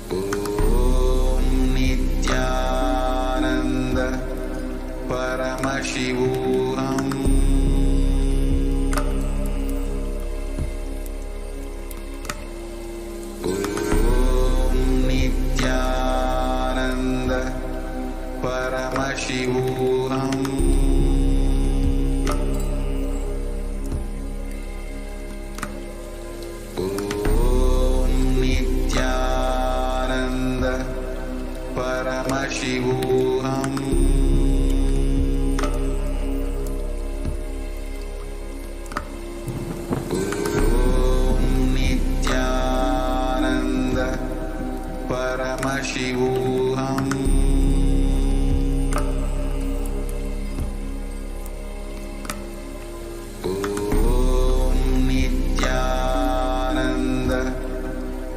Om Nithyananda Paramashivoham. Om Nithyananda Paramashivoham. Om Nithyananda Paramashivoham. Om Nithyananda Paramashivoham. Om Nithyananda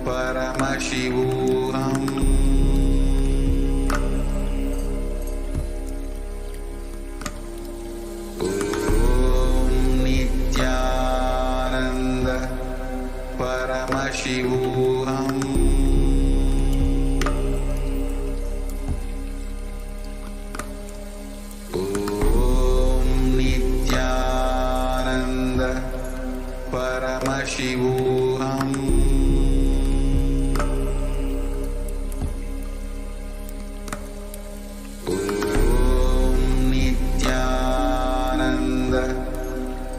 Paramashivoham. Om Nithyananda Paramashivoham. Om Nithyananda Paramashivoham. Om Nithyananda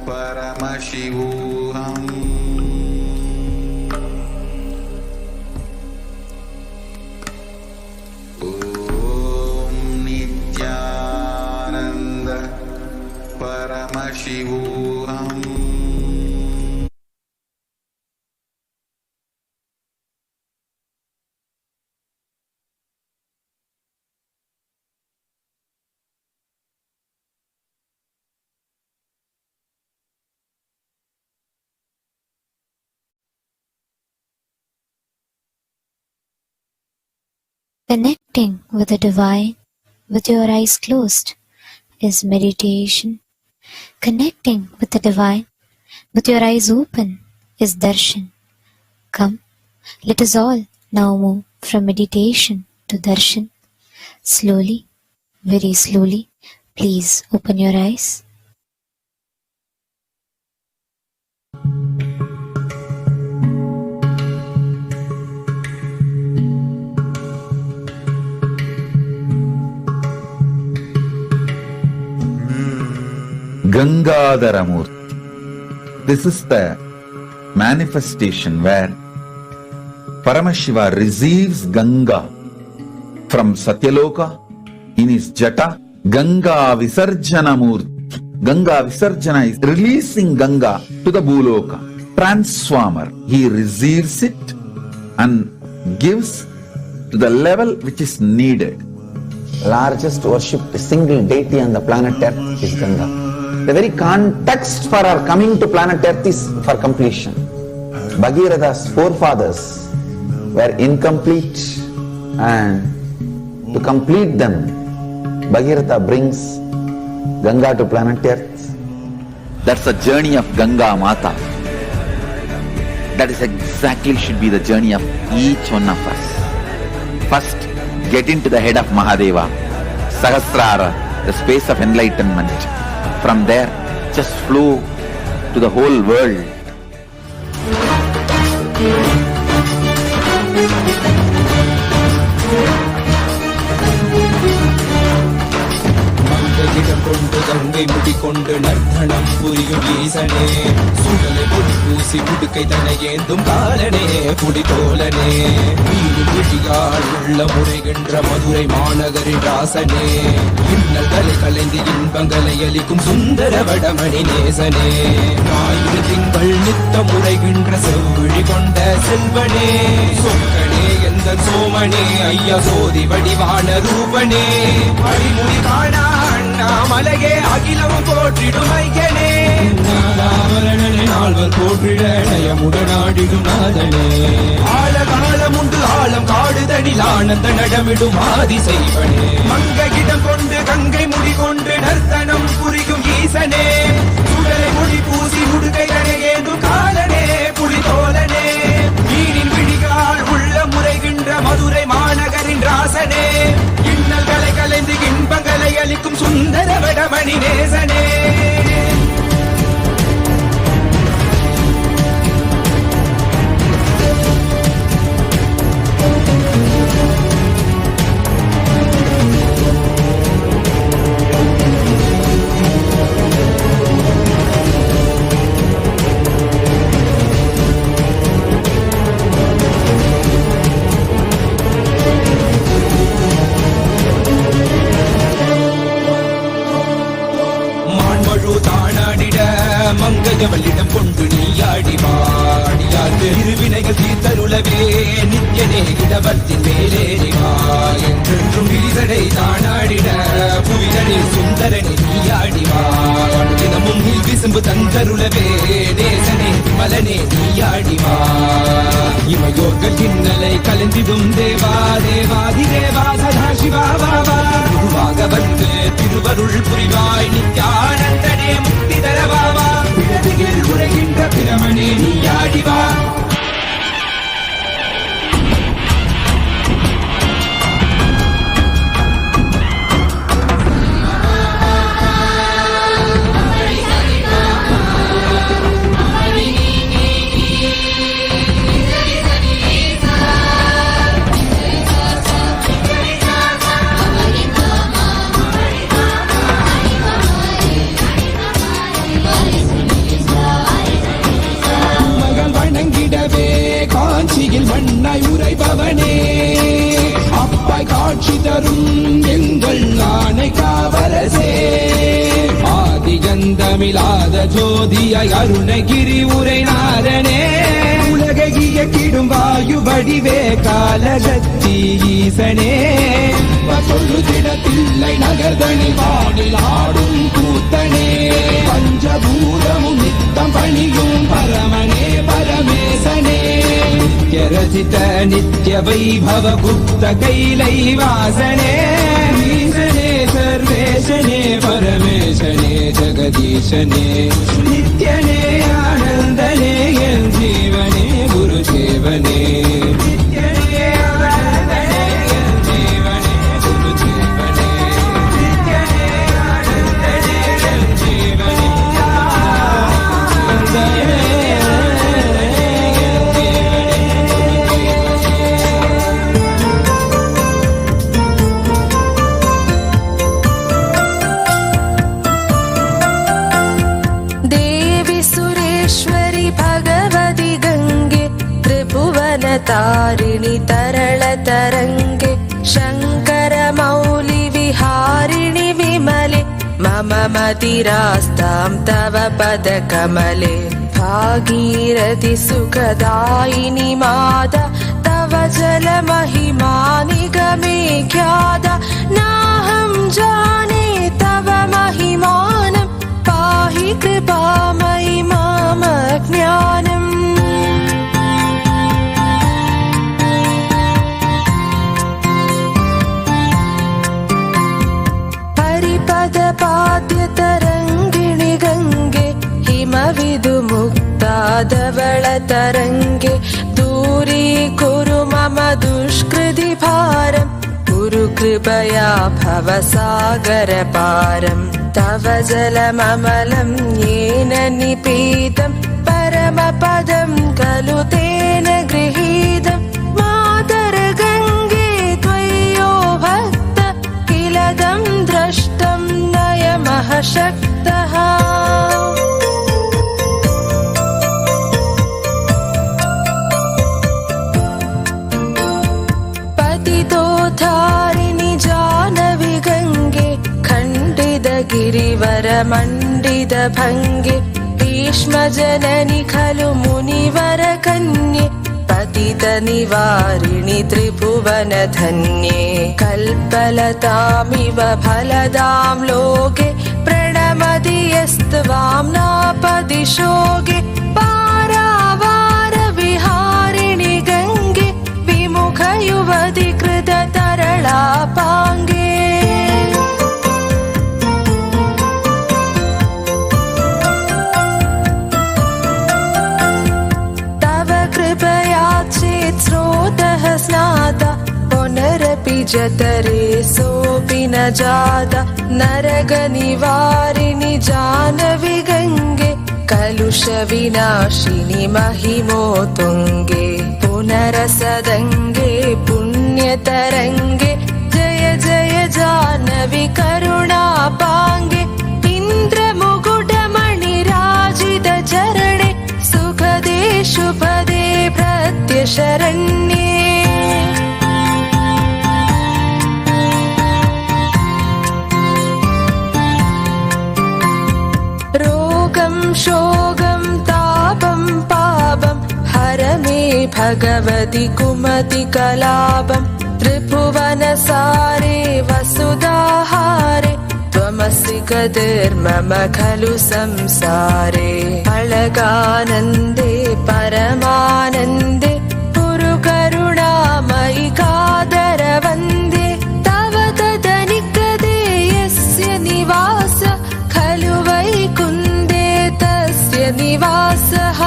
Paramashivoham. Om Nithyananda Paramashivoham. Connecting with the divine with your eyes closed is meditation. Connecting with the divine with your eyes open is darshan. Come, let us all now move from meditation to darshan. Slowly, very slowly, please open your eyes. Gangadharamurti. This is the manifestation where Paramashiva receives Ganga from Satya Loka in his jata. Ganga Visarjanamurti. Ganga Visarjana is releasing Ganga to the Bhuloka. Transformer. He receives it and gives to the level which is needed. Largest worshipped single deity on the planet Earth is Ganga. The very context for our coming to planet Earth is for completion. Bhagirath's forefathers were incomplete, and to complete them, Bhagiratha brings Ganga to planet Earth. That's the journey of Ganga Mata. That is exactly should be the journey of each one of us. First, get into the head of Mahadeva, Sahasrara, the space of enlightenment. From there, just flow to the whole world. மங்கையிடம் கொண்டு கங்கை முடிக்கொண்டு நர்த்தனம் புரியும் ஈசனே, சுடலை பொடி பூசி முடுக்கை தனை ஏந்தும் காலனே புடித்தோலனே, வீடு விழியால் உள்ள முறைகின்ற மதுரை மாநகரின் ராசனே, இன்னல்களை கலைந்து இன்பங்களை அளிக்கும் சுந்தர வடமணி நேசனே, ஞாயிறு திங்கள் நித்த முறைகின்ற செவ்விழி கொண்ட செல்வனே, சொக்கனே எந்த சோமனே, ஐயா சோதி வடிவான ரூபனே, அடிமுடி காணா அண்ணாமலையே அகிலம் போற்றிடும் ஐயனே, நாலாவரணனே நால்வர் போற்றிட நயமுடனாடிடும் நாதனே, ஆழகாலம் உண்டு ஆழம் காடுதனில் ஆனந்த நடமிடும் ஆதி செய்வனே, மங்கையிடம் கொண்டு கங்கை முடி கொண்டு நர்த்தனம் புரியும் ஈசனே, சுடலை மொழி பூசி முடுகை ஏந்தும் காலனே புலிதோலனே, மீனின் விழிகால் உள்ள முறைகின்ற மதுரை மாநகரின் ராசனே, இன்னல்களை கலைந்து இன்பங்களை அளிக்கும் சுந்தர வடமணி நேசனே. மங்கையவளிடம் கொண்டு நீயாடி வாடியாது இருவினைகள் தீர்த்தருளவே நித்யனே இடவத்தின் மேலேறிவா என்றென்றும் விரிசடை தானாடிட புவிதனில் சுந்தரனே நீயாடிவா தினமும் நீ விசும்பு தந்தருளவே நேசனே மலனே நீயாடிவா இமையோர்கள் இன்னலை கலந்திடும் தேவா தேவாதி தேவா சதா சிவாவா குருவாக வந்து திருவருள் புரிவாய் நித்யானந்தனே முக்தி தரவாவா பிறவியில் உரைகின்ற பிரமணே நீயாடிவா மண்ணாய் உரைபவனே அப்பாய் காட்சி தரும் எங்கள் ஆணை காவலசே ஆதிகந்தமிலாத ஜோதியாய் அருணகிரி உரைநாதனே உலகை இயக்கிடும் வாயு வடிவே காலகத்தி ஈசனே சொல்லுதிடத்தில்லை நகர்தனி வானில் ஆடும் கூத்தனே பஞ்சபூதமும் நித்தம் பணியும் பரமனே பரமேசனே நித்யரசித நித்ய வைபவ குப்த கைலை வாசனே ஈசனே சர்வேசனே பரமேசனே ஜெகதீசனே நித்யனே ஆனந்தனே என் ஜீவனே குரு சேவனே நித்யனே ஆனந்தனே என் ஜீவனே குரு சேவனே நித்யனே ஆனந்தனே என் ஜீவனே ஆனந்தனே तारिणि तरल तरंगे शंकर मौलि विहारिणि विमले मम मतिरास्तां तव पद कमले भागीरथि सुखदायिनि माता तव जल महिमा निगमे ख्याता नाहं जाने तव महिमानं पाहि कृपामयि मम ज्ञानम् पाद्यतरङ्गिणि गङ्गे हिमविदुमुक्ताधवळतरङ्गे दूरीकुरु मम दुष्कृति भारं कुरु कृपया भवसागरपारं तव जलममलं येन निपीतं परमपदं खलु तेन गृहीतं मातर्गङ्गे त्वय्यो भक्त किलदं द्रष्टं नय शक्तः पतितोद्धारिणि जानवि गङ्गे खण्डितगिरिवरमण्डितभङ्गे भीष्मजननि खलु मुनिवरकन्ये पतितनिवारिणि त्रिभुवनधन्ये कल्पलतामिव फलदां लोके प्रणमति यस्त्वां नापदिशोगे पारावारविहारिणि गङ्गे विमुखयुवति कृततरलापाङ्गे स्रोतः स्नाता पुनरपि जतरे सोऽपि न जाता नरगनिवारिणि जानवि गङ्गे कलुषविनाशिनि महिमोतुङ्गे पुनरसदङ्गे पुण्यतरङ्गे जय जय जानवि करुणापाङ्गे इन्द्रमुकुटमणिराजितचरणे सुखदे शुभदे प्रत्यशरण्ये रोगं शोगं तापं पापं हर मे भगवति कुमति कलापं त्रिभुवनसारे वसुधाहारे त्वमसि गतिर्मम खलु संसारे अलगानन्दे परमानन्दे कुरु करुणामयि कादरवन्दे तव तदनिकटे यस्य निवास खलु वैकुन्दे तस्य निवासः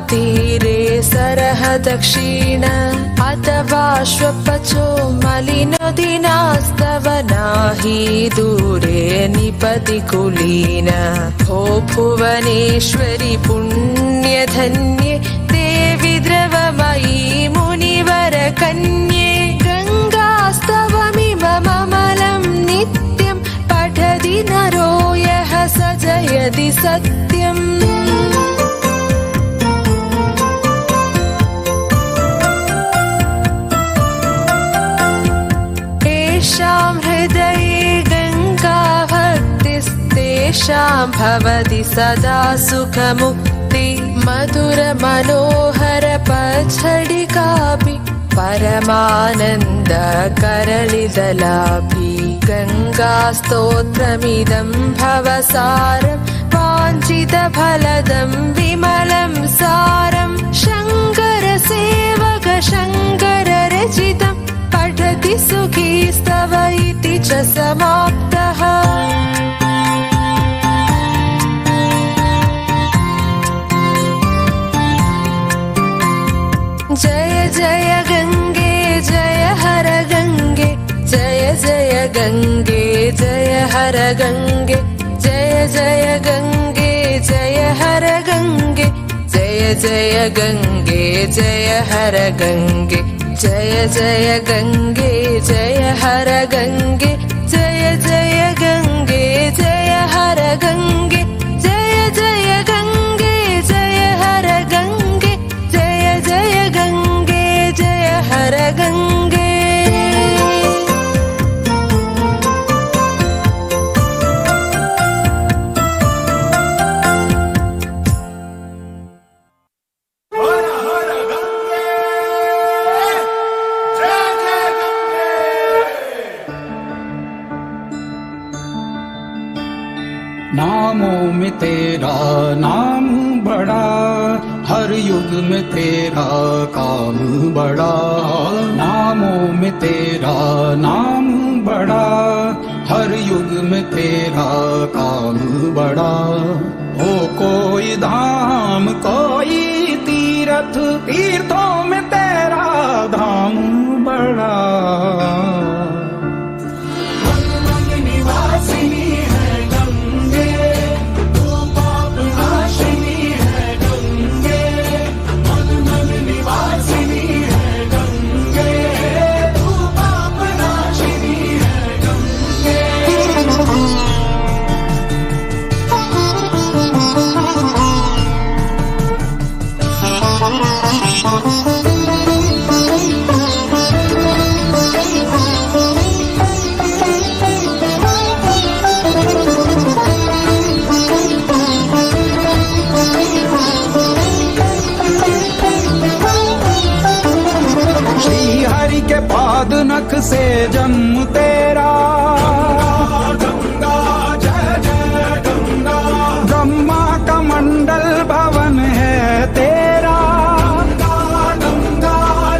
तीरे सरः दक्षिण अथवा श्वपचो मलिनदिनास्तव नाही दूरे निपति कुलीन भो भुवनेश्वरि पुण्यधन्ये देवि द्रवमयी मुनिवरकन्ये गङ्गास्तवमिममलं नित्यं पठति नरो यः स जयति सत्यम् हृदये गङ्गा भक्तिस्तेषां भवति सदा सुखमुक्ति मधुर मनोहर पच्छडिकापि परमानन्द करलिदलापि गङ्गास्तोत्रमिदं भवसारं वाञ्छितफलदं विमलं सारं शङ्करसेवक शङ्कररचितं पठति सुखी स्तव इति च समाप्तः जय जय गङ्गे जय हर गङ्गे जय जय गङ्गे जय हर गङ्गे जय जय गङ्गे जय हर गङ्गे जय जय गङ्गे जय हर गङ्गे जय जय गङ्गे जय हर गङ्गे जय जय गङ्गे जय हर गङ्गे जय जय गङ्गे जय हर गङ्गे जय जय गङ्गे जय हर गङ्गे नामों में तेरा नाम बड़ा, हर युग में तेरा काम बड़ा। नामों में तेरा नाम बड़ा, हर युग में तेरा काम बड़ा। हो कोई धाम कोई तीर्थ, तीर्थों में तेरा धाम बड़ा। निवासिनी है गंगे, तू पाप पाद नख से जन्म तेरा, गंगा जय जय गंगा, ब्रह्मा का मंडल भवन है तेरा, गंगा गंगा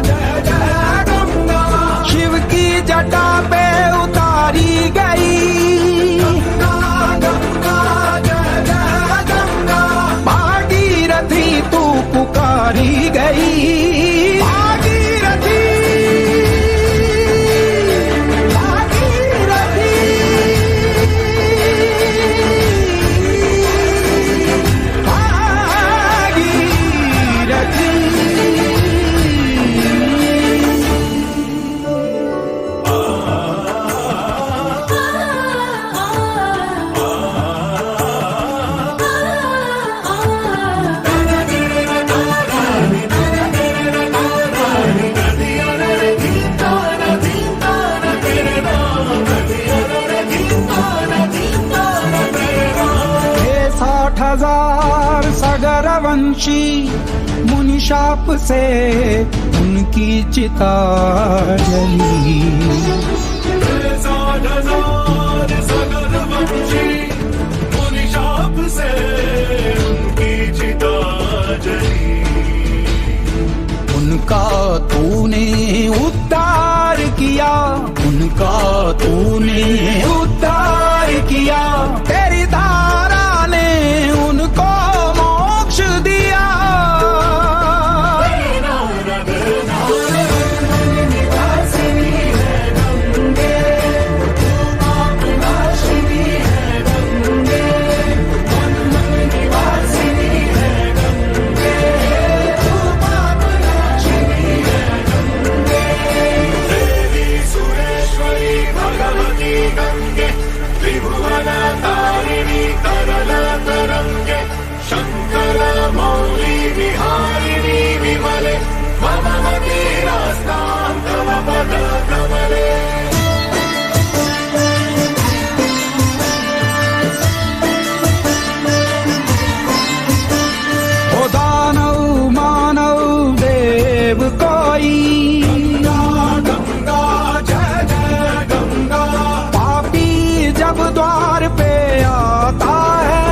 जय जय गंगा, शिव की जटा पे उतारी गई, गंगा गंगा जय जय गंगा, भागीरथी तू पुकारी गई, वंशी मुनिशाप से उनकी चिता जली, मुनिशाप से उनकी चिता जली, उनका तूने उद्धार किया, उनका तूने उद्धार किया, तेरी धारा ने उनको दिया, भगवती गंगे त्रिभुवन तारिणी तरल तरंगे, शंकर मौली विहारिणी विमले, भगवती रास्तां तव पद कमले। ओ दानव मानव देव कोई, गंगा गंगा जय जय गंगा, पापी जब द्वार पे आता है,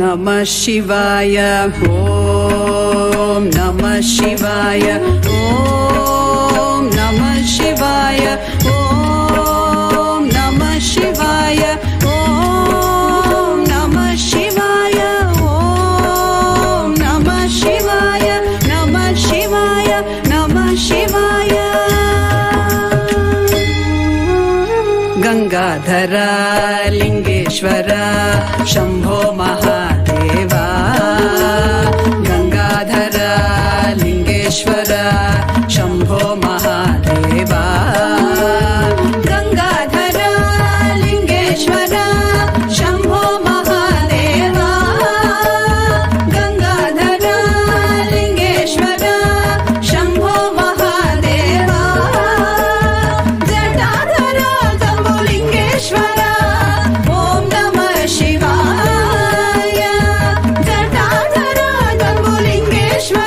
नमः शिवाय, ओम नमः शिवाय, ओम नमः शिवाय, ओम नमः शिवाय, ओम नमः शिवाय, ओम नमः शिवाय, नमः शिवाय, नमः शिवाय। गंगाधर लिंगेश्वर शंभो महा